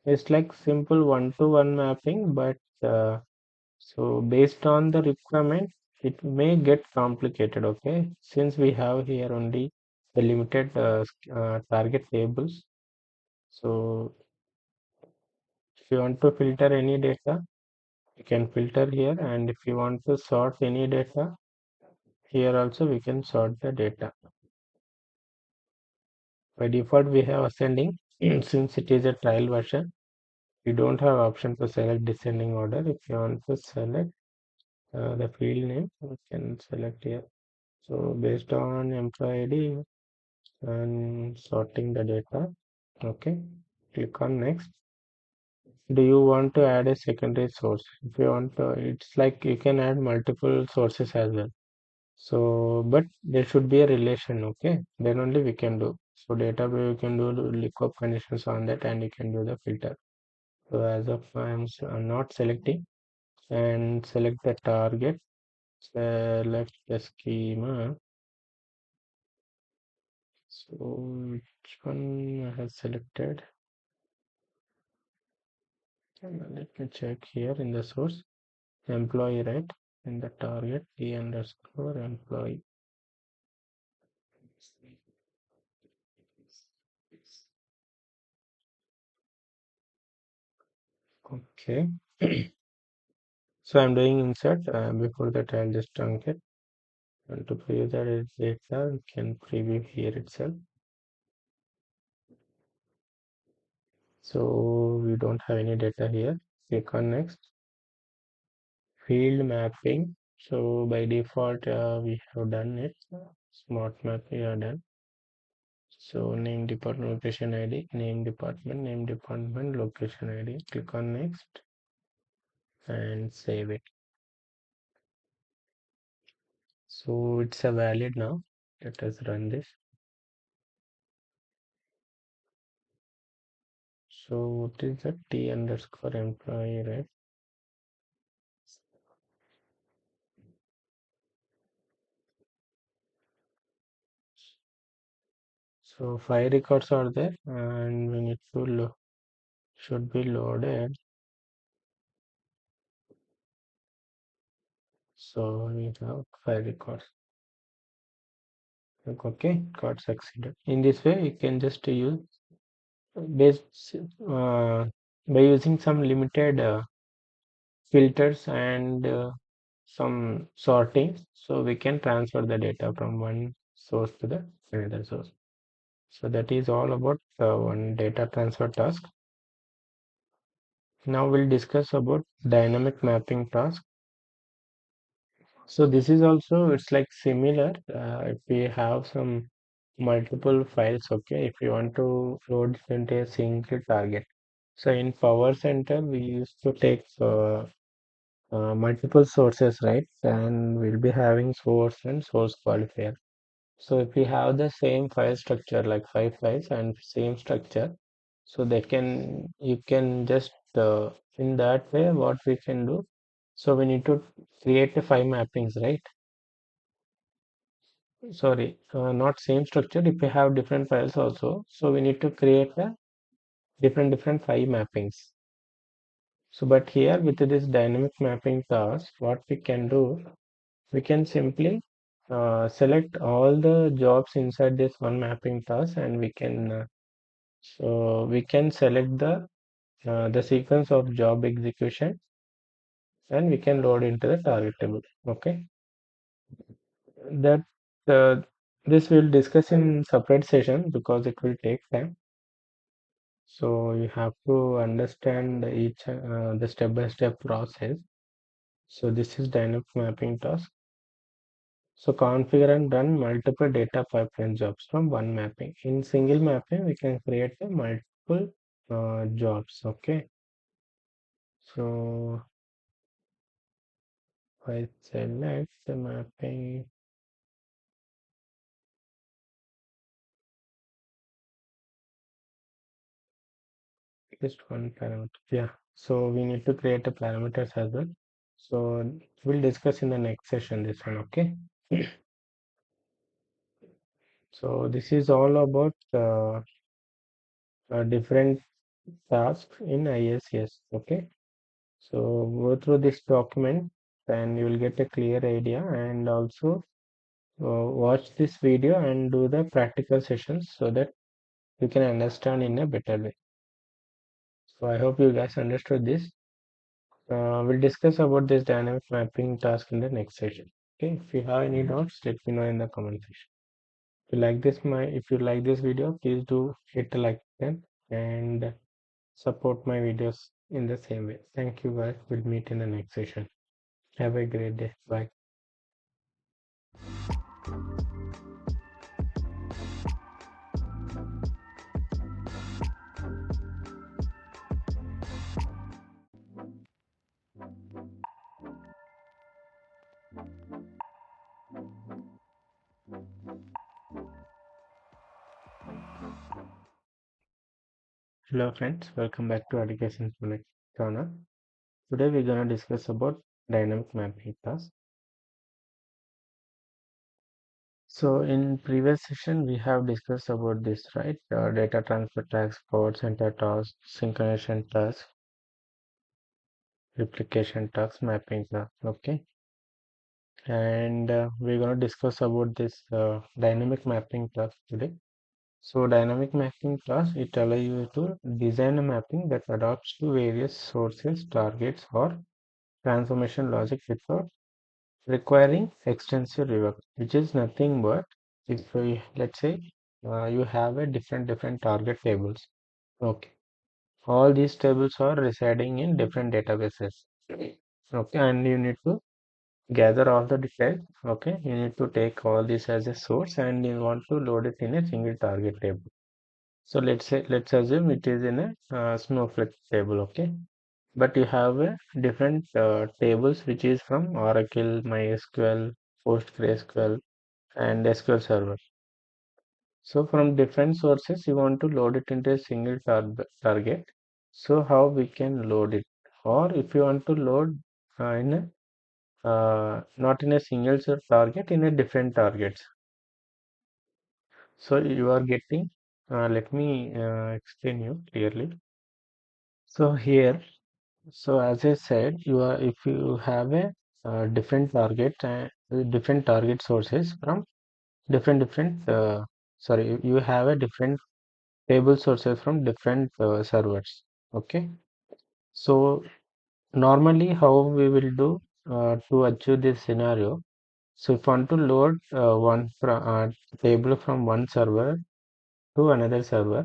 It's like simple one-to-one mapping, but so based on the requirement, it may get complicated. Okay, since we have here only the limited target tables. So if you want to filter any data, you can filter here, and if you want to sort any data, here also we can sort the data. By default, we have ascending. Since it is a trial version, you don't have option to select descending order. If you want to select the field name, you can select here. So based on employee ID and sorting the data. Okay, click on next. Do you want to add a secondary source? If you want to, it's like you can add multiple sources as well. So, but there should be a relation, okay? Then only we can do. So database you can do the lookup conditions on that and you can do the filter. So as of I'm not selecting and select the target, select the schema. So which one I have selected? Let me check here in the source. Employee, right? In the target, T underscore employee. Okay. So I'm doing insert. Before that, I'll just trunc it. And to preview that data, you can preview here itself. So we don't have any data here. Click on next. Field mapping. So by default, we have done it. Smart map we are done. So name department, location ID, name department, location ID. Click on next and save it. So it's a valid now. Let us run this. So what is the T underscore employee, right? So 5 records are there and we need to should be loaded. So we have 5 records. Okay, got succeeded. In this way, you can just use based by using some limited filters and some sorting, so we can transfer the data from one source to the another source. So that is all about one data transfer task. Now we'll discuss about dynamic mapping task. So this is also, it's like similar. If we have some multiple files, okay, if you want to load it into a single target. So in Power Center, we used to take multiple sources, right? And we'll be having source and source qualifier. So if we have the same file structure, like 5 files and same structure, so you can just in that way, what we can do. So we need to create the 5 mappings, right? Sorry, not same structure. If we have different files also, so we need to create a different 5 mappings. So, but here with this dynamic mapping task, what we can do, we can simply select all the jobs inside this one mapping task, and we can select the sequence of job execution, and we can load into the target table. Okay, that uh, this we'll discuss in separate session because it will take time. So you have to understand each the step-by-step process. So this is dynamic mapping task. So configure and run multiple data pipeline jobs from one mapping. In single mapping, we can create a multiple jobs. Okay. So I select the mapping, just one parameter. Yeah. So we need to create a parameters as well. So we'll discuss in the next session this one. Okay. So this is all about different tasks in ISS. Okay. So go through this document and you will get a clear idea, and also watch this video and do the practical sessions so that you can understand in a better way. So I hope you guys understood this. We'll discuss about this dynamic mapping task in the next session. Okay, if you have any doubts, let me know in the comment section. If you like this video, please do hit the like button and support my videos in the same way. Thank you guys. We'll meet in the next session. Have a great day. Bye. Hello friends, welcome back to Education Connect channel. Today we're gonna discuss about dynamic mapping task. So in previous session we have discussed about this, right? Data transfer task, power center task, synchronization task, replication task, mapping task. Okay, and we're gonna discuss about this dynamic mapping task today. So dynamic mapping task, it allows you to design a mapping that adapts to various sources, targets, or transformation logic without requiring extensive rework, which is nothing but if we, let's say you have a different target tables. Okay, all these tables are residing in different databases. Okay, and you need to gather all the details. Okay, you need to take all this as a source and you want to load it in a single target table. So let's assume it is in a snowflake table. Okay, but you have a different tables which is from Oracle, MySQL, PostgreSQL, and SQL Server. So from different sources, you want to load it into a single target. So how we can load it? Or if you want to load in a not in a single target, in a different targets. So you are getting. Let me explain you clearly. So here, so as I said, you are if you have a different target and different target sources from different. Sorry, you have a different table sources from different servers. Okay, so normally how we will do to achieve this scenario. So if you want to load one from table from one server to another server,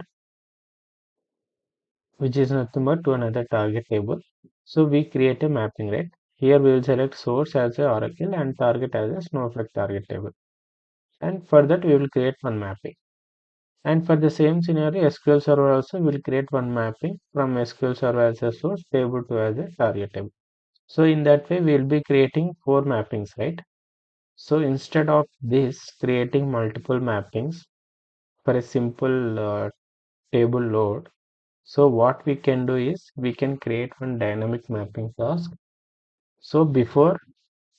which is nothing but to another target table. So we create a mapping, right? Here we will select source as a Oracle and target as a Snowflake target table. And for that we will create one mapping. And for the same scenario, SQL Server also will create one mapping from SQL Server as a source table to as a target table. So in that way, we will be creating four mappings, right? So instead of this creating multiple mappings for a simple table load, so what we can do is we can create one dynamic mapping task. So before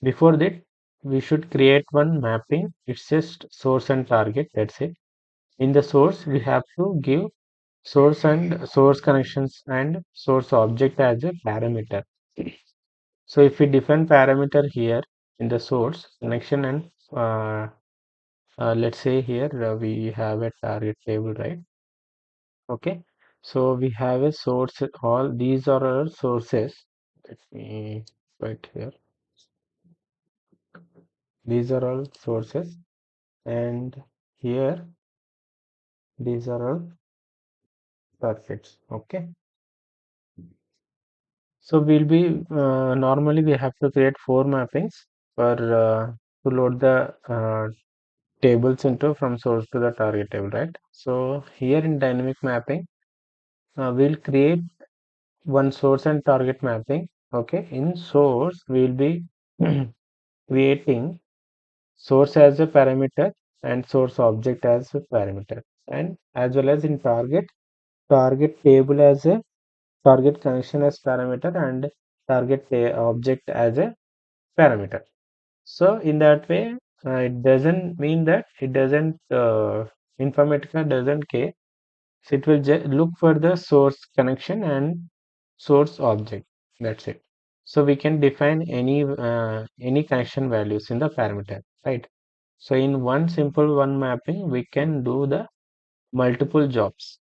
that, we should create one mapping. It's just source and target. That's it. In the source, we have to give source and source connections and source object as a parameter. So if we define parameter here in the source connection and let's say here we have a target table, right? Okay, so we have a source. All these are our sources. Let me write here. These are all sources, and here these are all targets. Okay, so we'll be normally we have to create four mappings for to load the tables into from source to the target table, right? So here in dynamic mapping, we'll create one source and target mapping. Okay, in source we'll be creating source as a parameter and source object as a parameter, and as well as in target table as a target connection as parameter and target object as a parameter. So in that way, it doesn't mean that it doesn't Informatica doesn't care. So it will look for the source connection and source object. That's it. So we can define any connection values in the parameter, right? So in one simple one mapping, we can do the multiple jobs.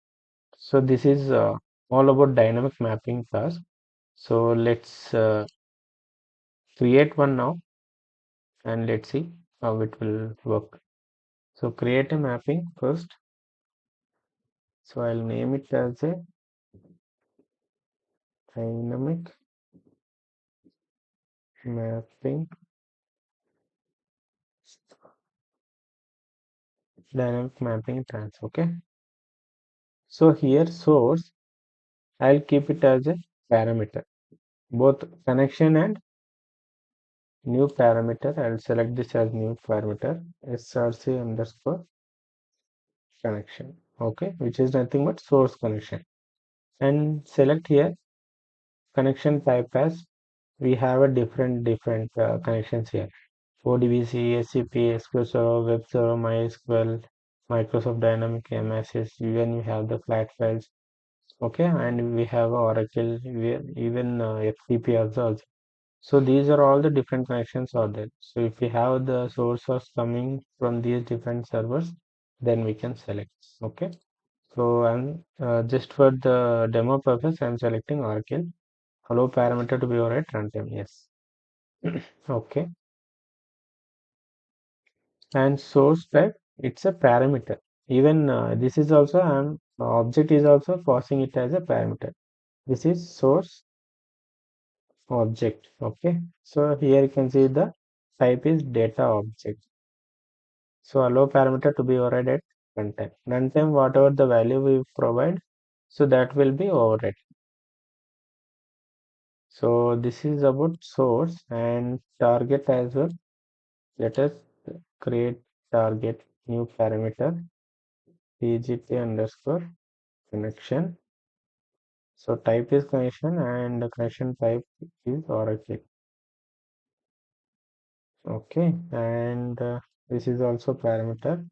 So this is all about dynamic mapping task. So let's create one now and let's see how it will work. So create a mapping first. So I'll name it as a dynamic mapping trans. Okay. So here source, I'll keep it as a parameter, both connection and new parameter. I'll select this as new parameter src underscore connection. Okay, which is nothing but source connection. And select here connection type as we have a different connections here. ODBC, SCP, SQL Server, Web Server, MySQL, Microsoft Dynamic MSS, even we have the flat files. Okay, and we have Oracle, even FTP also. So these are all the different connections are there. So if we have the sources coming from these different servers, then we can select. Okay. So I'm just for the demo purpose, I'm selecting Oracle. Allow parameter to be override runtime. Yes. Okay. And source type, it's a parameter. Even this is also object is also passing it as a parameter. This is source object. Okay. So here you can see the type is data object. So allow parameter to be override at runtime. Runtime, whatever the value we provide, so that will be override. So this is about source and target as well. Let us create target new parameter pgt underscore connection. So type is connection and the connection type is Oracle. Okay, and this is also parameter,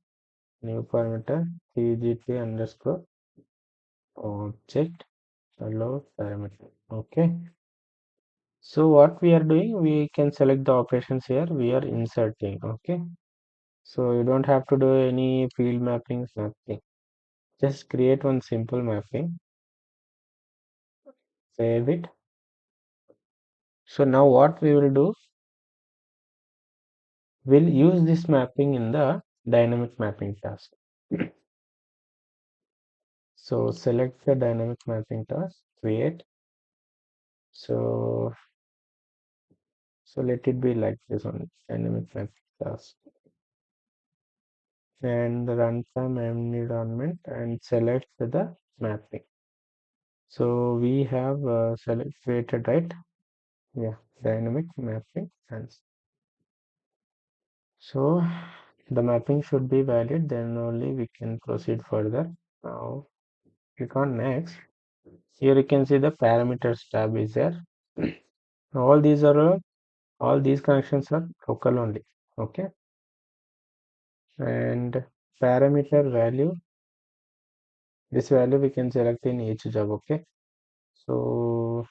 new parameter pgt underscore object allow parameter. Okay, so what we are doing, we can select the operations here. We are inserting. Okay, so you don't have to do any field mappings, nothing. Just create one simple mapping, save it. So now what we will do, we'll use this mapping in the dynamic mapping task. So select the dynamic mapping task, create. So let it be like this on dynamic mapping task. And the runtime environment and select the mapping. So we have created, right? Yeah, dynamic mapping. And so the mapping should be valid, then only we can proceed further. Now click on next. Here you can see the parameters tab is there. All these are all these connections are local only. Okay, and parameter value, this value we can select in each job. Okay, so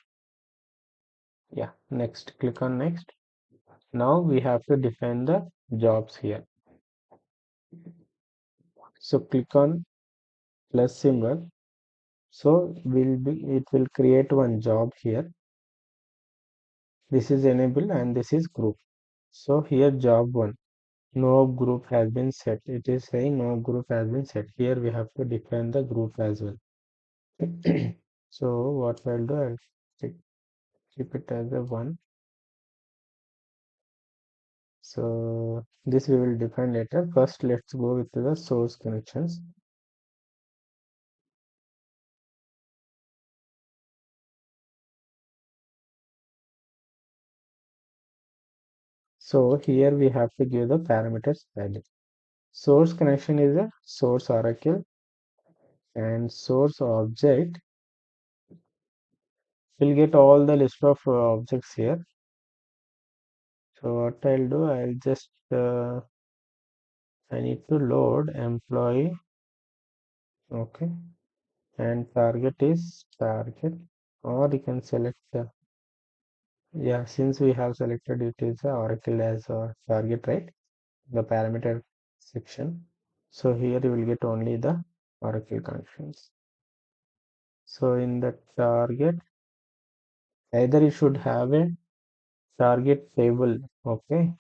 yeah, next, click on next. Now we have to define the jobs here. So click on plus symbol. So it will create one job here. This is enable and this is group. So here job one, no group has been set. It is saying no group has been set. Here we have to define the group as well. So what I'll do, I'll keep it as a one. So this we will define later. First, let's go with the source connections. So here we have to give the parameters value. Source connection is a source oracle and source object will get all the list of objects here. So what I'll do, I'll just I need to load employee. Okay, and target is target, or you can select yeah, since we have selected it is oracle as a target, right? The parameter section. So here you will get only the oracle connections. So in the target, either you should have a target table. Okay,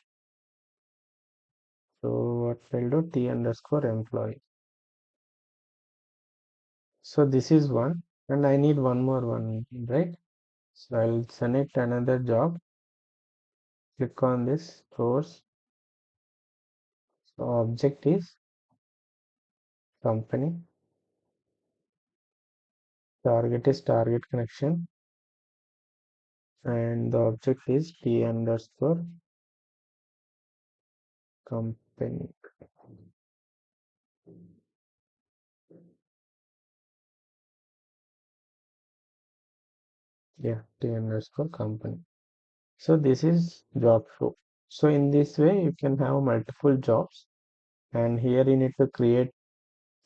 so what I'll do, t underscore employee. So this is one, and I need one more one, right? So I'll select another job, click on this source. So object is company, target is target connection, and the object is t underscore company. Yeah, t underscore company. So this is job flow. So in this way you can have multiple jobs, and here you need to create,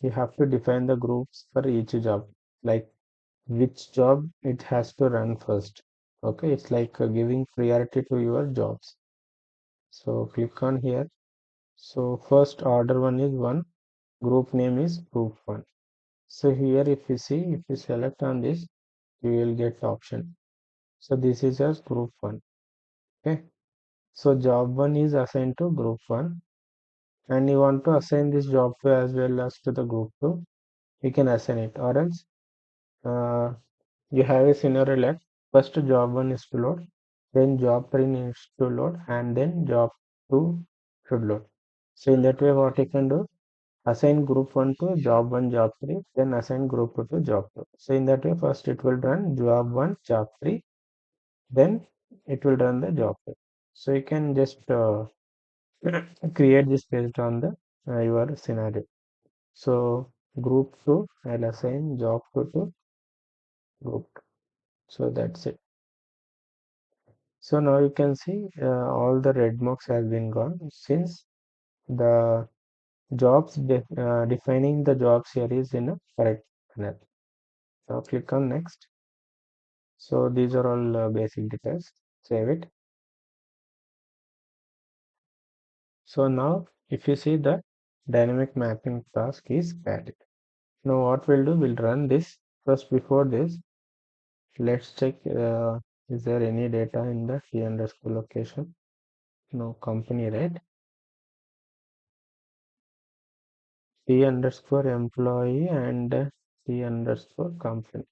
you have to define the groups for each job, like which job it has to run first. Okay, it's like giving priority to your jobs. So click on here. So first order one is one, group name is group one. So here if you see, if you select on this, you will get option. So this is as group one. Okay, so job one is assigned to group one, and you want to assign this job to as well as to the group two, you can assign it, or else uh, you have a scenario like first job one is to load, then job three needs to load, and then job 2 should load. So in that way, what you can do, assign group 1 to job 1, job 3, then assign group 2 to job 2. So in that way, first it will run job 1, job 3, then it will run the job 2. So you can just create this based on the your scenario. So group 2, I'll assign job 2 to group 2. So that's it. So now you can see all the red marks has been gone since the defining the jobs here is in a correct manner. Now click on next. So these are all basic details. Save it. So now if you see the dynamic mapping task is added. Now what we'll do, we'll run this. First before this, let's check is there any data in the T underscore location. No company, right? T underscore employee and T underscore company.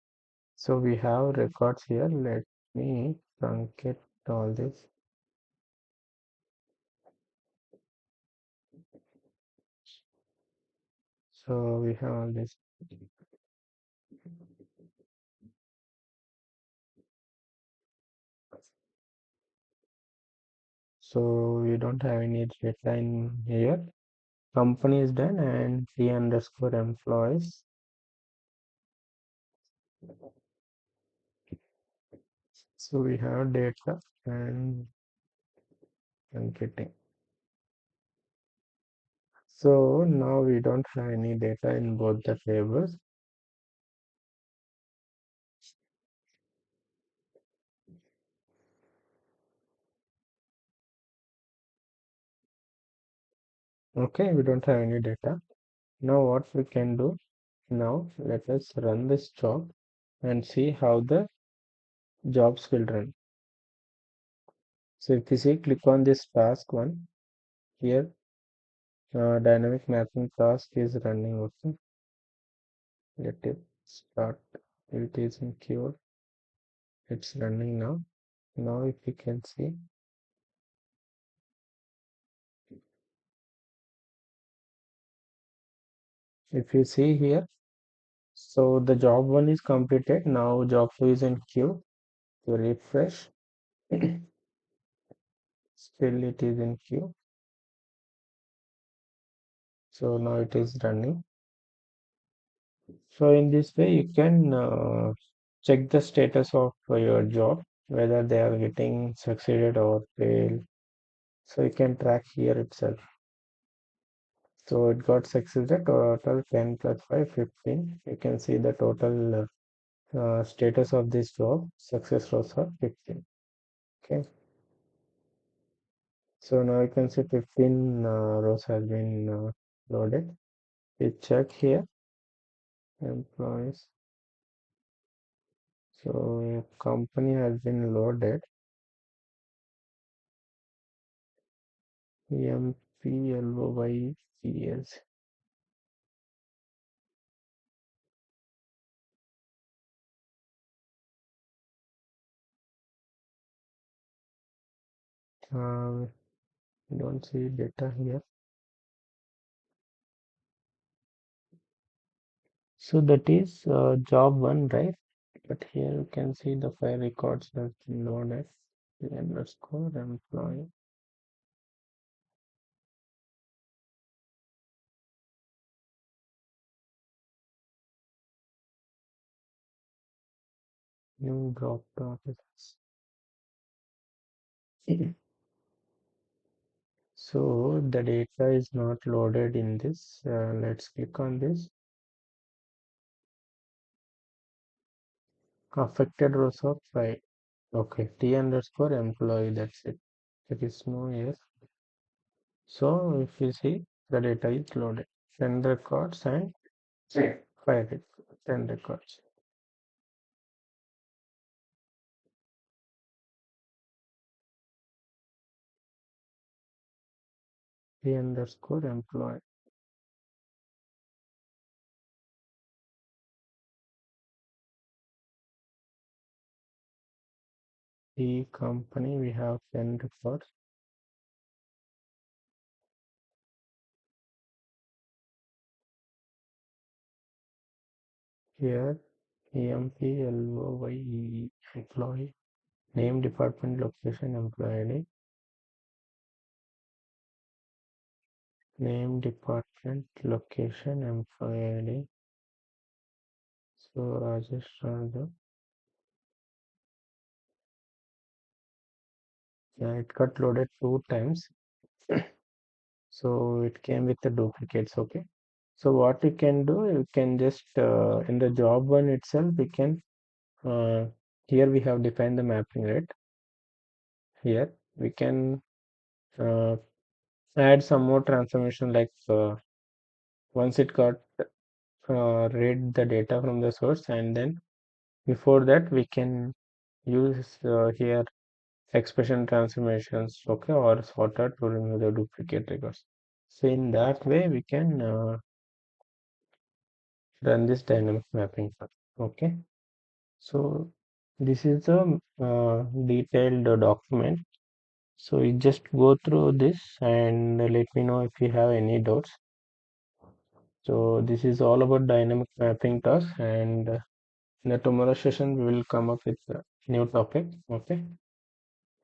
So we have records here. Let me truncate all this. So we have all this. So we don't have any data in here. Company is done and T underscore employees. So we have data and truncating. So now we don't have any data in both the tables. Okay, we don't have any data. Now what we can do, now let us run this job and see how the jobs will run. So if you see, click on this task one here, dynamic mapping task is running. Okay, let it start. It is in queue. It's running now. Now if you can see, if you see here, so the job one is completed. Now job two is in queue. To refresh, still it is in queue. So now it is running. So in this way, you can check the status of your job, whether they are getting succeeded or failed. So you can track here itself. So it got succeeded, total 10 plus 5, 15. You can see the total status of this job. Success rows are 15. Okay. So now you can see 15 rows has been loaded. You check here, employees. So company has been loaded. EMPLOYES. Don't see data here. So that is job one, right? But here you can see the file records has been loaded. The underscore employee. New drop process. So the data is not loaded in this. Let's click on this. Affected rows of file. Okay, T underscore employee. That's it. There is no yes. So if you see, the data is loaded. 10 records and 5 records. 10 records. T underscore employee. The company we have 10 records. Here EMPLOYE employee name, department, location, employee ID, name, department, location, employee ID. So Rajesh Raju. Yeah, it got loaded 2 times. So it came with the duplicates. Okay. So what you can do, you can just in the job one itself, we can uh, here we have defined the mapping, right? Here we can uh, add some more transformation like once it got read the data from the source, and then before that we can use here expression transformations, okay, or sorter to remove the duplicate records. So in that way we can run this dynamic mapping first. Okay, so this is a detailed document. So you just go through this and let me know if you have any doubts. So this is all about dynamic mapping task, and in the tomorrow session we will come up with a new topic. Okay.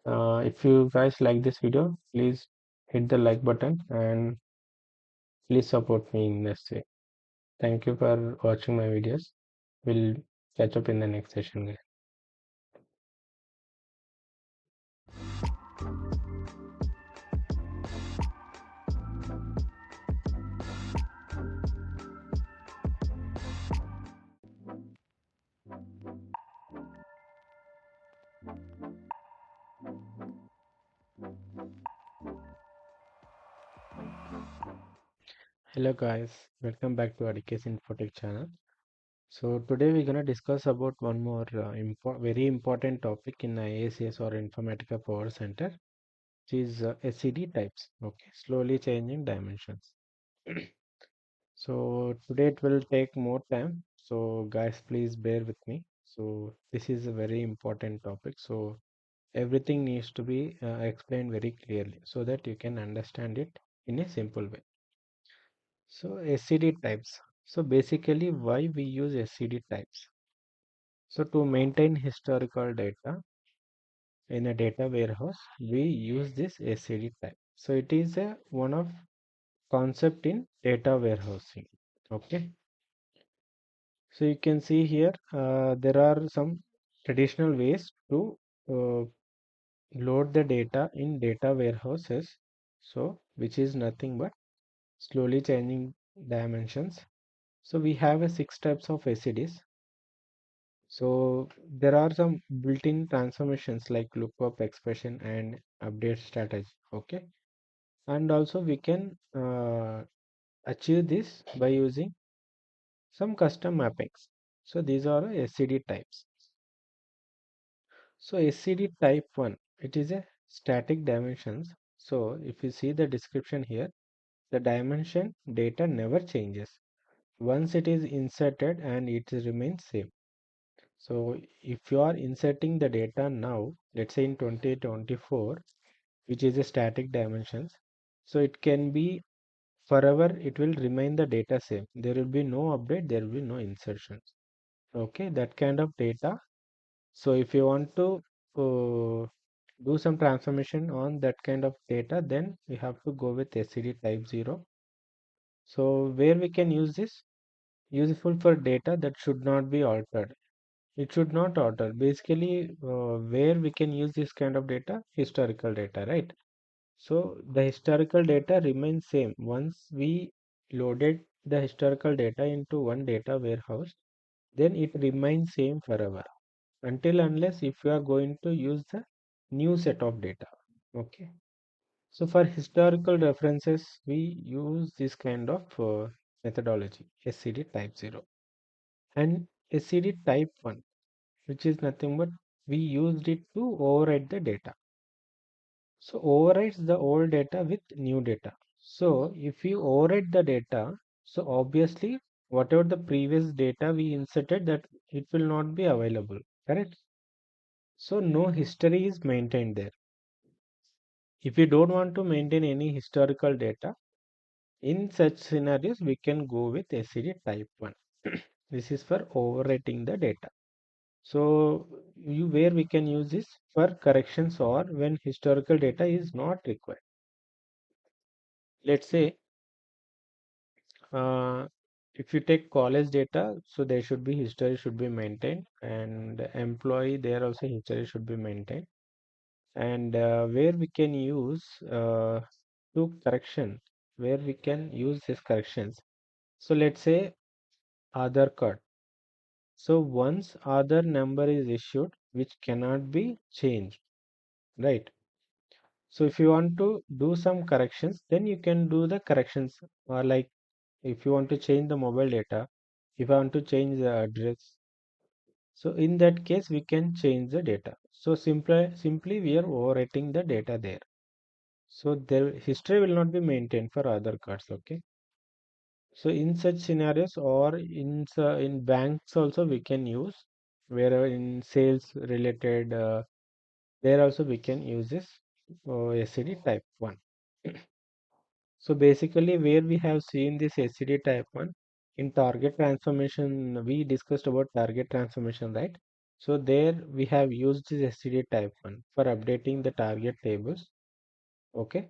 If you guys like this video, please hit the like button and please support me in this way. Thank you for watching my videos. We'll catch up in the next session, guys. Hello guys, welcome back to IICS Infotech channel. So today we're gonna discuss about one more very important topic in IICS or Informatica Power Center, which is SCD types. Okay, slowly changing dimensions. So today it will take more time. So guys, please bear with me. So this is a very important topic. So everything needs to be explained very clearly so that you can understand it in a simple way. So SCD types. So basically why we use SCD types? So to maintain historical data in a data warehouse, we use this SCD type. So it is a one of concept in data warehousing. Okay. So you can see here there are some traditional ways to uh, load the data in data warehouses. So which is nothing but slowly changing dimensions. So we have a 6 types of SCDs. So there are some built-in transformations like lookup, expression, and update strategy. Okay, and also we can achieve this by using some custom mappings. So these are SCD types. So SCD type 1, it is a static dimensions. So if you see the description here, the dimension data never changes. Once it is inserted and it remains same. So if you are inserting the data now, let's say in 2024, which is a static dimensions, so it can be forever, it will remain the data same. There will be no update, there will be no insertions. Okay, that kind of data. So if you want to do some transformation on that kind of data, then we have to go with SCD type 0. So where we can use this? Useful for data that should not be altered. It should not alter. Basically, where we can use this kind of data, historical data, right? So the historical data remains same. Once we loaded the historical data into one data warehouse, then it remains same forever. Until unless if you are going to use the new set of data. Okay. So for historical references, we use this kind of methodology, SCD type 0 and SCD type 1, which is nothing but we used it to overwrite the data. So overwrites the old data with new data. So if you overwrite the data, so obviously whatever the previous data we inserted, that it will not be available, correct? So no history is maintained there. If you don't want to maintain any historical data, in such scenarios we can go with SCD type 1. This is for overwriting the data. So where we can use this for corrections or when historical data is not required. Let's say uh, if you take college data, so there should be history should be maintained, and employee there also history should be maintained. And where we can use to correction, where we can use these corrections. So let's say Aadhaar card. So once Aadhaar number is issued, which cannot be changed, right? So if you want to do some corrections, then you can do the corrections. Or like if you want to change the mobile data, if I want to change the address, so in that case we can change the data. So simply we are overwriting the data there. So their history will not be maintained for other cards. Okay. So in such scenarios or in banks also we can use, where in sales related there also we can use this SCD type 1. So basically where we have seen this SCD type 1 in target transformation, we discussed about target transformation, right? So there we have used this SCD type 1 for updating the target tables. Okay.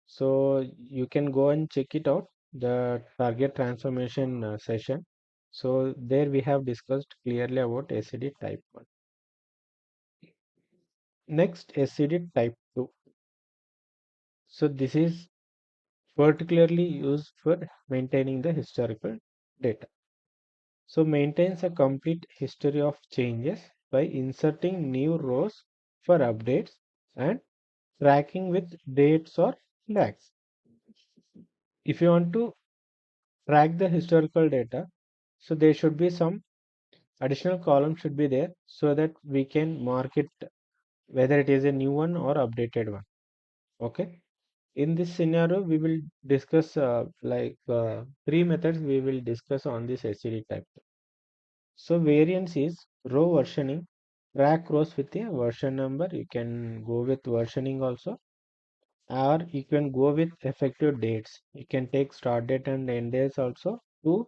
So you can go and check it out, the target transformation session. So there we have discussed clearly about SCD type 1. Next, SCD type 2. So this is particularly used for maintaining the historical data. So maintains a complete history of changes by inserting new rows for updates and tracking with dates or flags. If you want to track the historical data, so there should be some additional column should be there so that we can mark it whether it is a new one or updated one. Okay. In this scenario, we will discuss three methods we will discuss on this SCD type. So variance is row versioning, track rows with a version number. You can go with versioning also, or you can go with effective dates. You can take start date and end dates also to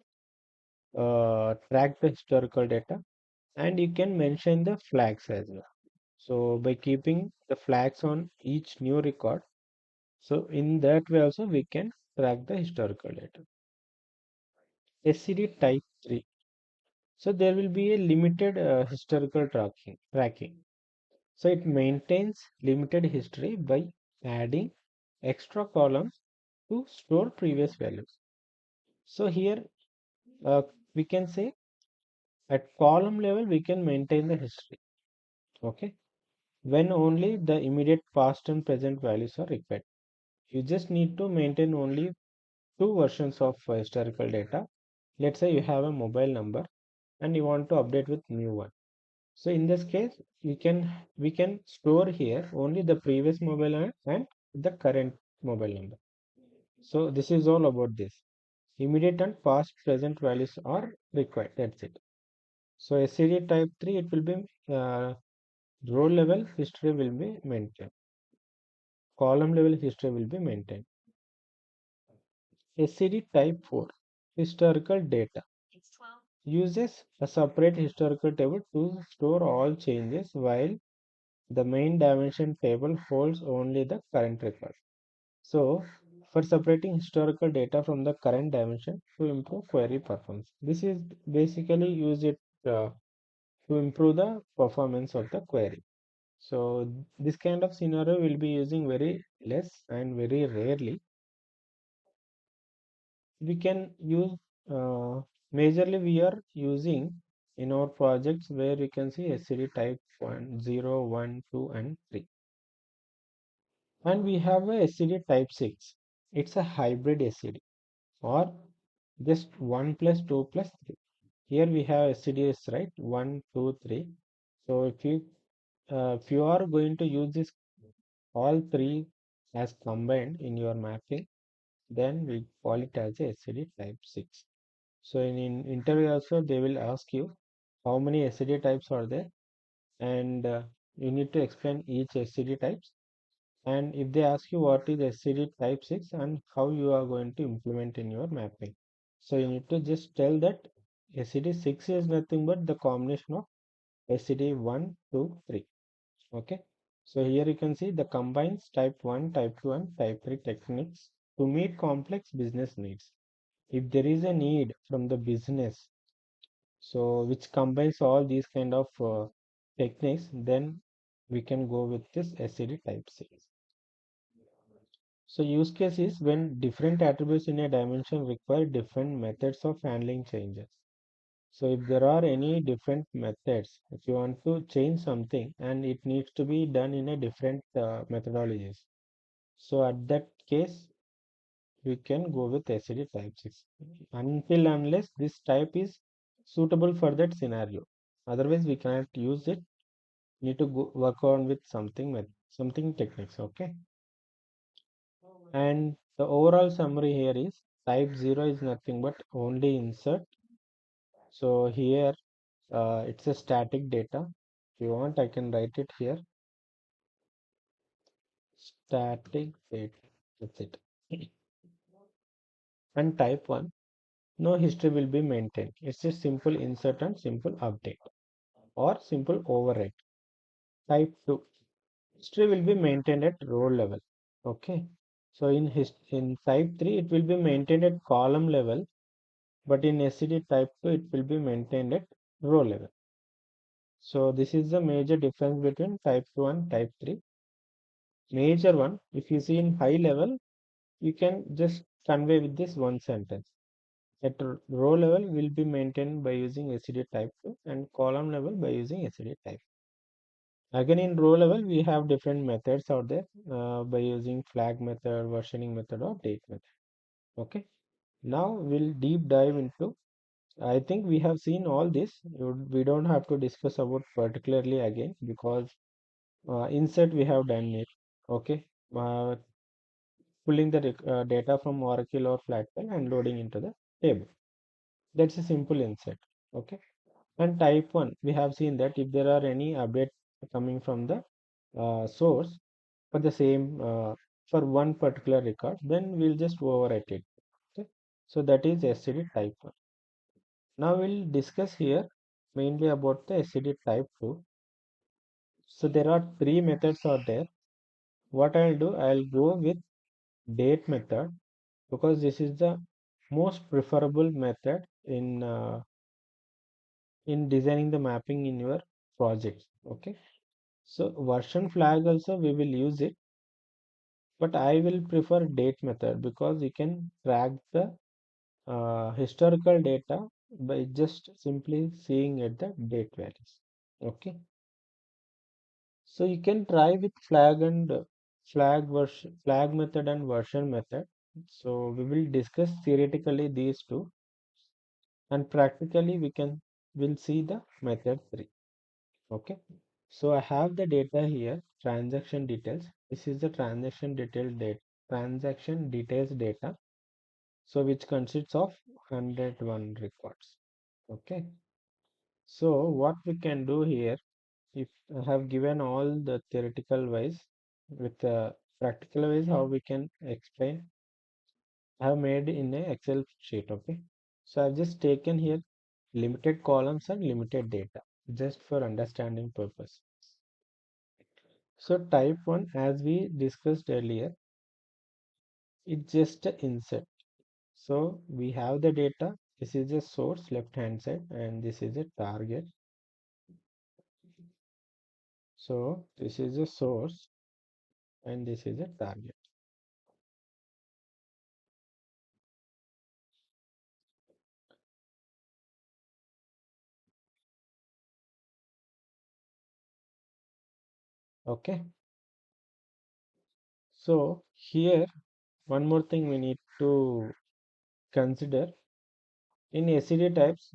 track the historical data, and you can mention the flags as well. So by keeping the flags on each new record, so in that way also we can track the historical data. SCD type 3. So there will be a limited historical tracking. So it maintains limited history by adding extra columns to store previous values. So here uh, we can say at column level we can maintain the history. Okay. When only the immediate past and present values are required. You just need to maintain only two versions of historical data. Let's say you have a mobile number and you want to update with new one. So in this case, we can store here only the previous mobile number and the current mobile number. So this is all about this. Immediate and past present values are required. That's it. So SCD type 3, it will be row level history will be maintained. Column level history will be maintained. SCD type 4, historical data, uses a separate historical table to store all changes while the main dimension table holds only the current record. So for separating historical data from the current dimension to improve query performance. This is basically use it to improve the performance of the query. So this kind of scenario will be using very less and very rarely. We can use majorly we are using in our projects where you can see SCD type 1, 0, 1, 2 and 3. And we have a SCD type 6. It's a hybrid SCD or just 1 plus 2 plus 3. Here we have SCDs, right? 1, 2, 3. So if you are going to use this all three as combined in your mapping, then we call it as a SCD type 6. So in interview also they will ask you how many SCD types are there, and you need to explain each SCD types. And if they ask you what is SCD type 6 and how you are going to implement in your mapping, so you need to just tell that SCD6 is nothing but the combination of SCD1, 2, 3. Okay. So here you can see the combines type 1, type 2 and type 3 techniques to meet complex business needs. If there is a need from the business, so which combines all these kind of techniques, then we can go with this SCD type 6. So use case is when different attributes in a dimension require different methods of handling changes. So if there are any different methods, if you want to change something and it needs to be done in a different methodologies. So at that case, we can go with SCD type 6 until unless this type is suitable for that scenario. Otherwise, we cannot use it. Need to go work on with something with something techniques. Okay. And the overall summary here is type 0 is nothing but only insert. So here it's a static data. If you want, I can write it here. Static data. That's it. And type 1, no history will be maintained. It's a simple insert and simple update or simple overwrite. Type 2, history will be maintained at row level. Okay. So in type 3, it will be maintained at column level, but in SCD type 2, it will be maintained at row level. So this is the major difference between type 2 and type 3. Major one, if you see in high level, you can just convey with this one sentence. At row level will be maintained by using SCD type 2 and column level by using SCD type. Again in row level we have different methods out there by using flag method, versioning method or date method. Okay. Now we'll deep dive into, I think we have seen all this. We don't have to discuss about particularly again because insert we have done it. Okay. Pulling the data from Oracle or Flatpak and loading into the table. That's a simple insert. Okay. And type 1, we have seen that if there are any update coming from the source for the same for one particular record, then we'll just overwrite it. Okay. So that is SCD type 1. Now we'll discuss here mainly about the SCD type 2. So there are three methods out there. What I'll do, I'll go with date method because this is the most preferable method in designing the mapping in your projects. Okay. So version flag also we will use it, but I will prefer date method because you can track the historical data by just simply seeing at the date values. Okay. So you can try with flag method and version method. So we will discuss theoretically these two and practically will see the method 3. Okay. So I have the data here, transaction details. This is the transaction details data. So which consists of 101 records. Okay. So what we can do here, if I have given all the theoretical wise with practical wise how we can explain, I have made in a Excel sheet. Okay. So I've just taken here limited columns and limited data just for understanding purpose. So type 1, as we discussed earlier, it's just a insert. So we have the data. This is the source left hand side and this is a target. So this is a source and this is a target. Okay. So here one more thing we need to consider in SCD types,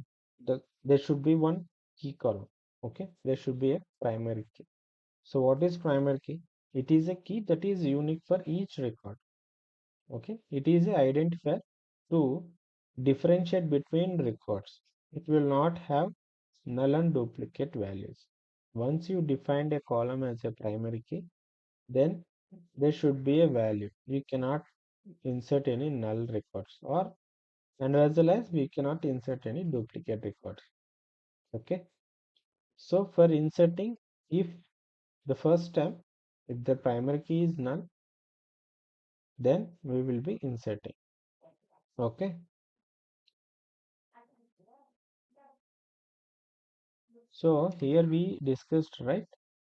there should be one key column. Okay. There should be a primary key. So what is primary key? It is a key that is unique for each record. Okay. It is a identifier to differentiate between records. It will not have null and duplicate values. Once you defined a column as a primary key, then there should be a value. You cannot insert any null records or and as well as we cannot insert any duplicate records. Okay. So for inserting, if the first step, if the primary key is null, then we will be inserting. Okay. So here we discussed, right?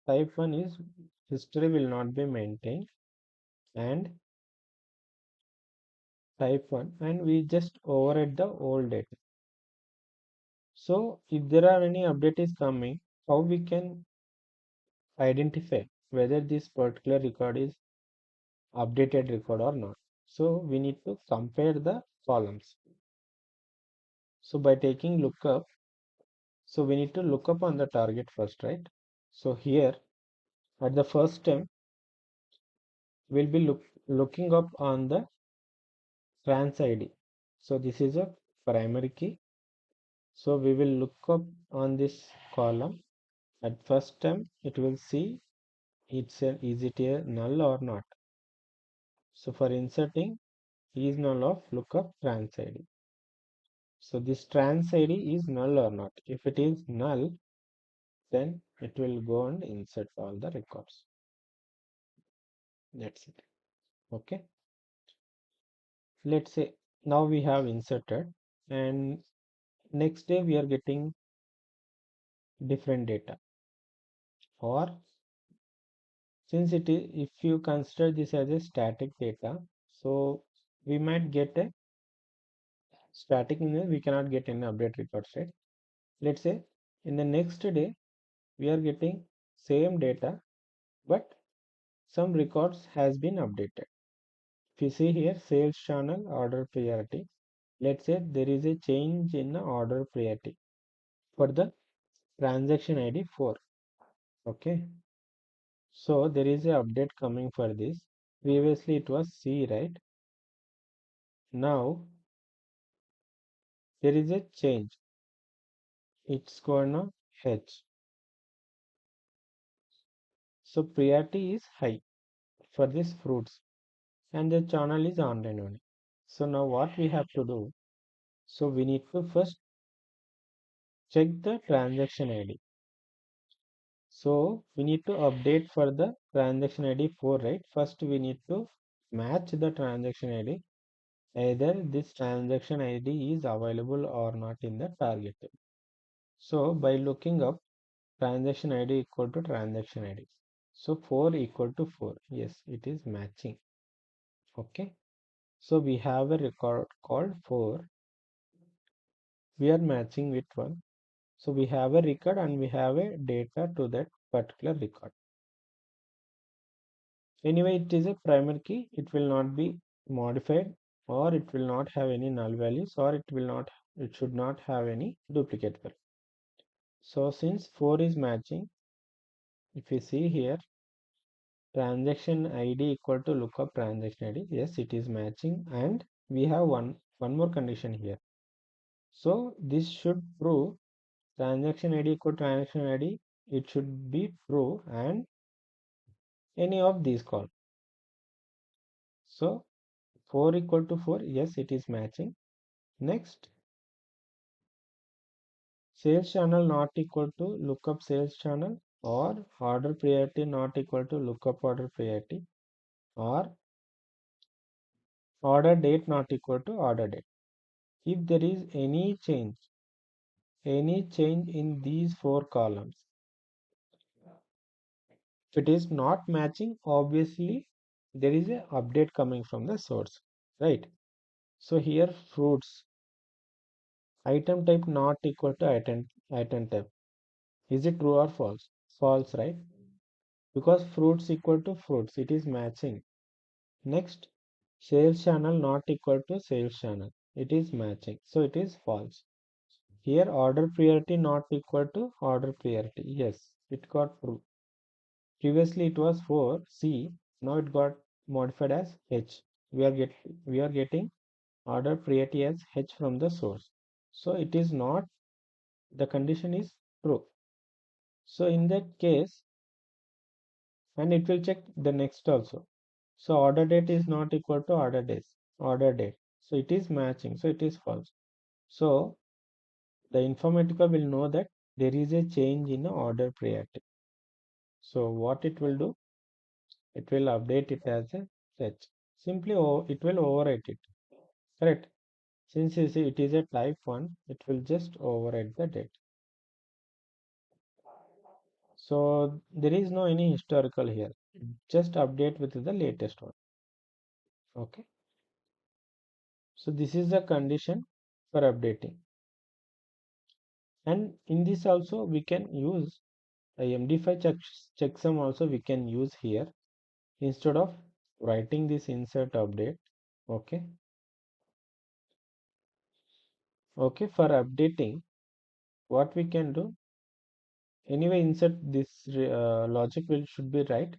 Type 1 is history will not be maintained, and type 1, and we just override the old data. So if there are any update is coming, how we can identify whether this particular record is updated record or not? So we need to compare the columns. So by taking lookup, so we need to look up on the target first, right? So here at the first step, we'll be looking up on the trans ID. So this is a primary key. So we will look up on this column. At first time, it will see is it a null or not. So for inserting, is null of lookup trans ID. So this trans ID is null or not. If it is null, then it will go and insert all the records. That's it. Okay. Let's say now we have inserted, and next day we are getting different data, or since it is, if you consider this as a static data, so we might get a static means we cannot get any update records, right? Let's say in the next day we are getting same data, but some records has been updated. If you see here, sales channel order priority, let's say there is a change in the order priority for the transaction ID 4. Okay, so there is a update coming for this. Previously it was C, right? Now there is a change, it's gonna H. So priority is high for this fruits, and the channel is online only. So now what we have to do, so we need to first check the transaction ID. So we need to update for the transaction ID 4, right? First we need to match the transaction ID, either this transaction ID is available or not in the target. So by looking up transaction ID equal to transaction ID. So 4 equal to 4. Yes, it is matching. Okay. So we have a record called 4. We are matching with 1. So we have a record and we have a data to that particular record. Anyway, it is a primary key. It will not be modified, or it will not have any null values, or it should not have any duplicate value. So since 4 is matching, if you see here, transaction ID equal to lookup transaction ID, yes, it is matching, and we have one more condition here. So this should prove transaction ID equal to transaction ID, it should be true, and any of these call. So 4 equal to 4, yes, it is matching. Next, sales channel not equal to lookup sales channel, or order priority not equal to lookup order priority, or order date not equal to order date. If there is any change in these 4 columns, if it is not matching, obviously there is a update coming from the source, right? So here fruits, item type not equal to item type. Is it true or false? False, right? Because fruits equal to fruits, it is matching. Next, sales channel not equal to sales channel, it is matching, so it is false. Here order priority not equal to order priority, yes, it got true. Previously it was for C, now it got modified as H. We are getting order priority as H from the source. So it is not, the condition is true. So in that case, and it will check the next also. So order date is not equal to order date. So it is matching, so it is false. So the Informatica will know that there is a change in the order priority. So what it will do, it will update it as a fetch. Simply it will overwrite it. Correct. Since you see it is a type 1, it will just overwrite the date. So there is no any historical here. Just update with the latest one. Okay. So this is the condition for updating. And in this also we can use a MD5 checksum also we can use here instead of writing this insert update. Okay. Okay, for updating, what we can do, anyway insert this logic will should be right,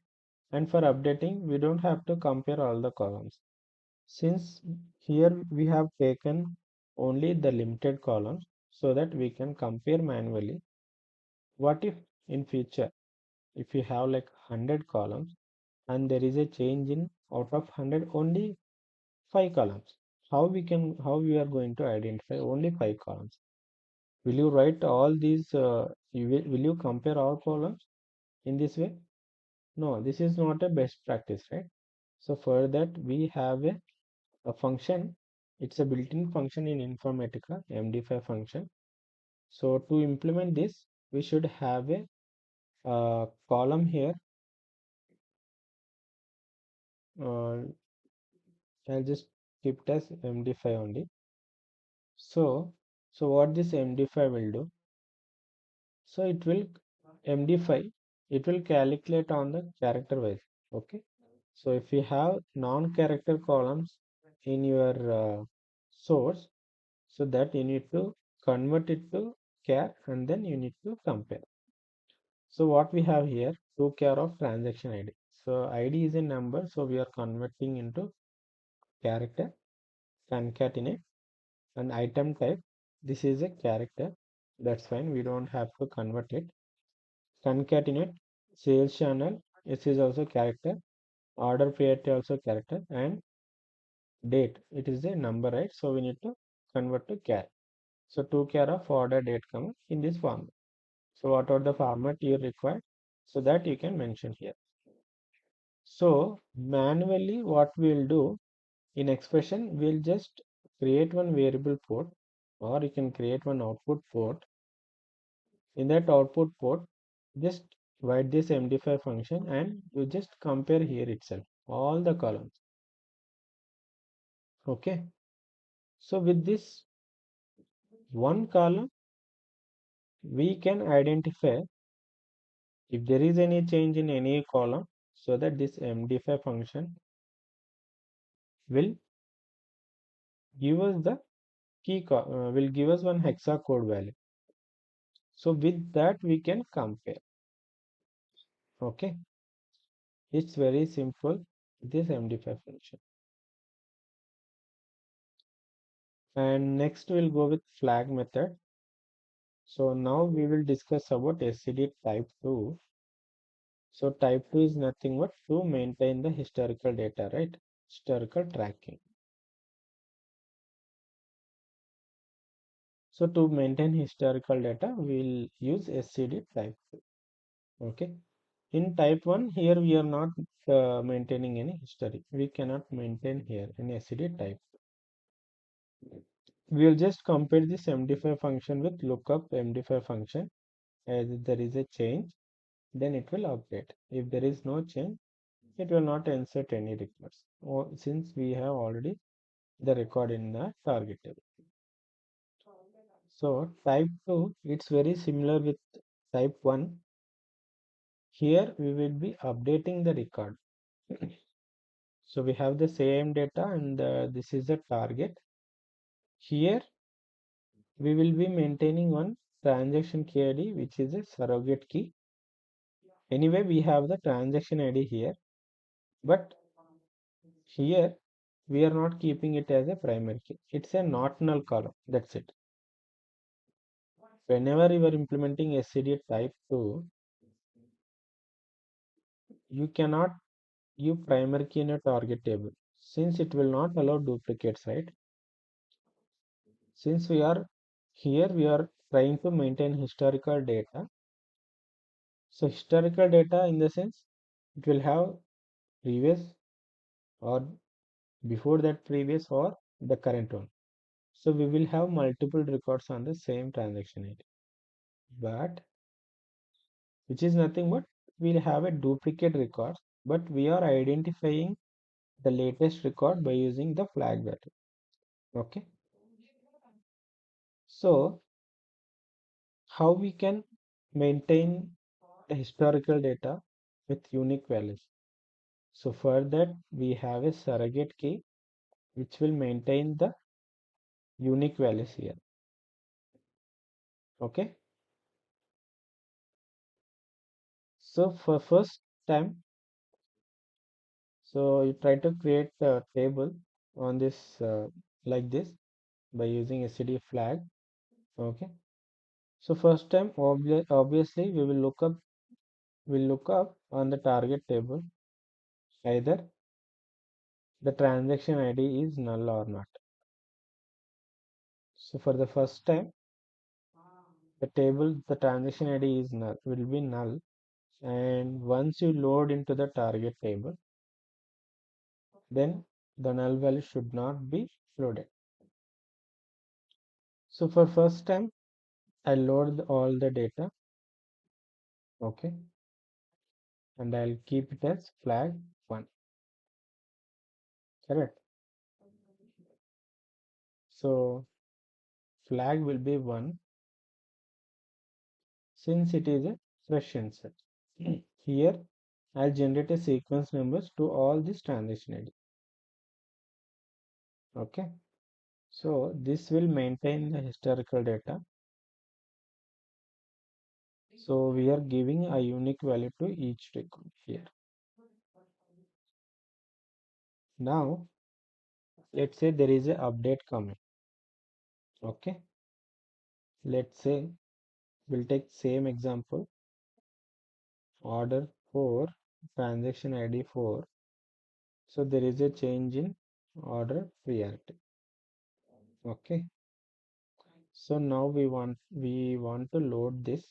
and for updating we don't have to compare all the columns. Since here we have taken only the limited columns so that we can compare manually. What if in future if you have like 100 columns and there is a change in out of 100 only 5 columns, how we are going to identify only 5 columns? Will you write all these will you compare all columns in this way? No, this is not a best practice, right? So for that we have a function. It's a built-in function in Informatica, MD5 function. So to implement this, we should have a column here. I'll just keep it as MD5 only. So, so what this MD5 will do? So it will MD5, it will calculate on the character wise. Okay. So if you have non-character columns in your source, so that you need to convert it to char and then you need to compare. So what we have here, to char of transaction ID. So ID is a number, so we are converting into character, concatenate, and item type. This is a character. That's fine. We don't have to convert it. Concatenate, sales channel. This is also character. Order priority also character, and date. It is a number, right? So we need to convert to char. So to char of order date come in this format. So what are the format you require? So that you can mention here. So manually what we'll do in expression, we'll just create one variable port, or you can create one output port. In that output port, just write this MD5 function and you just compare here itself all the columns. Okay. So with this one column, we can identify if there is any change in any column, so that this MD5 function will give us the will give us one hexa code value. So with that we can compare. Okay, it's very simple, this MD5 function. And next we'll go with flag method. So now we will discuss about SCD type 2. So type 2 is nothing but to maintain the historical data, right? Historical tracking. So to maintain historical data, we'll use SCD type 2. Okay. In type 1, here we are not maintaining any history. We cannot maintain here in SCD type. We will just compare this MD5 function with lookup MD5 function. As there is a change, then it will update. If there is no change, it will not insert any records. Or since we have already the record in the target table. So type 2, it's very similar with type 1. Here we will be updating the record. So we have the same data and this is the target. Here we will be maintaining one transaction key ID, which is a surrogate key. Anyway, we have the transaction ID here, but here we are not keeping it as a primary key. It's a not null column. That's it. Whenever you are implementing SCD type 2, you cannot give primary key in a target table since it will not allow duplicates, right? Since we are here, we are trying to maintain historical data. So historical data in the sense it will have previous or before that previous or the current one. So we will have multiple records on the same transaction ID, but which is nothing but we'll have a duplicate record, but we are identifying the latest record by using the flag value. Okay. So how we can maintain the historical data with unique values? So for that we have a surrogate key which will maintain the unique values here. Okay. So for first time, so you try to create a table on this like this by using std flag. Okay. So first time obviously we will look up on the target table either the transaction ID is null or not. So for the first time the transaction ID is null will be null, and once you load into the target table then the null value should not be loaded. So for first time I load all the data. Okay, and I'll keep it as flag 1. Correct. So flag will be 1 since it is a fresh insert. Here I'll generate a sequence numbers to all this transaction ID. Okay, so this will maintain the historical data. So we are giving a unique value to each record here. Now let's say there is a update coming. Okay, let's say we'll take same example, order 4, transaction ID 4. So there is a change in order priority. Okay, so now we want to load this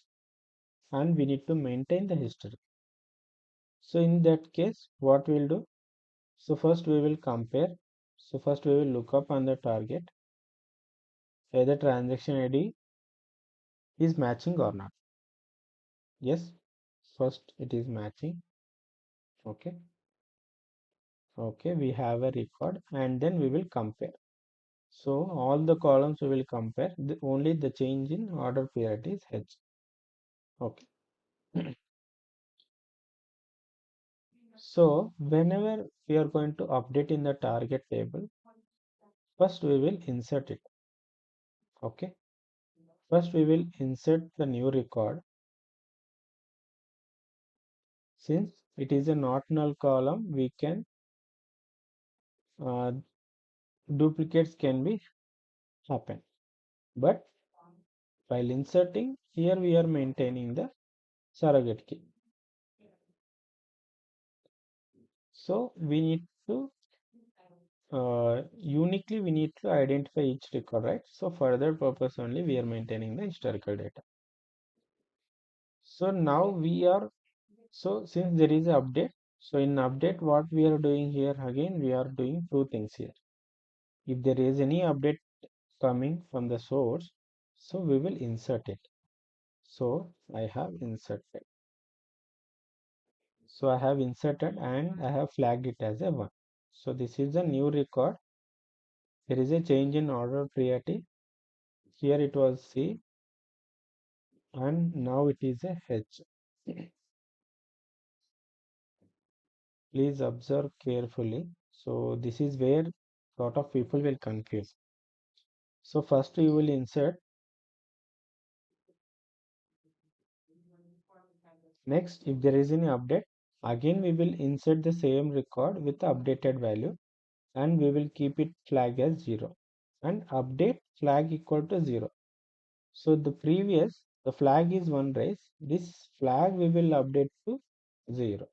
and we need to maintain the history. So in that case what we'll do, so first we will compare. So first we will look up on the target whether transaction ID is matching or not. Yes, first it is matching. Okay, okay, we have a record and then we will compare. So all the columns we will compare, only the change in order priority is H. Okay. So whenever we are going to update in the target table, first we will insert it. Okay, first we will insert the new record. Since it is a not null column, we can uh, duplicates can be happen, but while inserting here we are maintaining the surrogate key. So we need to uniquely we need to identify each record, right? So for that purpose only we are maintaining the historical data. So now we are, so since there is an update, so in update what we are doing here, again we are doing two things here. If there is any update coming from the source, so we will insert it. So I have inserted. So I have inserted and I have flagged it as a 1. So this is a new record. There is a change in order priority. Here it was C and now it is a H. Please observe carefully. So this is where lot of people will confuse. So first we will insert. Next, if there is any update, again we will insert the same record with the updated value and we will keep it flag as 0 and update flag equal to 0. So the flag is 1 raise. This flag we will update to 0.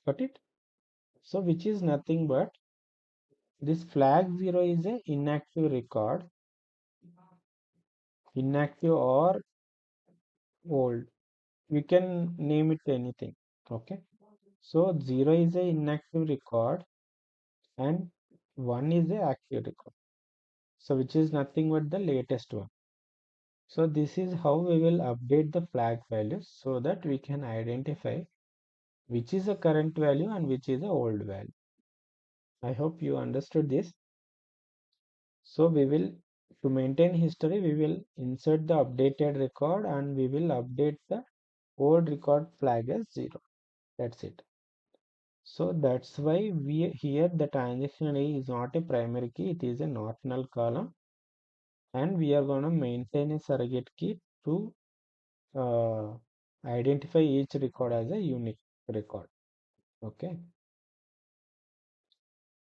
Got it? So which is nothing but This flag 0 is a inactive record, inactive or old. We can name it anything. Okay. So 0 is a inactive record and 1 is a active record. So which is nothing but the latest one. So this is how we will update the flag values so that we can identify which is a current value and which is a old value. I hope you understood this. So we will, to maintain history, we will insert the updated record and we will update the old record flag as 0. That's it. So that's why we here the transaction ID is not a primary key, it is a not null column, and we are going to maintain a surrogate key to uh, identify each record as a unique record. Okay.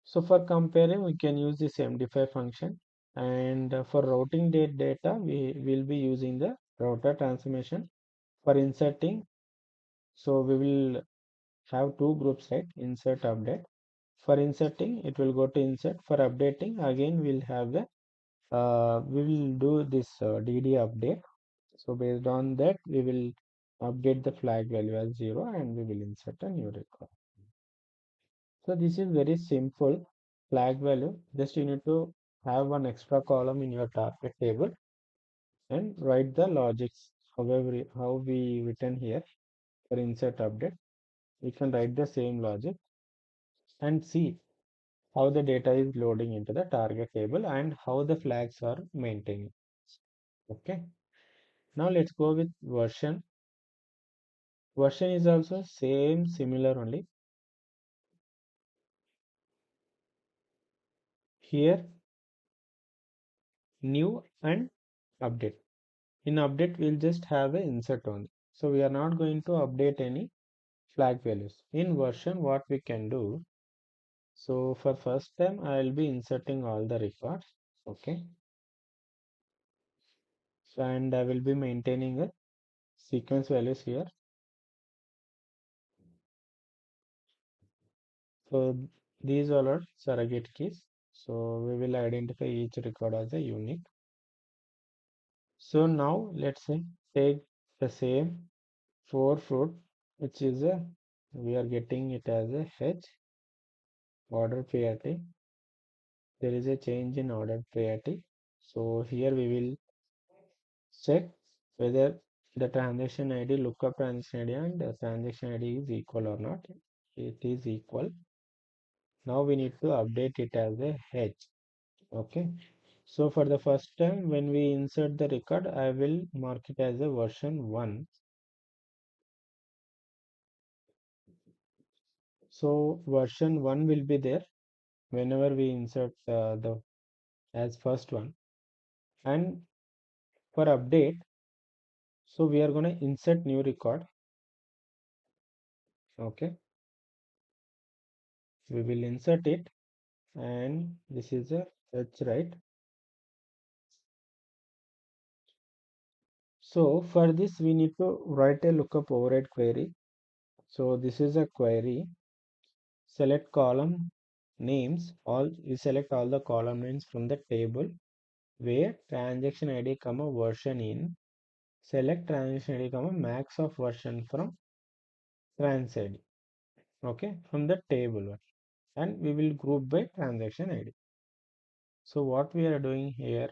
So for comparing, we can use this MD5 function, and for routing data, we will be using the router transformation. For inserting, so we will have two groups, right? Insert, update. For inserting, it will go to insert. For updating, again we'll have the we will do this DD update. So based on that, we will update the flag value as 0 and we will insert a new record. So this is very simple flag value. Just you need to have one extra column in your target table and write the logics. However, how we written here for insert update, we can write the same logic and see how the data is loading into the target table and how the flags are maintained. Okay. Now let's go with version. Version is also same, similar only. Here, new and update. In update, we'll just have a insert only. So we are not going to update any flag values. In version, what we can do, so for first time, I will be inserting all the records. Okay. So, and I will be maintaining a sequence values here. So these all are surrogate keys. So we will identify each record as a unique. So now let's say take the same 4 fruit, which is a, we are getting it as a H order priority. There is a change in order priority. So here we will check whether the transaction ID, lookup transaction ID and the transaction ID is equal or not. It is equal. Now we need to update it as a H. Okay. So for the first time when we insert the record, I will mark it as a version 1. So version 1 will be there whenever we insert the as first one. And for update, so we are going to insert new record. Okay. We will insert it and this is a H, right? So for this we need to write a lookup override query. So this is a query. Select column names, all you select all the column names from the table where transaction ID comma version in. Select transaction ID comma max of version from trans ID. Okay, from the table one, and we will group by transaction ID. So what we are doing here,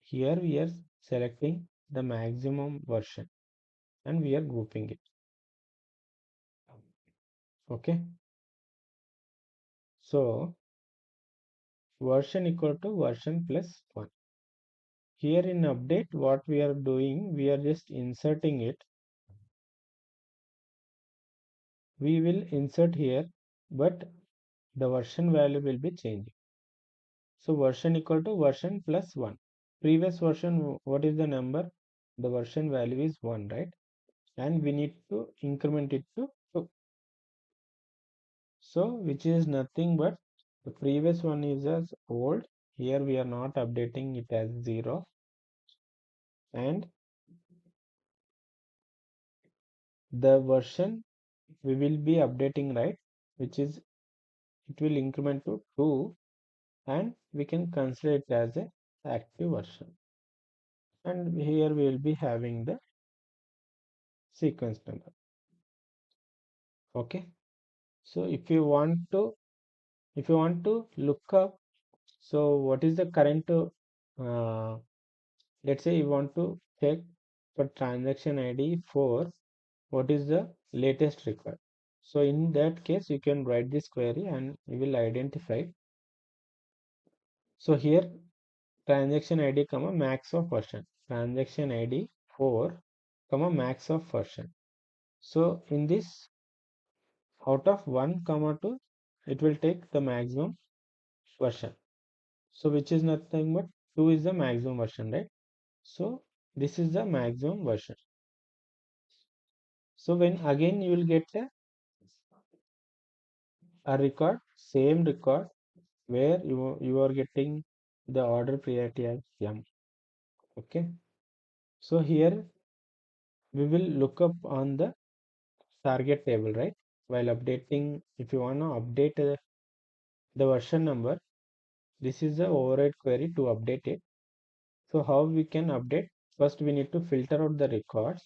here we are selecting the maximum version and we are grouping it. Okay, so version equal to version plus 1. Here in update, what we are doing, we are just inserting it. We will insert here, but the version value will be changing. So version equal to version plus 1. Previous version, what is the number? The version value is 1, right? And we need to increment it to 2. So which is nothing but the previous one is as old. Here we are not updating it as 0. And the version we will be updating, right? Which is it will increment to 2, and we can consider it as a active version. And here we will be having the sequence number. Okay. So if you want to look up, so what is the current let's say you want to check for transaction ID 4, what is the latest record. So in that case you can write this query and you will identify. So here transaction ID comma max of version, transaction ID 4 comma max of version. So in this, out of 1 comma 2, it will take the maximum version. So which is nothing but 2 is the maximum version, right? So this is the maximum version. So when again you will get a record, same record, where you are getting the order priority as M. Okay. So here we will look up on the target table, right? While updating, if you want to update the version number, this is the override query to update it. So how we can update? First we need to filter out the records.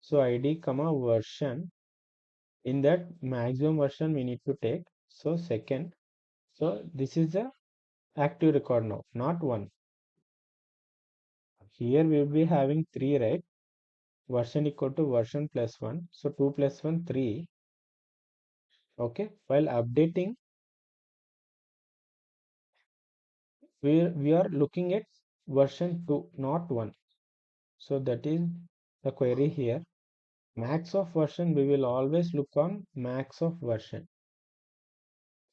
So ID comma version, in that maximum version we need to take. So second, so this is the active record now, not 1. Here we will be having 3, right? Version equal to version plus 1. So 2 plus 1, 3. Okay. While updating, we are looking at version 2, not 1. So that is the query here. Max of version, we will always look on max of version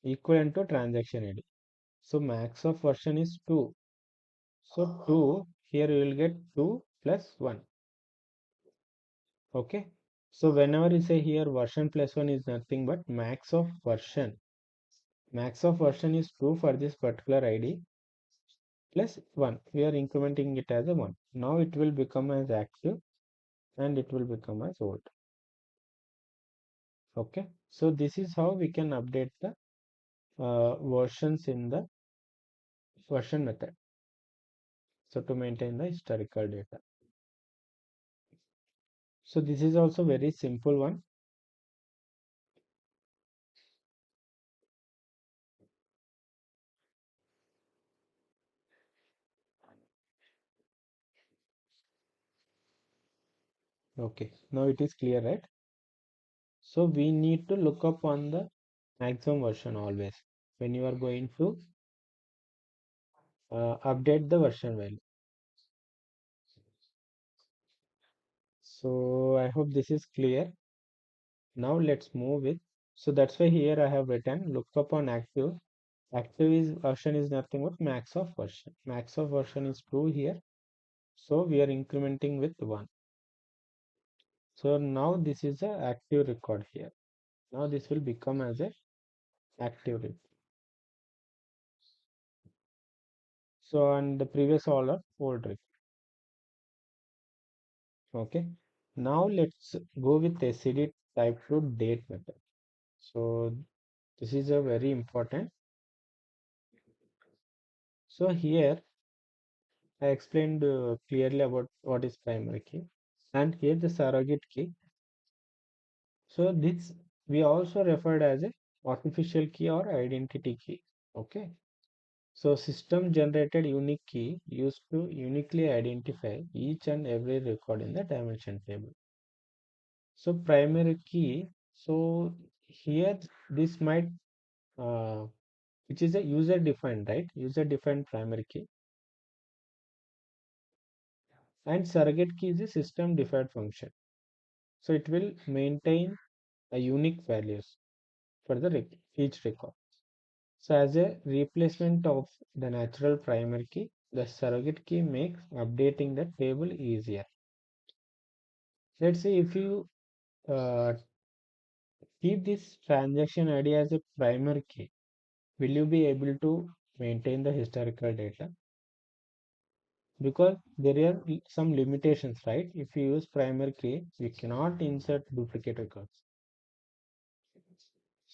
equivalent to transaction ID. So max of version is 2. So 2, here we will get 2 plus 1. Okay. So whenever you say here version plus 1 is nothing but max of version. Max of version is 2 for this particular ID plus 1. We are incrementing it as a 1. Now it will become as active and it will become as old. Okay. So this is how we can update the versions in the version method. So to maintain the historical data. So this is also very simple one. Okay. Now it is clear, right? So we need to look up on the maximum version always when you are going to update the version value. So I hope this is clear. Now let's move it. So that's why here I have written look up on active. Active is version is nothing but max of version. Max of version is 2 here. So we are incrementing with 1. So now this is a active record here. Now this will become as a active record. So and the previous all are old record. Okay. Now let's go with std type to date method. So this is a very important. So here I explained clearly about what is primary key, and here the surrogate key. So this we also referred as a artificial key or identity key. Okay. So system generated unique key used to uniquely identify each and every record in the dimension table. So primary key. So here this might which is a user defined, right? User defined primary key, and surrogate key is a system defined function. So it will maintain a unique values for the each record. So as a replacement of the natural primary key, the surrogate key makes updating the table easier. Let's say if you uh, keep this transaction ID as a primary key, will you be able to maintain the historical data? Because there are some limitations, right? If you use primary key, you cannot insert duplicate records.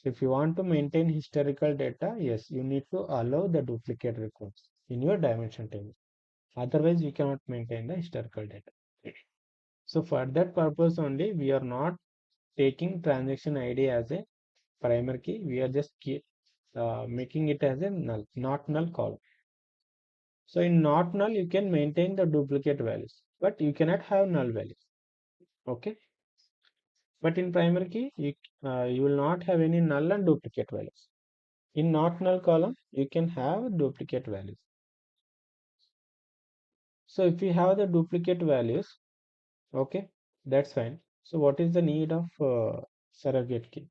So if you want to maintain historical data, yes, you need to allow the duplicate records in your dimension table. Otherwise, we cannot maintain the historical data. So for that purpose only, we are not taking transaction ID as a primary key. We are just making it as a null, not null column. So in not null, you can maintain the duplicate values, but you cannot have null values. Okay. But in primary key, you will not have any null and duplicate values. In not null column, you can have duplicate values. So if you have the duplicate values, okay, that's fine. So what is the need of surrogate key?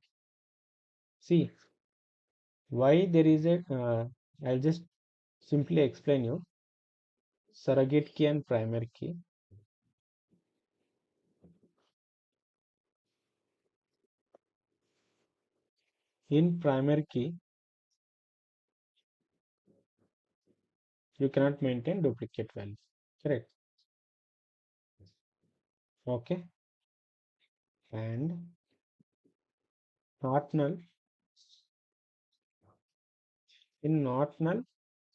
See, why there is a, I'll just simply explain you surrogate key and primary key. In primary key, you cannot maintain duplicate values, correct? Okay, and not null, in not null,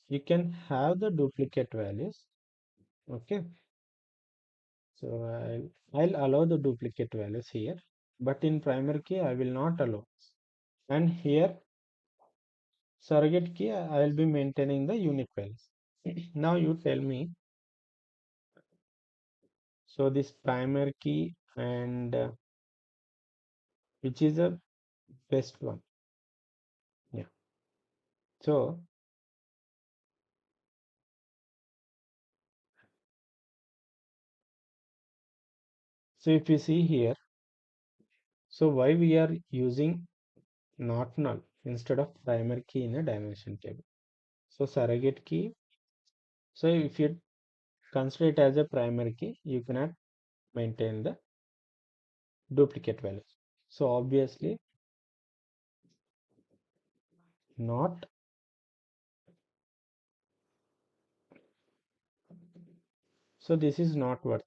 you can have the duplicate values. Okay, so I'll allow the duplicate values here, but in primary key, I will not allow. And here, surrogate key, I will be maintaining the unique values. Now you tell me, so this primary key and which is the best one? Yeah. So if you see here, so why we are using not null instead of primary key in a dimension table? So surrogate key. So if you consider it as a primary key, you cannot maintain the duplicate values. So obviously not. So this is not worth.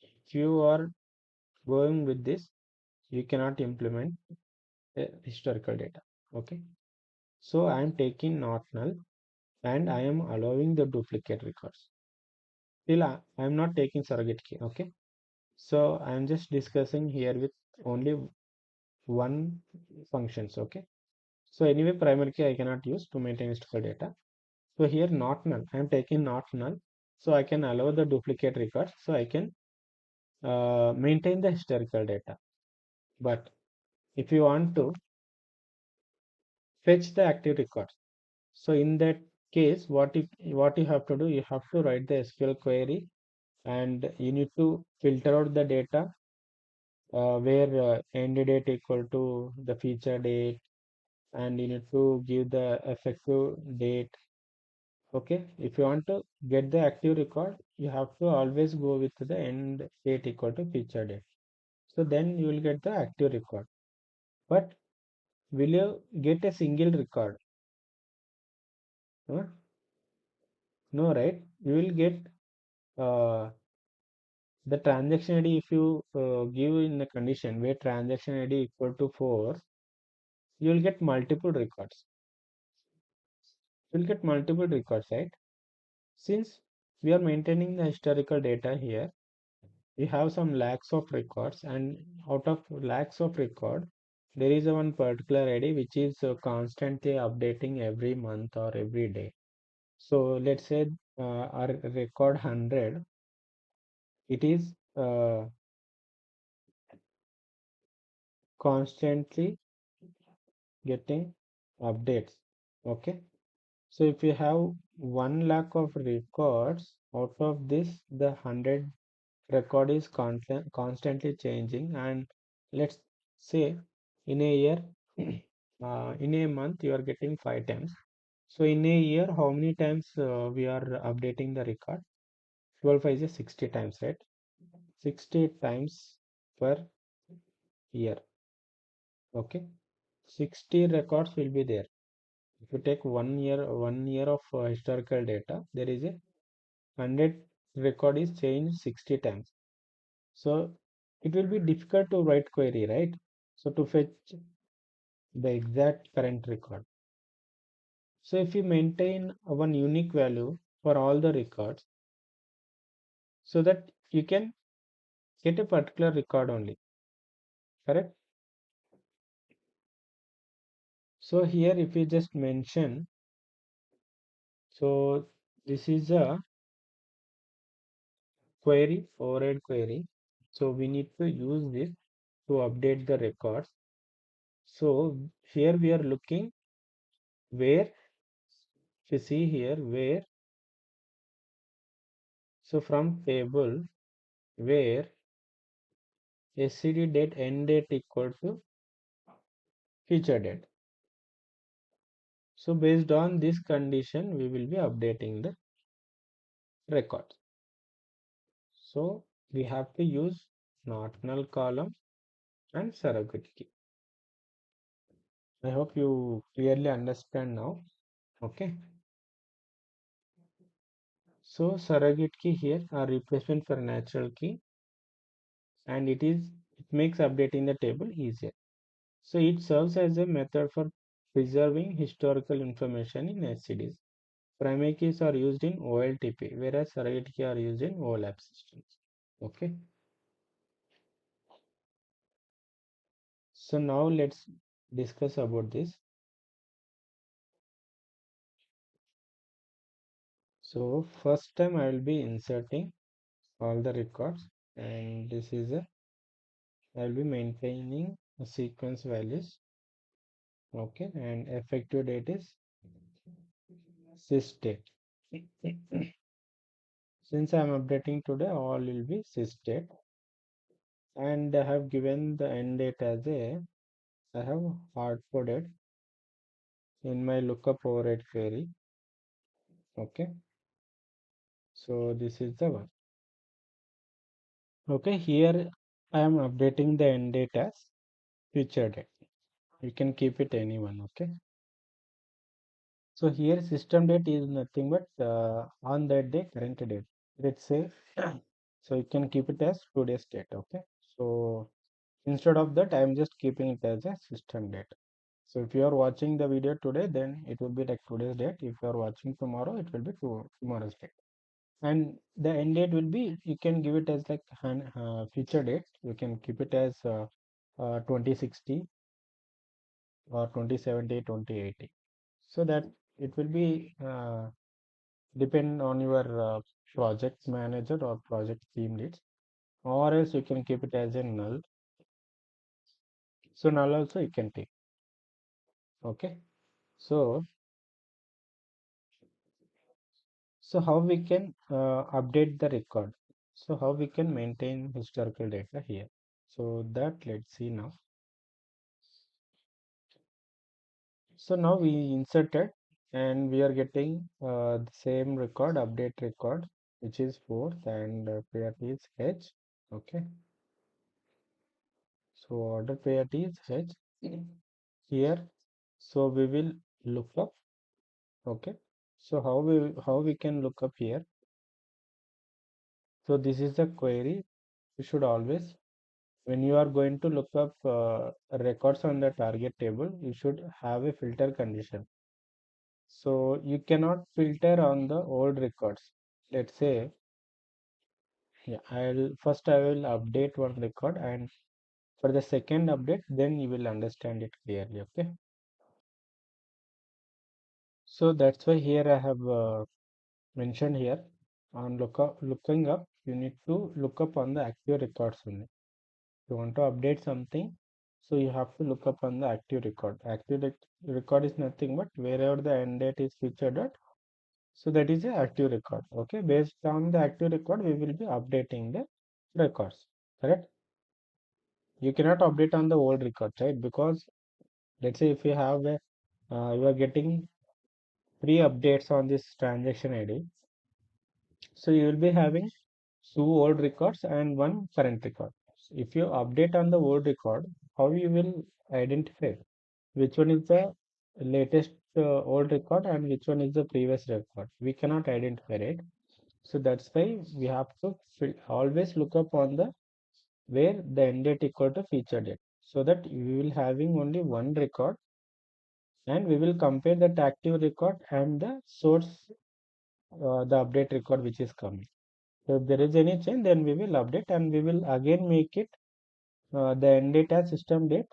If you are going with this, you cannot implement historical data. Okay. So I am taking not null and I am allowing the duplicate records. Still I am not taking surrogate key. Okay. So I am just discussing here with only one functions. Okay. So anyway, primary key I cannot use to maintain historical data. So here not null, I am taking not null. So I can allow the duplicate records. So I can maintain the historical data. But if you want to fetch the active records, so in that case, what you have to do, you have to write the SQL query and you need to filter out the data where end date equal to the feature date, and you need to give the effective date. Okay, if you want to get the active record, you have to always go with the end date equal to feature date. So then you will get the active record. But will you get a single record? Huh? No, right? You will get uh, the transaction ID if you give in the condition where transaction ID equal to 4, you will get multiple records. You will get multiple records, right? Since we are maintaining the historical data here, we have some lakhs of records, and out of lakhs of record, there is a one particular ID which is constantly updating every month or every day. So let's say our record 100, it is constantly getting updates. Okay. So if you have 1 lakh of records, out of this, the 100 record is constantly changing, and let's say in a year, in a month, you are getting 5 times. So in a year, how many times we are updating the record? 12 is a 60 times, right? 60 times per year. Okay. 60 records will be there. If you take 1 year of historical data, there is a 100 record is changed 60 times. So it will be difficult to write query, right? So to fetch the exact current record. So if we maintain one unique value for all the records, so that you can get a particular record only, correct? So here if we just mention, so this is a query, override query. So we need to use this to update the records. So here we are looking where, if you see here where, so from table where SCD date end date equal to feature date. So based on this condition, we will be updating the records. So we have to use not null column and surrogate key. I hope you clearly understand now. Okay. So surrogate key here are replacement for natural key, and it makes updating the table easier. So it serves as a method for preserving historical information in SCDs. Primary keys are used in OLTP, whereas surrogate key are used in OLAP systems. Okay. So now let's discuss about this. So first time I will be inserting all the records, and this is a I will be maintaining a sequence values. Okay, and effective date is sys date. Since I am updating today, all will be sys date, and I have given the end date as a I have hard coded in my lookup override query. Okay, so this is the one. Okay, here I am updating the end date as future date. You can keep it anyone. Okay, so here system date is nothing but on that day current date. Let's say so you can keep it as today's date. Okay, so instead of that I am just keeping it as a system date. So if you are watching the video today, then it will be like today's date. If you are watching tomorrow, it will be tomorrow's date. And the end date will be, you can give it as like future date. You can keep it as 2060 or 2070, 2080. So that it will be depend on your project manager or project team leads, or else you can keep it as a null. So null also you can take. Okay. So So how we can update the record? So how we can maintain historical data here? So that let's see now. So now we inserted and we are getting the same record, update record, which is fourth, and priority is H. Okay. So order priority is H here. So we will look up. Okay. So how we can look up here? So this is the query. You should always, when you are going to look up records on the target table, you should have a filter condition. So you cannot filter on the old records. Let's say, yeah, I will update one record, and for the second update, then you will understand it clearly. Okay. So that's why here I have mentioned here on looking up, you need to look up on the active records only. You want to update something, so you have to look up on the active record. Record is nothing but wherever the end date is featured at, so that is a active record. Okay, based on the active record we will be updating the records, correct? You cannot update on the old record, right? Because let's say if you have a you are getting three updates on this transaction ID, so you will be having two old records and one current record. If you update on the old record, how you will identify which one is the latest old record and which one is the previous record? We cannot identify it. So that's why we have to always look up on the where the end date equal to feature date. so that we will having only one record, and we will compare that active record and the source, the update record which is coming. So if there is any change, then we will update, and we will again make it the end date as system date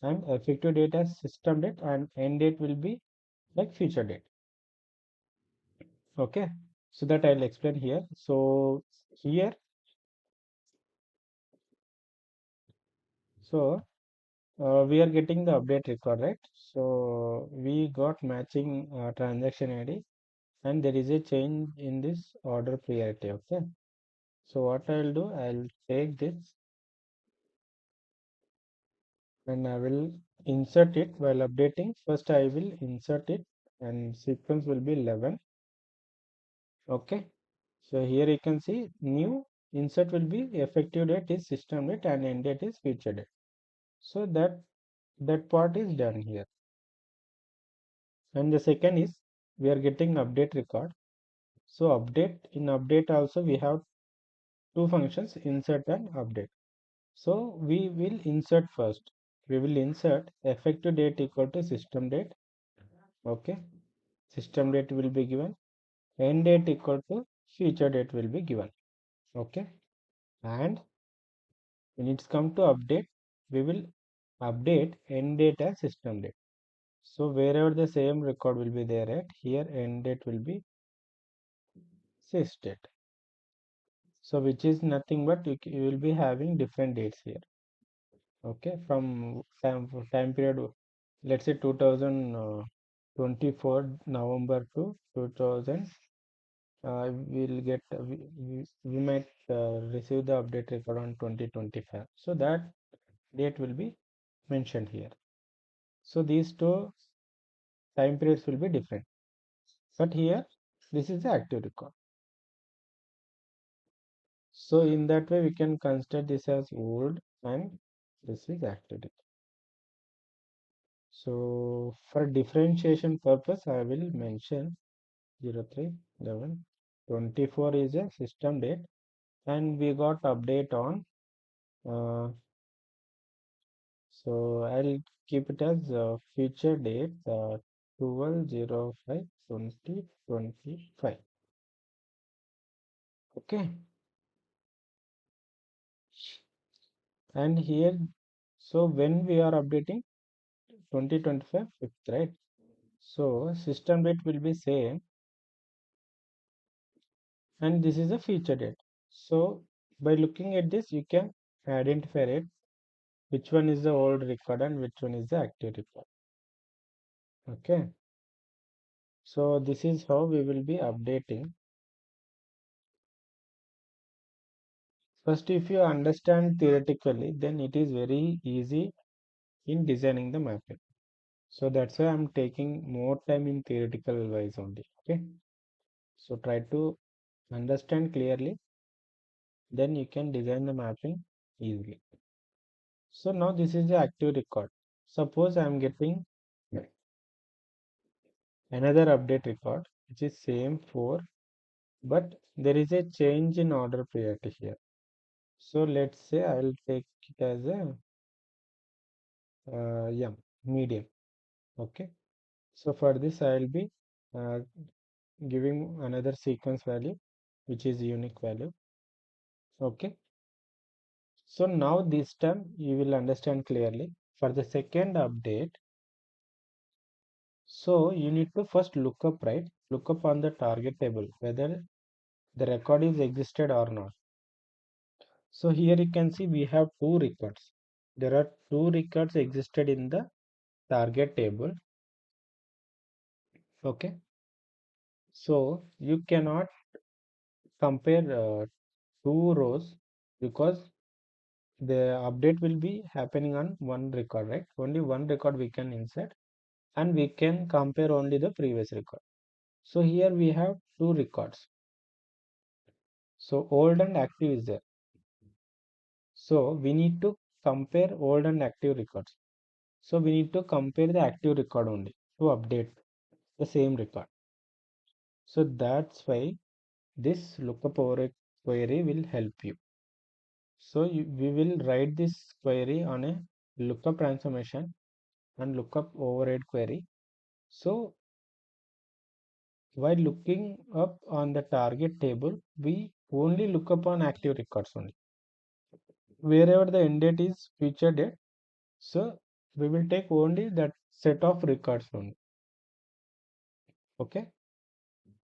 and effective date as system date, and end date will be like future date. Okay, so that I'll explain here. So here, so we are getting the update record, right? So we got matching transaction ID, and there is a change in this order priority. Okay, so what I'll do, I'll take this and I will insert it while updating. First I will insert it, and sequence will be 11. Okay, so here you can see new insert will be effective date is system date and end date is future date. So that part is done here. And the second is we are getting update record. So update, in update also we have two functions, insert and update. So we will insert first. We will insert effective date equal to system date. Okay, system date will be given, end date equal to future date will be given. Okay, and when it's come to update, we will update end date as system date. So wherever the same record will be there at, here end date will be sys date. So which is nothing but you will be having different dates here. Okay, from time period, let's say 2024 November to 2000, we'll get we might receive the update record on 2025. So that date will be mentioned here. So these two time periods will be different, but here this is the active record. So in that way we can consider this as old and this is active record. So for differentiation purpose, I will mention 03 11 24 is a system date, and we got update on uh, so I'll keep it as future date 12/05/2025. Okay, and here, so when we are updating 2025 fifth, right? So system date will be same, and this is a future date. So by looking at this, you can identify it which one is the old record and which one is the active record. Okay, so this is how we will be updating. First, if you understand theoretically, then it is very easy in designing the mapping. So that's why I'm taking more time in theoretical wise only. Okay, so try to understand clearly, then you can design the mapping easily. So now this is the active record. Suppose I'm getting another update record which is same 4, but there is a change in order priority here. So let's say I'll take it as a yeah, medium. Okay, so for this I'll be uh, giving another sequence value which is unique value. Okay, so now this time you will understand clearly. For the second update, so you need to first look up, right? Look up on the target table whether the record is existed or not. So here you can see we have two records. There are two records existed in the target table. Okay, so you cannot compare two rows because the update will be happening on one record, right? Only one record we can insert, and we can compare only the previous record. So here we have two records. So old and active is there. So we need to compare old and active records. So we need to compare the active record only to update the same record. So that's why this lookup over query will help you. So we will write this query on a lookup transformation and lookup override query. So while looking up on the target table, we only look up on active records only. Wherever the end date is future date, so we will take only that set of records only. Okay,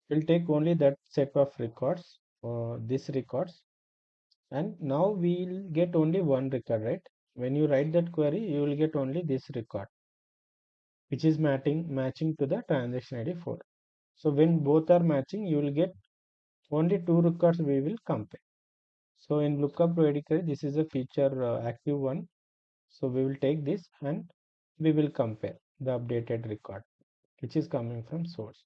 we'll take only that set of records or this records, and now we'll get only one record, right? When you write that query, you will get only this record, which is matching to the transaction ID 4. So when both are matching, you will get only two records we will compare. So in lookup ready query, this is a feature active one. So we will take this and we will compare the updated record, which is coming from source.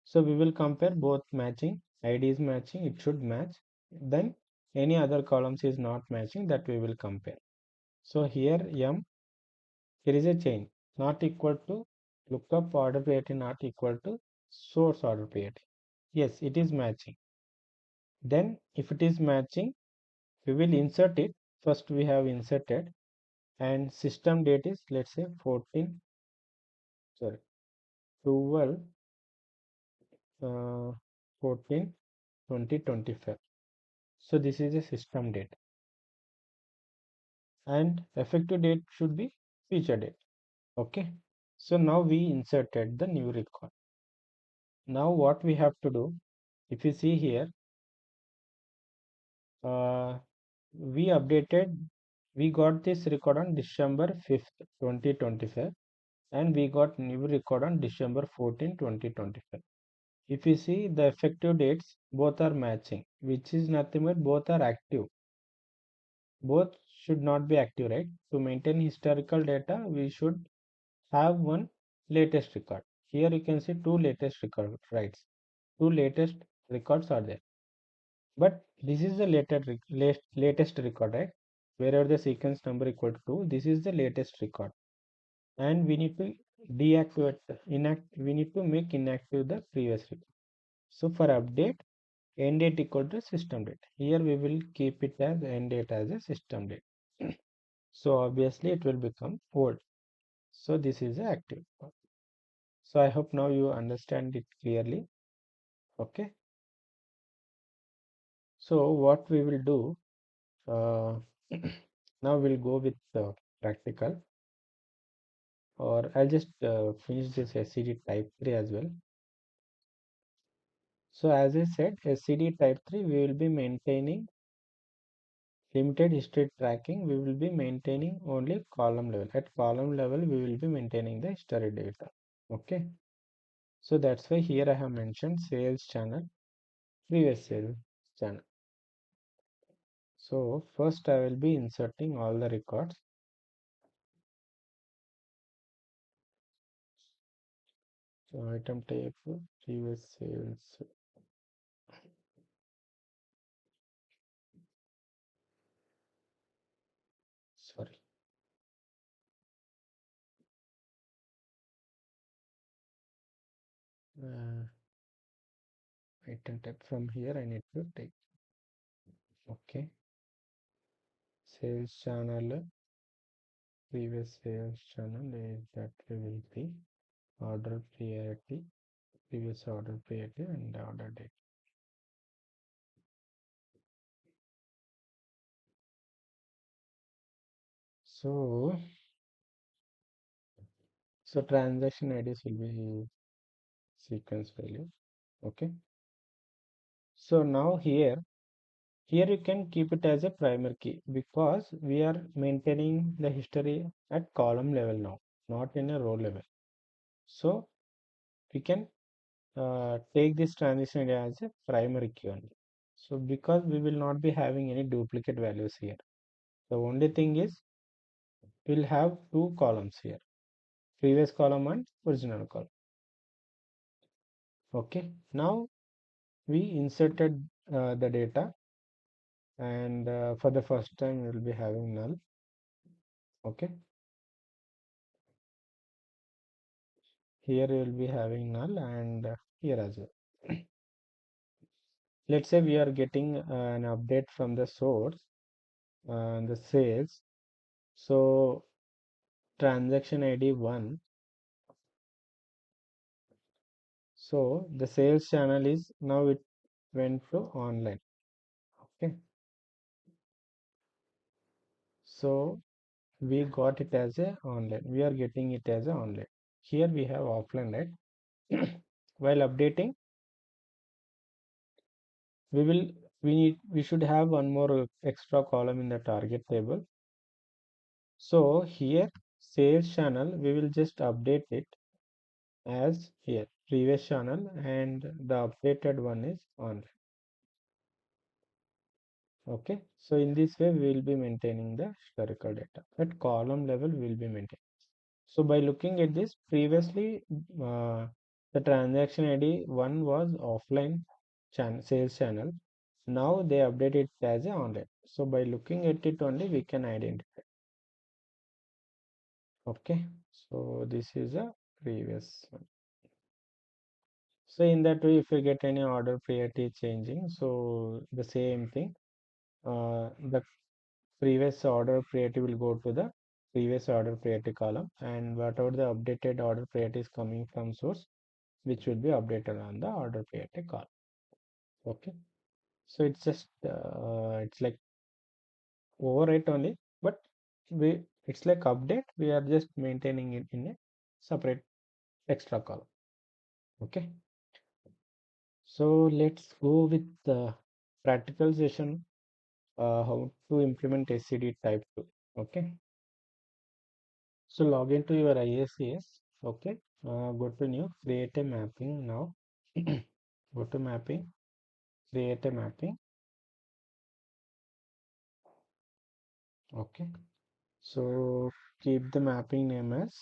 So we will compare both matching, ID is matching, it should match. Then any other columns is not matching, that we will compare. So here M, here is a chain not equal to lookup order priority not equal to source order priority. Yes, it is matching. Then if it is matching, we will insert it. First we have inserted, and system date is, let's say, 14, sorry, 12 14 2025. So this is a system date, and effective date should be future date. Okay, so now we inserted the new record. Now what we have to do, if you see here, uh, we got this record on December 5th 2025, and we got new record on December 14 2025. If you see the effective dates, both are matching, which is nothing but both are active. Both should not be active, right? To maintain historical data, we should have one latest record. Here you can see two latest record rights. Two latest records are there. But this is the latest record, right? Wherever the sequence number equal to 2, this is the latest record. And we need to deactivate, we need to make inactive the previous record. So for update, end date equal to system date. Here we will keep it as end date as a system date. So obviously it will become old. So this is the active. So I hope now you understand it clearly. Okay. So what we will do, uh, now we'll go with practical, or I'll just finish this SCD type 3 as well. So as I said, SCD type 3, we will be maintaining limited history tracking. We will be maintaining only column level. At column level, we will be maintaining the history data. Okay. So that's why here I have mentioned sales channel, previous sales channel. So first I will be inserting all the records. So item type, previous sales, sorry. Uh, Item type from here I need to take. Okay. Sales channel, previous sales channel is that will be order priority, previous order priority and order date. So transaction IDs will be sequence value. Okay. So now here you can keep it as a primary key, because we are maintaining the history at column level now, not in a row level. So we can take this transition ID as a primary key only. So because we will not be having any duplicate values here, the only thing is we'll have two columns here, previous column and original column. Okay, now we inserted the data, and for the first time we will be having null. Okay, here we will be having null, and here as well. Let's say we are getting an update from the source, the sales. So transaction ID 1. So the sales channel is now it went to online. Okay. So we got it as a online. We are getting it as a online. Here we have offline, right? While updating, we will we should have one more extra column in the target table. So here sales channel we will just update it as here previous channel, and the updated one is online. Okay, so in this way we will be maintaining the historical data at column level. We will be maintaining. So by looking at this, previously the transaction ID 1 was offline sales channel. Now they update it as a online. So by looking at it only we can identify. Okay, so this is a previous one. So in that way, if you get any order priority changing, so the same thing, the previous order priority will go to the previous order priority column, and whatever the updated order priority is coming from source, which will be updated on the order priority column. Okay, so it's just it's like overwrite only, but we it's like update. We are just maintaining it in a separate extra column. Okay, so let's go with the practical session, how to implement SCD type 2. Okay, so log into your IICS. Okay, go to new, create a mapping now. Go to mapping, create a mapping. Okay, so keep the mapping name as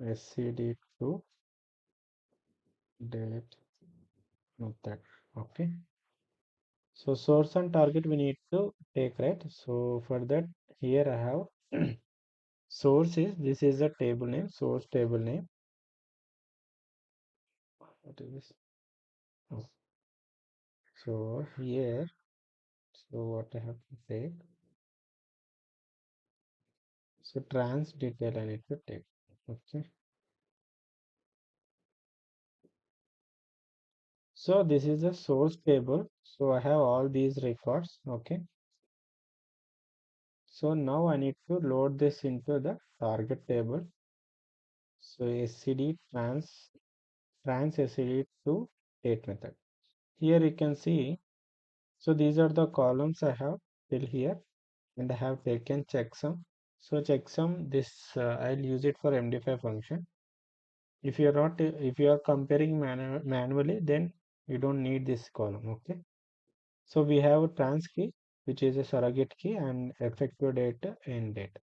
SCD2 date method. Okay, so source and target we need to take, right? So for that, here I have source is, this is the table name, source table name. What is this? Oh, so here, so what I have to take, so trans detail I need to take. Okay, so this is the source table. So I have all these records. Okay, so now I need to load this into the target table. So SCD trans SCD to date method. Here you can see, so these are the columns I have till here, and I have taken checksum. So checksum, this I'll use it for MD5 function. If you are not, if you are comparing manually, then you don't need this column. Okay, so we have a trans key, which is a surrogate key, and effective date, end date.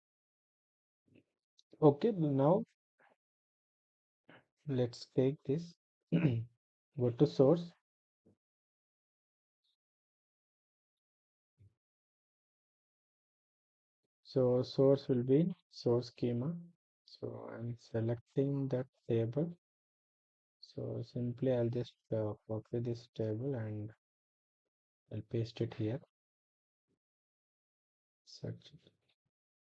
Okay, now let's take this. Go to source. So source will be source schema. So I'm selecting that table. So simply I'll just copy this table and I'll paste it here. Search it.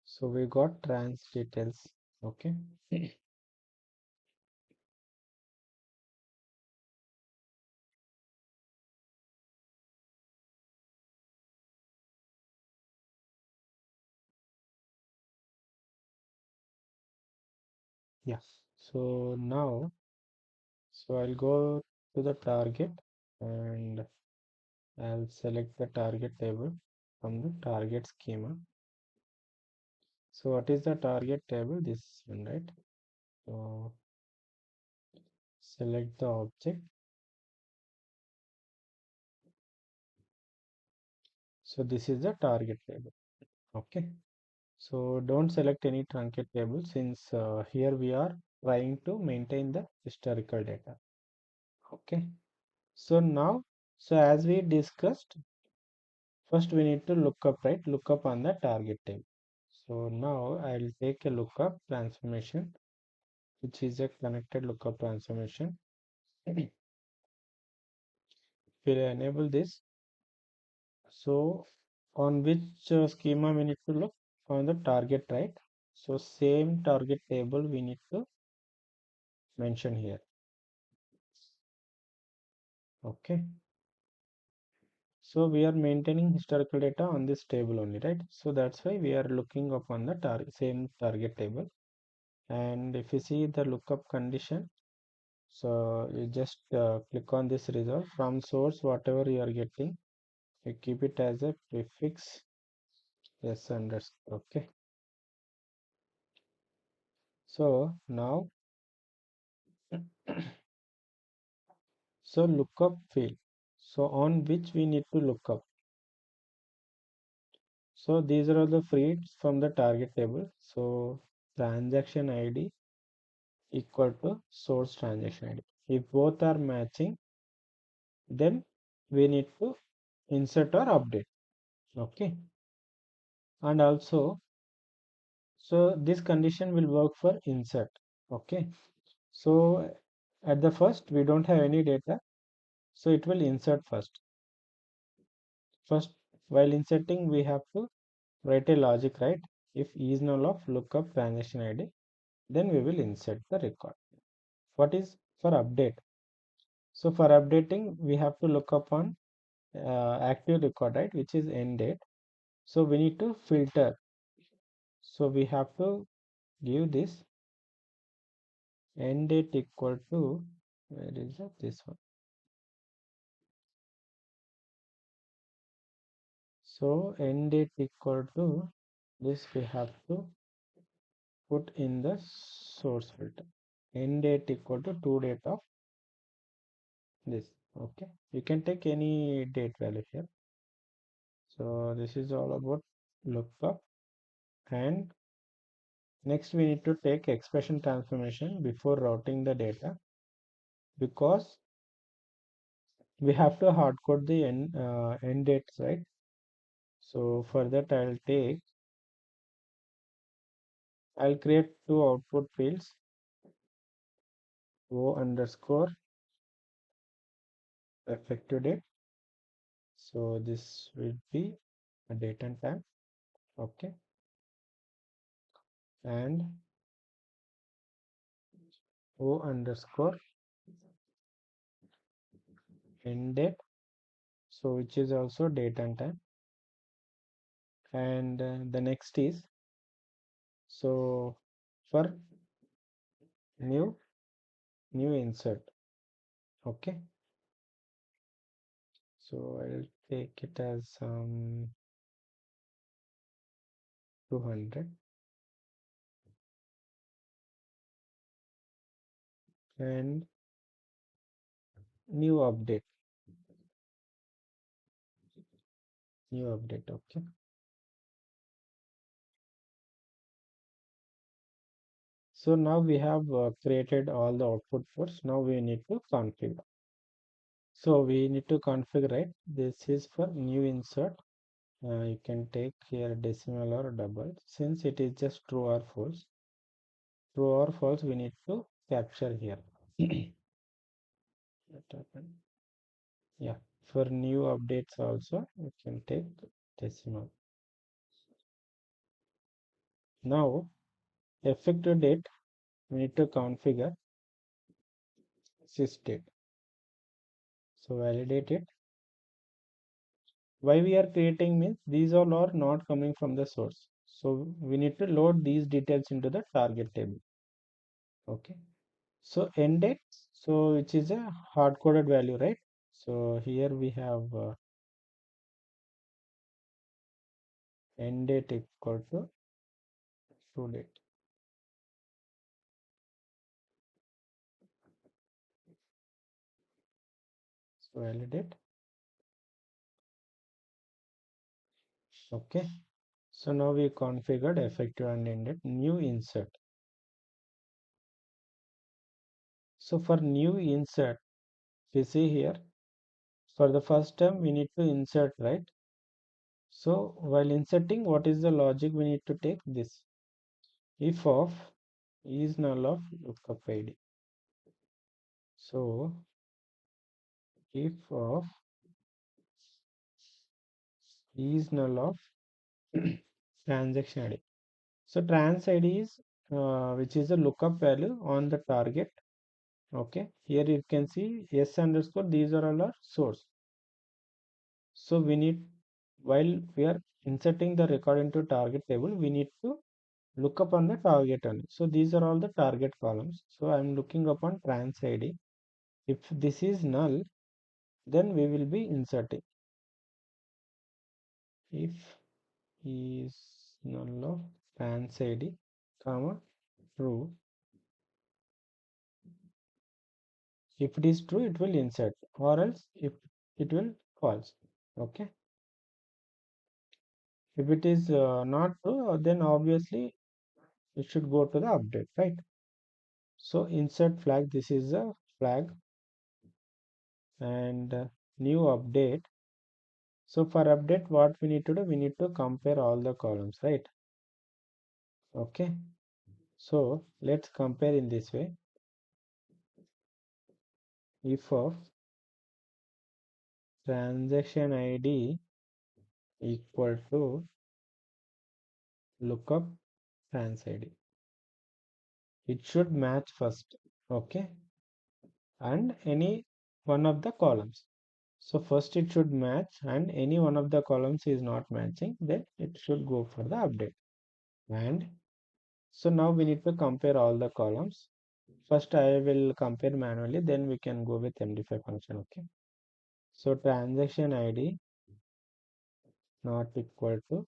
So we got trans details. Okay. Yeah. So now, so I'll go to the target and I'll select the target table from the target schema. So what is the target table? This one, right? So select the object. So this is the target table. Okay. So don't select any truncate table, since here we are trying to maintain the historical data. Okay. So now, so as we discussed, first we need to look up, right? Look up on the target table. So now I'll take a lookup transformation, which is a connected lookup transformation. We'll enable this. So on which schema we need to look? on the target, right? So same target table we need to mention here. Okay. So we are maintaining historical data on this table only, right? So that's why we are looking upon the same target table. And if you see the lookup condition, so you just click on this result from source, whatever you are getting, you keep it as a prefix s underscore. Okay. So now, so lookup field. So on which we need to look up. So these are all the fields from the target table. So transaction ID equal to source transaction ID. If both are matching, then we need to insert or update. Okay. And also, so this condition will work for insert. Okay. So at the first, we don't have any data. So it will insert first. First, while inserting, we have to write a logic, right? If is null of lookup transaction ID, then we will insert the record. What is for update? So for updating, we have to look upon active record, right, which is end date. So we need to filter. So we have to give this end date equal to, where is it? This one. So end date equal to this, we have to put in the source filter. End date equal to to date of this. Okay, you can take any date value here. So this is all about lookup. And next we need to take expression transformation before routing the data, because we have to hard code the end dates, right? So for that I'll create two output fields, o underscore effective date. So this will be a date and time. Okay. And o underscore end date. So which is also date and time. And the next is, so for new insert. Okay. So I'll take it as 200, and new update, okay. So now we have created all the output ports. Now we need to configure. So we need to configure, right? This is for new insert. You can take here decimal or double. Since it is just true or false, we need to capture here. What happened? Yeah, for new updates also you can take decimal. Now effective date, we need to configure sysdate. So validate it. Why we are creating means these all are not coming from the source. So we need to load these details into the target table. Okay. So end date, so which is a hard coded value, right? So here we have end date equal to true date. So validate. Okay. So now we configured effective and end date, new insert. So for new insert, we see here, for the first time we need to insert, right? So while inserting, what is the logic we need to take? This if of is null of lookup ID. So if of is null of transaction ID. So trans ID is which is a lookup value on the target. Okay, here you can see s underscore, these are all our source. So we need, while we are inserting the record into target table, we need to look up on the target only. So these are all the target columns. So I am looking upon trans ID. If this is null, then we will be inserting. If is null of trans ID, comma true. If it is true, it will insert, or else if it will false. Okay. If it is not true, then obviously it should go to the update, right? So insert flag, this is a flag, and new update. So for update, what we need to do, we need to compare all the columns, right? Okay. So let's compare in this way. If of transaction ID equal to lookup trans ID, it should match first. Okay. And any one of the columns. So first it should match, and any one of the columns is not matching, then it should go for the update. And so now we need to compare all the columns. First I will compare manually, then we can go with MD5 function. Okay. So transaction ID not equal to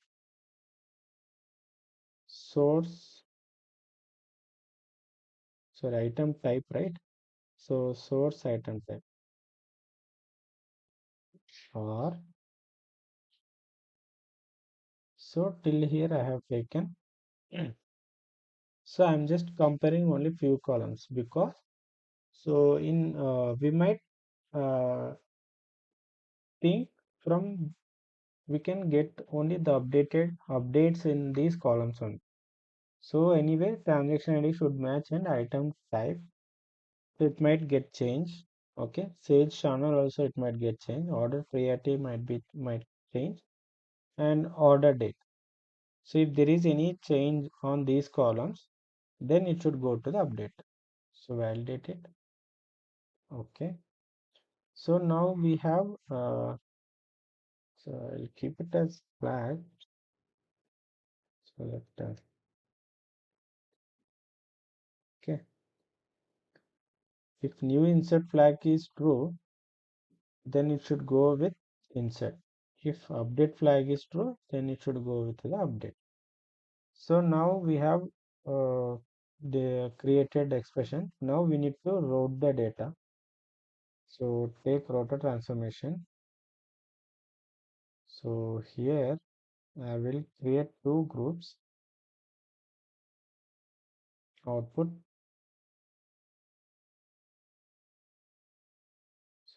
source, sorry, item type, right? So source item type, or so till here I have taken. So I'm just comparing only few columns, because so in we might think from, we can get only the updated updates in these columns only. So anyway, transaction ID should match, and item type, so it might get changed. Okay, sage channel also it might get changed. Order priority might change, and order date. So if there is any change on these columns, then it should go to the update. So validate it. Okay. So now we have so I'll keep it as flag. So let okay. If new insert flag is true, then it should go with insert. If update flag is true, then it should go with the update. So now we have the created expression. Now we need to route the data. So take router transformation. So here I will create two groups. Output.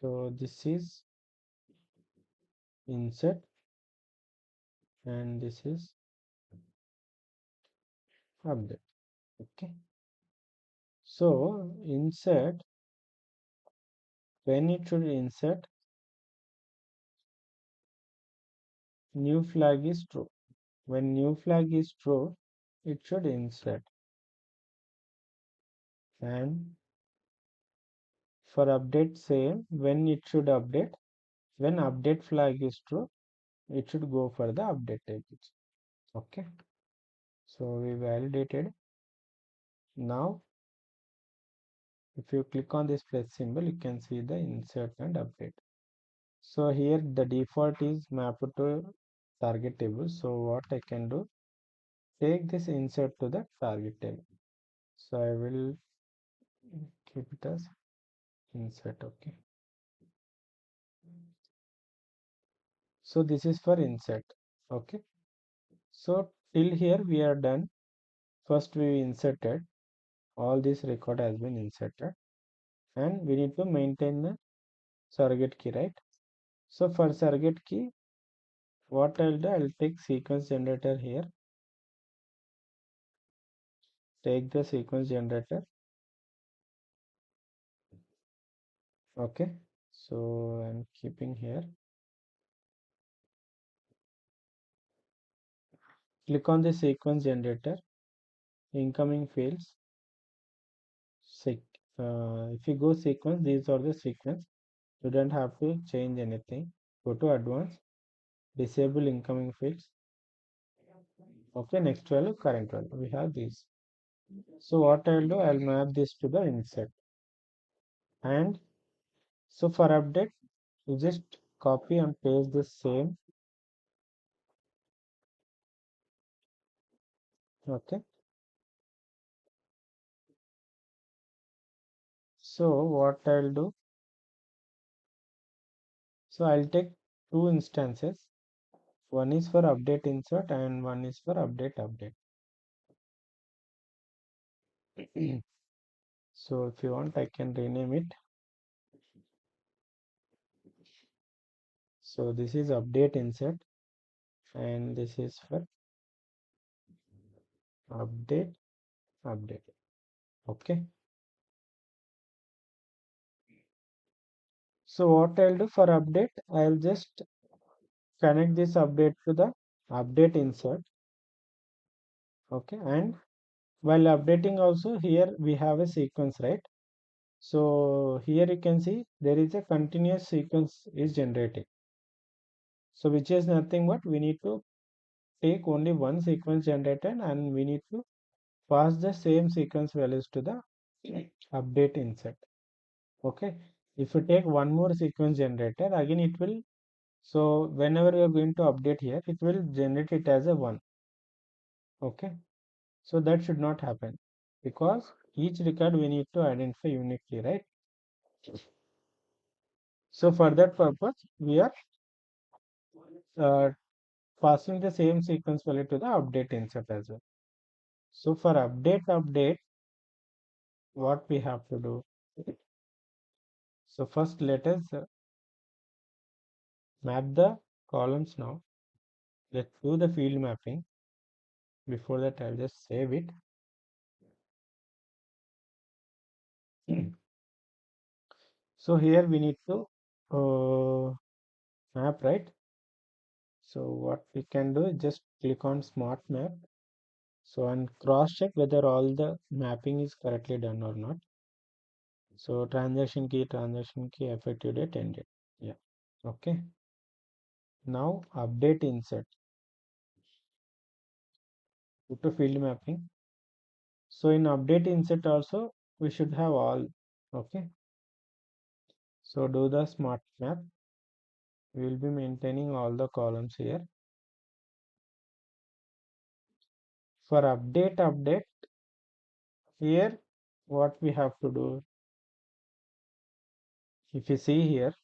So this is insert, and this is update. Okay. So insert, when it should insert, new flag is true. When new flag is true, it should insert. And for update same, when it should update, when update flag is true, it should go for the update table. Okay. So we validated. Now if you click on this plus symbol, you can see the insert and update. So here the default is mapped to target table. So what I can do, take this insert to the target table. So I will keep it as insert. Okay. So this is for insert. Okay. So till here we are done. First we inserted, all this record has been inserted, and we need to maintain the surrogate key, right? So for surrogate key, what I'll do, I'll take sequence generator here. Take the sequence generator. Okay. So I'm keeping here. click on the sequence generator, incoming fields. If you go sequence, these are the sequence. You don't have to change anything. Go to advanced, disable incoming fields. Okay, next value, current value. We have these. So what I'll do, I'll map this to the insert. And so for update, you just copy and paste the same. Okay. So what I'll do, so I'll take two instances. One is for update insert and one is for update update. So if you want, I can rename it. So this is update insert and this is for update update. Okay. So what I'll do for update, I'll just connect this update to the update insert. Okay. And while updating also, here we have a sequence, right? So here you can see there is a continuous sequence is generated. So which is nothing but we need to take only one sequence generated and we need to pass the same sequence values to the update insert. Okay. If you take one more sequence generator, again it will, so whenever you are going to update here, it will generate it as a 1. Okay. So that should not happen because each record we need to identify uniquely, right? So for that purpose, we are uh, passing the same sequence value to the update insert as well. So for update, what we have to do? So first let us map the columns now. Let's do the field mapping. Before that, I'll just save it. So here we need to map, right? So what we can do is just click on smart map. So and cross check whether all the mapping is correctly done or not. So transaction key, effective date, end date. Yeah. Okay. Now update insert. Go to field mapping. So in update insert also we should have all. Okay. So do the smart map. We will be maintaining all the columns here. For update, here what we have to do, if you see here,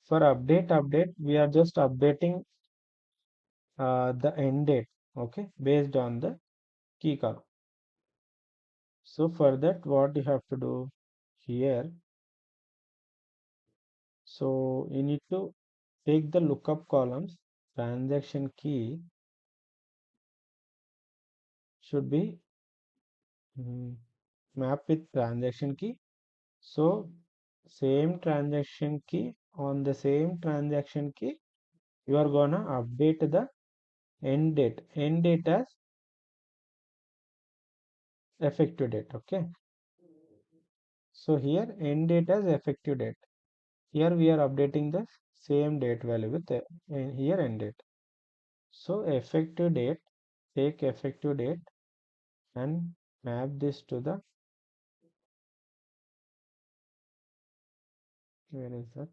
for update, we are just updating the end date, okay, based on the key column. So for that, what you have to do here, so you need to take the lookup columns, transaction key should be mapped with transaction key. So same transaction key, on the same transaction key you are gonna update the end date as effective date. Okay, so here end date as effective date, here we are updating the same date value with here end date. So effective date, take effective date and map this to the, where is that,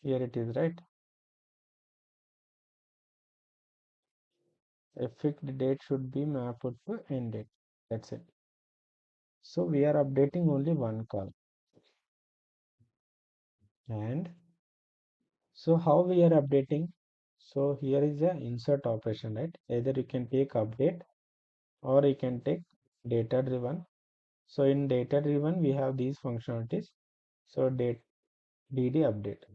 here it is, right? Effective date should be mapped to end date. That's it. So we are updating only one column. And so how we are updating? So here is a insert operation, right? Either you can take update or you can take data driven. So in data driven, we have these functionalities. So date dd update.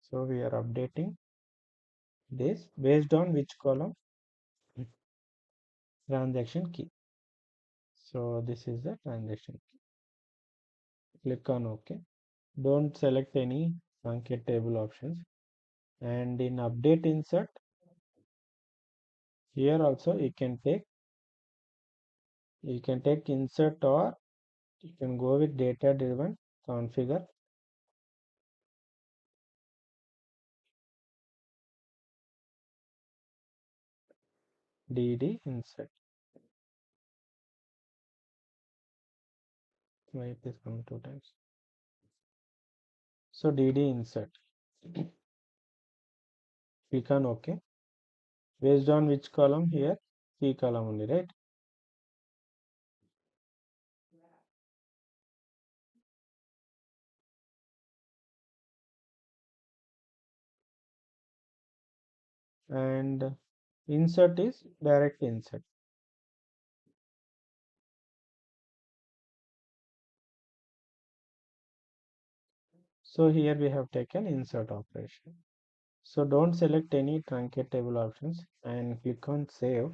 So we are updating this based on which column? Transaction key. So this is the transaction key. Click on OK. Don't select any truncate table options. And in update insert, here also you can take insert, or you can go with data driven configure. DD insert. Why it is coming two times? So DD insert. Click on OK. Based on which column here? C column only, right? And insert is direct insert. So here we have taken insert operation. So don't select any truncate table options and click on save.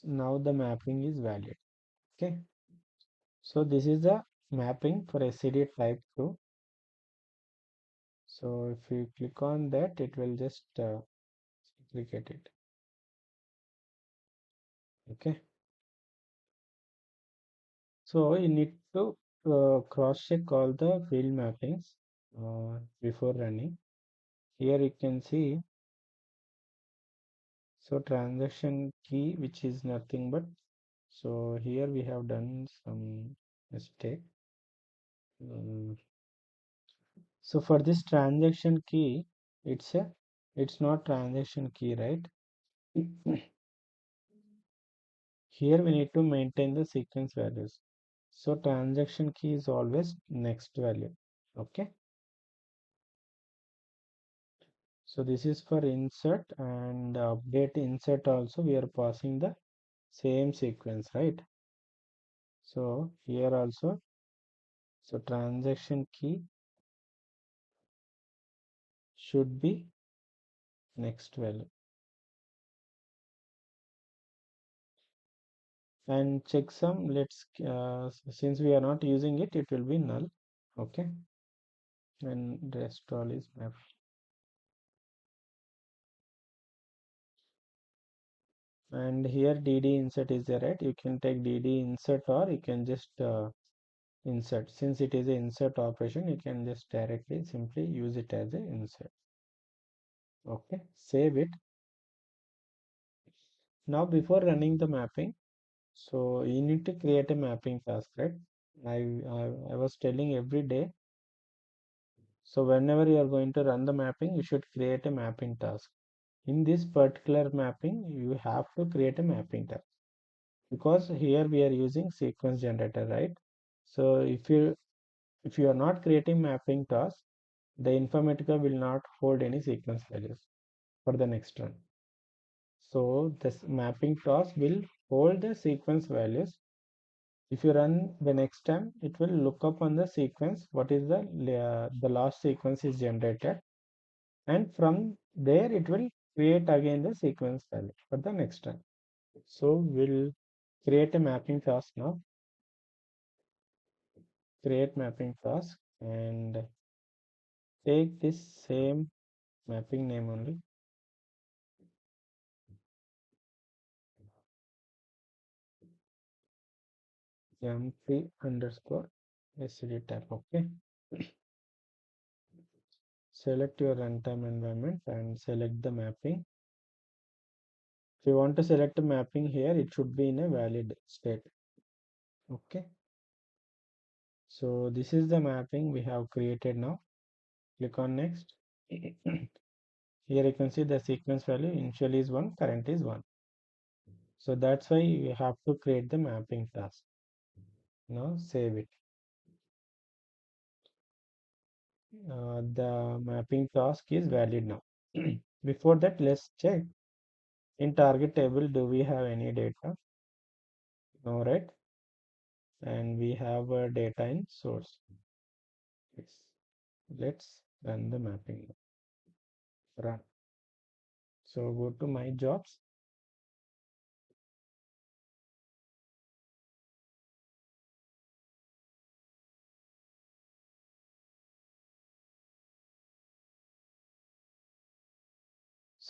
Now the mapping is valid. Okay. So this is the mapping for SCD type 2. So if you click on that, it will just duplicate it. Okay. So you need to cross check all the field mappings before running. Here you can see, so transaction key, which is nothing but, so here we have done some mistake. So for this transaction key, it's not transaction key, right? Here we need to maintain the sequence values. So transaction key is always next value. Okay. So this is for insert, and update insert also we are passing the same sequence, right? So here also, so transaction key should be next value. And checksum, let's since we are not using it, it will be null. Okay. And rest all is map. And here DD insert is there, right? You can take DD insert, or you can just insert. Since it is an insert operation, you can just directly simply use it as an insert. Okay, save it. Now before running the mapping, so you need to create a mapping task, right? I was telling every day. So whenever you are going to run the mapping, you should create a mapping task. In this particular mapping, you have to create a mapping task, because here we are using sequence generator, right? So if you are not creating mapping task, the Informatica will not hold any sequence values for the next run. So this mapping task will hold the sequence values. If you run the next time, it will look up on the sequence what is the last sequence is generated, and from there it will create again the sequence value for the next time. So we'll create a mapping task now. Create mapping task and take this same mapping name only. M3 underscore SCD type. Okay. Select your runtime environment and select the mapping. If you want to select a mapping here, it should be in a valid state. Okay. So this is the mapping we have created now. Click on next. Here you can see the sequence value initial is 1, current is 1. So that's why you have to create the mapping task. Now save it. The mapping task is valid now. Before that, let's check in target table, do we have any data? No, right? And we have data in source. Yes. Let's run the mapping. Run. So go to my jobs.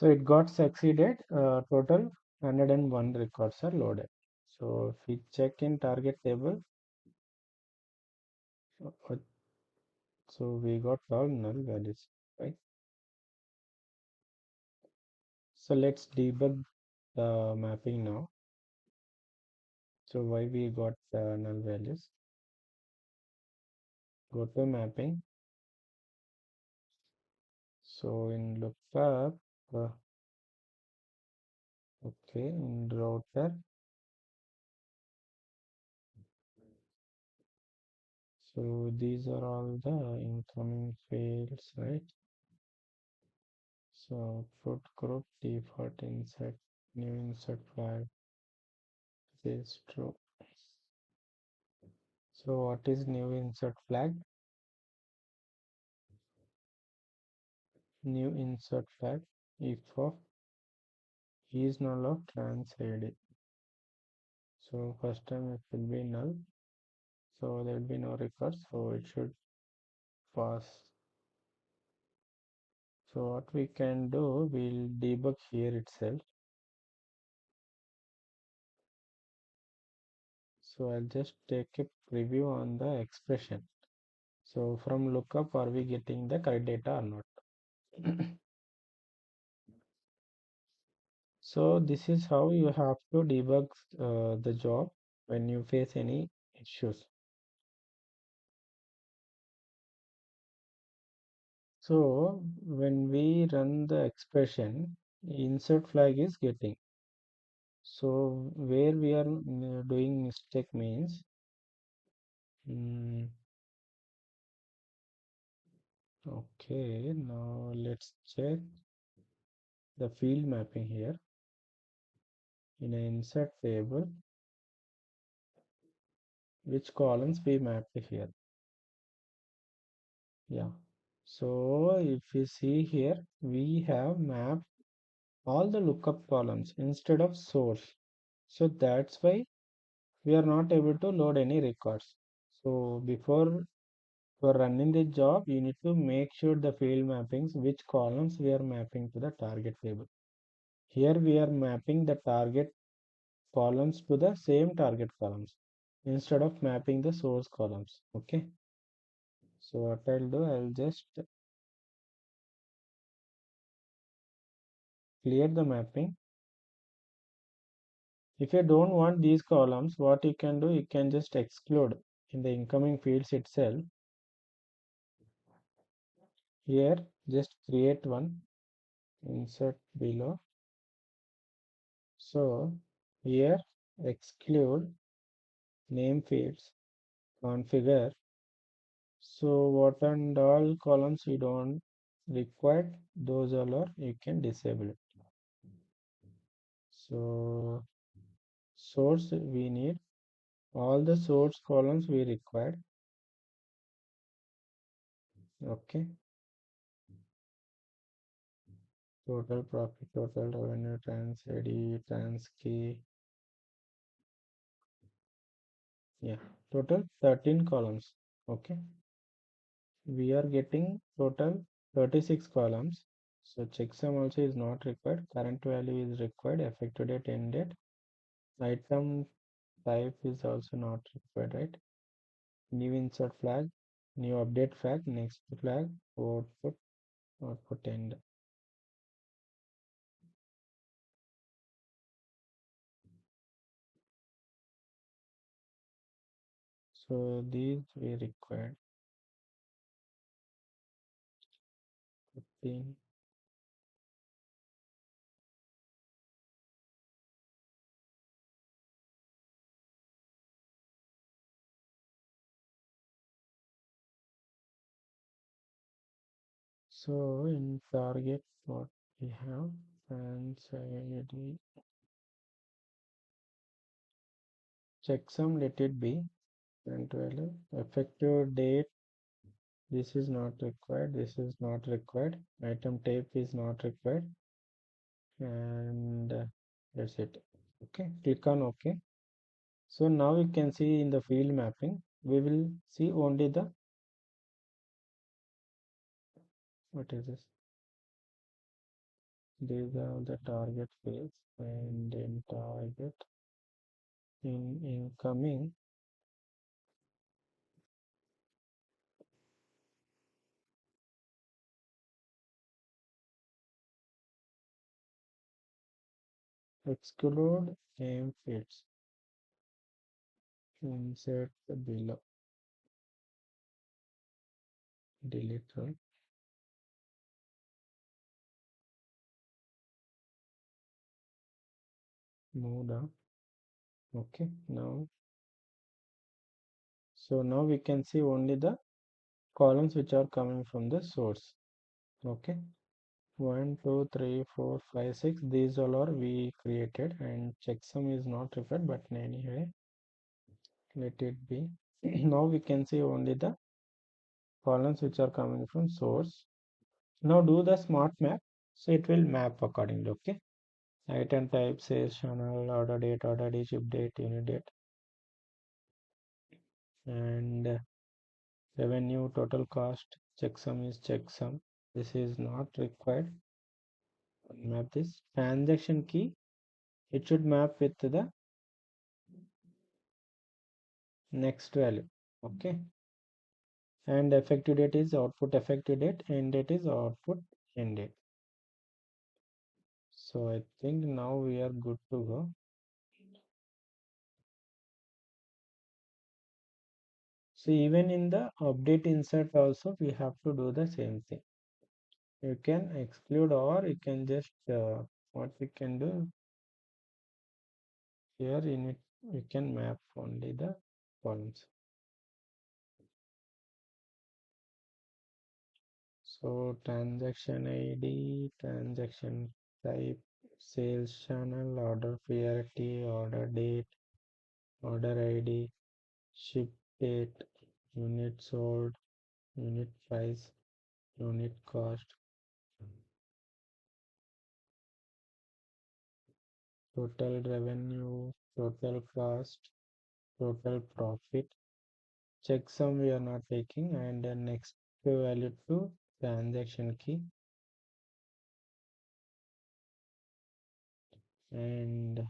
So it got succeeded. Total 101 records are loaded. So if we check in target table, uh, so we got all null values, right? So let's debug the mapping now. So why we got null values? Go to mapping. So in lookup, uh, okay, in router. So these are all the incoming fields, right? So output group default insert new insert flag is true. So what is new insert flag? New insert flag if of is null of trans ID. So first time it will be null. So there will be no records. So it should pass. So what we can do, we'll debug here itself. So I'll just take a preview on the expression. So from lookup, are we getting the correct data or not? So this is how you have to debug the job when you face any issues. So when we run the expression, insert flag is getting. So where we are doing mistake means, okay, now let's check the field mapping here in an insert table, which columns we mapped here. Yeah. So if you see here, we have mapped all the lookup columns instead of source. So that's why we are not able to load any records. So before for running the job, you need to make sure the field mappings, which columns we are mapping to the target table. Here we are mapping the target columns to the same target columns instead of mapping the source columns. Okay. So what I'll do, I'll just clear the mapping. If you don't want these columns, what you can do, you can just exclude in the incoming fields itself. Here, just create one, insert below. So here, exclude name fields, configure. So what and all columns you don't require, those all are you can disable it. So source we need all the source columns we required. Okay. Total profit, total revenue, trans ID, trans key. Yeah, total 13 columns. Okay. We are getting total 36 columns. So checksum also is not required. Current value is required. Effective date, end date. Item type is also not required, right? New insert flag, new update flag, next flag, output, output end. So these we required. 15. So in target, what we have, and ID checksum, let it be, and value effective date. This is not required. This is not required. Item type is not required, and that's it. Okay, click on OK. So now you can see in the field mapping, we will see only the what is this These are the target fields, and in target in incoming exclude name fields. Insert the below. Delete right. Move down. Okay. Now we can see only the columns which are coming from the source. Okay. 1, 2, 3, 4, 5, 6. These all are we created, and checksum is not required, but anyway, let it be. Now we can see only the columns which are coming from source. Now do the smart map, so it will map accordingly. Okay. Item type, sales channel, order date, ship date, unit date, and revenue, total cost. Checksum is checksum. This is not required. Map this transaction key. It should map with the next value. Okay. And effective date is output effective date, end date is output end date. So I think now we are good to go. So even in the update insert also we have to do the same thing. You can exclude, or you can just what we can do here in it, we can map only the columns. So transaction ID, transaction type, sales channel, order priority, order date, order ID, ship date, unit sold, unit price, unit cost, total revenue, total cost, total profit. Checksum we are not taking, and then next value to transaction key, and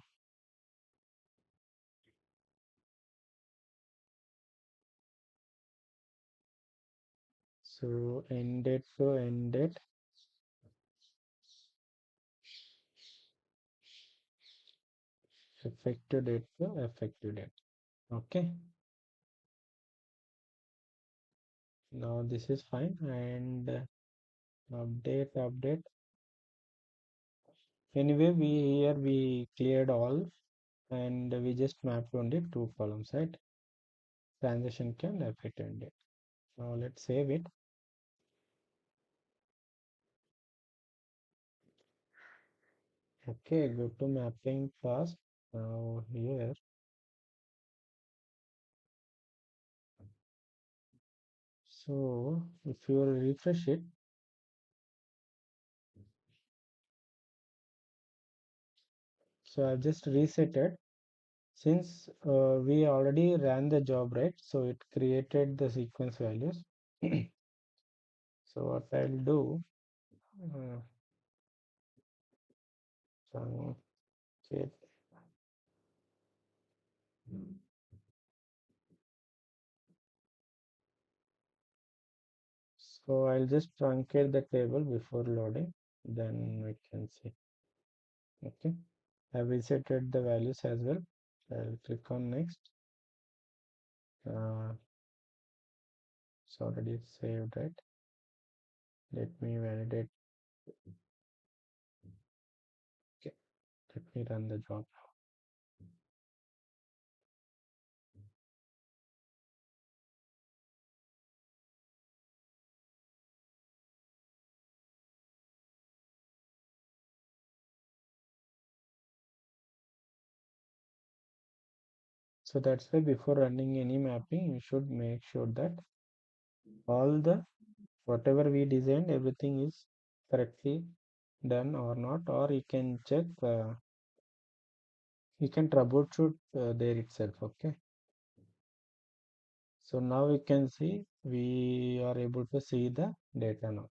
so end date to end date, effective date to effective date. Okay, now this is fine, and update. Anyway, we here we cleared all, and we just mapped only two columns, right? Transaction key and effective date. Now let's save it. Okay, go to mapping class. Now here, so if you refresh it, so I've just reset it. Since we already ran the job, right? So it created the sequence values. So what I'll do, uh, truncate. So I'll just truncate the table before loading, then we can see. Okay, I've resetted the values as well. I'll click on next. It's already saved, right? Let me validate. Okay, let me run the job. So that's why before running any mapping, you should make sure that all the whatever we designed, everything is correctly done or not, or you can check, you can troubleshoot there itself. Okay, so now we can see we are able to see the data now.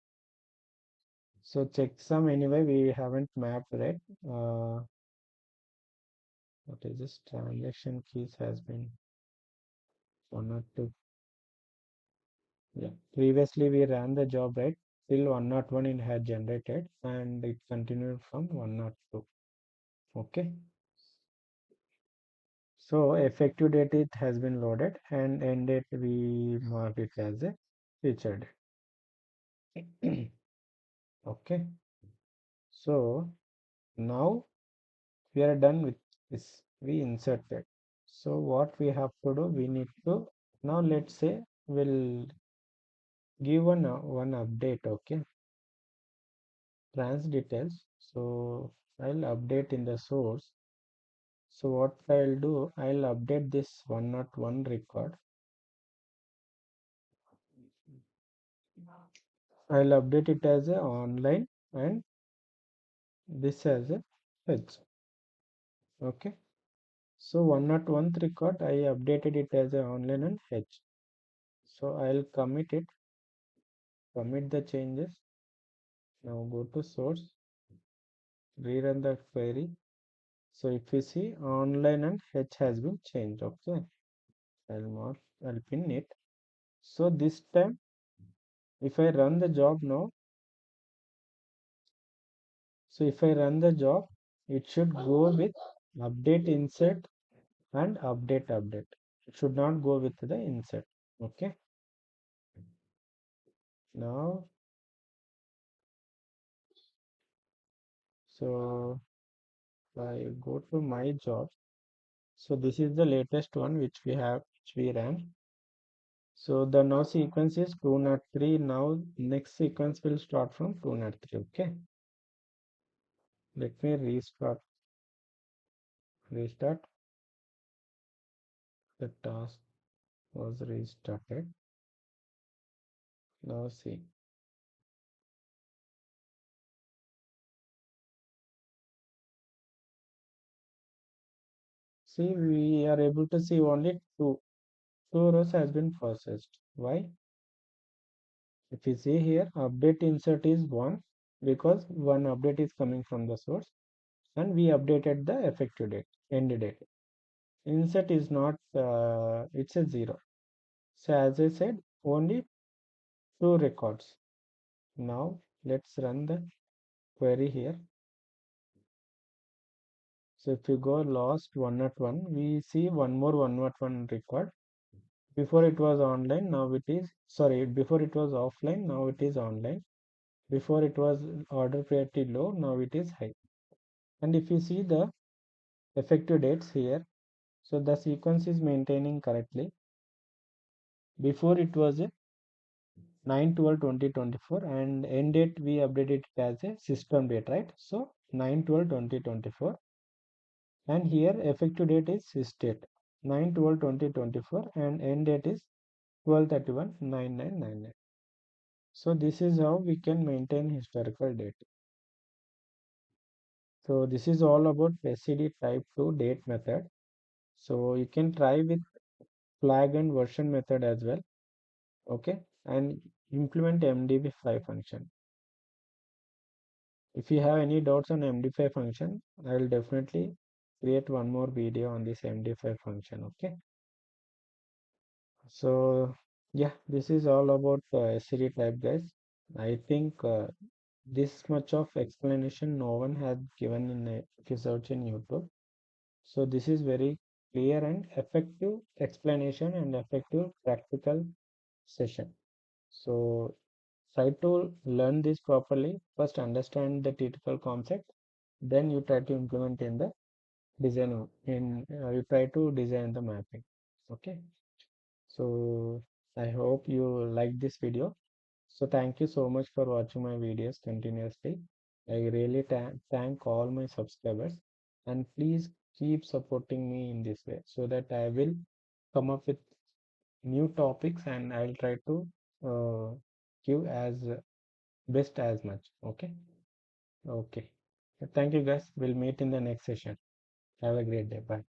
So checksum anyway, we haven't mapped, right? What is this? Transaction keys has been one or two. Yeah. Previously we ran the job, right? Till 101 it had generated and it continued from 102. Okay. So effective date it has been loaded and end date we mark it as a featured. Okay. So now we are done with this. We inserted. So what we have to do, we need to now let's say we'll give one update. Okay, trans details. So I'll update in the source. So what I'll do, I'll update this 101 record. I'll update it as a online and this as a fetch. Okay. So 101th record I updated it as a online and fetch. So I'll commit it, commit the changes. Now go to source, rerun the query. So if you see online and H has been changed. Okay. I'll pin it. So this time if I run the job now, so if I run the job, it should go with update insert and update. It should not go with the insert. Okay. Now, so I go to my job. So this is the latest one which we ran. So the now sequence is 203. Now next sequence will start from 203. Okay. Let me restart. The task was restarted. Now see. See, we are able to see only two rows has been processed. Why? If you see here, update insert is 1 because one update is coming from the source and we updated the effective date, end date. Insert is not, it's a 0. So as I said, only two records. Now let's run the query here. So if you go lost 101, we see one more 101 record. Before it was online, now it is, sorry, before it was offline, now it is online. Before it was order priority low, now it is high. And if you see the effective dates here, so the sequence is maintaining correctly. Before it was a 9/12/2024 and end date we updated it as a system date, right? So 9/12/2024 and here effective date is sysdate 9/12/2024 and end date is 12/31/9999. So this is how we can maintain historical data. So this is all about SCD type 2 date method. So you can try with flag and version method as well. Okay, and implement MD5 function. If you have any doubts on MD5 function, I will definitely create one more video on this MD5 function. Okay. So yeah, this is all about SCD type, guys. I think this much of explanation no one had given in a, if you search in YouTube. So this is very clear and effective explanation and effective practical session. So try to learn this properly. First understand the theoretical concept, then you try to implement in the design. You try to design the mapping. Okay. So I hope you like this video. So thank you so much for watching my videos continuously. I really thank all my subscribers and please keep supporting me in this way so that I will come up with new topics and I'll try to give as best as much. Okay. Okay. Thank you guys. We'll meet in the next session. Have a great day. Bye.